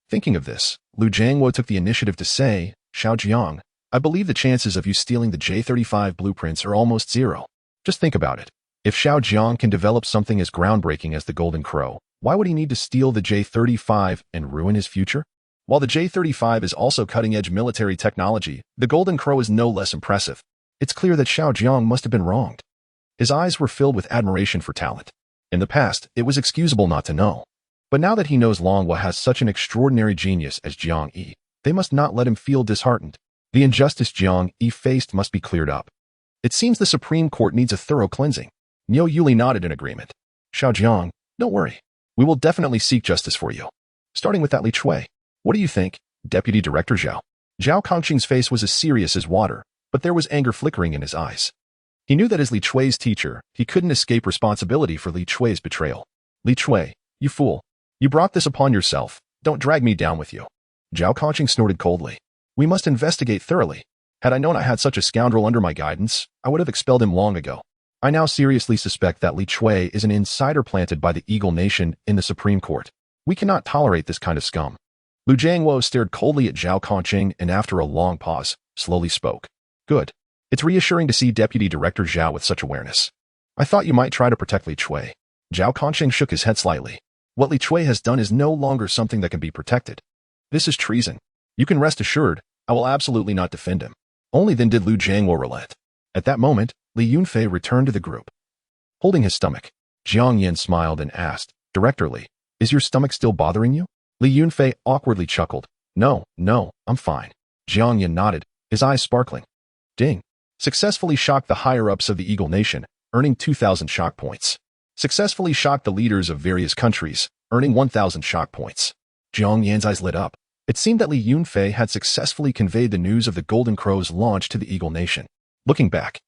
Thinking of this, Lu Jiangwo took the initiative to say, Xiao Jiang, I believe the chances of you stealing the J-35 blueprints are almost zero. Just think about it. If Xiao Jiang can develop something as groundbreaking as the Golden Crow, why would he need to steal the J-35 and ruin his future? While the J-35 is also cutting-edge military technology, the Golden Crow is no less impressive. It's clear that Xiao Jiang must have been wronged. His eyes were filled with admiration for talent. In the past, it was excusable not to know. But now that he knows Longwa has such an extraordinary genius as Jiang Yi, they must not let him feel disheartened. The injustice Jiang Yi faced must be cleared up. It seems the Supreme Court needs a thorough cleansing. Niu Yuli nodded in agreement. Xiao Jiang, don't worry. We will definitely seek justice for you. Starting with that Li Chui. What do you think, Deputy Director Zhao? Zhao Kongqing's face was as serious as water, but there was anger flickering in his eyes. He knew that as Li Chui's teacher, he couldn't escape responsibility for Li Chui's betrayal. Li Chui, you fool. You brought this upon yourself. Don't drag me down with you. Zhao Kongqing snorted coldly. We must investigate thoroughly. Had I known I had such a scoundrel under my guidance, I would have expelled him long ago. I now seriously suspect that Li Chui is an insider planted by the Eagle Nation in the Supreme Court. We cannot tolerate this kind of scum. Lu Jiangwo stared coldly at Zhao Kongqing and after a long pause, slowly spoke. Good. It's reassuring to see Deputy Director Zhao with such awareness. I thought you might try to protect Li Chui. Zhao Kongqing shook his head slightly. What Li Chui has done is no longer something that can be protected. This is treason. You can rest assured, I will absolutely not defend him. Only then did Lu Jiangwo relent. At that moment, Li Yunfei returned to the group. Holding his stomach, Jiang Yin smiled and asked, Director Li, is your stomach still bothering you? Li Yunfei awkwardly chuckled. No, I'm fine. Jiang Yin nodded, his eyes sparkling. Ding. Successfully shocked the higher-ups of the Eagle Nation, earning 2,000 shock points. Successfully shocked the leaders of various countries, earning 1,000 shock points. Jiang Yan's eyes lit up. It seemed that Li Yunfei had successfully conveyed the news of the Golden Crow's launch to the Eagle Nation. Looking back,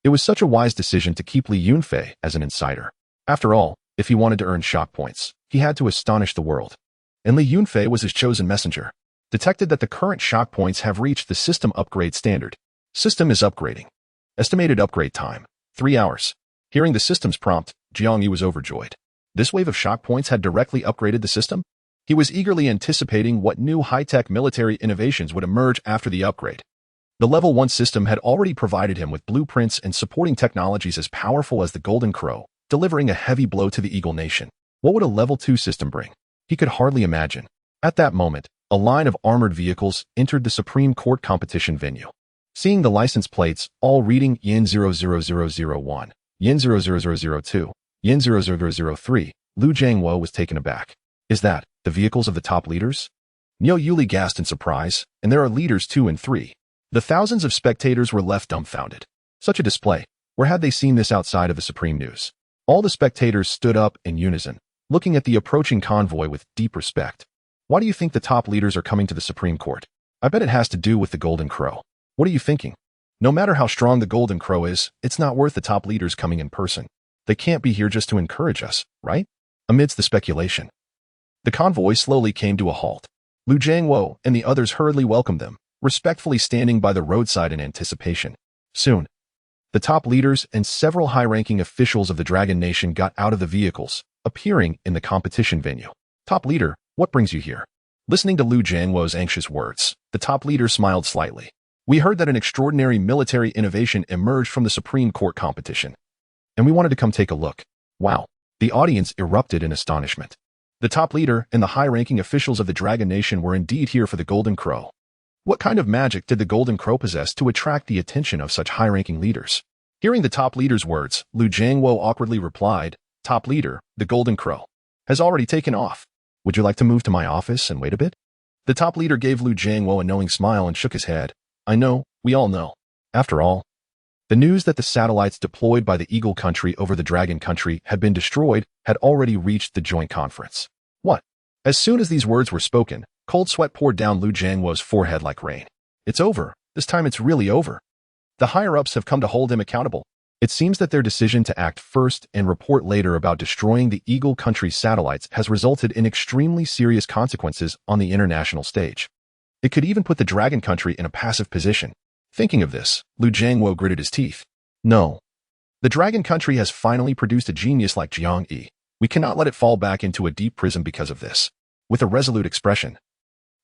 it was such a wise decision to keep Li Yunfei as an insider. After all, if he wanted to earn shock points, he had to astonish the world. And Li Yunfei was his chosen messenger. Detected that the current shock points have reached the system upgrade standard. System is upgrading. Estimated upgrade time, 3 hours. Hearing the system's prompt, Jiang Yi was overjoyed. This wave of shock points had directly upgraded the system? He was eagerly anticipating what new high-tech military innovations would emerge after the upgrade. The Level 1 system had already provided him with blueprints and supporting technologies as powerful as the Golden Crow, delivering a heavy blow to the Eagle Nation. What would a Level 2 system bring? He could hardly imagine. At that moment, a line of armored vehicles entered the Supreme Court competition venue. Seeing the license plates, all reading Yin 00001, Yin 00002, Yin 00003, Lu Jiangwo was taken aback. Is that the vehicles of the top leaders? Niu Yuli gasped in surprise, and there are leaders 2 and 3. The thousands of spectators were left dumbfounded. Such a display. Where had they seen this outside of the Supreme News? All the spectators stood up in unison, looking at the approaching convoy with deep respect. Why do you think the top leaders are coming to the Supreme Court? I bet it has to do with the Golden Crow. What are you thinking? No matter how strong the Golden Crow is, it's not worth the top leaders coming in person. They can't be here just to encourage us, right? Amidst the speculation, the convoy slowly came to a halt. Lu Jiangwo and the others hurriedly welcomed them, respectfully standing by the roadside in anticipation. Soon, the top leaders and several high-ranking officials of the Dragon Nation got out of the vehicles, appearing in the competition venue. Top leader, what brings you here? Listening to Lu Jiangwo's anxious words, the top leader smiled slightly. We heard that an extraordinary military innovation emerged from the Supreme Court competition, and we wanted to come take a look. Wow. The audience erupted in astonishment. The top leader and the high-ranking officials of the Dragon Nation were indeed here for the Golden Crow. What kind of magic did the Golden Crow possess to attract the attention of such high-ranking leaders? Hearing the top leader's words, Lu Jiangwo awkwardly replied, Top leader, the Golden Crow has already taken off. Would you like to move to my office and wait a bit? The top leader gave Lu Jiangwo a knowing smile and shook his head. I know, we all know. After all, the news that the satellites deployed by the Eagle Country over the Dragon Country had been destroyed had already reached the joint conference. What? As soon as these words were spoken, cold sweat poured down Lu Jiangwo's forehead like rain. It's over. This time it's really over. The higher-ups have come to hold him accountable. It seems that their decision to act first and report later about destroying the Eagle country's satellites has resulted in extremely serious consequences on the international stage. It could even put the Dragon country in a passive position. Thinking of this, Lu Jiangwo gritted his teeth. No. The Dragon country has finally produced a genius like Jiang Yi. We cannot let it fall back into a deep prison because of this. With a resolute expression,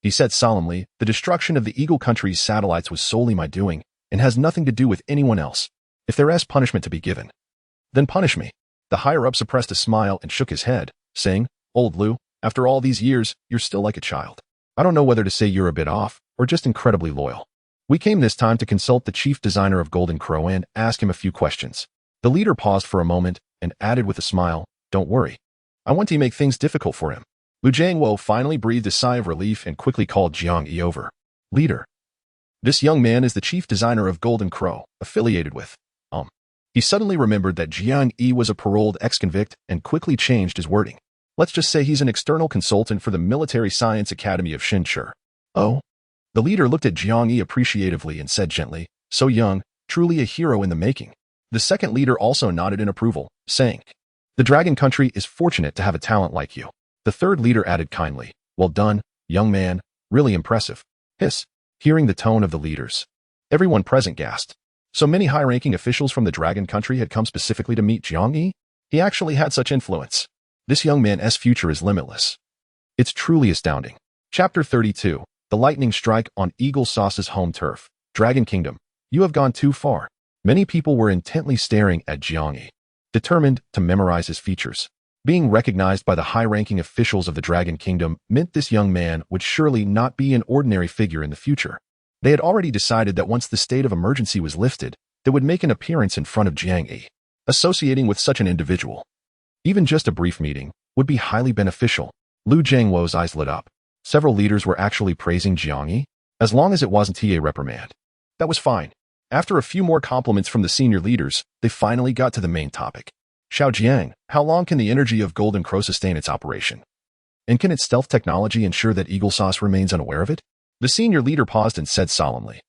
he said solemnly, the destruction of the Eagle country's satellites was solely my doing and has nothing to do with anyone else. If there is punishment to be given, then punish me. The higher-up suppressed a smile and shook his head, saying, Old Lu, after all these years, you're still like a child. I don't know whether to say you're a bit off or just incredibly loyal. We came this time to consult the chief designer of Golden Crow and ask him a few questions. The leader paused for a moment and added with a smile, Don't worry. I want to make things difficult for him. Lu Jiangwo finally breathed a sigh of relief and quickly called Jiang Yi over. Leader. This young man is the chief designer of Golden Crow, affiliated with, He suddenly remembered that Jiang Yi was a paroled ex-convict and quickly changed his wording. Let's just say he's an external consultant for the Military Science Academy of Shinchu. Oh? The leader looked at Jiang Yi appreciatively and said gently, So young, truly a hero in the making. The second leader also nodded in approval, saying, The Dragon country is fortunate to have a talent like you. The third leader added kindly, Well done, young man, really impressive. Hiss. Hearing the tone of the leaders, everyone present gasped. So many high-ranking officials from the Dragon country had come specifically to meet Jiang Yi? He actually had such influence. This young man's future is limitless. It's truly astounding. Chapter 32. The lightning strike on Eagle Sauce's home turf. Dragon Kingdom. You have gone too far. Many people were intently staring at Jiang Yi, determined to memorize his features. Being recognized by the high-ranking officials of the Dragon Kingdom meant this young man would surely not be an ordinary figure in the future. They had already decided that once the state of emergency was lifted, they would make an appearance in front of Jiang Yi. Associating with such an individual, even just a brief meeting, would be highly beneficial. Lu Jiangwo's eyes lit up. Several leaders were actually praising Jiang Yi, as long as it wasn't a reprimand. That was fine. After a few more compliments from the senior leaders, they finally got to the main topic. Xiao Jiang, how long can the energy of Golden Crow sustain its operation? And can its stealth technology ensure that Eagle Sauce remains unaware of it? The senior leader paused and said solemnly,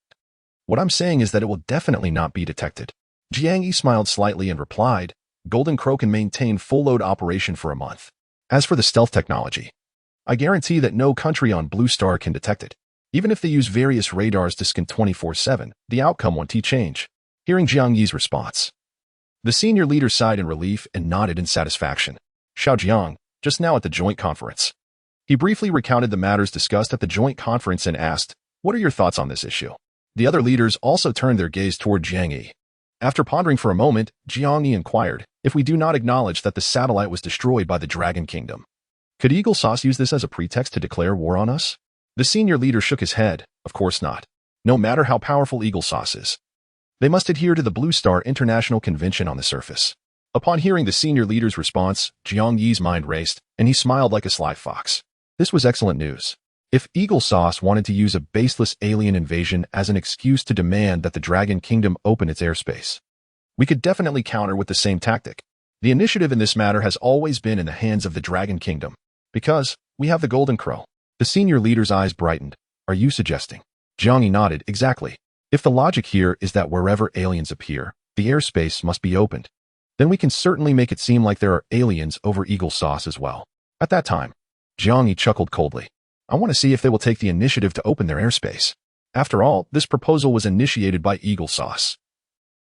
What I'm saying is that it will definitely not be detected. Jiang Yi smiled slightly and replied, Golden Crow can maintain full load operation for a month. As for the stealth technology, I guarantee that no country on Blue Star can detect it. Even if they use various radars to scan 24/7, the outcome won't change. Hearing Jiang Yi's response, the senior leader sighed in relief and nodded in satisfaction. Xiao Jiang, just now at the joint conference. He briefly recounted the matters discussed at the joint conference and asked, What are your thoughts on this issue? The other leaders also turned their gaze toward Jiang Yi. After pondering for a moment, Jiang Yi inquired, If we do not acknowledge that the satellite was destroyed by the Dragon Kingdom, could Eagle Sauce use this as a pretext to declare war on us? The senior leader shook his head. Of course not. No matter how powerful Eagle Sauce is, they must adhere to the Blue Star International Convention on the surface. Upon hearing the senior leader's response, Jiang Yi's mind raced, and he smiled like a sly fox. This was excellent news. If Eagle Sauce wanted to use a baseless alien invasion as an excuse to demand that the Dragon Kingdom open its airspace, we could definitely counter with the same tactic. The initiative in this matter has always been in the hands of the Dragon Kingdom, because we have the Golden Crow. The senior leader's eyes brightened. Are you suggesting? Jiang Yi nodded. Exactly. If the logic here is that wherever aliens appear, the airspace must be opened, then we can certainly make it seem like there are aliens over Eagle Sauce as well. At that time, Jiang Yi chuckled coldly. I want to see if they will take the initiative to open their airspace. After all, this proposal was initiated by Eagle Sauce.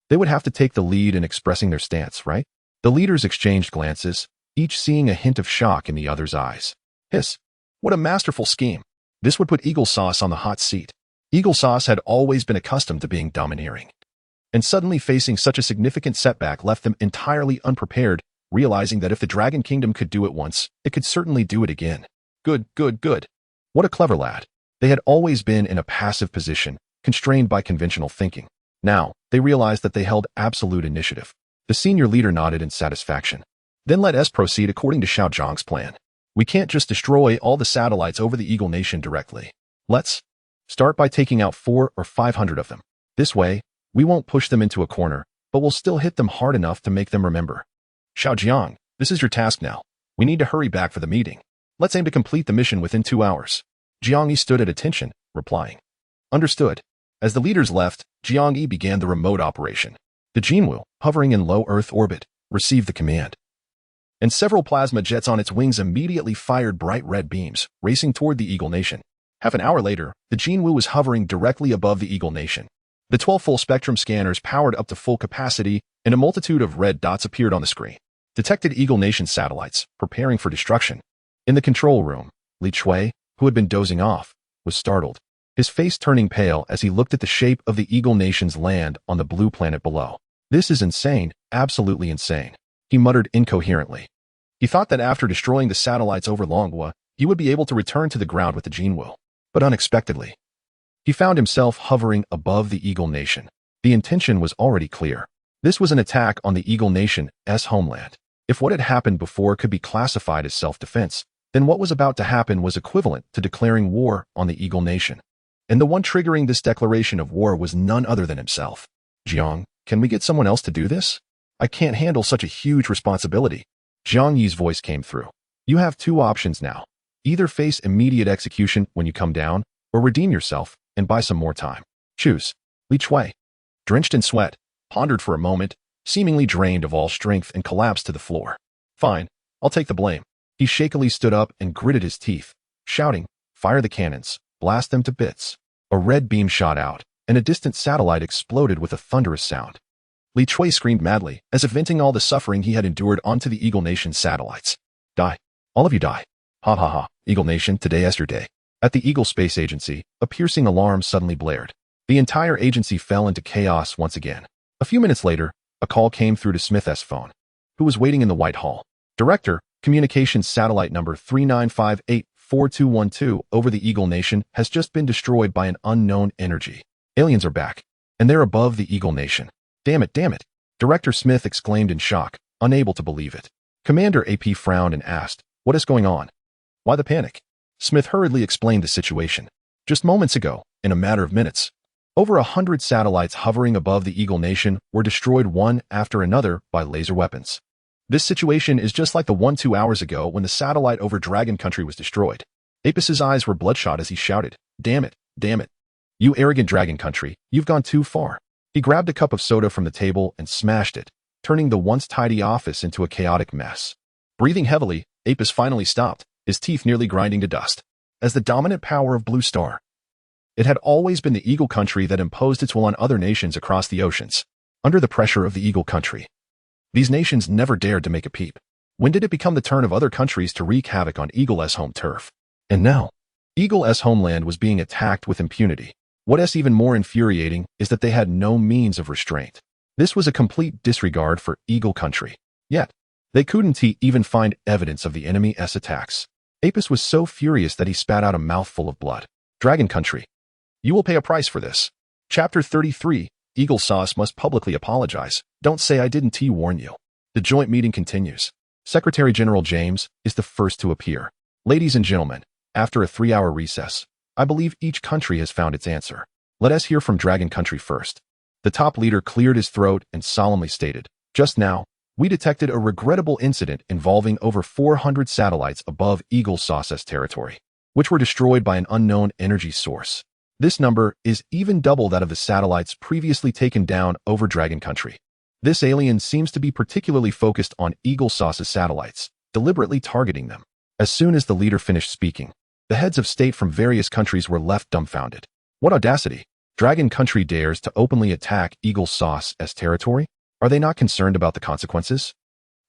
They would have to take the lead in expressing their stance, right? The leaders exchanged glances, each seeing a hint of shock in the other's eyes. Hiss. What a masterful scheme. This would put Eagle Sauce on the hot seat. Eagle Sauce had always been accustomed to being domineering, and suddenly facing such a significant setback left them entirely unprepared, realizing that if the Dragon Kingdom could do it once, it could certainly do it again. Good. What a clever lad. They had always been in a passive position, constrained by conventional thinking. Now, they realized that they held absolute initiative. The senior leader nodded in satisfaction. Then let us proceed according to Xiao Zhang's plan. We can't just destroy all the satellites over the Eagle Nation directly. Let's start by taking out 400 or 500 of them. This way, we won't push them into a corner, but we'll still hit them hard enough to make them remember. Xiao Jiang, this is your task now. We need to hurry back for the meeting. Let's aim to complete the mission within 2 hours. Jiang Yi stood at attention, replying. Understood. As the leaders left, Jiang Yi began the remote operation. The Jiang Yi, hovering in low Earth orbit, received the command, and several plasma jets on its wings immediately fired bright red beams, racing toward the Eagle Nation. Half an hour later, the Jiang Yi was hovering directly above the Eagle Nation. The 12 full-spectrum scanners powered up to full capacity, and a multitude of red dots appeared on the screen. Detected Eagle Nation satellites, preparing for destruction. In the control room, Li Chui, who had been dozing off, was startled, his face turning pale as he looked at the shape of the Eagle Nation's land on the blue planet below. This is insane, absolutely insane, he muttered incoherently. He thought that after destroying the satellites over Longhua, he would be able to return to the ground with the Jiang Yi. But unexpectedly, he found himself hovering above the Eagle Nation. The intention was already clear. This was an attack on the Eagle Nation's homeland. If what had happened before could be classified as self-defense, then what was about to happen was equivalent to declaring war on the Eagle Nation. And the one triggering this declaration of war was none other than himself. Jiang, can we get someone else to do this? I can't handle such a huge responsibility. Jiang Yi's voice came through. You have two options now. Either face immediate execution when you come down, or redeem yourself and buy some more time. Choose. Li Chui, drenched in sweat, pondered for a moment, seemingly drained of all strength, and collapsed to the floor. Fine, I'll take the blame. He shakily stood up and gritted his teeth, shouting, fire the cannons, blast them to bits. A red beam shot out, and a distant satellite exploded with a thunderous sound. Li Chui screamed madly, as if venting all the suffering he had endured onto the Eagle Nation's satellites. Die. All of you die. Ha ha ha, Eagle Nation, today's your day. At the Eagle Space Agency, a piercing alarm suddenly blared. The entire agency fell into chaos once again. A few minutes later, a call came through to Smith's phone, who was waiting in the White Hall. Director, communications satellite number 39584212 over the Eagle Nation has just been destroyed by an unknown energy. Aliens are back, and they're above the Eagle Nation. Damn it, damn it. Director Smith exclaimed in shock, unable to believe it. Commander AP frowned and asked, what is going on? Why the panic? Smith hurriedly explained the situation. Just moments ago, in a matter of minutes, over 100 satellites hovering above the Eagle Nation were destroyed one after another by laser weapons. This situation is just like the one 2 hours ago when the satellite over Dragon Country was destroyed. Apus's eyes were bloodshot as he shouted, damn it, damn it. You arrogant Dragon Country, you've gone too far. He grabbed a cup of soda from the table and smashed it, turning the once tidy office into a chaotic mess. Breathing heavily, Apus finally stopped, his teeth nearly grinding to dust. As the dominant power of Blue Star, it had always been the Eagle Country that imposed its will on other nations across the oceans. Under the pressure of the Eagle Country, these nations never dared to make a peep. When did it become the turn of other countries to wreak havoc on Eagle's home turf? And now, Eagle's homeland was being attacked with impunity. What's even more infuriating is that they had no means of restraint. This was a complete disregard for Eagle Country. Yet, they couldn't even find evidence of the enemy's attacks. Apus was so furious that he spat out a mouthful of blood. Dragon Country, you will pay a price for this. Chapter 33, Eagle Sauce must publicly apologize. Don't say I didn't warn you. The joint meeting continues. Secretary General James is the first to appear. Ladies and gentlemen, after a 3-hour recess, I believe each country has found its answer. Let us hear from Dragon Country first. The top leader cleared his throat and solemnly stated, just now, we detected a regrettable incident involving over 400 satellites above Eagle Sauce's territory, which were destroyed by an unknown energy source. This number is even double that of the satellites previously taken down over Dragon Country. This alien seems to be particularly focused on Eagle Sauce's satellites, deliberately targeting them. As soon as the leader finished speaking, the heads of state from various countries were left dumbfounded. What audacity! Dragon Country dares to openly attack Eagle Sauce's territory? Are they not concerned about the consequences?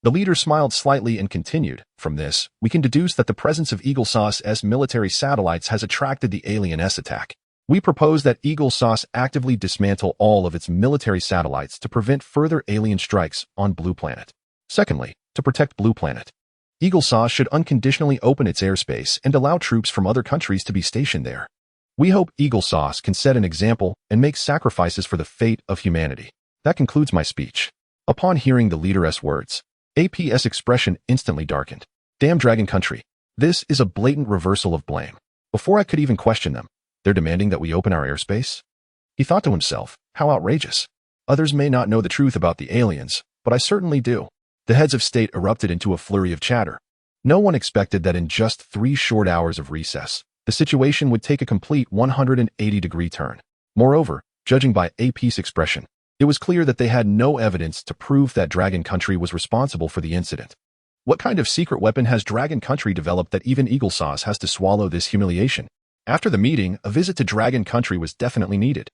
The leader smiled slightly and continued, from this, we can deduce that the presence of Eagle Sauce's military satellites has attracted the alien's attack. We propose that Eagle Sauce actively dismantle all of its military satellites to prevent further alien strikes on Blue Planet. Secondly, to protect Blue Planet, Eagle Sauce should unconditionally open its airspace and allow troops from other countries to be stationed there. We hope Eagle Sauce can set an example and make sacrifices for the fate of humanity. That concludes my speech. Upon hearing the leader's words, AP's expression instantly darkened. Damn Dragon Country. This is a blatant reversal of blame. Before I could even question them, they're demanding that we open our airspace? He thought to himself, how outrageous. Others may not know the truth about the aliens, but I certainly do. The heads of state erupted into a flurry of chatter. No one expected that in just 3 short hours of recess, the situation would take a complete 180-degree turn. Moreover, judging by AP's expression, It was clear that they had no evidence to prove that Dragon Country was responsible for the incident. What kind of secret weapon has Dragon Country developed that even Eagle Sauce has to swallow this humiliation? After the meeting, a visit to Dragon Country was definitely needed.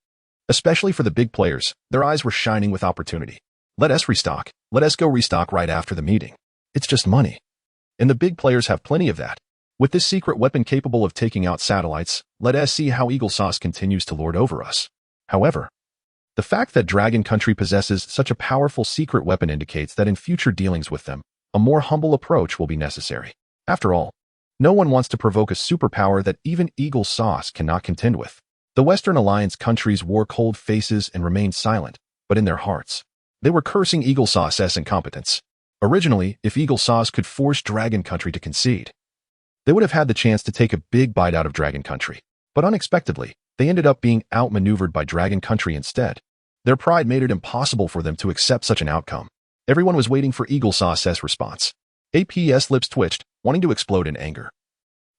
Especially for the big players, their eyes were shining with opportunity. Let us restock. Let us go restock right after the meeting. It's just money. And the big players have plenty of that. With this secret weapon capable of taking out satellites, let us see how Eagle Sauce continues to lord over us. However, the fact that Dragon Country possesses such a powerful secret weapon indicates that in future dealings with them, a more humble approach will be necessary. After all, no one wants to provoke a superpower that even Eagle Sauce cannot contend with. The Western Alliance countries wore cold faces and remained silent, but in their hearts, they were cursing Eagle Sauce's incompetence. Originally, if Eagle Sauce could force Dragon Country to concede, they would have had the chance to take a big bite out of Dragon Country. But unexpectedly, they ended up being outmaneuvered by Dragon Country instead. Their pride made it impossible for them to accept such an outcome. Everyone was waiting for Eagle Sauce's response. AP's lips twitched, wanting to explode in anger.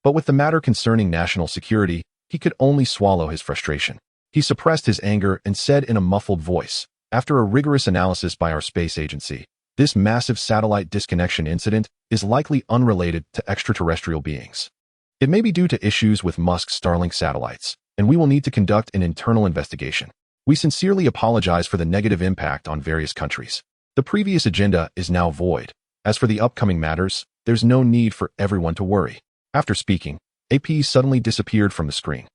But with the matter concerning national security, he could only swallow his frustration. He suppressed his anger and said in a muffled voice, after a rigorous analysis by our space agency, this massive satellite disconnection incident is likely unrelated to extraterrestrial beings. It may be due to issues with Musk's Starlink satellites, and we will need to conduct an internal investigation. We sincerely apologize for the negative impact on various countries. The previous agenda is now void. As for the upcoming matters, there's no need for everyone to worry. After speaking, AP suddenly disappeared from the screen.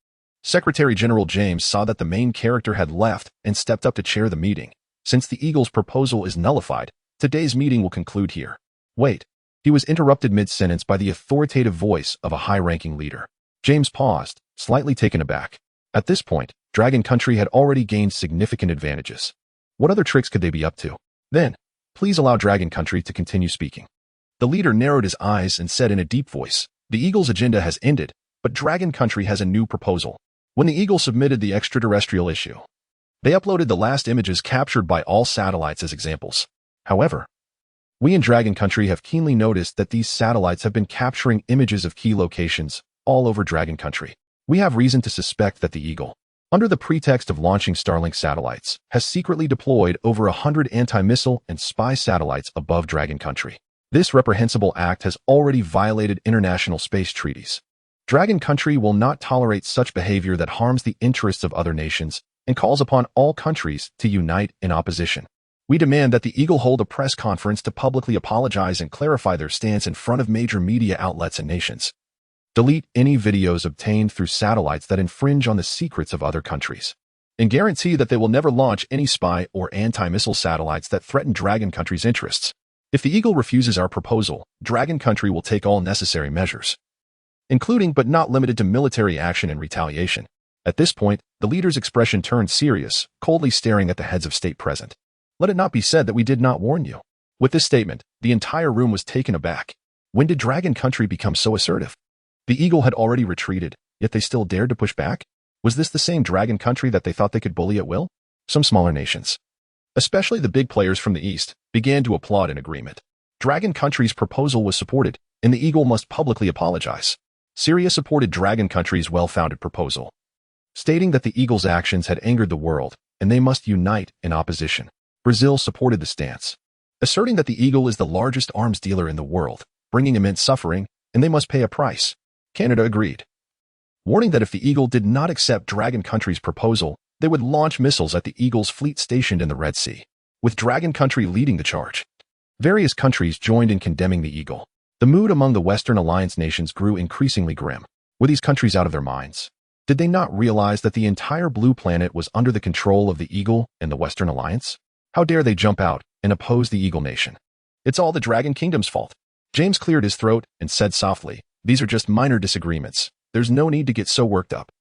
Secretary General James saw that the main character had left and stepped up to chair the meeting. Since the Eagle's proposal is nullified, today's meeting will conclude here. Wait. He was interrupted mid-sentence by the authoritative voice of a high-ranking leader. James paused, slightly taken aback. At this point, Dragon Country had already gained significant advantages. What other tricks could they be up to? Then, please allow Dragon Country to continue speaking. The leader narrowed his eyes and said in a deep voice, the Eagle's agenda has ended, but Dragon Country has a new proposal. When the Eagle submitted the extraterrestrial issue, they uploaded the last images captured by all satellites as examples. However, we in Dragon Country have keenly noticed that these satellites have been capturing images of key locations all over Dragon Country. We have reason to suspect that the Eagle, under the pretext of launching Starlink satellites, has secretly deployed over 100 anti-missile and spy satellites above Dragon Country. This reprehensible act has already violated international space treaties. Dragon Country will not tolerate such behavior that harms the interests of other nations and calls upon all countries to unite in opposition. We demand that the Eagle hold a press conference to publicly apologize and clarify their stance in front of major media outlets and nations. Delete any videos obtained through satellites that infringe on the secrets of other countries, and guarantee that they will never launch any spy or anti-missile satellites that threaten Dragon Country's interests. If the Eagle refuses our proposal, Dragon Country will take all necessary measures, including but not limited to military action and retaliation. At this point, the leader's expression turned serious, coldly staring at the heads of state present. Let it not be said that we did not warn you. With this statement, the entire room was taken aback. When did Dragon Country become so assertive? The Eagle had already retreated, yet they still dared to push back? Was this the same Dragon Country that they thought they could bully at will? Some smaller nations, especially the big players from the East, began to applaud in agreement. Dragon Country's proposal was supported, and the Eagle must publicly apologize. Syria supported Dragon Country's well-founded proposal, stating that the Eagle's actions had angered the world, and they must unite in opposition. Brazil supported the stance, asserting that the Eagle is the largest arms dealer in the world, bringing immense suffering, and they must pay a price. Canada agreed, warning that if the Eagle did not accept Dragon Country's proposal, they would launch missiles at the Eagle's fleet stationed in the Red Sea, with Dragon Country leading the charge. Various countries joined in condemning the Eagle. The mood among the Western Alliance nations grew increasingly grim. Were these countries out of their minds? Did they not realize that the entire blue planet was under the control of the Eagle and the Western Alliance? How dare they jump out and oppose the Eagle Nation? It's all the Dragon Kingdom's fault. James cleared his throat and said softly, these are just minor disagreements. There's no need to get so worked up.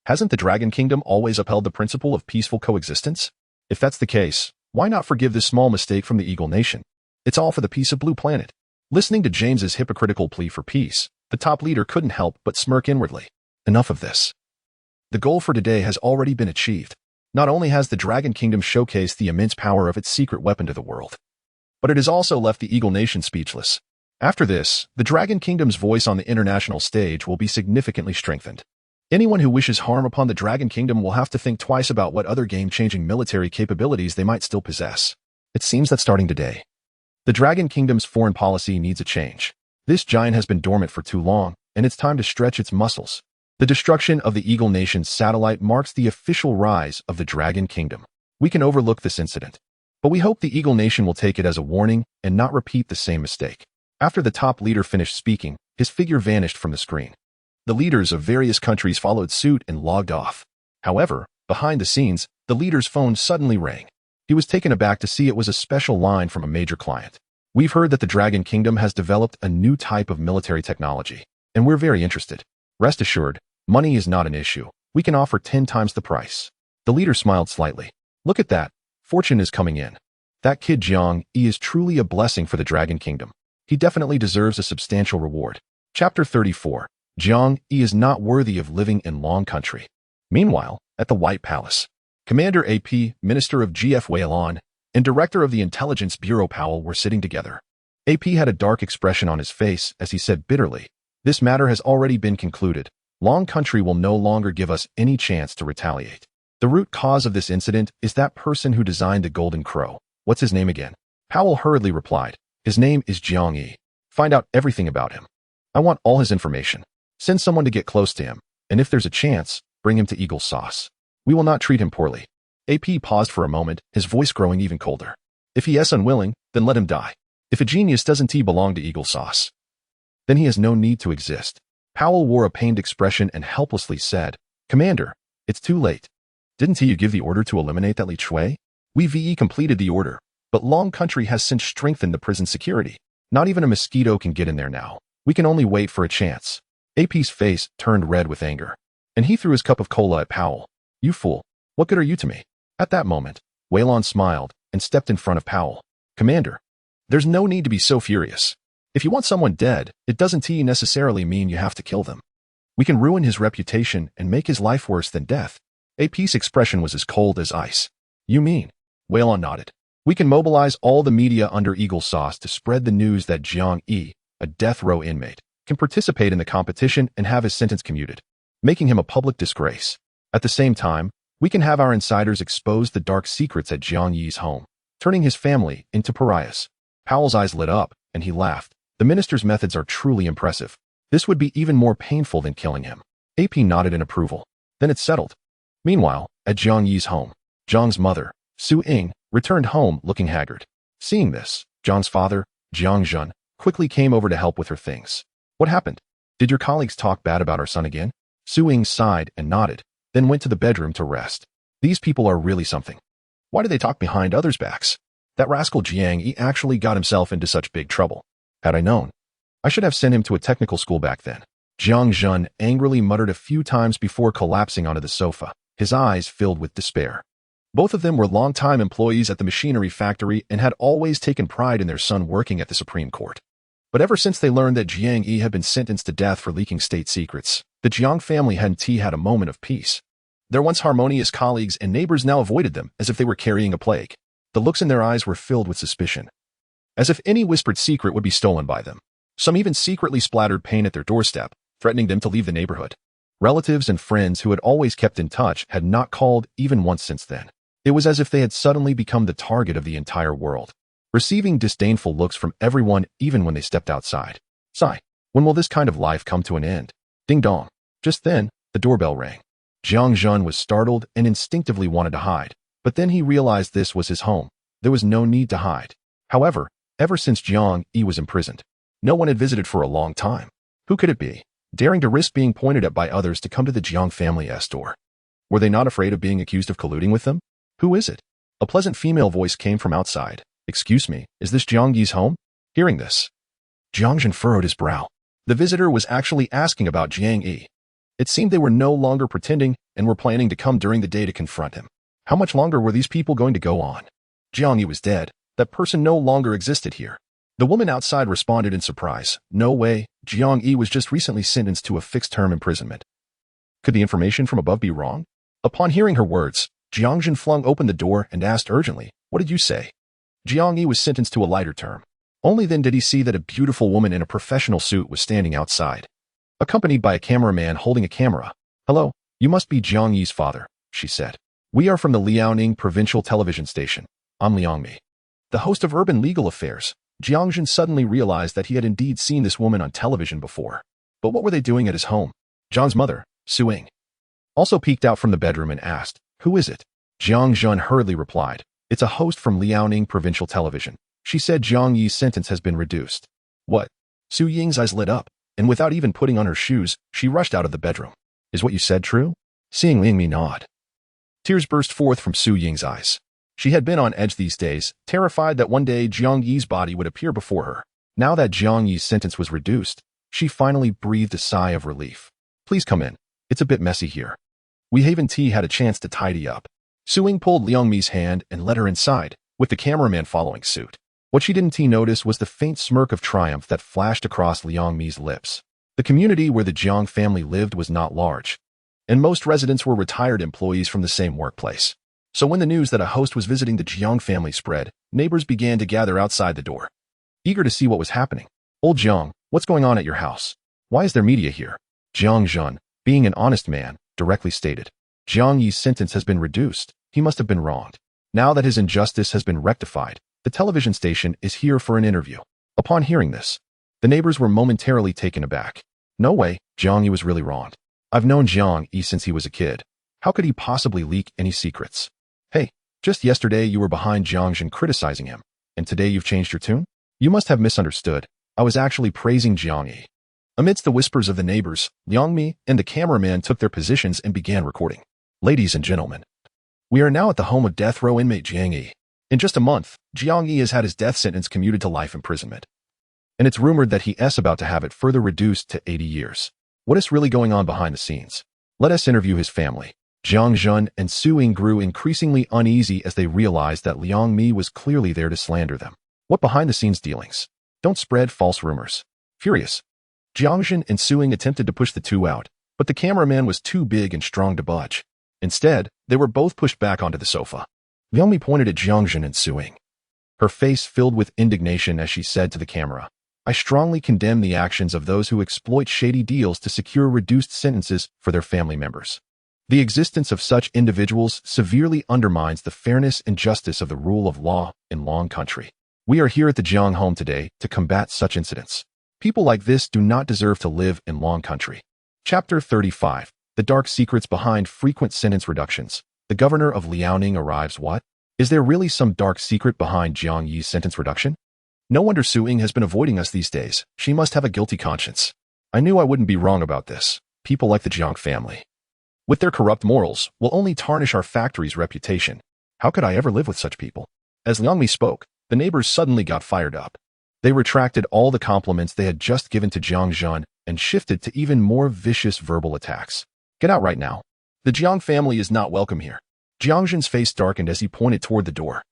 Hasn't the Dragon Kingdom always upheld the principle of peaceful coexistence? If that's the case, why not forgive this small mistake from the Eagle Nation? It's all for the peace of Blue Planet. Listening to James's hypocritical plea for peace, the top leader couldn't help but smirk inwardly. Enough of this. The goal for today has already been achieved. Not only has the Dragon Kingdom showcased the immense power of its secret weapon to the world, but it has also left the Eagle Nation speechless. After this, the Dragon Kingdom's voice on the international stage will be significantly strengthened. Anyone who wishes harm upon the Dragon Kingdom will have to think twice about what other game-changing military capabilities they might still possess. It seems that starting today, the Dragon Kingdom's foreign policy needs a change. This giant has been dormant for too long, and it's time to stretch its muscles. The destruction of the Eagle Nation's satellite marks the official rise of the Dragon Kingdom. We can overlook this incident, but we hope the Eagle Nation will take it as a warning and not repeat the same mistake. After the top leader finished speaking, his figure vanished from the screen. The leaders of various countries followed suit and logged off. However, behind the scenes, the leader's phone suddenly rang. He was taken aback to see it was a special line from a major client. We've heard that the Dragon Kingdom has developed a new type of military technology, and we're very interested. Rest assured, money is not an issue. We can offer 10 times the price. The leader smiled slightly. Look at that. Fortune is coming in. That kid Jiang Yi is truly a blessing for the Dragon Kingdom. He definitely deserves a substantial reward. Chapter 34. Jiang Yi is not worthy of living in Long Country. Meanwhile, at the White Palace, Commander AP, Minister of GF Weilon, and Director of the Intelligence Bureau Powell were sitting together. AP had a dark expression on his face as he said bitterly, "This matter has already been concluded. Long Country will no longer give us any chance to retaliate. The root cause of this incident is that person who designed the Golden Crow. What's his name again?" Powell hurriedly replied, "His name is Jiang Yi. Find out everything about him. I want all his information. Send someone to get close to him, and if there's a chance, bring him to Eagle Sauce. We will not treat him poorly." AP paused for a moment, his voice growing even colder. "If he is unwilling, then let him die. If a genius doesn't belong to Eagle Sauce, then he has no need to exist." Powell wore a pained expression and helplessly said, "Commander, it's too late. Didn't you give the order to eliminate that Li Chui? We completed the order, but Long Country has since strengthened the prison security. Not even a mosquito can get in there now. We can only wait for a chance." AP's face turned red with anger, and he threw his cup of cola at Powell. "You fool. What good are you to me?" At that moment, Weilon smiled and stepped in front of Powell. "Commander, there's no need to be so furious. If you want someone dead, it doesn't necessarily mean you have to kill them. We can ruin his reputation and make his life worse than death." AP's expression was as cold as ice. "You mean?" Weilon nodded. "We can mobilize all the media under Eagle Sauce to spread the news that Jiang Yi, a death row inmate, can participate in the competition and have his sentence commuted, making him a public disgrace. At the same time, we can have our insiders expose the dark secrets at Jiang Yi's home, turning his family into pariahs." Powell's eyes lit up, and he laughed. The minister's methods are truly impressive. This would be even more painful than killing him. AP nodded in approval. Then it's settled. Meanwhile, at Jiang Yi's home, Jiang's mother, Su Ying, returned home looking haggard. Seeing this, Jiang's father, Jiang Zhen, quickly came over to help with her things. "What happened? Did your colleagues talk bad about our son again?" Su Ying sighed and nodded, then went to the bedroom to rest. "These people are really something. Why do they talk behind others' backs? That rascal Jiang Yi actually got himself into such big trouble. Had I known, I should have sent him to a technical school back then." Jiang Zhen angrily muttered a few times before collapsing onto the sofa, his eyes filled with despair. Both of them were longtime employees at the machinery factory and had always taken pride in their son working at the Supreme Court. But ever since they learned that Jiang Yi had been sentenced to death for leaking state secrets, the Jiang family hadn't had a moment of peace. Their once harmonious colleagues and neighbors now avoided them as if they were carrying a plague. The looks in their eyes were filled with suspicion, as if any whispered secret would be stolen by them. Some even secretly splattered paint at their doorstep, threatening them to leave the neighborhood. Relatives and friends who had always kept in touch had not called even once since then. It was as if they had suddenly become the target of the entire world, receiving disdainful looks from everyone even when they stepped outside. Sigh, when will this kind of life come to an end? Ding dong. Just then, the doorbell rang. Jiang Zhen was startled and instinctively wanted to hide, but then he realized this was his home. There was no need to hide. However, ever since Jiang Yi was imprisoned, no one had visited for a long time. Who could it be, daring to risk being pointed at by others to come to the Jiang family's door? Were they not afraid of being accused of colluding with them? Who is it? A pleasant female voice came from outside. "Excuse me, is this Jiang Yi's home?" Hearing this, Jiang Zhen furrowed his brow. The visitor was actually asking about Jiang Yi. It seemed they were no longer pretending and were planning to come during the day to confront him. How much longer were these people going to go on? Jiang Yi was dead. That person no longer existed here. The woman outside responded in surprise. "No way, Jiang Yi was just recently sentenced to a fixed-term imprisonment." Could the information from above be wrong? Upon hearing her words, Jiang Zhen flung open the door and asked urgently, "What did you say?" Jiang Yi was sentenced to a lighter term. Only then did he see that a beautiful woman in a professional suit was standing outside, accompanied by a cameraman holding a camera. Hello, you must be Jiang Yi's father, she said. We are from the Liaoning provincial television station. I'm Liang Mi. The host of Urban Legal Affairs. Jiang Zhen suddenly realized that he had indeed seen this woman on television before. But what were they doing at his home? Zhang's mother, Su Ying, also peeked out from the bedroom and asked, "Who is it?" Jiang Zhen hurriedly replied, "It's a host from Liaoning provincial television." She said Jiang Yi's sentence has been reduced. What? Su Ying's eyes lit up, and without even putting on her shoes, she rushed out of the bedroom. Is what you said true? Seeing Liang Mi nod. Tears burst forth from Su Ying's eyes. She had been on edge these days, terrified that one day Jiang Yi's body would appear before her. Now that Jiang Yi's sentence was reduced, she finally breathed a sigh of relief. Please come in. It's a bit messy here. We haven't had a chance to tidy up. Su Ying pulled Liang Mi's hand and led her inside, with the cameraman following suit. What she didn't notice was the faint smirk of triumph that flashed across Liang Mi's lips. The community where the Jiang family lived was not large, and most residents were retired employees from the same workplace. So when the news that a host was visiting the Jiang family spread, neighbors began to gather outside the door, eager to see what was happening. Old Jiang, what's going on at your house? Why is there media here? Jiang Zhen, being an honest man, directly stated. Jiang Yi's sentence has been reduced. He must have been wronged. Now that his injustice has been rectified, the television station is here for an interview. Upon hearing this, the neighbors were momentarily taken aback. No way, Jiang Yi was really wronged. I've known Jiang Yi since he was a kid. How could he possibly leak any secrets? Hey, just yesterday you were behind Jiang Zhen criticizing him, and today you've changed your tune? You must have misunderstood. I was actually praising Jiang Yi. Amidst the whispers of the neighbors, Liang Mi and the cameraman took their positions and began recording. Ladies and gentlemen, we are now at the home of death row inmate Jiang Yi. In just a month, Jiang Yi has had his death sentence commuted to life imprisonment. And it's rumored that he is about to have it further reduced to 80 years. What is really going on behind the scenes? Let us interview his family. Jiang Zhen and Su Ying grew increasingly uneasy as they realized that Liang Mi was clearly there to slander them. What behind-the-scenes dealings? Don't spread false rumors. Furious, Jiang Zhen and Su Ying attempted to push the two out, but the cameraman was too big and strong to budge. Instead, they were both pushed back onto the sofa. Liang Mi pointed at Jiang Zhen and Su Ying, her face filled with indignation as she said to the camera, I strongly condemn the actions of those who exploit shady deals to secure reduced sentences for their family members. The existence of such individuals severely undermines the fairness and justice of the rule of law in Long Country. We are here at the Jiang home today to combat such incidents. People like this do not deserve to live in Long Country. Chapter 35. The Dark Secrets Behind Frequent Sentence Reductions. The governor of Liaoning arrives. What? Is there really some dark secret behind Jiang Yi's sentence reduction? No wonder Su Ying has been avoiding us these days. She must have a guilty conscience. I knew I wouldn't be wrong about this. People like the Jiang family, with their corrupt morals, will only tarnish our factory's reputation. How could I ever live with such people? As Liang Mi spoke, the neighbors suddenly got fired up. They retracted all the compliments they had just given to Jiang Zhen and shifted to even more vicious verbal attacks. Get out right now. The Jiang family is not welcome here. Jiang Zhen's face darkened as he pointed toward the door.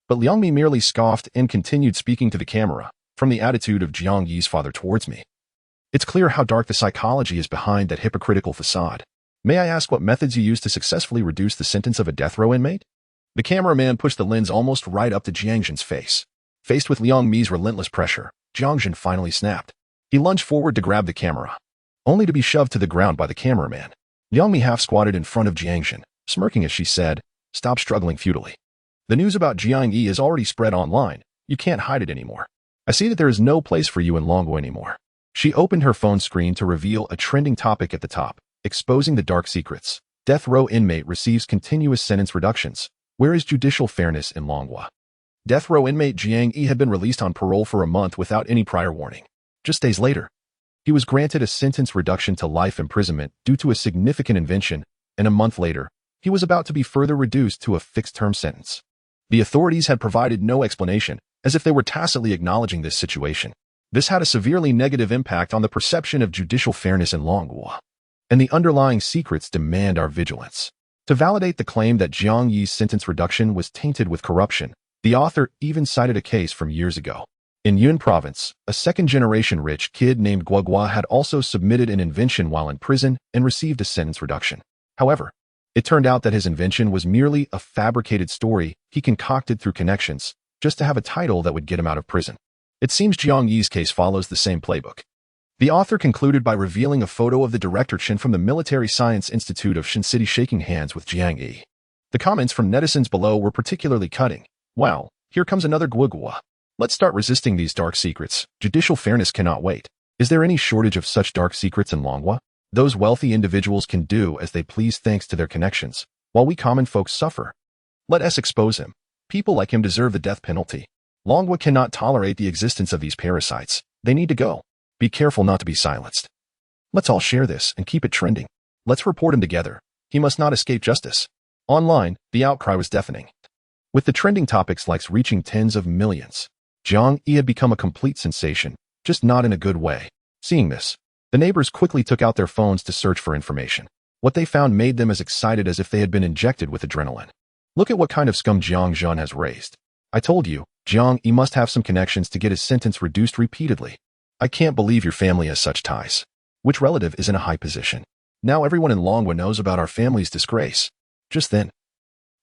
But Liang Mi merely scoffed and continued speaking to the camera, from the attitude of Jiang Yi's father towards me. It's clear how dark the psychology is behind that hypocritical facade. May I ask what methods you used to successfully reduce the sentence of a death row inmate? The cameraman pushed the lens almost right up to Jiang Zhen's face. Faced with Liang Mi's relentless pressure, Jiang Zhen finally snapped. He lunged forward to grab the camera, only to be shoved to the ground by the cameraman. Liang Mi half squatted in front of Jiang Zhen, smirking as she said, Stop struggling futilely. The news about Jiang Yi is already spread online. You can't hide it anymore. I see that there is no place for you in Longguo anymore. She opened her phone screen to reveal a trending topic at the top, exposing the dark secrets. Death row inmate receives continuous sentence reductions. Where is judicial fairness in Longguo? Death row inmate Jiang Yi had been released on parole for a month without any prior warning. Just days later, he was granted a sentence reduction to life imprisonment due to a significant invention, and a month later, he was about to be further reduced to a fixed-term sentence. The authorities had provided no explanation, as if they were tacitly acknowledging this situation. This had a severely negative impact on the perception of judicial fairness in Longguo, and the underlying secrets demand our vigilance. To validate the claim that Jiang Yi's sentence reduction was tainted with corruption, the author even cited a case from years ago. In Yun Province, a second-generation rich kid named Guogua had also submitted an invention while in prison and received a sentence reduction. However, it turned out that his invention was merely a fabricated story he concocted through connections, just to have a title that would get him out of prison. It seems Jiang Yi's case follows the same playbook. The author concluded by revealing a photo of the director Chen from the Military Science Institute of Shin City shaking hands with Jiang Yi. The comments from netizens below were particularly cutting. Wow, here comes another guagua. Let's start resisting these dark secrets. Judicial fairness cannot wait. Is there any shortage of such dark secrets in Longhua? Those wealthy individuals can do as they please thanks to their connections, while we common folks suffer. Let us expose him. People like him deserve the death penalty. Longhua cannot tolerate the existence of these parasites. They need to go. Be careful not to be silenced. Let's all share this and keep it trending. Let's report him together. He must not escape justice. Online, the outcry was deafening. With the trending topics likes reaching tens of millions, Jiang Yi had become a complete sensation, just not in a good way. Seeing this, the neighbors quickly took out their phones to search for information. What they found made them as excited as if they had been injected with adrenaline. Look at what kind of scum Jiang Zhan has raised. I told you, Jiang Yi must have some connections to get his sentence reduced repeatedly. I can't believe your family has such ties. Which relative is in a high position? Now everyone in Longhua knows about our family's disgrace. Just then,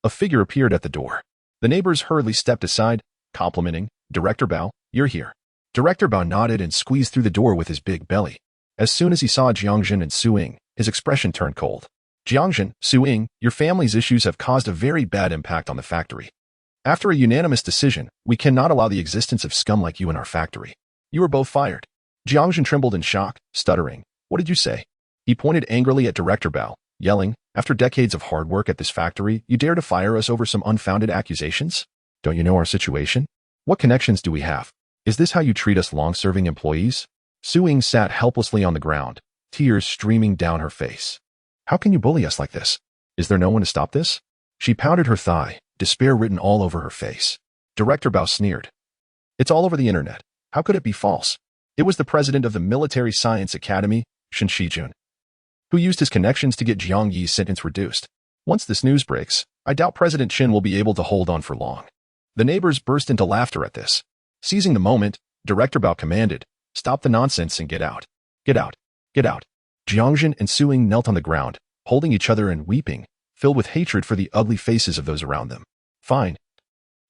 a figure appeared at the door. The neighbors hurriedly stepped aside, complimenting, Director Bao, you're here. Director Bao nodded and squeezed through the door with his big belly. As soon as he saw Jiangzhen and Suing, his expression turned cold. Jiangzhen, Suing, your family's issues have caused a very bad impact on the factory. After a unanimous decision, we cannot allow the existence of scum like you in our factory. You are both fired. Jiangzhen trembled in shock, stuttering. What did you say? He pointed angrily at Director Bao, yelling, after decades of hard work at this factory, you dare to fire us over some unfounded accusations? Don't you know our situation? What connections do we have? Is this how you treat us long-serving employees? Suing sat helplessly on the ground, tears streaming down her face. How can you bully us like this? Is there no one to stop this? She pounded her thigh, despair written all over her face. Director Bao sneered. It's all over the internet. How could it be false? It was the president of the Military Science Academy, Shen Shijun, who used his connections to get Jiang Yi's sentence reduced. Once this news breaks, I doubt President Chen will be able to hold on for long. The neighbors burst into laughter at this. Seizing the moment, Director Bao commanded, stop the nonsense and get out. Get out. Get out. Jiangzhen and Suing knelt on the ground, holding each other and weeping, filled with hatred for the ugly faces of those around them. Fine.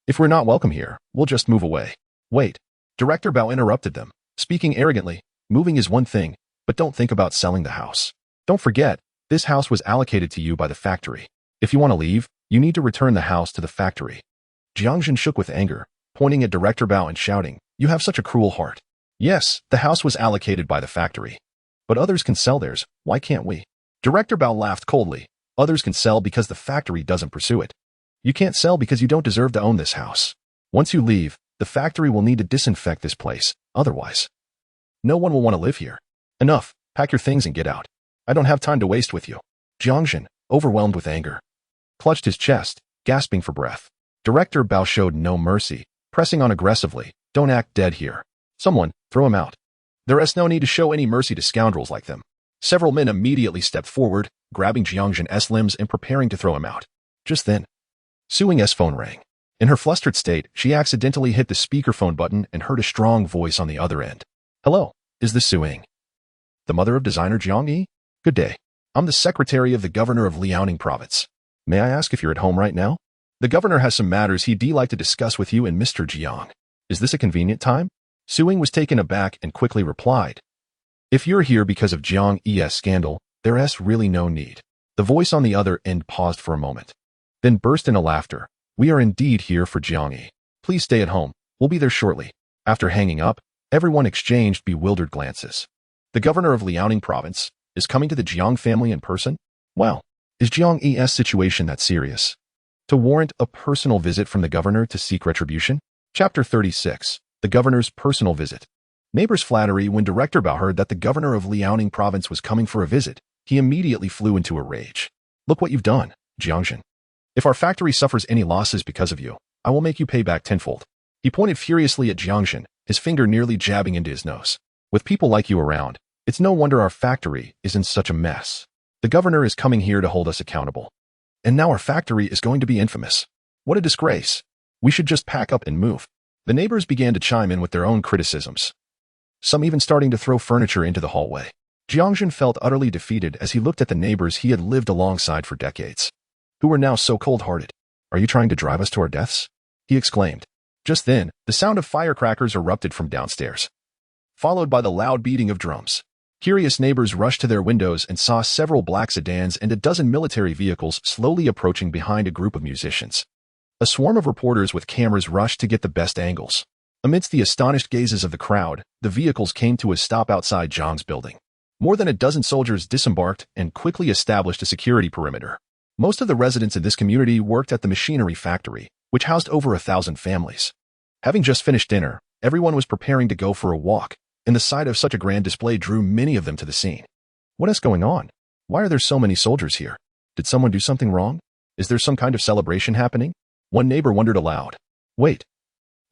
If we're not welcome here, we'll just move away. Wait. Director Bao interrupted them, speaking arrogantly, moving is one thing, but don't think about selling the house. Don't forget, this house was allocated to you by the factory. If you want to leave, you need to return the house to the factory. Jiangzhen shook with anger, pointing at Director Bao and shouting, you have such a cruel heart. Yes, the house was allocated by the factory. But others can sell theirs, why can't we? Director Bao laughed coldly. Others can sell because the factory doesn't pursue it. You can't sell because you don't deserve to own this house. Once you leave, the factory will need to disinfect this place, otherwise, no one will want to live here. Enough, pack your things and get out. I don't have time to waste with you. Jiangzhen, overwhelmed with anger, clutched his chest, gasping for breath. Director Bao showed no mercy, pressing on aggressively. Don't act dead here. Someone, throw him out. There is no need to show any mercy to scoundrels like them. Several men immediately stepped forward, grabbing Jiangzhen's limbs and preparing to throw him out. Just then, Suing's phone rang. In her flustered state, she accidentally hit the speakerphone button and heard a strong voice on the other end. Hello, is this Suing? The mother of designer Jiang Yi? Good day. I'm the secretary of the governor of Liaoning province. May I ask if you're at home right now? The governor has some matters he'd like to discuss with you and Mr. Jiang. Is this a convenient time? Suing was taken aback and quickly replied. If you're here because of Jiang Yi's scandal, there's really no need. The voice on the other end paused for a moment, then burst into laughter. We are indeed here for Jiang Yi. Please stay at home. We'll be there shortly. After hanging up, everyone exchanged bewildered glances. The governor of Liaoning province is coming to the Jiang family in person? Well, is Jiang Yi's situation that serious to warrant a personal visit from the governor to seek retribution? Chapter 36. The governor's personal visit. Neighbors' flattery. When Director Bao heard that the governor of Liaoning province was coming for a visit, he immediately flew into a rage. Look what you've done, Jiangzhen. If our factory suffers any losses because of you, I will make you pay back tenfold. He pointed furiously at Jiangzhen, his finger nearly jabbing into his nose. With people like you around, it's no wonder our factory is in such a mess. The governor is coming here to hold us accountable. And now our factory is going to be infamous. What a disgrace. We should just pack up and move. The neighbors began to chime in with their own criticisms, some even starting to throw furniture into the hallway. Jiangzhen felt utterly defeated as he looked at the neighbors he had lived alongside for decades, who were now so cold-hearted. Are you trying to drive us to our deaths? He exclaimed. Just then, the sound of firecrackers erupted from downstairs. followed by the loud beating of drums. Curious neighbors rushed to their windows and saw several black sedans and a dozen military vehicles slowly approaching behind a group of musicians. A swarm of reporters with cameras rushed to get the best angles. Amidst the astonished gazes of the crowd, the vehicles came to a stop outside Jiang's building. More than a dozen soldiers disembarked and quickly established a security perimeter. Most of the residents in this community worked at the machinery factory, which housed over 1,000 families. Having just finished dinner, everyone was preparing to go for a walk, and the sight of such a grand display drew many of them to the scene. What is going on? Why are there so many soldiers here? Did someone do something wrong? Is there some kind of celebration happening? One neighbor wondered aloud. Wait.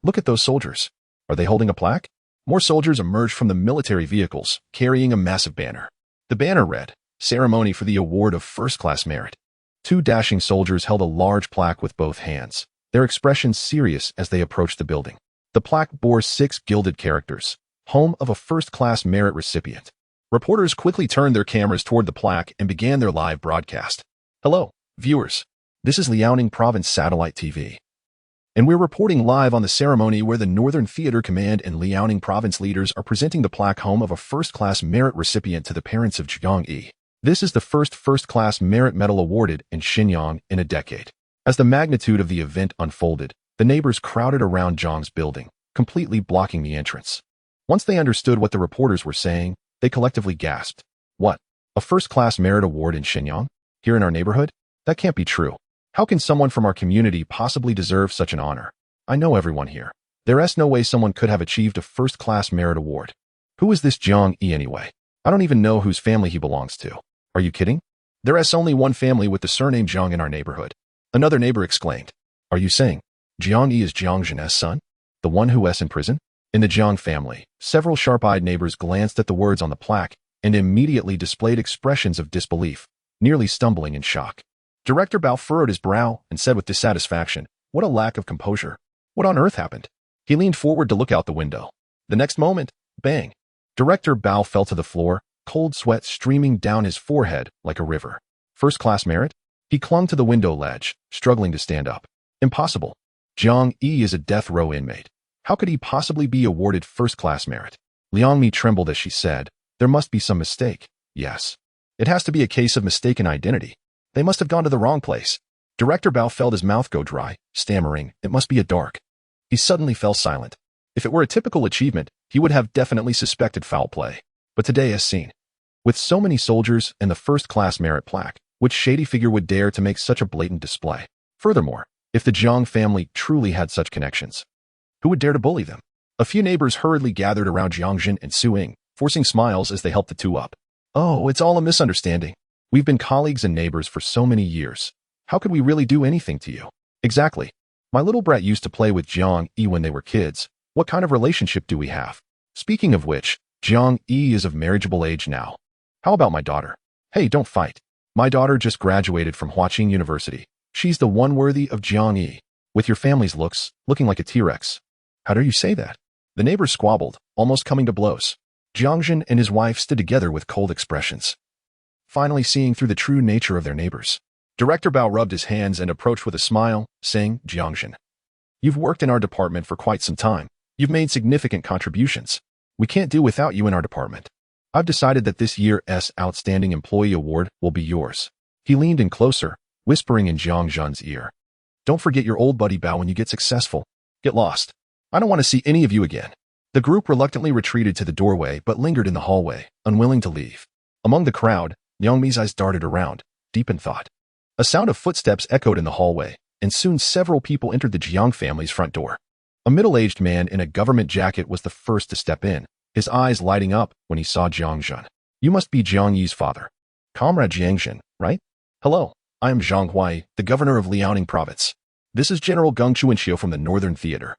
Look at those soldiers. Are they holding a plaque? More soldiers emerged from the military vehicles, carrying a massive banner. The banner read, "Ceremony for the Award of First-Class Merit." Two dashing soldiers held a large plaque with both hands, their expressions serious as they approached the building. The plaque bore 6 gilded characters, home of a first-class merit recipient. Reporters quickly turned their cameras toward the plaque and began their live broadcast. Hello, viewers. This is Liaoning Province Satellite TV. And we're reporting live on the ceremony where the Northern Theater Command and Liaoning Province leaders are presenting the plaque home of a first-class merit recipient to the parents of Jiang Yi. This is the first-class merit medal awarded in Xinjiang in a decade. As the magnitude of the event unfolded, the neighbors crowded around Jiang's building, completely blocking the entrance. Once they understood what the reporters were saying, they collectively gasped. What? A first-class merit award in Xinjiang? Here in our neighborhood? That can't be true. How can someone from our community possibly deserve such an honor? I know everyone here. There is no way someone could have achieved a first-class merit award. Who is this Jiang Yi anyway? I don't even know whose family he belongs to. Are you kidding? There is only one family with the surname Jiang in our neighborhood. Another neighbor exclaimed. Are you saying Jiang Yi is Jiang Zhen's son? The one who is in prison? In the Jiang family, several sharp-eyed neighbors glanced at the words on the plaque and immediately displayed expressions of disbelief, nearly stumbling in shock. Director Bao furrowed his brow and said with dissatisfaction, "What a lack of composure. What on earth happened?" He leaned forward to look out the window. The next moment, bang! Director Bao fell to the floor, cold sweat streaming down his forehead like a river. First-class merit? He clung to the window ledge, struggling to stand up. Impossible. Jiang Yi is a death row inmate. How could he possibly be awarded first-class merit? Liang Mi trembled as she said, "There must be some mistake." Yes. It has to be a case of mistaken identity. They must have gone to the wrong place. Director Bao felt his mouth go dry, stammering, "It must be a dark." He suddenly fell silent. If it were a typical achievement, he would have definitely suspected foul play. But today as seen. With so many soldiers and the first-class merit plaque, which shady figure would dare to make such a blatant display? Furthermore, if the Jiang family truly had such connections, who would dare to bully them? A few neighbors hurriedly gathered around Jiang Zhen and Su Ying, forcing smiles as they helped the two up. Oh, it's all a misunderstanding. We've been colleagues and neighbors for so many years. How could we really do anything to you? Exactly. My little brat used to play with Jiang Yi when they were kids. What kind of relationship do we have? Speaking of which, Jiang Yi is of marriageable age now. How about my daughter? Hey, don't fight. My daughter just graduated from Huaqing University. She's the one worthy of Jiang Yi. With your family's looks, looking like a T-Rex. How dare you say that? The neighbors squabbled, almost coming to blows. Jiang Zhen and his wife stood together with cold expressions, finally seeing through the true nature of their neighbors. Director Bao rubbed his hands and approached with a smile, saying, "Jiang Zhen, you've worked in our department for quite some time. You've made significant contributions. We can't do without you in our department. I've decided that this year's Outstanding Employee Award will be yours." He leaned in closer, whispering in Jiang Zhen's ear, "Don't forget your old buddy Bao when you get successful. Get lost. I don't want to see any of you again." The group reluctantly retreated to the doorway but lingered in the hallway, unwilling to leave. Among the crowd, Liang Mi's eyes darted around, deep in thought. A sound of footsteps echoed in the hallway, and soon several people entered the Jiang family's front door. A middle-aged man in a government jacket was the first to step in, his eyes lighting up when he saw Jiang Zhen. "You must be Jiang Yi's father. Comrade Jiang Zhen, right? Hello, I am Jiang Yi, the governor of Liaoning Province. This is General Geng Chuanxiu from the Northern Theater.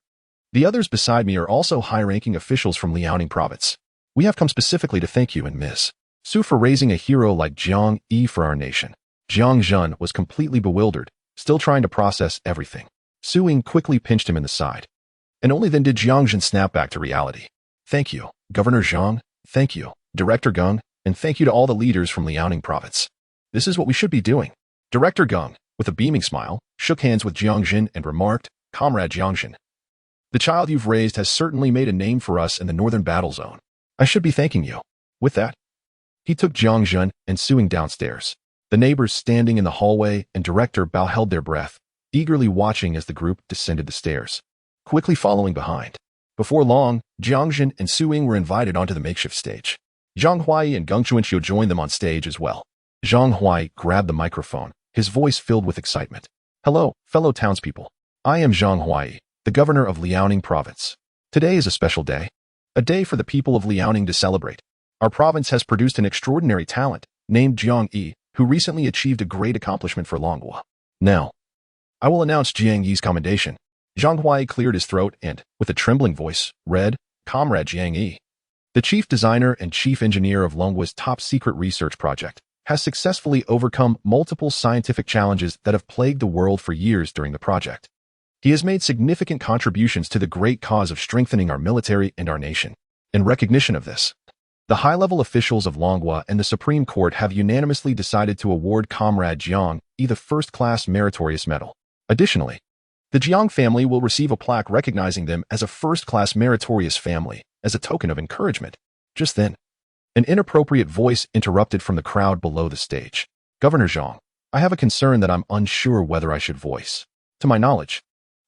The others beside me are also high-ranking officials from Liaoning Province. We have come specifically to thank you and Ms. Su for raising a hero like Jiang Yi for our nation." Jiang Zhen was completely bewildered, still trying to process everything. Su Ying quickly pinched him in the side. And only then did Jiang Zhen snap back to reality. "Thank you, Governor Zhang. Thank you, Director Geng, and thank you to all the leaders from Liaoning Province. This is what we should be doing." Director Geng, with a beaming smile, shook hands with Jiang Zhen and remarked, "Comrade Jiang Zhen, the child you've raised has certainly made a name for us in the northern battle zone. I should be thanking you. With that, he took Jiang Yi and Suing downstairs. The neighbors standing in the hallway and director Bao held their breath, eagerly watching as the group descended the stairs, quickly following behind. Before long, Jiang Yi and Suing were invited onto the makeshift stage. Zhang Huai and Geng Chuanqiu joined them on stage as well. Zhang Huai grabbed the microphone, his voice filled with excitement. Hello, fellow townspeople. I am Zhang Huai, the governor of Liaoning province. Today is a special day. A day for the people of Liaoning to celebrate. Our province has produced an extraordinary talent, named Jiang Yi, who recently achieved a great accomplishment for Longhua. Now, I will announce Jiang Yi's commendation. Zhang Huai cleared his throat and, with a trembling voice, read, Comrade Jiang Yi, the chief designer and chief engineer of Longhua's top-secret research project, has successfully overcome multiple scientific challenges that have plagued the world for years during the project. He has made significant contributions to the great cause of strengthening our military and our nation. In recognition of this, the high-level officials of Longhua and the Supreme Court have unanimously decided to award Comrade Jiang Yi the first-class meritorious medal. Additionally, the Jiang family will receive a plaque recognizing them as a first-class meritorious family as a token of encouragement. Just then, an inappropriate voice interrupted from the crowd below the stage. Governor Zhang, I have a concern that I'm unsure whether I should voice. To my knowledge,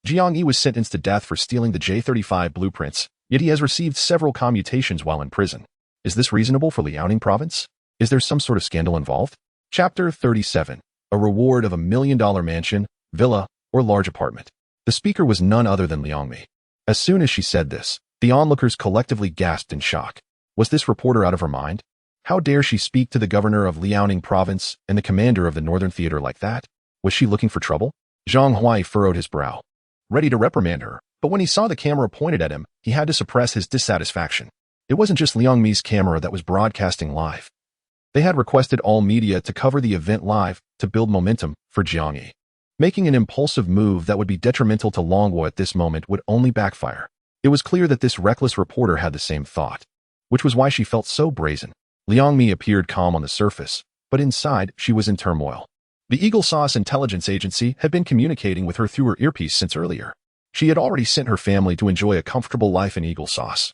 Jiang Yi was sentenced to death for stealing the J-35 blueprints, yet he has received several commutations while in prison. Is this reasonable for Liaoning province? Is there some sort of scandal involved? Chapter 37. A reward of $1 million mansion, villa, or large apartment. The speaker was none other than Liang Mi. As soon as she said this, the onlookers collectively gasped in shock. Was this reporter out of her mind? How dare she speak to the governor of Liaoning province and the commander of the Northern Theater like that? Was she looking for trouble? Zhang Huai furrowed his brow, ready to reprimand her, but when he saw the camera pointed at him, he had to suppress his dissatisfaction. It wasn't just Liang Mi's camera that was broadcasting live. They had requested all media to cover the event live to build momentum for Jiang Yi. Making an impulsive move that would be detrimental to Longhua at this moment would only backfire. It was clear that this reckless reporter had the same thought, which was why she felt so brazen. Liang Mi appeared calm on the surface, but inside she was in turmoil. The Eagle Sauce intelligence agency had been communicating with her through her earpiece since earlier. She had already sent her family to enjoy a comfortable life in Eagle Sauce.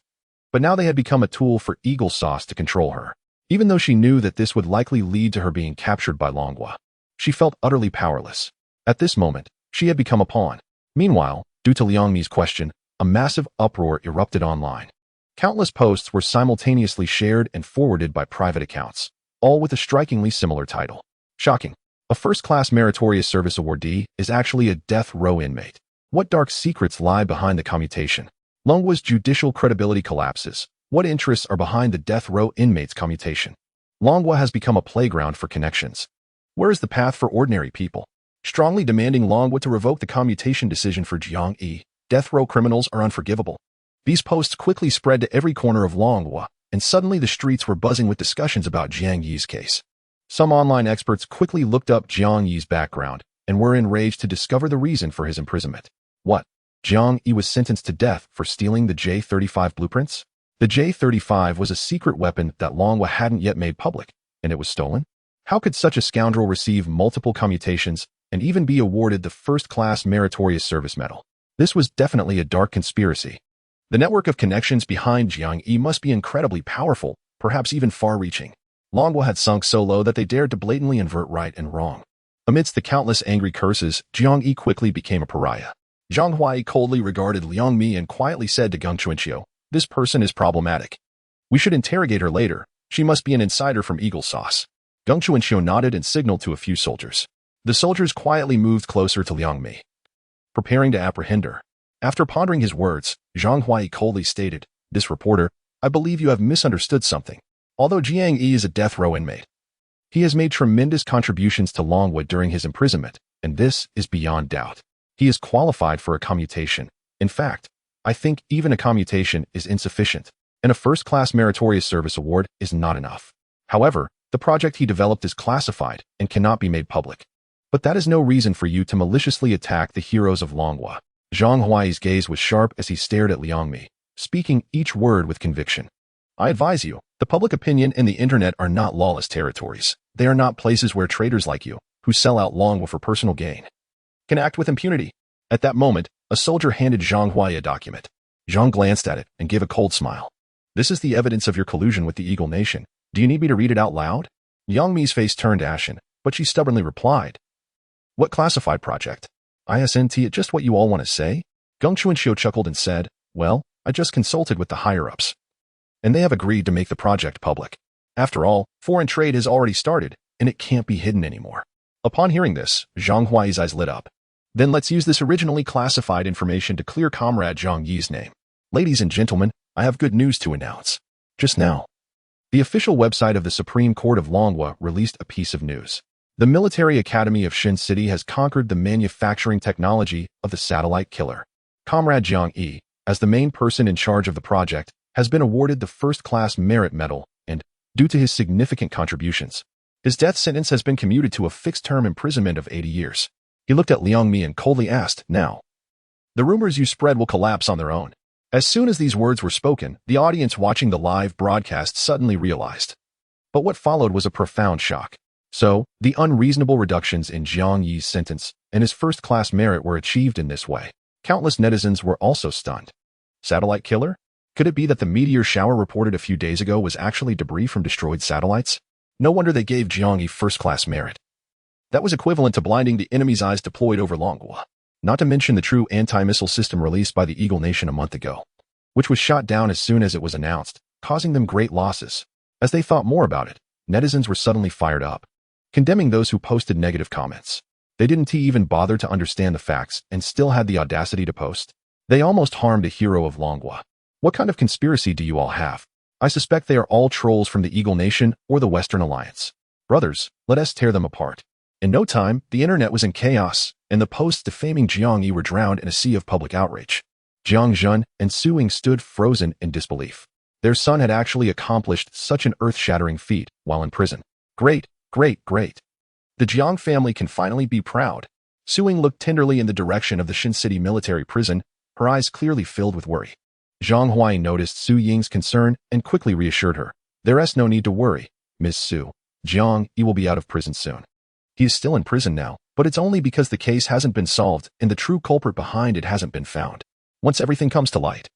But now they had become a tool for Eagle Sauce to control her. Even though she knew that this would likely lead to her being captured by Longhua, she felt utterly powerless. At this moment, she had become a pawn. Meanwhile, due to Liang Mi's question, a massive uproar erupted online. Countless posts were simultaneously shared and forwarded by private accounts, all with a strikingly similar title. Shocking. A first-class meritorious service awardee is actually a death row inmate. What dark secrets lie behind the commutation? Longhua's judicial credibility collapses. What interests are behind the death row inmate's commutation? Longhua has become a playground for connections. Where is the path for ordinary people? Strongly demanding Longhua to revoke the commutation decision for Jiang Yi. Death row criminals are unforgivable. These posts quickly spread to every corner of Longhua, and suddenly the streets were buzzing with discussions about Jiang Yi's case. Some online experts quickly looked up Jiang Yi's background and were enraged to discover the reason for his imprisonment. What? Jiang Yi was sentenced to death for stealing the J-35 blueprints? The J-35 was a secret weapon that Longhua hadn't yet made public, and it was stolen? How could such a scoundrel receive multiple commutations and even be awarded the first-class meritorious service medal? This was definitely a dark conspiracy. The network of connections behind Jiang Yi must be incredibly powerful, perhaps even far-reaching. Longhua had sunk so low that they dared to blatantly invert right and wrong. Amidst the countless angry curses, Jiang Yi quickly became a pariah. Zhang Huai coldly regarded Liang Mi and quietly said to Geng Chuanqiu, "This person is problematic. We should interrogate her later. She must be an insider from Eagle Sauce." Geng Chuanqiu nodded and signaled to a few soldiers. The soldiers quietly moved closer to Liang Mi, preparing to apprehend her. After pondering his words, Zhang Huai coldly stated, "This reporter, I believe you have misunderstood something. Although Jiang Yi is a death row inmate, he has made tremendous contributions to Longhua during his imprisonment, and this is beyond doubt. He is qualified for a commutation. In fact, I think even a commutation is insufficient, and a first-class meritorious service award is not enough. However, the project he developed is classified and cannot be made public. But that is no reason for you to maliciously attack the heroes of Longhua." Zhang Huai's gaze was sharp as he stared at Liang Mi, speaking each word with conviction. "I advise you, the public opinion and the internet are not lawless territories. They are not places where traitors like you, who sell out Longhua for personal gain, can act with impunity." At that moment, a soldier handed Zhang Huai a document. Zhang glanced at it and gave a cold smile. This is the evidence of your collusion with the Eagle Nation. Do you need me to read it out loud? Jiang Yi's face turned ashen, but she stubbornly replied, "What classified project? Isn't it just what you all want to say?" Geng Chuanxiu chuckled and said, "Well, I just consulted with the higher-ups, and they have agreed to make the project public. After all, foreign trade has already started, and it can't be hidden anymore." Upon hearing this, Zhang Huai's eyes lit up. "Then let's use this originally classified information to clear Comrade Jiang Yi's name. Ladies and gentlemen, I have good news to announce. Just now, the official website of the Supreme Court of Longhua released a piece of news. The Military Academy of Xin City has conquered the manufacturing technology of the satellite killer. Comrade Jiang Yi, as the main person in charge of the project, has been awarded the first-class merit medal and, due to his significant contributions, his death sentence has been commuted to a fixed-term imprisonment of 80 years. He looked at Liang Mi and coldly asked, "Now, the rumors you spread will collapse on their own." As soon as these words were spoken, the audience watching the live broadcast suddenly realized. But what followed was a profound shock. So, the unreasonable reductions in Jiang Yi's sentence and his first-class merit were achieved in this way. Countless netizens were also stunned. Satellite killer? Could it be that the meteor shower reported a few days ago was actually debris from destroyed satellites? No wonder they gave Jiang Yi first-class merit. That was equivalent to blinding the enemy's eyes deployed over Longhua. Not to mention the true anti-missile system released by the Eagle Nation a month ago, which was shot down as soon as it was announced, causing them great losses. As they thought more about it, netizens were suddenly fired up, condemning those who posted negative comments. They didn't even bother to understand the facts and still had the audacity to post. They almost harmed a hero of Longhua. What kind of conspiracy do you all have? I suspect they are all trolls from the Eagle Nation or the Western Alliance. Brothers, let us tear them apart. In no time, the internet was in chaos, and the posts defaming Jiang Yi were drowned in a sea of public outrage. Jiang Zhen and Su Ying stood frozen in disbelief. Their son had actually accomplished such an earth-shattering feat while in prison. Great, great, great. The Jiang family can finally be proud. Su Ying looked tenderly in the direction of the Xin City military prison, her eyes clearly filled with worry. Zhang Huai noticed Su Ying's concern and quickly reassured her. "There is no need to worry, Miss Su. Jiang Yi will be out of prison soon. He is still in prison now, but it's only because the case hasn't been solved and the true culprit behind it hasn't been found. Once everything comes to light,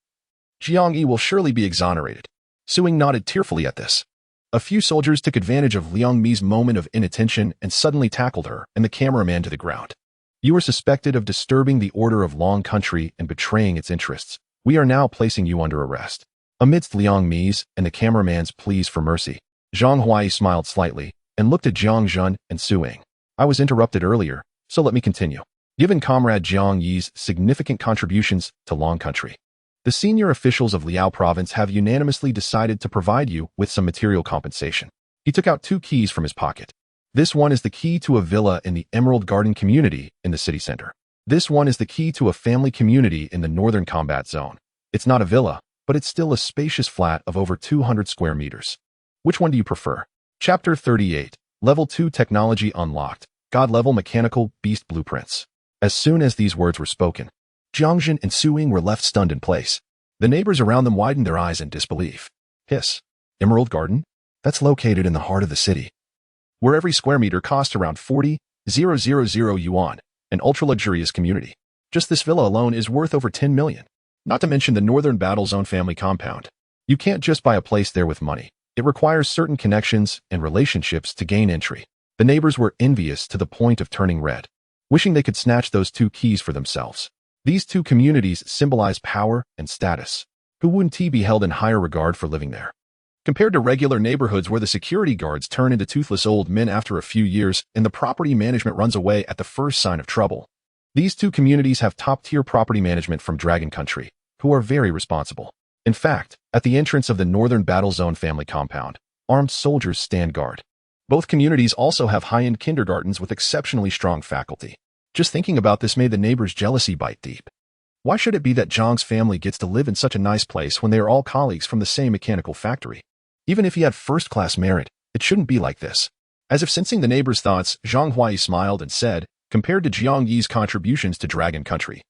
Jiang Yi will surely be exonerated." Su Ying nodded tearfully at this. A few soldiers took advantage of Liang Mi's moment of inattention and suddenly tackled her and the cameraman to the ground. "You are suspected of disturbing the order of Long Country and betraying its interests. We are now placing you under arrest." Amidst Liang Mi's and the cameraman's pleas for mercy, Zhang Huai smiled slightly and looked at Jiang Zhen and Su Ying. "I was interrupted earlier, so let me continue. Given Comrade Jiang Yi's significant contributions to Long Country, the senior officials of Liao Province have unanimously decided to provide you with some material compensation." He took out 2 keys from his pocket. "This one is the key to a villa in the Emerald Garden community in the city center. This one is the key to a family community in the Northern Combat Zone. It's not a villa, but it's still a spacious flat of over 200 square meters. Which one do you prefer?" Chapter 38, Level 2 Technology Unlocked, God-Level Mechanical Beast Blueprints. As soon as these words were spoken, Jiang Zhen and Su Ying were left stunned in place. The neighbors around them widened their eyes in disbelief. Hiss. Emerald Garden? That's located in the heart of the city, where every square meter costs around 40,000 yuan, an ultra-luxurious community. Just this villa alone is worth over 10 million. Not to mention the Northern Battle Zone family compound. You can't just buy a place there with money. It requires certain connections and relationships to gain entry. The neighbors were envious to the point of turning red, wishing they could snatch those 2 keys for themselves. These 2 communities symbolize power and status. Who wouldn't be held in higher regard for living there? Compared to regular neighborhoods where the security guards turn into toothless old men after a few years and the property management runs away at the first sign of trouble, these 2 communities have top-tier property management from Dragon Country, who are very responsible. In fact, at the entrance of the Northern Battle Zone family compound, armed soldiers stand guard. Both communities also have high-end kindergartens with exceptionally strong faculty. Just thinking about this made the neighbors' jealousy bite deep. Why should it be that Zhang's family gets to live in such a nice place when they are all colleagues from the same mechanical factory? Even if he had first-class merit, it shouldn't be like this. As if sensing the neighbors' thoughts, Zhang Huai smiled and said, "Compared to Jiang Yi's contributions to Dragon Country,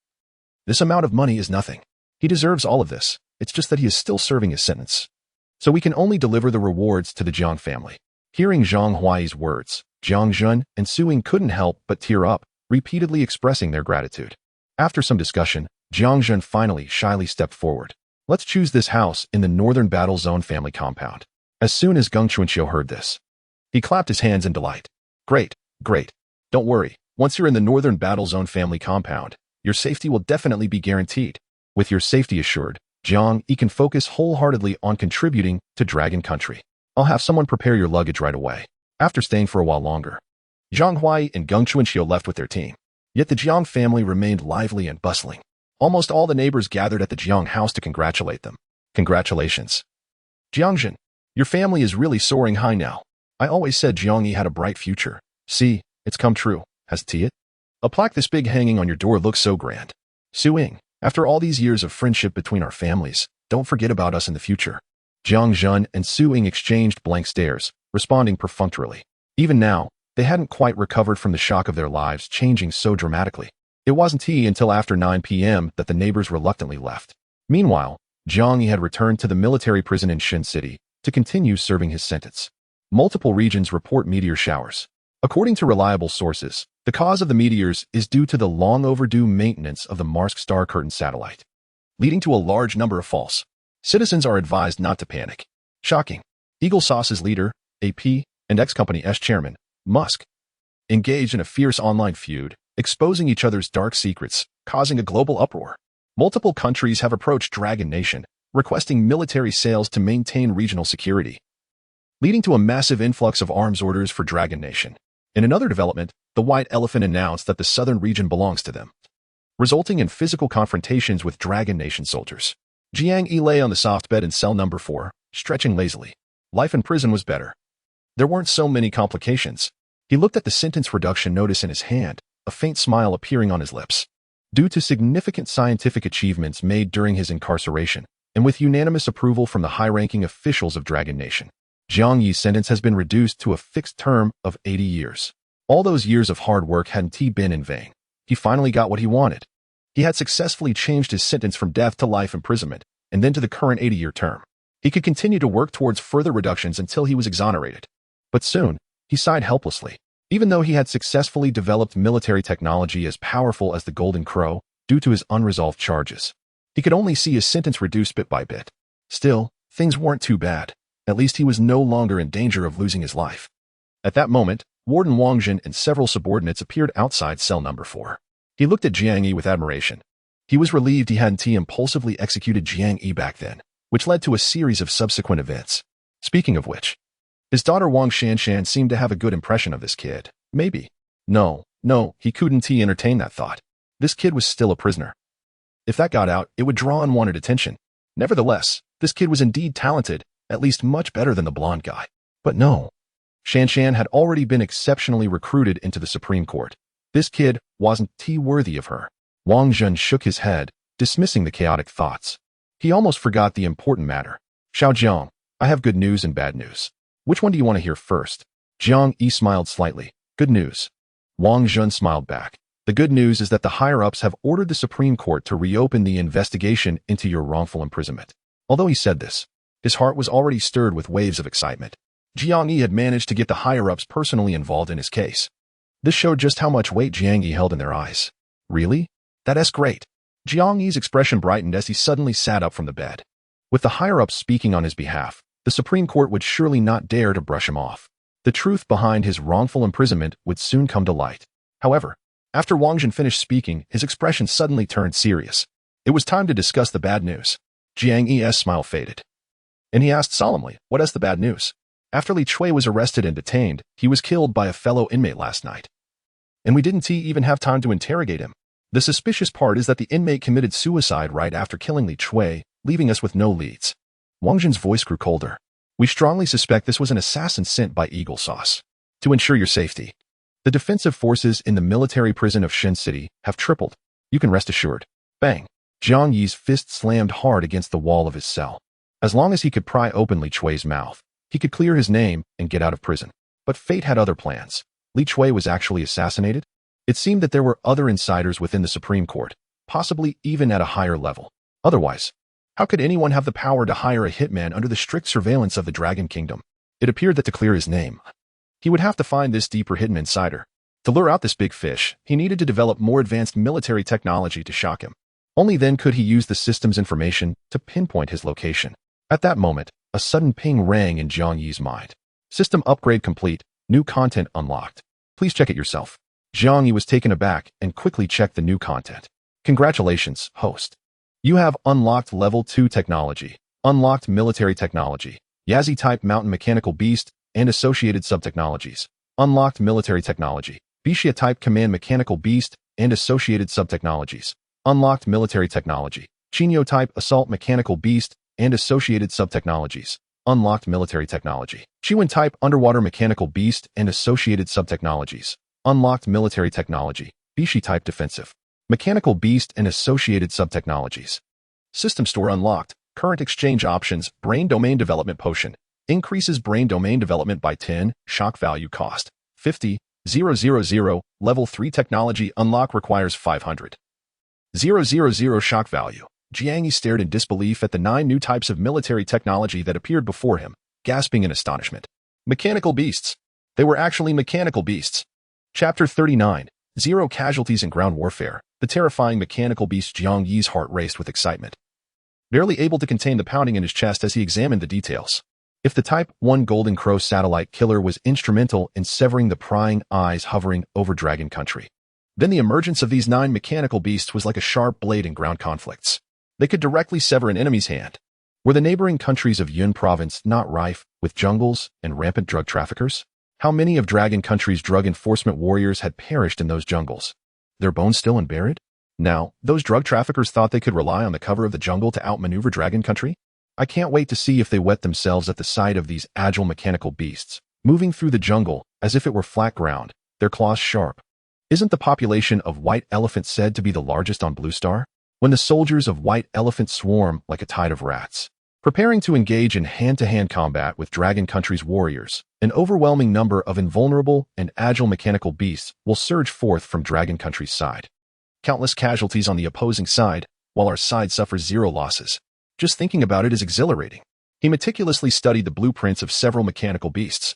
this amount of money is nothing. He deserves all of this. It's just that he is still serving his sentence. So we can only deliver the rewards to the Jiang family." Hearing Zhang Huai's words, Jiang Zhen and Su Ying couldn't help but tear up, repeatedly expressing their gratitude. After some discussion, Jiang Zhen finally shyly stepped forward. Let's choose this house in the Northern Battle Zone family compound. As soon as Geng Chuanqiu heard this, he clapped his hands in delight. Great, great. Don't worry, once you're in the Northern Battle Zone family compound, your safety will definitely be guaranteed. With your safety assured, Jiang Yi can focus wholeheartedly on contributing to Dragon Country. I'll have someone prepare your luggage right away. After staying for a while longer, Jiang Yi and Geng Chuanqiu left with their team. Yet the Jiang family remained lively and bustling. Almost all the neighbors gathered at the Jiang house to congratulate them. Congratulations. Jiangjin, your family is really soaring high now. I always said Jiang Yi had a bright future. See, it's come true, hasn't it? A plaque this big hanging on your door looks so grand. Su Ying, after all these years of friendship between our families, don't forget about us in the future. Jiang Zhen and Su Ying exchanged blank stares, responding perfunctorily. Even now, they hadn't quite recovered from the shock of their lives changing so dramatically. It wasn't until after 9 p.m. that the neighbors reluctantly left. Meanwhile, Jiang Yi had returned to the military prison in Shin City to continue serving his sentence. Multiple regions report meteor showers. According to reliable sources, the cause of the meteors is due to the long-overdue maintenance of the Marsk Star Curtain satellite, leading to a large number of falls. Citizens are advised not to panic. Shocking. Eagle Sauce's leader, AP, and ex-company S chairman, Musk, engaged in a fierce online feud, exposing each other's dark secrets, causing a global uproar. Multiple countries have approached Dragon Nation, requesting military sales to maintain regional security, leading to a massive influx of arms orders for Dragon Nation. In another development, the White Elephant announced that the southern region belongs to them, resulting in physical confrontations with Dragon Nation soldiers. Jiang Yi lay on the soft bed in cell number 4, stretching lazily. Life in prison was better. There weren't so many complications. He looked at the sentence reduction notice in his hand, a faint smile appearing on his lips. Due to significant scientific achievements made during his incarceration, and with unanimous approval from the high-ranking officials of Dragon Nation, Jiang Yi's sentence has been reduced to a fixed term of 80 years. All those years of hard work hadn't been in vain. He finally got what he wanted. He had successfully changed his sentence from death to life imprisonment, and then to the current 80-year term. He could continue to work towards further reductions until he was exonerated. But soon, he sighed helplessly. Even though he had successfully developed military technology as powerful as the Golden Crow, due to his unresolved charges, he could only see his sentence reduced bit by bit. Still, things weren't too bad. At least he was no longer in danger of losing his life. At that moment, Warden Wang Jin and several subordinates appeared outside cell number 4. He looked at Jiang Yi with admiration. He was relieved he hadn't impulsively executed Jiang Yi back then, which led to a series of subsequent events. Speaking of which, his daughter Wang Shanshan seemed to have a good impression of this kid. Maybe. No, he couldn't entertain that thought. This kid was still a prisoner. If that got out, it would draw unwanted attention. Nevertheless, this kid was indeed talented, at least much better than the blonde guy. But no. Shanshan had already been exceptionally recruited into the Supreme Court. This kid wasn't worthy of her. Wang Zhen shook his head, dismissing the chaotic thoughts. He almost forgot the important matter. Xiaojiang, I have good news and bad news. Which one do you want to hear first? Jiang Yi smiled slightly. Good news. Wang Zhen smiled back. The good news is that the higher-ups have ordered the Supreme Court to reopen the investigation into your wrongful imprisonment. Although he said this, his heart was already stirred with waves of excitement. Jiang Yi had managed to get the higher-ups personally involved in his case. This showed just how much weight Jiang Yi held in their eyes. Really? That's great. Jiang Yi's expression brightened as he suddenly sat up from the bed. With the higher-ups speaking on his behalf, the Supreme Court would surely not dare to brush him off. The truth behind his wrongful imprisonment would soon come to light. However, after Wang Jin finished speaking, his expression suddenly turned serious. It was time to discuss the bad news. Jiang Yi's smile faded, and he asked solemnly, "What is the bad news?" After Li Chui was arrested and detained, he was killed by a fellow inmate last night. And we didn't even have time to interrogate him. The suspicious part is that the inmate committed suicide right after killing Li Chui, leaving us with no leads. Wang Jin's voice grew colder. We strongly suspect this was an assassin sent by Eagle Sauce. To ensure your safety, the defensive forces in the military prison of Shin City have tripled. You can rest assured. Bang! Jiang Yi's fist slammed hard against the wall of his cell. As long as he could pry open Li Chui's mouth, he could clear his name and get out of prison. But fate had other plans. Li Chui was actually assassinated? It seemed that there were other insiders within the Supreme Court, possibly even at a higher level. Otherwise, how could anyone have the power to hire a hitman under the strict surveillance of the Dragon Kingdom? It appeared that to clear his name, he would have to find this deeper hidden insider. To lure out this big fish, he needed to develop more advanced military technology to shock him. Only then could he use the system's information to pinpoint his location. At that moment, a sudden ping rang in Jiang Yi's mind. System upgrade complete. New content unlocked. Please check it yourself. Jiang Yi was taken aback and quickly checked the new content. Congratulations, host. You have unlocked Level 2 technology, unlocked military technology, Yazi-type mountain mechanical beast, and associated subtechnologies. Unlocked military technology, Bixia-type command mechanical beast, and associated subtechnologies. Unlocked military technology, Qinyo-type assault mechanical beast, and associated subtechnologies. Unlocked military technology, Qiwen-type underwater mechanical beast, and associated subtechnologies. Unlocked military technology, Bixi-type defensive mechanical beast, and associated subtechnologies. System store unlocked. Current exchange options. Brain domain development potion. Increases brain domain development by 10. Shock value cost 50,000. Level 3 technology unlock requires 500,000 shock value. Jiang Yi stared in disbelief at the 9 new types of military technology that appeared before him, gasping in astonishment. Mechanical beasts. They were actually mechanical beasts. Chapter 39. Zero casualties in ground warfare. The terrifying mechanical beast. Jiang Yi's heart raced with excitement, barely able to contain the pounding in his chest as he examined the details. If the Type 1 Golden Crow satellite killer was instrumental in severing the prying eyes hovering over Dragon Country, then the emergence of these 9 mechanical beasts was like a sharp blade in ground conflicts. They could directly sever an enemy's hand. Were the neighboring countries of Yun Province not rife with jungles and rampant drug traffickers? How many of Dragon Country's drug enforcement warriors had perished in those jungles? Their bones still unburied? Now, those drug traffickers thought they could rely on the cover of the jungle to outmaneuver Dragon Country? I can't wait to see if they wet themselves at the sight of these agile mechanical beasts, moving through the jungle as if it were flat ground, their claws sharp. Isn't the population of White Elephant said to be the largest on Blue Star? When the soldiers of White Elephant swarm like a tide of rats, preparing to engage in hand-to-hand combat with Dragon Country's warriors, an overwhelming number of invulnerable and agile mechanical beasts will surge forth from Dragon Country's side. Countless casualties on the opposing side, while our side suffers 0 losses. Just thinking about it is exhilarating. He meticulously studied the blueprints of several mechanical beasts,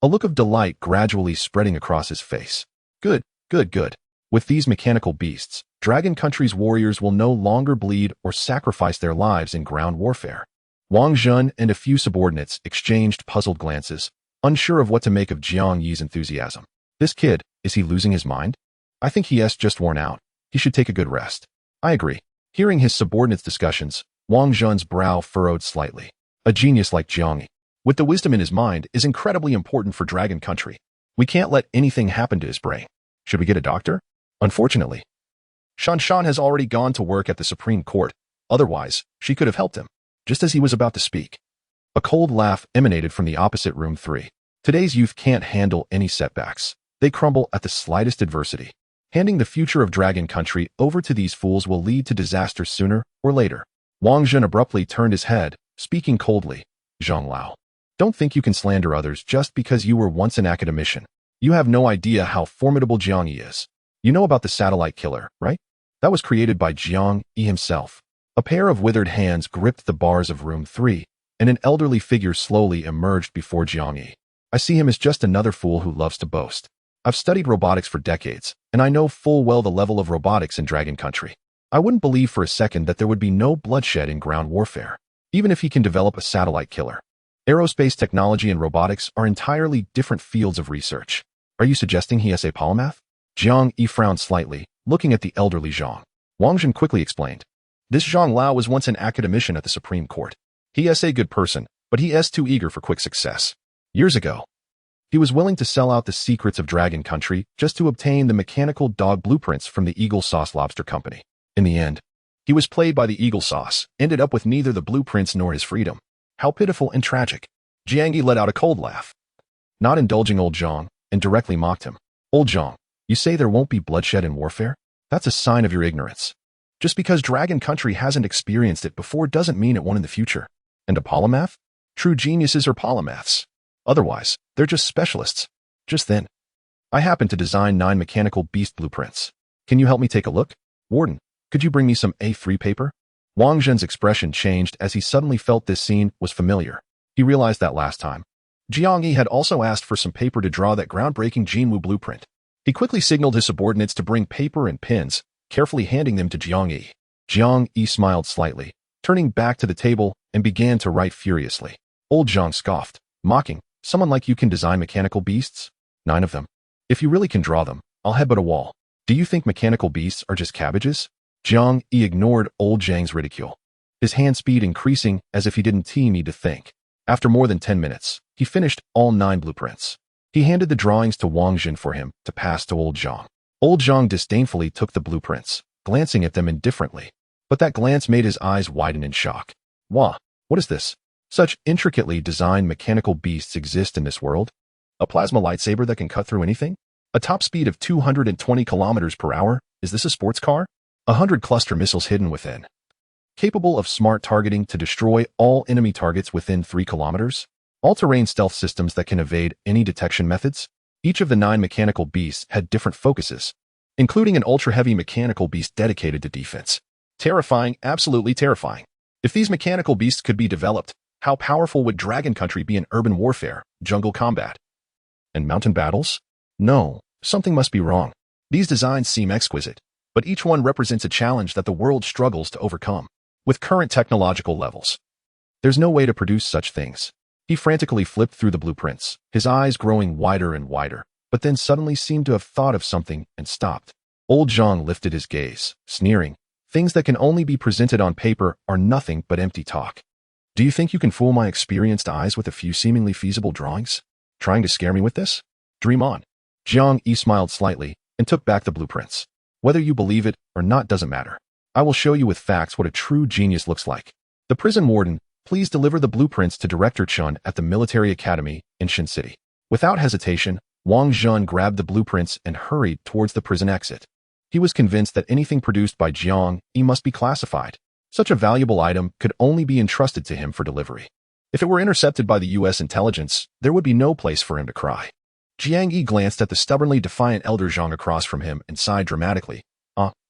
a look of delight gradually spreading across his face. Good, good, good. With these mechanical beasts, Dragon Country's warriors will no longer bleed or sacrifice their lives in ground warfare. Wang Zhen and a few subordinates exchanged puzzled glances, unsure of what to make of Jiang Yi's enthusiasm. This kid, is he losing his mind? I think he is just worn out. He should take a good rest. I agree. Hearing his subordinates' discussions, Wang Zhen's brow furrowed slightly. A genius like Jiang Yi, with the wisdom in his mind, is incredibly important for Dragon Country. We can't let anything happen to his brain. Should we get a doctor? Unfortunately, Shan Shan has already gone to work at the Supreme Court. Otherwise, she could have helped him. Just as he was about to speak, a cold laugh emanated from the opposite room 3. Today's youth can't handle any setbacks. They crumble at the slightest adversity. Handing the future of Dragon Country over to these fools will lead to disaster sooner or later. Wang Zhen abruptly turned his head, speaking coldly. Zhang Lao, don't think you can slander others just because you were once an academician. You have no idea how formidable Jiang Yi is. You know about the satellite killer, right? That was created by Jiang Yi himself. A pair of withered hands gripped the bars of room 3, and an elderly figure slowly emerged before Jiang Yi. I see him as just another fool who loves to boast. I've studied robotics for decades, and I know full well the level of robotics in Dragon Country. I wouldn't believe for a second that there would be no bloodshed in ground warfare, even if he can develop a satellite killer. Aerospace technology and robotics are entirely different fields of research. Are you suggesting he is a polymath? Jiang Yi frowned slightly, looking at the elderly Zhang. Wang Zhen quickly explained. This Zhang Lao was once an academician at the Supreme Court. He is a good person, but he is too eager for quick success. Years ago, he was willing to sell out the secrets of Dragon Country just to obtain the mechanical dog blueprints from the Eagle Sauce Lobster Company. In the end, he was played by the Eagle Sauce, ended up with neither the blueprints nor his freedom. How pitiful and tragic. Jiang Yi let out a cold laugh, not indulging old Zhang, and directly mocked him. Old Zhang, you say there won't be bloodshed in warfare? That's a sign of your ignorance. Just because Dragon Country hasn't experienced it before doesn't mean it won't in the future. And a polymath? True geniuses are polymaths. Otherwise, they're just specialists. Just then, I happen to design 9 mechanical beast blueprints. Can you help me take a look? Warden, could you bring me some A3 paper? Wang Zhen's expression changed as he suddenly felt this scene was familiar. He realized that last time, Jiang Yi had also asked for some paper to draw that groundbreaking Jinwu blueprint. He quickly signaled his subordinates to bring paper and pens, carefully handing them to Jiang Yi. Jiang Yi smiled slightly, turning back to the table and began to write furiously. Old Jiang scoffed, mocking, "Someone like you can design mechanical beasts? 9 of them. If you really can draw them, I'll headbutt a wall. Do you think mechanical beasts are just cabbages?" Jiang Yi ignored old Jiang's ridicule, his hand speed increasing as if he didn't need to think. After more than 10 minutes, he finished all 9 blueprints. He handed the drawings to Wang Jin for him to pass to old Jiang. Old Jiang disdainfully took the blueprints, glancing at them indifferently. But that glance made his eyes widen in shock. Wah, what is this? Such intricately designed mechanical beasts exist in this world? A plasma lightsaber that can cut through anything? A top speed of 220 kilometers per hour? Is this a sports car? 100 cluster missiles hidden within. Capable of smart targeting to destroy all enemy targets within 3 kilometers? All-terrain stealth systems that can evade any detection methods? Each of the 9 mechanical beasts had different focuses, including an ultra-heavy mechanical beast dedicated to defense. Terrifying, absolutely terrifying. If these mechanical beasts could be developed, how powerful would Dragon Country be in urban warfare, jungle combat, and mountain battles? No, something must be wrong. These designs seem exquisite, but each one represents a challenge that the world struggles to overcome. With current technological levels, there's no way to produce such things. He frantically flipped through the blueprints, his eyes growing wider and wider, but then suddenly seemed to have thought of something and stopped. Old Jiang lifted his gaze, sneering. Things that can only be presented on paper are nothing but empty talk. Do you think you can fool my experienced eyes with a few seemingly feasible drawings? Trying to scare me with this? Dream on. Jiang Yi smiled slightly and took back the blueprints. Whether you believe it or not doesn't matter. I will show you with facts what a true genius looks like. The prison warden, please deliver the blueprints to Director Chun at the military academy in Shin City. Without hesitation, Wang Jin grabbed the blueprints and hurried towards the prison exit. He was convinced that anything produced by Jiang Yi must be classified. Such a valuable item could only be entrusted to him for delivery. If it were intercepted by the U.S. intelligence, there would be no place for him to cry. Jiang Yi glanced at the stubbornly defiant Elder Zhang across from him and sighed dramatically.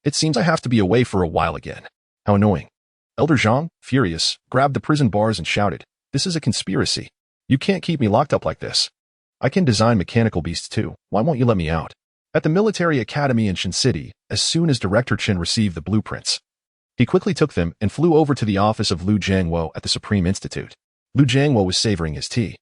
It seems I have to be away for a while again. How annoying. Elder Zhang, furious, grabbed the prison bars and shouted, "This is a conspiracy. You can't keep me locked up like this. I can design mechanical beasts too. Why won't you let me out?" At the military academy in Shin City, as soon as Director Chen received the blueprints, he quickly took them and flew over to the office of Liu Jiangwo at the Supreme Institute. Liu Jiangwo was savoring his tea,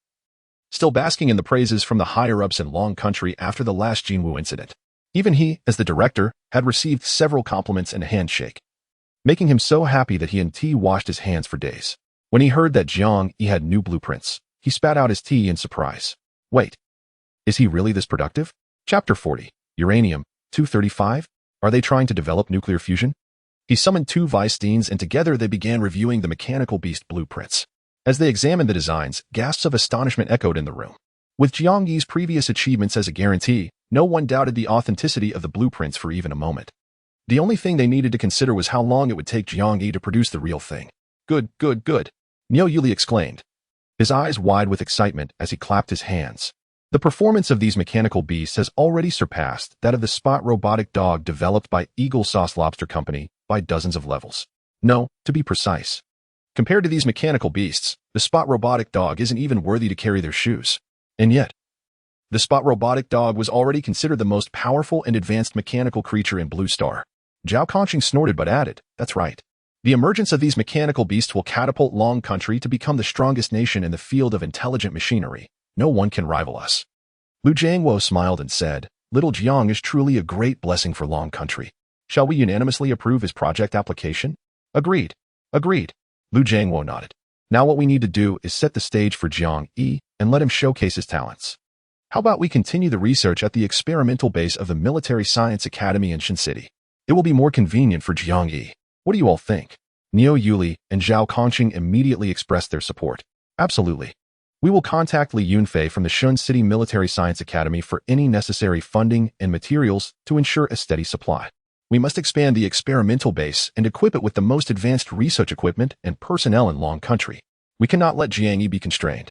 still basking in the praises from the higher-ups in Long Country after the last Jinwu incident. Even he, as the director, had received several compliments and a handshake, making him so happy that he and tea washed his hands for days. When he heard that Jiang Yi had new blueprints, he spat out his tea in surprise. Wait, is he really this productive? Chapter 40. Uranium-235? Are they trying to develop nuclear fusion? He summoned 2 vice deans and together they began reviewing the mechanical beast blueprints. As they examined the designs, gasps of astonishment echoed in the room. With Jiang Yi's previous achievements as a guarantee, no one doubted the authenticity of the blueprints for even a moment. The only thing they needed to consider was how long it would take Jiang Yi to produce the real thing. Good, good, good. Niu Yuli exclaimed, his eyes wide with excitement as he clapped his hands. The performance of these mechanical beasts has already surpassed that of the Spot robotic dog developed by Eagle Sauce Lobster Company by dozens of levels. No, to be precise. Compared to these mechanical beasts, the Spot robotic dog isn't even worthy to carry their shoes. And yet, the Spot robotic dog was already considered the most powerful and advanced mechanical creature in Blue Star. Zhao Conqing snorted but added, that's right. The emergence of these mechanical beasts will catapult Long Country to become the strongest nation in the field of intelligent machinery. No one can rival us. Liu Jiangwo smiled and said, Little Jiang is truly a great blessing for Long Country. Shall we unanimously approve his project application? Agreed. Agreed. Liu Jiangwo nodded. Now what we need to do is set the stage for Jiang Yi and let him showcase his talents. How about we continue the research at the experimental base of the Military Science Academy in Shin City? It will be more convenient for Jiang Yi. What do you all think? Niu Yuli and Zhao Conqing immediately expressed their support. Absolutely. We will contact Li Yunfei from the Shun City Military Science Academy for any necessary funding and materials to ensure a steady supply. We must expand the experimental base and equip it with the most advanced research equipment and personnel in Long Country. We cannot let Jiang Yi be constrained.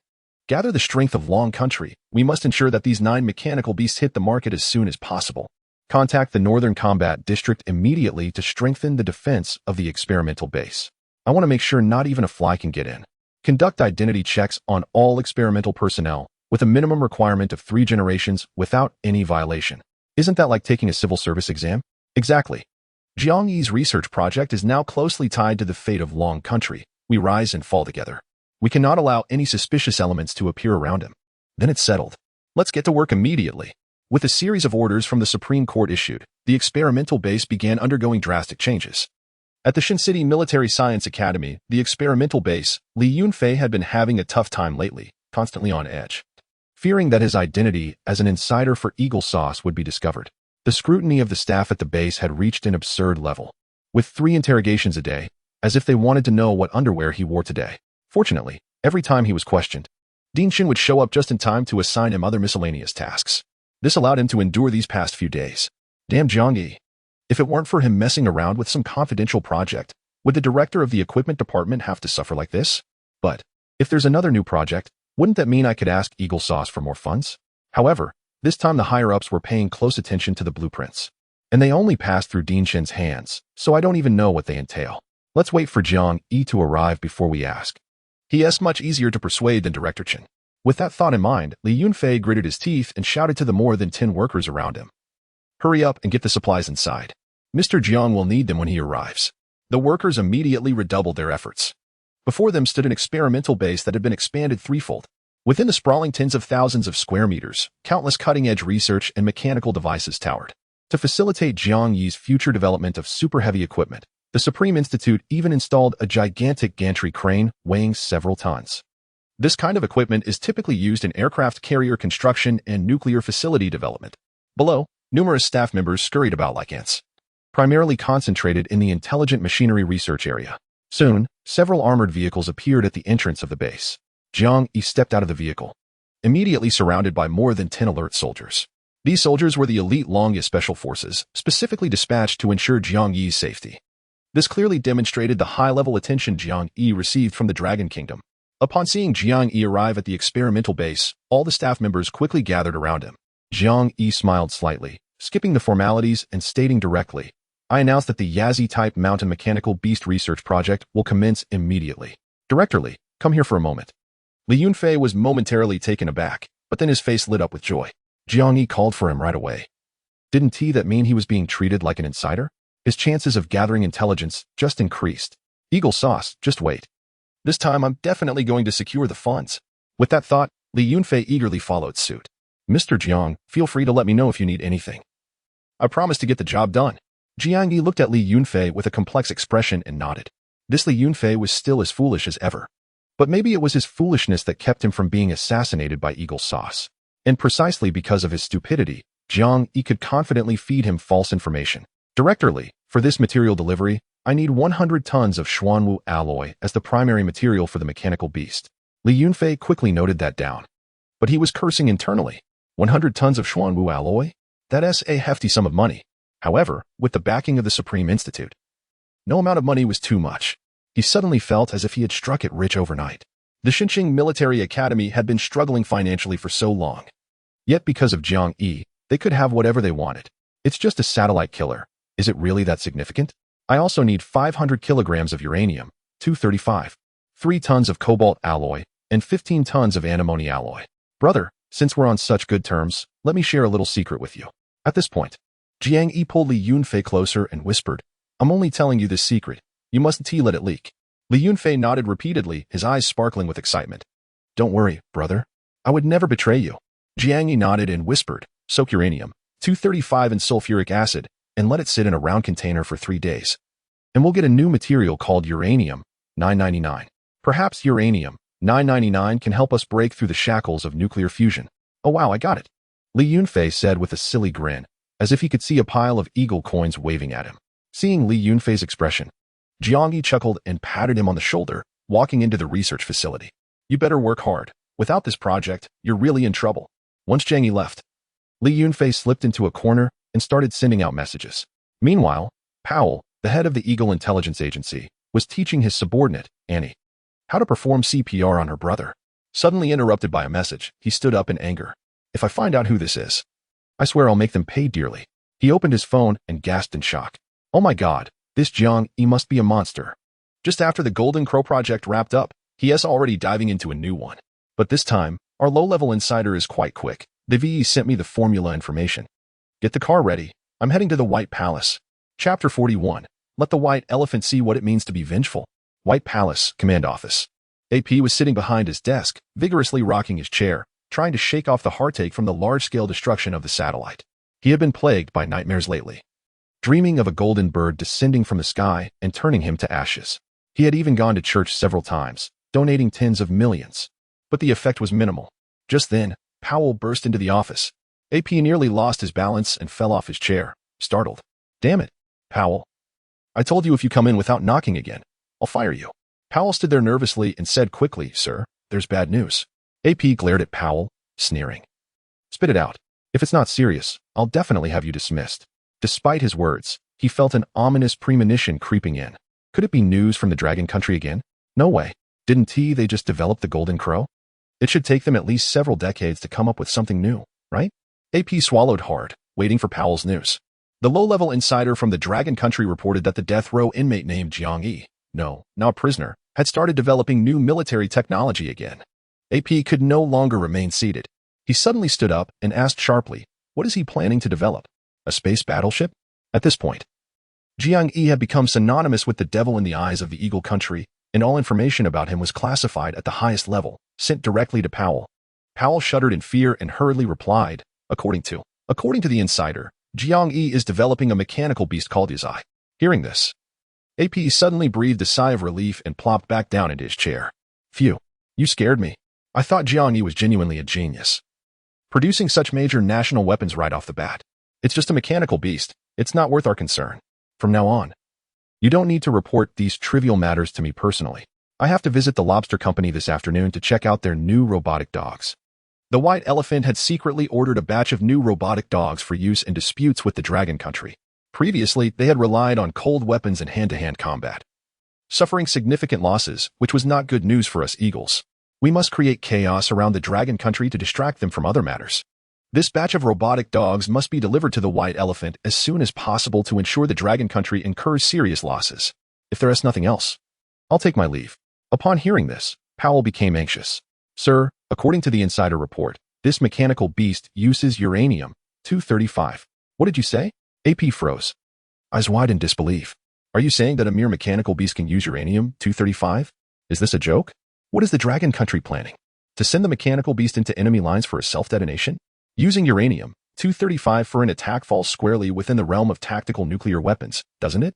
Gather the strength of Long Country. We must ensure that these 9 mechanical beasts hit the market as soon as possible. Contact the Northern Combat District immediately to strengthen the defense of the experimental base. I want to make sure not even a fly can get in. Conduct identity checks on all experimental personnel with a minimum requirement of 3 generations without any violation. Isn't that like taking a civil service exam? Exactly. Jiang Yi's research project is now closely tied to the fate of Long Country. We rise and fall together. We cannot allow any suspicious elements to appear around him. Then it's settled. Let's get to work immediately. With a series of orders from the Supreme Court issued, the experimental base began undergoing drastic changes. At the Shin City Military Science Academy, the experimental base, Li Yunfei had been having a tough time lately, constantly on edge. Fearing that his identity as an insider for Eagle Sauce would be discovered, the scrutiny of the staff at the base had reached an absurd level, with 3 interrogations a day, as if they wanted to know what underwear he wore today. Fortunately, every time he was questioned, Dean Shin would show up just in time to assign him other miscellaneous tasks. This allowed him to endure these past few days. Damn Jiang Yi. If it weren't for him messing around with some confidential project, would the director of the equipment department have to suffer like this? But if there's another new project, wouldn't that mean I could ask Eagle Sauce for more funds? However, this time the higher-ups were paying close attention to the blueprints, and they only passed through Dean Shin's hands, so I don't even know what they entail. Let's wait for Jiang Yi to arrive before we ask. He is much easier to persuade than Director Chen. With that thought in mind, Li Yunfei gritted his teeth and shouted to the more than 10 workers around him. Hurry up and get the supplies inside. Mr. Jiang will need them when he arrives. The workers immediately redoubled their efforts. Before them stood an experimental base that had been expanded threefold. Within the sprawling tens of thousands of square meters, countless cutting-edge research and mechanical devices towered. To facilitate Jiang Yi's future development of super-heavy equipment, the Supreme Institute even installed a gigantic gantry crane weighing several tons. This kind of equipment is typically used in aircraft carrier construction and nuclear facility development. Below, numerous staff members scurried about like ants, primarily concentrated in the intelligent machinery research area. Soon, several armored vehicles appeared at the entrance of the base. Jiang Yi stepped out of the vehicle, immediately surrounded by more than 10 alert soldiers. These soldiers were the elite Long Yi Special Forces, specifically dispatched to ensure Jiang Yi's safety. This clearly demonstrated the high-level attention Jiang Yi received from the Dragon Kingdom. Upon seeing Jiang Yi arrive at the experimental base, all the staff members quickly gathered around him. Jiang Yi smiled slightly, skipping the formalities and stating directly, I announced that the Yazi-type mountain mechanical beast research project will commence immediately. Director Li, come here for a moment. Li Yunfei was momentarily taken aback, but then his face lit up with joy. Jiang Yi called for him right away. Didn't that mean he was being treated like an insider? His chances of gathering intelligence just increased. Eagle Sauce, just wait. This time I'm definitely going to secure the funds. With that thought, Li Yunfei eagerly followed suit. Mr. Jiang, feel free to let me know if you need anything. I promise to get the job done. Jiang Yi looked at Li Yunfei with a complex expression and nodded. This Li Yunfei was still as foolish as ever. But maybe it was his foolishness that kept him from being assassinated by Eagle Sauce. And precisely because of his stupidity, Jiang Yi could confidently feed him false information. Director Li, for this material delivery, I need 100 tons of Xuanwu alloy as the primary material for the mechanical beast. Li Yunfei quickly noted that down. But he was cursing internally. 100 tons of Xuanwu alloy? That's a hefty sum of money. However, with the backing of the Supreme Institute, no amount of money was too much. He suddenly felt as if he had struck it rich overnight. The Xinqing Military Academy had been struggling financially for so long. Yet because of Jiang Yi, they could have whatever they wanted. It's just a satellite killer. Is it really that significant? I also need 500 kilograms of uranium, 235, 3 tons of cobalt alloy, and 15 tons of antimony alloy. Brother, since we're on such good terms, let me share a little secret with you. At this point, Jiang Yi pulled Li Yunfei closer and whispered, I'm only telling you this secret. You mustn't let it leak. Li Yunfei nodded repeatedly, his eyes sparkling with excitement. Don't worry, brother. I would never betray you. Jiang Yi nodded and whispered, soak uranium, 235 in sulfuric acid, and let it sit in a round container for 3 days. And we'll get a new material called uranium, 999. Perhaps uranium, 999 can help us break through the shackles of nuclear fusion. Oh wow, I got it. Li Yunfei said with a silly grin, as if he could see a pile of eagle coins waving at him. Seeing Li Yunfei's expression, Jiang Yi chuckled and patted him on the shoulder, walking into the research facility. You better work hard. Without this project, you're really in trouble. Once Jiang Yi left, Li Yunfei slipped into a corner and started sending out messages. Meanwhile, Powell, the head of the Eagle Intelligence Agency, was teaching his subordinate, Annie, how to perform CPR on her brother. Suddenly interrupted by a message, he stood up in anger. If I find out who this is, I swear I'll make them pay dearly. He opened his phone and gasped in shock. Oh my god, this Jiang Yi must be a monster. Just after the Golden Crow project wrapped up, he is already diving into a new one. But this time, our low-level insider is quite quick. The VE sent me the formula information. Get the car ready. I'm heading to the White Palace. Chapter 41. Let the White Elephant See What It Means to Be Vengeful. White Palace, Command Office. AP was sitting behind his desk, vigorously rocking his chair, trying to shake off the heartache from the large-scale destruction of the satellite. He had been plagued by nightmares lately, dreaming of a golden bird descending from the sky and turning him to ashes. He had even gone to church several times, donating tens of millions. But the effect was minimal. Just then, Powell burst into the office. AP nearly lost his balance and fell off his chair, startled. "Damn it, Powell. I told you if you come in without knocking again, I'll fire you." Powell stood there nervously and said quickly, "Sir, there's bad news." AP glared at Powell, sneering. "Spit it out. If it's not serious, I'll definitely have you dismissed." Despite his words, he felt an ominous premonition creeping in. Could it be news from the Dragon Country again? No way. Didn't they just develop the Golden Crow? It should take them at least several decades to come up with something new, right? AP swallowed hard, waiting for Powell's news. The low-level insider from the Dragon Country reported that the death row inmate named Jiang Yi, now a prisoner, had started developing new military technology again. AP could no longer remain seated. He suddenly stood up and asked sharply, what is he planning to develop? A space battleship? At this point, Jiang Yi had become synonymous with the devil in the eyes of the Eagle Country, and all information about him was classified at the highest level, sent directly to Powell. Powell shuddered in fear and hurriedly replied, According to the insider, Jiang Yi is developing a mechanical beast called Yi. Hearing this, AP suddenly breathed a sigh of relief and plopped back down into his chair. Phew, you scared me. I thought Jiang Yi was genuinely a genius, producing such major national weapons right off the bat. It's just a mechanical beast. It's not worth our concern. From now on, you don't need to report these trivial matters to me personally. I have to visit the lobster company this afternoon to check out their new robotic dogs. The White Elephant had secretly ordered a batch of new robotic dogs for use in disputes with the Dragon Country. Previously, they had relied on cold weapons and hand-to-hand combat, suffering significant losses, which was not good news for us Eagles. We must create chaos around the Dragon Country to distract them from other matters. This batch of robotic dogs must be delivered to the White Elephant as soon as possible to ensure the Dragon Country incurs serious losses. If there is nothing else, I'll take my leave. Upon hearing this, Powell became anxious. Sir, according to the insider report, this mechanical beast uses uranium-235. What did you say? AP froze, eyes wide in disbelief. Are you saying that a mere mechanical beast can use uranium-235? Is this a joke? What is the Dragon Country planning? To send the mechanical beast into enemy lines for a self-detonation? Using uranium-235 for an attack falls squarely within the realm of tactical nuclear weapons, doesn't it?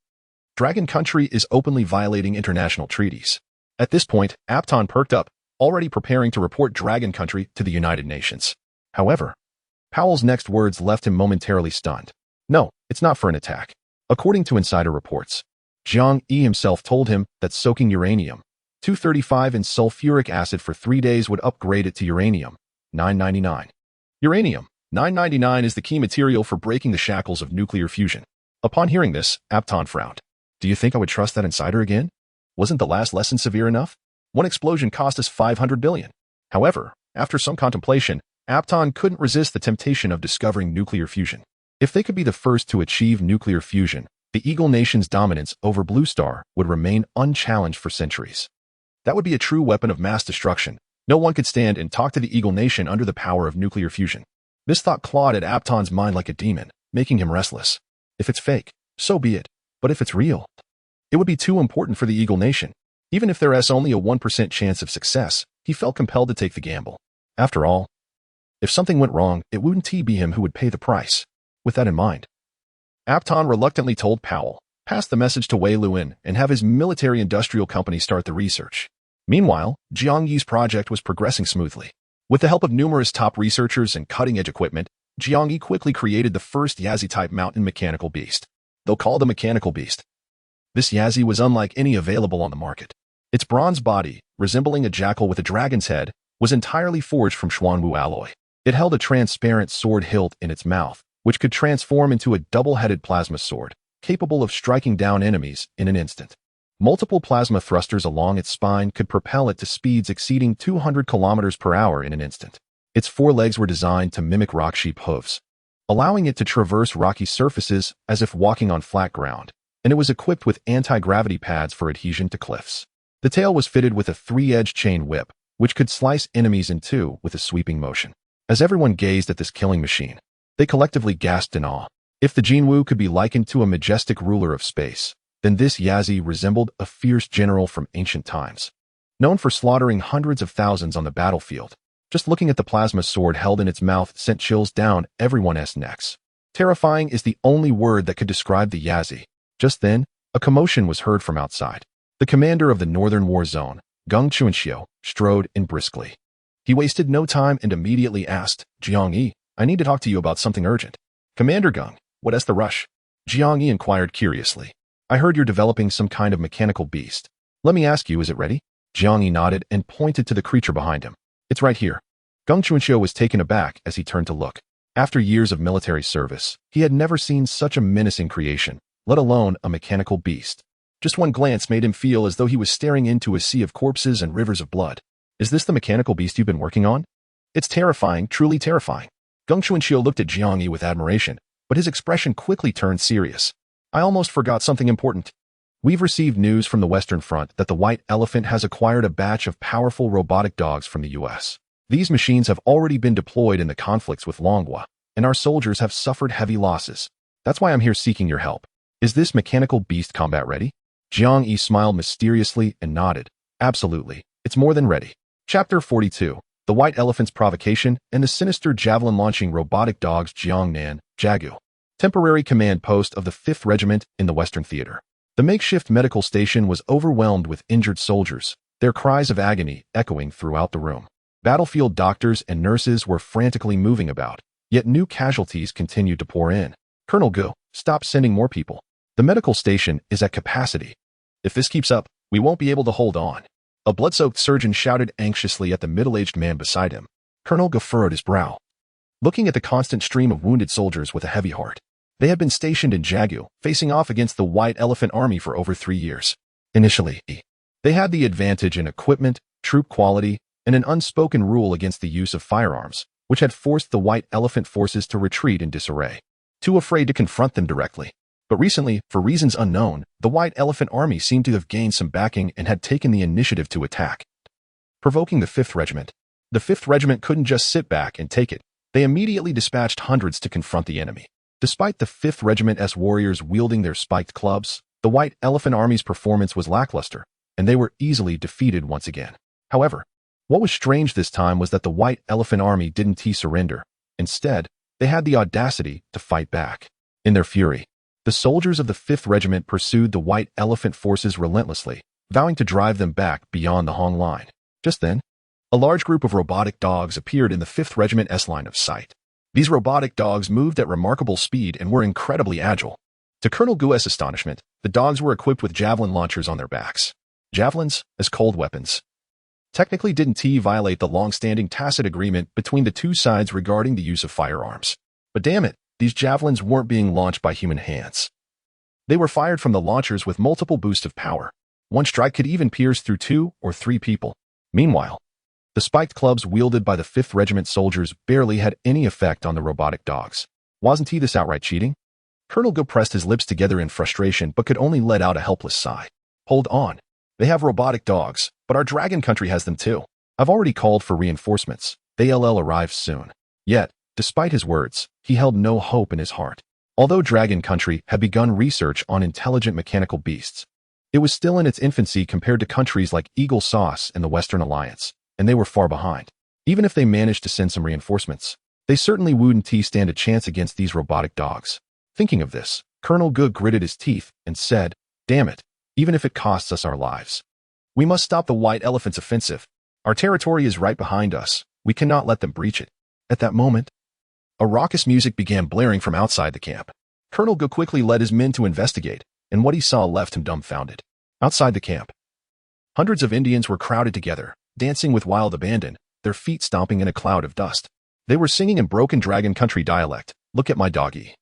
Dragon Country is openly violating international treaties. At this point, Apton perked up, already preparing to report Dragon Country to the United Nations. However, Powell's next words left him momentarily stunned. No, it's not for an attack. According to insider reports, Jiang Yi himself told him that soaking uranium-235 in sulfuric acid for 3 days would upgrade it to uranium-999. Uranium-999 is the key material for breaking the shackles of nuclear fusion. Upon hearing this, Apton frowned. Do you think I would trust that insider again? Wasn't the last lesson severe enough? One explosion cost us 500 billion. However, after some contemplation, Apton couldn't resist the temptation of discovering nuclear fusion. If they could be the first to achieve nuclear fusion, the Eagle Nation's dominance over Blue Star would remain unchallenged for centuries. That would be a true weapon of mass destruction. No one could stand and talk to the Eagle Nation under the power of nuclear fusion. This thought clawed at Apton's mind like a demon, making him restless. If it's fake, so be it. But if it's real, it would be too important for the Eagle Nation. Even if there is only a 1% chance of success, he felt compelled to take the gamble. After all, if something went wrong, it wouldn't be him who would pay the price. With that in mind, Apton reluctantly told Powell, pass the message to Wei Luin and have his military-industrial company start the research. Meanwhile, Jiang Yi's project was progressing smoothly. With the help of numerous top researchers and cutting-edge equipment, Jiang Yi quickly created the first Yazi-type mountain mechanical beast. They'll call the mechanical beast. This Yazi was unlike any available on the market. Its bronze body, resembling a jackal with a dragon's head, was entirely forged from Xuanwu alloy. It held a transparent sword hilt in its mouth, which could transform into a double-headed plasma sword, capable of striking down enemies in an instant. Multiple plasma thrusters along its spine could propel it to speeds exceeding 200 kilometers per hour in an instant. Its forelegs were designed to mimic rock-sheep hooves, allowing it to traverse rocky surfaces as if walking on flat ground, and it was equipped with anti-gravity pads for adhesion to cliffs. The tail was fitted with a 3-edged chain whip, which could slice enemies in two with a sweeping motion. As everyone gazed at this killing machine, they collectively gasped in awe. If the Jinwu could be likened to a majestic ruler of space, then this Yazi resembled a fierce general from ancient times, known for slaughtering hundreds of thousands on the battlefield. Just looking at the plasma sword held in its mouth sent chills down everyone's necks. Terrifying is the only word that could describe the Yazi. Just then, a commotion was heard from outside. The commander of the northern war zone, Geng Chuanxiu, strode in briskly. He wasted no time and immediately asked, Jiang Yi, I need to talk to you about something urgent. Commander Geng, what is the rush? Jiang Yi inquired curiously. I heard you're developing some kind of mechanical beast. Let me ask you, is it ready? Jiang Yi nodded and pointed to the creature behind him. It's right here. Geng Chuanxiu was taken aback as he turned to look. After years of military service, he had never seen such a menacing creation, let alone a mechanical beast. Just one glance made him feel as though he was staring into a sea of corpses and rivers of blood. Is this the mechanical beast you've been working on? It's terrifying, truly terrifying. Geng Chuanxiu looked at Jiang Yi with admiration, but his expression quickly turned serious. I almost forgot something important. We've received news from the Western Front that the White Elephant has acquired a batch of powerful robotic dogs from the U.S. These machines have already been deployed in the conflicts with Longhua, and our soldiers have suffered heavy losses. That's why I'm here seeking your help. Is this mechanical beast combat ready? Jiang Yi smiled mysteriously and nodded. Absolutely. It's more than ready. Chapter 42. The White Elephant's Provocation and the Sinister Javelin-Launching Robotic Dogs. Jiangnan, Jiagu. Temporary command post of the 5th Regiment in the Western Theater. The makeshift medical station was overwhelmed with injured soldiers, their cries of agony echoing throughout the room. Battlefield doctors and nurses were frantically moving about, yet new casualties continued to pour in. Colonel Gu, stop sending more people. The medical station is at capacity. If this keeps up, we won't be able to hold on. A blood-soaked surgeon shouted anxiously at the middle-aged man beside him. Colonel Gu furrowed his brow, looking at the constant stream of wounded soldiers with a heavy heart. They had been stationed in Jiagu, facing off against the White Elephant Army for over 3 years. Initially, they had the advantage in equipment, troop quality, and an unspoken rule against the use of firearms, which had forced the White Elephant forces to retreat in disarray, too afraid to confront them directly. But recently, for reasons unknown, the White Elephant Army seemed to have gained some backing and had taken the initiative to attack, provoking the 5th Regiment. The 5th Regiment couldn't just sit back and take it. They immediately dispatched hundreds to confront the enemy. Despite the 5th Regiment's warriors wielding their spiked clubs, the White Elephant Army's performance was lackluster, and they were easily defeated once again. However, what was strange this time was that the White Elephant Army didn't surrender. Instead, they had the audacity to fight back. In their fury, the soldiers of the 5th Regiment pursued the White Elephant forces relentlessly, vowing to drive them back beyond the Hong Line. Just then, a large group of robotic dogs appeared in the 5th Regiment's line of sight. These robotic dogs moved at remarkable speed and were incredibly agile. To Colonel Gu's astonishment, the dogs were equipped with javelin launchers on their backs. Javelins, as cold weapons, technically didn't violate the long-standing tacit agreement between the two sides regarding the use of firearms. But damn it, these javelins weren't being launched by human hands. They were fired from the launchers with multiple boosts of power. One strike could even pierce through 2 or 3 people. Meanwhile, the spiked clubs wielded by the 5th Regiment soldiers barely had any effect on the robotic dogs. Wasn't this outright cheating? Colonel Gu pressed his lips together in frustration but could only let out a helpless sigh. Hold on. They have robotic dogs, but our dragon country has them too. I've already called for reinforcements. They'll arrive soon. Yet, despite his words, he held no hope in his heart. Although Dragon Country had begun research on intelligent mechanical beasts, it was still in its infancy compared to countries like Eagle Sauce and the Western Alliance, and they were far behind. Even if they managed to send some reinforcements, they certainly wouldn't stand a chance against these robotic dogs. Thinking of this, Colonel Gu gritted his teeth and said, damn it, even if it costs us our lives. We must stop the White Elephant's offensive. Our territory is right behind us. We cannot let them breach it. At that moment, a raucous music began blaring from outside the camp. Colonel Gu quickly led his men to investigate, and what he saw left him dumbfounded. Outside the camp, hundreds of Indians were crowded together, dancing with wild abandon, their feet stomping in a cloud of dust. They were singing in broken Dragon Country dialect. Look at my doggy.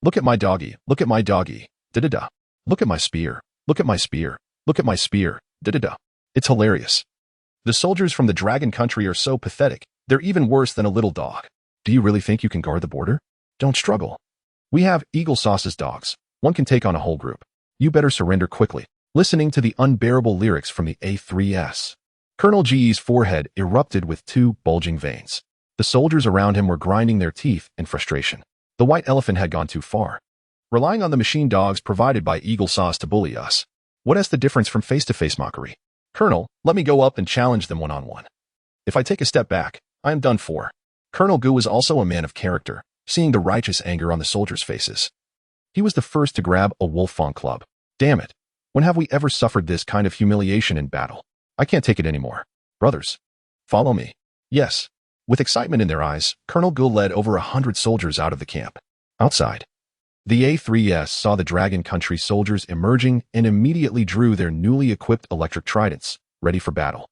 Look at my doggy. Look at my doggy. Da-da-da. Look at my spear. Look at my spear. Look at my spear. Da-da-da. It's hilarious. The soldiers from the Dragon Country are so pathetic. They're even worse than a little dog. Do you really think you can guard the border? Don't struggle. We have Eagle Sauce's dogs. One can take on a whole group. You better surrender quickly. Listening to the unbearable lyrics from the A3S, Colonel G's forehead erupted with 2 bulging veins. The soldiers around him were grinding their teeth in frustration. The white elephant had gone too far, relying on the machine dogs provided by Eagle Sauce to bully us. What is the difference from face-to-face mockery? Colonel, let me go up and challenge them one-on-one. If I take a step back, I am done for. Colonel Gu was also a man of character, seeing the righteous anger on the soldiers' faces. He was the first to grab a wolf fang club. Damn it. When have we ever suffered this kind of humiliation in battle? I can't take it anymore. Brothers, follow me. Yes. With excitement in their eyes, Colonel Gu led over 100 soldiers out of the camp. Outside, the A3S saw the Dragon Country soldiers emerging and immediately drew their newly equipped electric tridents, ready for battle.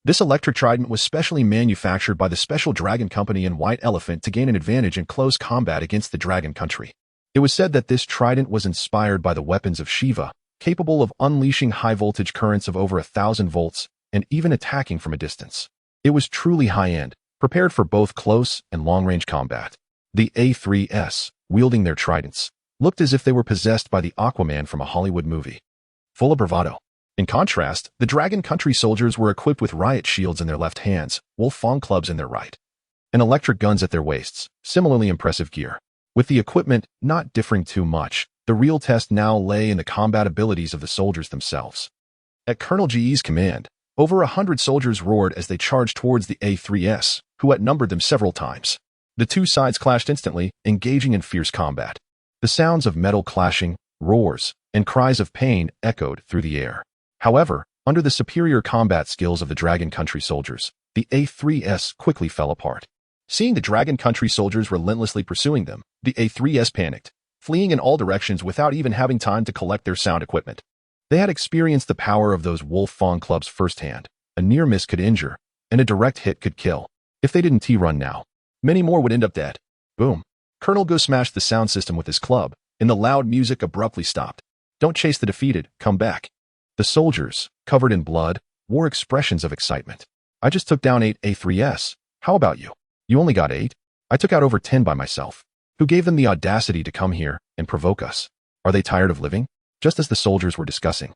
This electric trident was specially manufactured by the Special Dragon Company in White Elephant to gain an advantage in close combat against the Dragon Country. It was said that this trident was inspired by the weapons of Shiva, capable of unleashing high-voltage currents of over 1,000 volts and even attacking from a distance. It was truly high-end, prepared for both close and long-range combat. The A3S, wielding their tridents, looked as if they were possessed by the Aquaman from a Hollywood movie. Full of bravado. In contrast, the Dragon Country soldiers were equipped with riot shields in their left hands, wolf fang clubs in their right, and electric guns at their waists, similarly impressive gear. With the equipment not differing too much, the real test now lay in the combat abilities of the soldiers themselves. At Colonel Ji's command, over 100 soldiers roared as they charged towards the A3S, who outnumbered them several times. The two sides clashed instantly, engaging in fierce combat. The sounds of metal clashing, roars, and cries of pain echoed through the air. However, under the superior combat skills of the Dragon Country soldiers, the A3S quickly fell apart. Seeing the Dragon Country soldiers relentlessly pursuing them, the A3S panicked, fleeing in all directions without even having time to collect their sound equipment. They had experienced the power of those wolf fang clubs firsthand. A near miss could injure, and a direct hit could kill. If they didn't T-run now, many more would end up dead. Boom. Colonel Go smashed the sound system with his club, and the loud music abruptly stopped. Don't chase the defeated, come back. The soldiers, covered in blood, wore expressions of excitement. I just took down 8 A3S. How about you? You only got 8? I took out over 10 by myself. Who gave them the audacity to come here and provoke us? Are they tired of living? Just as the soldiers were discussing,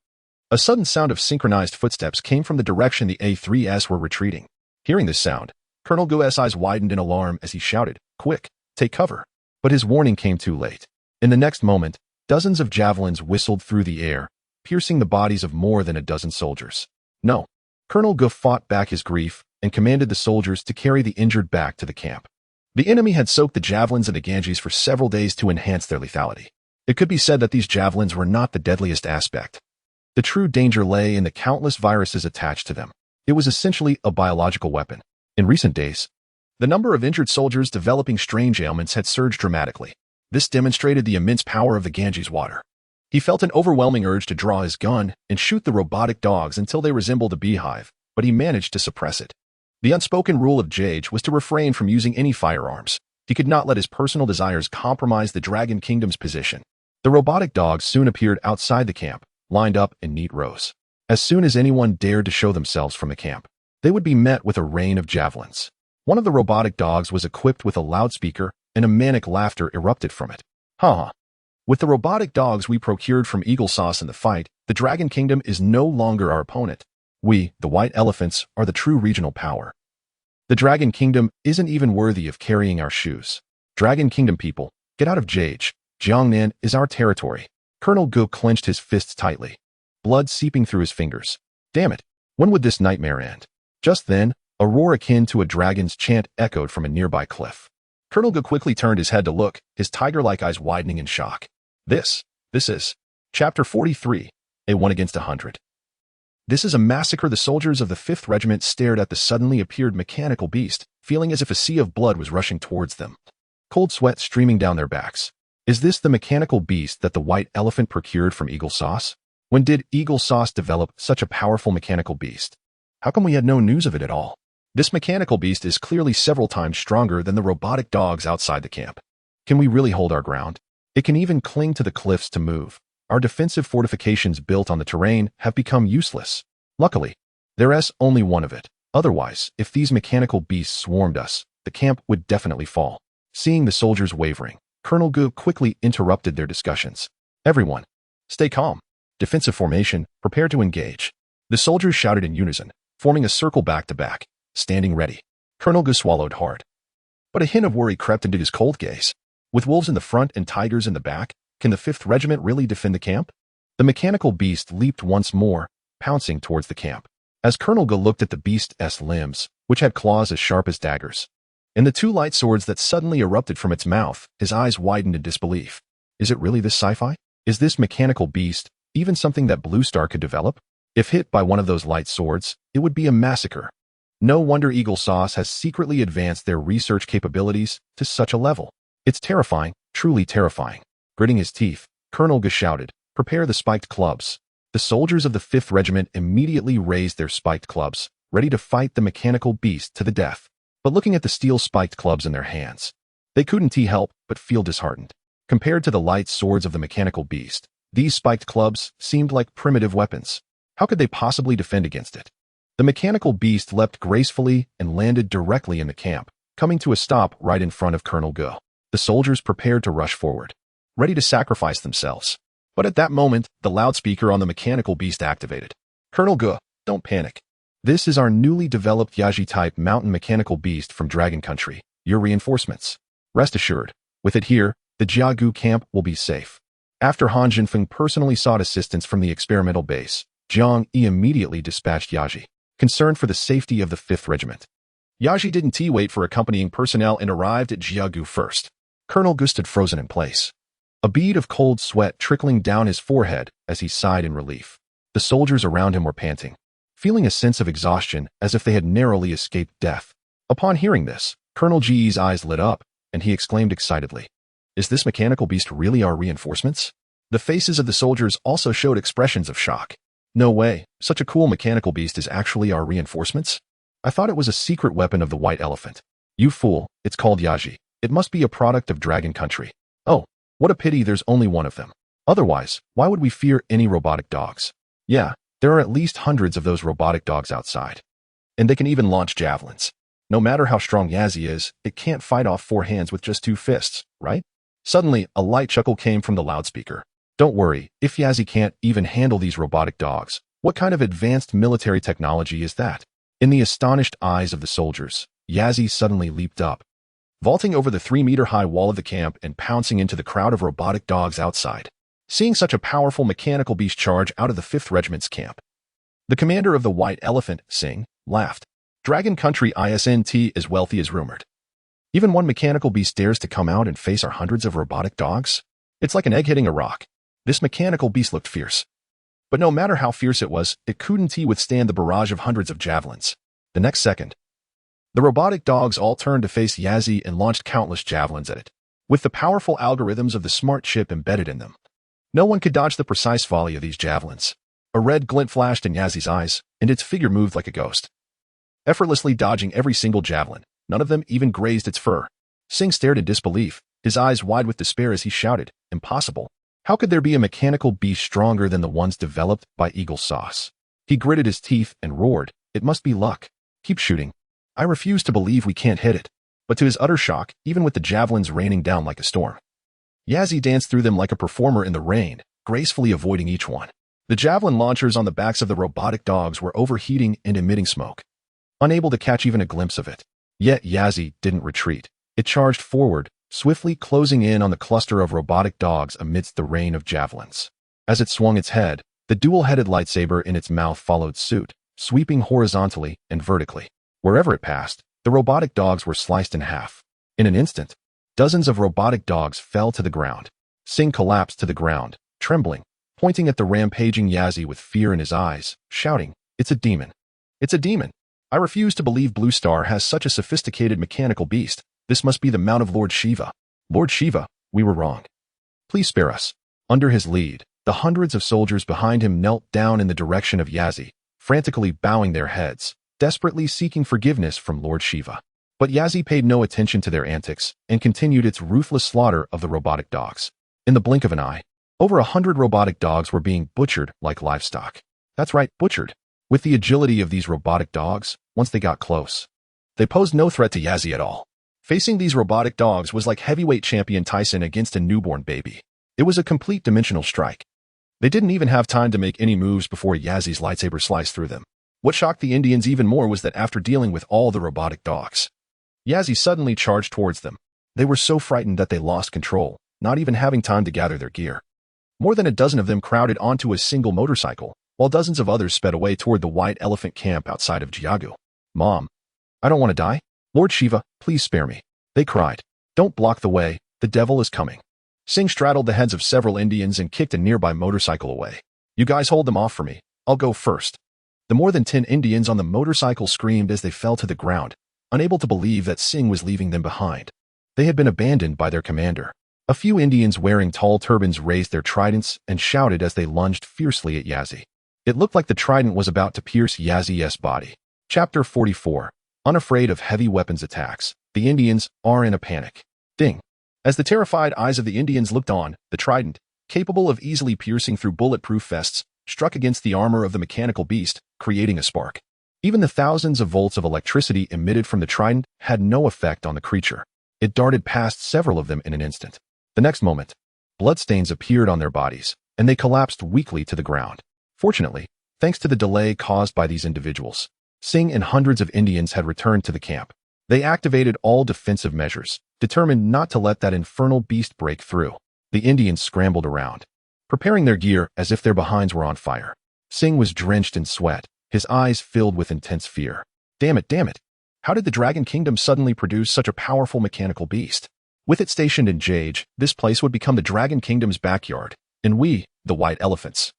a sudden sound of synchronized footsteps came from the direction the A3S were retreating. Hearing this sound, Colonel Go's eyes widened in alarm as he shouted, "Quick, take cover." But his warning came too late. In the next moment, dozens of javelins whistled through the air, piercing the bodies of more than a dozen soldiers. No. Colonel Go fought back his grief and commanded the soldiers to carry the injured back to the camp. The enemy had soaked the javelins in the Ganges for several days to enhance their lethality. It could be said that these javelins were not the deadliest aspect. The true danger lay in the countless viruses attached to them. It was essentially a biological weapon. In recent days, the number of injured soldiers developing strange ailments had surged dramatically. This demonstrated the immense power of the Ganges water. He felt an overwhelming urge to draw his gun and shoot the robotic dogs until they resembled a beehive, but he managed to suppress it. The unspoken rule of Jage was to refrain from using any firearms. He could not let his personal desires compromise the Dragon Kingdom's position. The robotic dogs soon appeared outside the camp, lined up in neat rows. As soon as anyone dared to show themselves from the camp, they would be met with a rain of javelins. One of the robotic dogs was equipped with a loudspeaker, and a manic laughter erupted from it. Ha! With the robotic dogs we procured from Eagle Sauce in the fight, the Dragon Kingdom is no longer our opponent. We, the White Elephants, are the true regional power. The Dragon Kingdom isn't even worthy of carrying our shoes. Dragon Kingdom people, get out of Jage. Jiangnan is our territory. Colonel Gu clenched his fists tightly, blood seeping through his fingers. Damn it, when would this nightmare end? Just then, a roar akin to a dragon's chant echoed from a nearby cliff. Colonel Gu quickly turned his head to look, his tiger-like eyes widening in shock. This is Chapter 43, a 1 against 100. This is a massacre. The soldiers of the 5th Regiment stared at the suddenly appeared mechanical beast, feeling as if a sea of blood was rushing towards them. Cold sweat streaming down their backs. Is this the mechanical beast that the White Elephant procured from Eagle Sauce? When did Eagle Sauce develop such a powerful mechanical beast? How come we had no news of it at all? This mechanical beast is clearly several times stronger than the robotic dogs outside the camp. Can we really hold our ground? It can even cling to the cliffs to move. Our defensive fortifications built on the terrain have become useless. Luckily, there is only one of it. Otherwise, if these mechanical beasts swarmed us, the camp would definitely fall. Seeing the soldiers wavering, Colonel Gu quickly interrupted their discussions. Everyone, stay calm. Defensive formation, prepare to engage. The soldiers shouted in unison, forming a circle back to back, standing ready. Colonel Gu swallowed hard, but a hint of worry crept into his cold gaze. With wolves in the front and tigers in the back, can the 5th Regiment really defend the camp? The mechanical beast leaped once more, pouncing towards the camp. As Colonel Ge looked at the beast's limbs, which had claws as sharp as daggers, and the 2 light swords that suddenly erupted from its mouth, his eyes widened in disbelief. Is it really this sci-fi? Is this mechanical beast even something that Blue Star could develop? If hit by one of those light swords, it would be a massacre. No wonder Eagle Sauce has secretly advanced their research capabilities to such a level. It's terrifying, truly terrifying. Gritting his teeth, Colonel Ge shouted, "Prepare the spiked clubs." The soldiers of the 5th Regiment immediately raised their spiked clubs, ready to fight the mechanical beast to the death. But looking at the steel spiked clubs in their hands, they couldn't help but feel disheartened. Compared to the light swords of the mechanical beast, these spiked clubs seemed like primitive weapons. How could they possibly defend against it? The mechanical beast leapt gracefully and landed directly in the camp, coming to a stop right in front of Colonel Ge. The soldiers prepared to rush forward, ready to sacrifice themselves. But at that moment, the loudspeaker on the mechanical beast activated. "Colonel Ge, don't panic. This is our newly developed Yaji-type mountain mechanical beast from Dragon Country, your reinforcements. Rest assured, with it here, the Jiagu camp will be safe." After Han Jinfeng personally sought assistance from the experimental base, Jiang Yi immediately dispatched Yaji, concerned for the safety of the 5th Regiment. Yaji didn't wait for accompanying personnel and arrived at Jiagu first. Colonel Ge stood frozen in place, a bead of cold sweat trickling down his forehead as he sighed in relief. The soldiers around him were panting, feeling a sense of exhaustion as if they had narrowly escaped death. Upon hearing this, Colonel Ji's eyes lit up, and he exclaimed excitedly, "Is this mechanical beast really our reinforcements?" The faces of the soldiers also showed expressions of shock. "No way, such a cool mechanical beast is actually our reinforcements? I thought it was a secret weapon of the White Elephant." "You fool, it's called Yaji. It must be a product of Dragon Country." "Oh, what a pity there's only one of them. Otherwise, why would we fear any robotic dogs?" "Yeah, there are at least hundreds of those robotic dogs outside. And they can even launch javelins. No matter how strong Yazi is, it can't fight off 4 hands with just 2 fists, right?" Suddenly, a light chuckle came from the loudspeaker. "Don't worry, if Yazi can't even handle these robotic dogs, what kind of advanced military technology is that?" In the astonished eyes of the soldiers, Yazi suddenly leaped up, vaulting over the 3-meter-high wall of the camp and pouncing into the crowd of robotic dogs outside. Seeing such a powerful mechanical beast charge out of the 5th Regiment's camp, the commander of the White Elephant, Singh, laughed. "Dragon Country isn't as wealthy as rumored. Even one mechanical beast dares to come out and face our hundreds of robotic dogs? It's like an egg hitting a rock." This mechanical beast looked fierce. But no matter how fierce it was, it couldn't withstand the barrage of hundreds of javelins. The next second, the robotic dogs all turned to face Yazi and launched countless javelins at it, with the powerful algorithms of the smart chip embedded in them. No one could dodge the precise volley of these javelins. A red glint flashed in Yazi's eyes, and its figure moved like a ghost, effortlessly dodging every single javelin. None of them even grazed its fur. Singh stared in disbelief, his eyes wide with despair as he shouted, "Impossible. How could there be a mechanical beast stronger than the ones developed by Eagle Sauce?" He gritted his teeth and roared, "It must be luck. Keep shooting. I refuse to believe we can't hit it." But to his utter shock, even with the javelins raining down like a storm, Yazi danced through them like a performer in the rain, gracefully avoiding each one. The javelin launchers on the backs of the robotic dogs were overheating and emitting smoke, unable to catch even a glimpse of it. Yet Yazi didn't retreat. It charged forward, swiftly closing in on the cluster of robotic dogs amidst the rain of javelins. As it swung its head, the dual-headed lightsaber in its mouth followed suit, sweeping horizontally and vertically. Wherever it passed, the robotic dogs were sliced in half. In an instant, dozens of robotic dogs fell to the ground. Singh collapsed to the ground, trembling, pointing at the rampaging Yazi with fear in his eyes, shouting, "It's a demon. It's a demon. I refuse to believe Blue Star has such a sophisticated mechanical beast. This must be the mount of Lord Shiva. Lord Shiva, we were wrong. Please spare us." Under his lead, the hundreds of soldiers behind him knelt down in the direction of Yazi, frantically bowing their heads, desperately seeking forgiveness from Lord Shiva. But Yazi paid no attention to their antics and continued its ruthless slaughter of the robotic dogs. In the blink of an eye, over 100 robotic dogs were being butchered like livestock. That's right, butchered. With the agility of these robotic dogs, once they got close, they posed no threat to Yazi at all. Facing these robotic dogs was like heavyweight champion Tyson against a newborn baby. It was a complete dimensional strike. They didn't even have time to make any moves before Yazi's lightsaber sliced through them. What shocked the Indians even more was that after dealing with all the robotic dogs, Yazi suddenly charged towards them, They were so frightened that they lost control, not even having time to gather their gear. More than a dozen of them crowded onto a single motorcycle, while dozens of others sped away toward the white elephant camp outside of Jiagu. Mom, I don't want to die. Lord Shiva, please spare me. They cried. Don't block the way, the devil is coming. Singh straddled the heads of several Indians and kicked a nearby motorcycle away. You guys hold them off for me. I'll go first. The more than 10 Indians on the motorcycle screamed as they fell to the ground, unable to believe that Singh was leaving them behind. They had been abandoned by their commander. A few Indians wearing tall turbans raised their tridents and shouted as they lunged fiercely at Yazzie. It looked like the trident was about to pierce Yazzie's body. Chapter 44. Unafraid of heavy weapons attacks, the Indians are in a panic. Ding. As the terrified eyes of the Indians looked on, the trident, capable of easily piercing through bulletproof vests, struck against the armor of the mechanical beast, creating a spark. Even the thousands of volts of electricity emitted from the trident had no effect on the creature. It darted past several of them in an instant. The next moment, bloodstains appeared on their bodies, and they collapsed weakly to the ground. Fortunately, thanks to the delay caused by these individuals, Singh and hundreds of Indians had returned to the camp. They activated all defensive measures, determined not to let that infernal beast break through. The Indians scrambled around, preparing their gear as if their behinds were on fire. Singh was drenched in sweat, his eyes filled with intense fear. Damn it, damn it. How did the Dragon Kingdom suddenly produce such a powerful mechanical beast? With it stationed in Jage, this place would become the Dragon Kingdom's backyard, and we, the white elephants,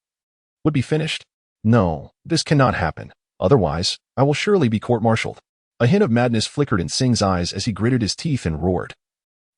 would be finished? No, this cannot happen. Otherwise, I will surely be court-martialed. A hint of madness flickered in Singh's eyes as he gritted his teeth and roared.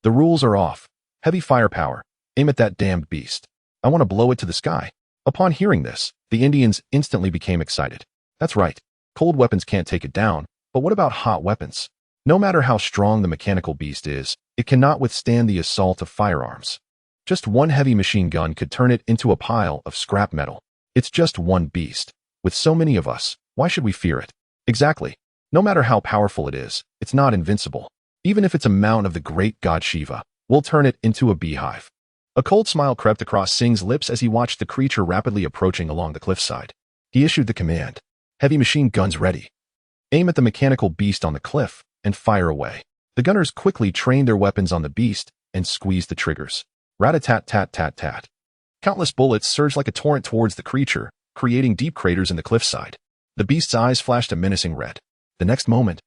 The rules are off. Heavy firepower. Aim at that damned beast. I want to blow it to the sky. Upon hearing this, the Indians instantly became excited. That's right. Cold weapons can't take it down, but what about hot weapons? No matter how strong the mechanical beast is, it cannot withstand the assault of firearms. Just one heavy machine gun could turn it into a pile of scrap metal. It's just one beast. With so many of us, why should we fear it? Exactly. No matter how powerful it is, it's not invincible. Even if it's a mount of the great god Shiva, we'll turn it into a beehive. A cold smile crept across Singh's lips as he watched the creature rapidly approaching along the cliffside. He issued the command. Heavy machine guns ready. Aim at the mechanical beast on the cliff and fire away. The gunners quickly trained their weapons on the beast and squeezed the triggers. Rat-a-tat-tat-tat-tat. Countless bullets surged like a torrent towards the creature, creating deep craters in the cliffside. The beast's eyes flashed a menacing red. The next moment,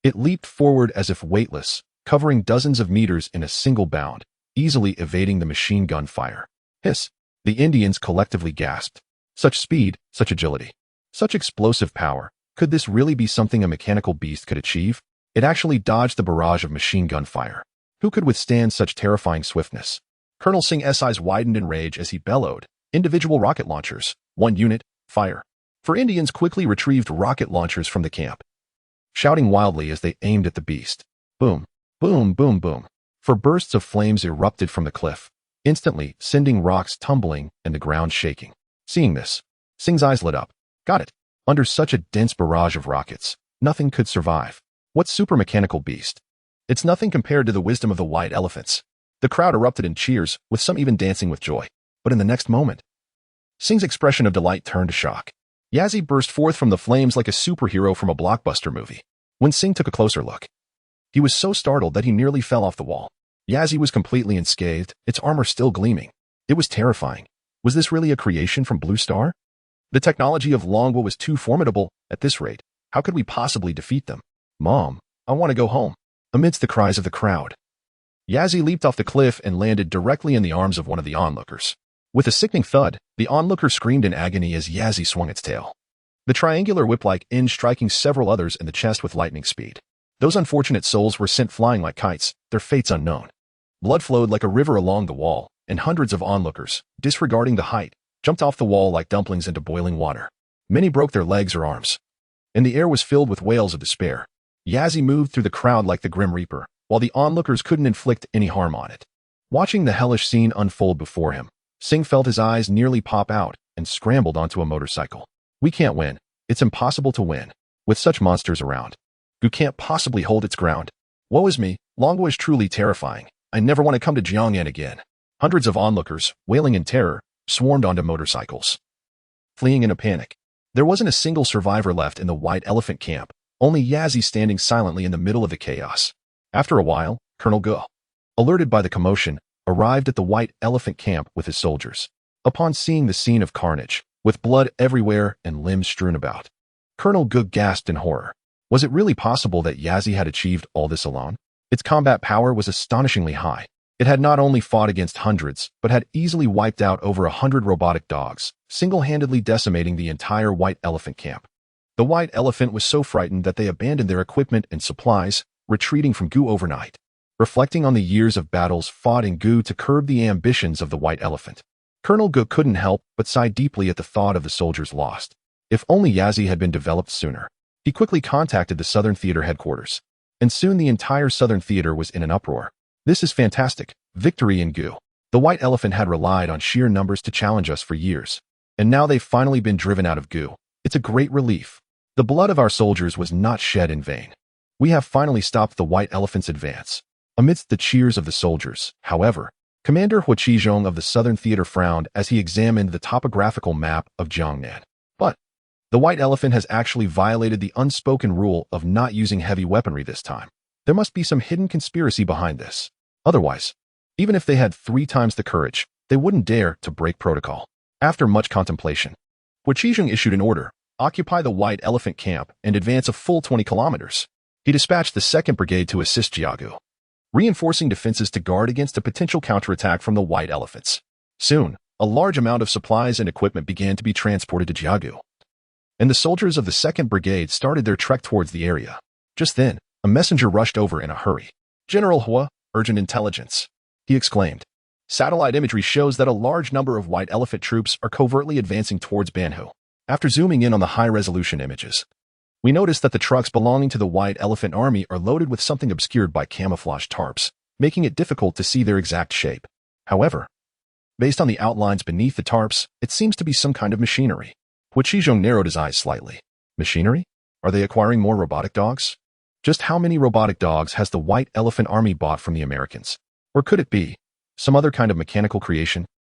it leaped forward as if weightless, covering dozens of meters in a single bound, easily evading the machine gun fire. Hiss! The Indians collectively gasped. Such speed, such agility, such explosive power. Could this really be something a mechanical beast could achieve? It actually dodged the barrage of machine gun fire. Who could withstand such terrifying swiftness? Colonel Singh's eyes widened in rage as he bellowed. Individual rocket launchers. One unit. Fire. For Indians quickly retrieved rocket launchers from the camp, shouting wildly as they aimed at the beast. Boom, boom, boom, boom. For bursts of flames erupted from the cliff, instantly sending rocks tumbling and the ground shaking. Seeing this, Singh's eyes lit up. Got it. Under such a dense barrage of rockets, nothing could survive. What super mechanical beast? It's nothing compared to the wisdom of the white elephants. The crowd erupted in cheers, with some even dancing with joy. But in the next moment, Singh's expression of delight turned to shock. Yazzie burst forth from the flames like a superhero from a blockbuster movie. When Singh took a closer look, he was so startled that he nearly fell off the wall. Yazzie was completely unscathed, its armor still gleaming. It was terrifying. Was this really a creation from Blue Star? The technology of Longwa was too formidable. At this rate, how could we possibly defeat them? Mom, I want to go home. Amidst the cries of the crowd, Yazzie leaped off the cliff and landed directly in the arms of one of the onlookers. With a sickening thud, the onlooker screamed in agony as Yazzie swung its tail, the triangular whip-like end striking several others in the chest with lightning speed. Those unfortunate souls were sent flying like kites, their fates unknown. Blood flowed like a river along the wall, and hundreds of onlookers, disregarding the height, jumped off the wall like dumplings into boiling water. Many broke their legs or arms, and the air was filled with wails of despair. Yazzie moved through the crowd like the Grim Reaper, while the onlookers couldn't inflict any harm on it. Watching the hellish scene unfold before him, Singh felt his eyes nearly pop out and scrambled onto a motorcycle. We can't win. It's impossible to win. With such monsters around, you can't possibly hold its ground. Woe is me, Longwa is truly terrifying. I never want to come to Jiang Yi again. Hundreds of onlookers, wailing in terror, swarmed onto motorcycles, fleeing in a panic. There wasn't a single survivor left in the white elephant camp, only Yazzie standing silently in the middle of the chaos. After a while, Colonel Go alerted by the commotion, arrived at the White Elephant camp with his soldiers. Upon seeing the scene of carnage, with blood everywhere and limbs strewn about, Colonel Gu gasped in horror. Was it really possible that Yazzie had achieved all this alone? Its combat power was astonishingly high. It had not only fought against hundreds, but had easily wiped out over 100 robotic dogs, single-handedly decimating the entire White Elephant camp. The White Elephant was so frightened that they abandoned their equipment and supplies, retreating from Gu overnight. Reflecting on the years of battles fought in Gu to curb the ambitions of the White Elephant, Colonel Gu couldn't help but sigh deeply at the thought of the soldiers lost. If only Yazzie had been developed sooner. He quickly contacted the Southern Theater headquarters, and soon the entire Southern Theater was in an uproar. This is fantastic. Victory in Gu. The White Elephant had relied on sheer numbers to challenge us for years, and now they've finally been driven out of Gu. It's a great relief. The blood of our soldiers was not shed in vain. We have finally stopped the White Elephant's advance. Amidst the cheers of the soldiers, however, Commander Hua Qizhong of the Southern Theater frowned as he examined the topographical map of Jiangnan. But the White Elephant has actually violated the unspoken rule of not using heavy weaponry this time. There must be some hidden conspiracy behind this. Otherwise, even if they had 3 times the courage, they wouldn't dare to break protocol. After much contemplation, Hua Qizhong issued an order: occupy the White Elephant camp and advance a full 20 kilometers. He dispatched the 2nd Brigade to assist Jiagu, reinforcing defenses to guard against a potential counterattack from the White Elephants. Soon, a large amount of supplies and equipment began to be transported to Jiagu, and the soldiers of the 2nd Brigade started their trek towards the area. Just then, a messenger rushed over in a hurry. General Hua, urgent intelligence, he exclaimed. Satellite imagery shows that a large number of White Elephant troops are covertly advancing towards Banhu. After zooming in on the high-resolution images, we noticed that the trucks belonging to the White Elephant army are loaded with something obscured by camouflage tarps, making it difficult to see their exact shape. However, based on the outlines beneath the tarps, it seems to be some kind of machinery. Hua Qizhong narrowed his eyes slightly. Machinery? Are they acquiring more robotic dogs? Just how many robotic dogs has the White Elephant army bought from the Americans? Or could it be some other kind of mechanical creation?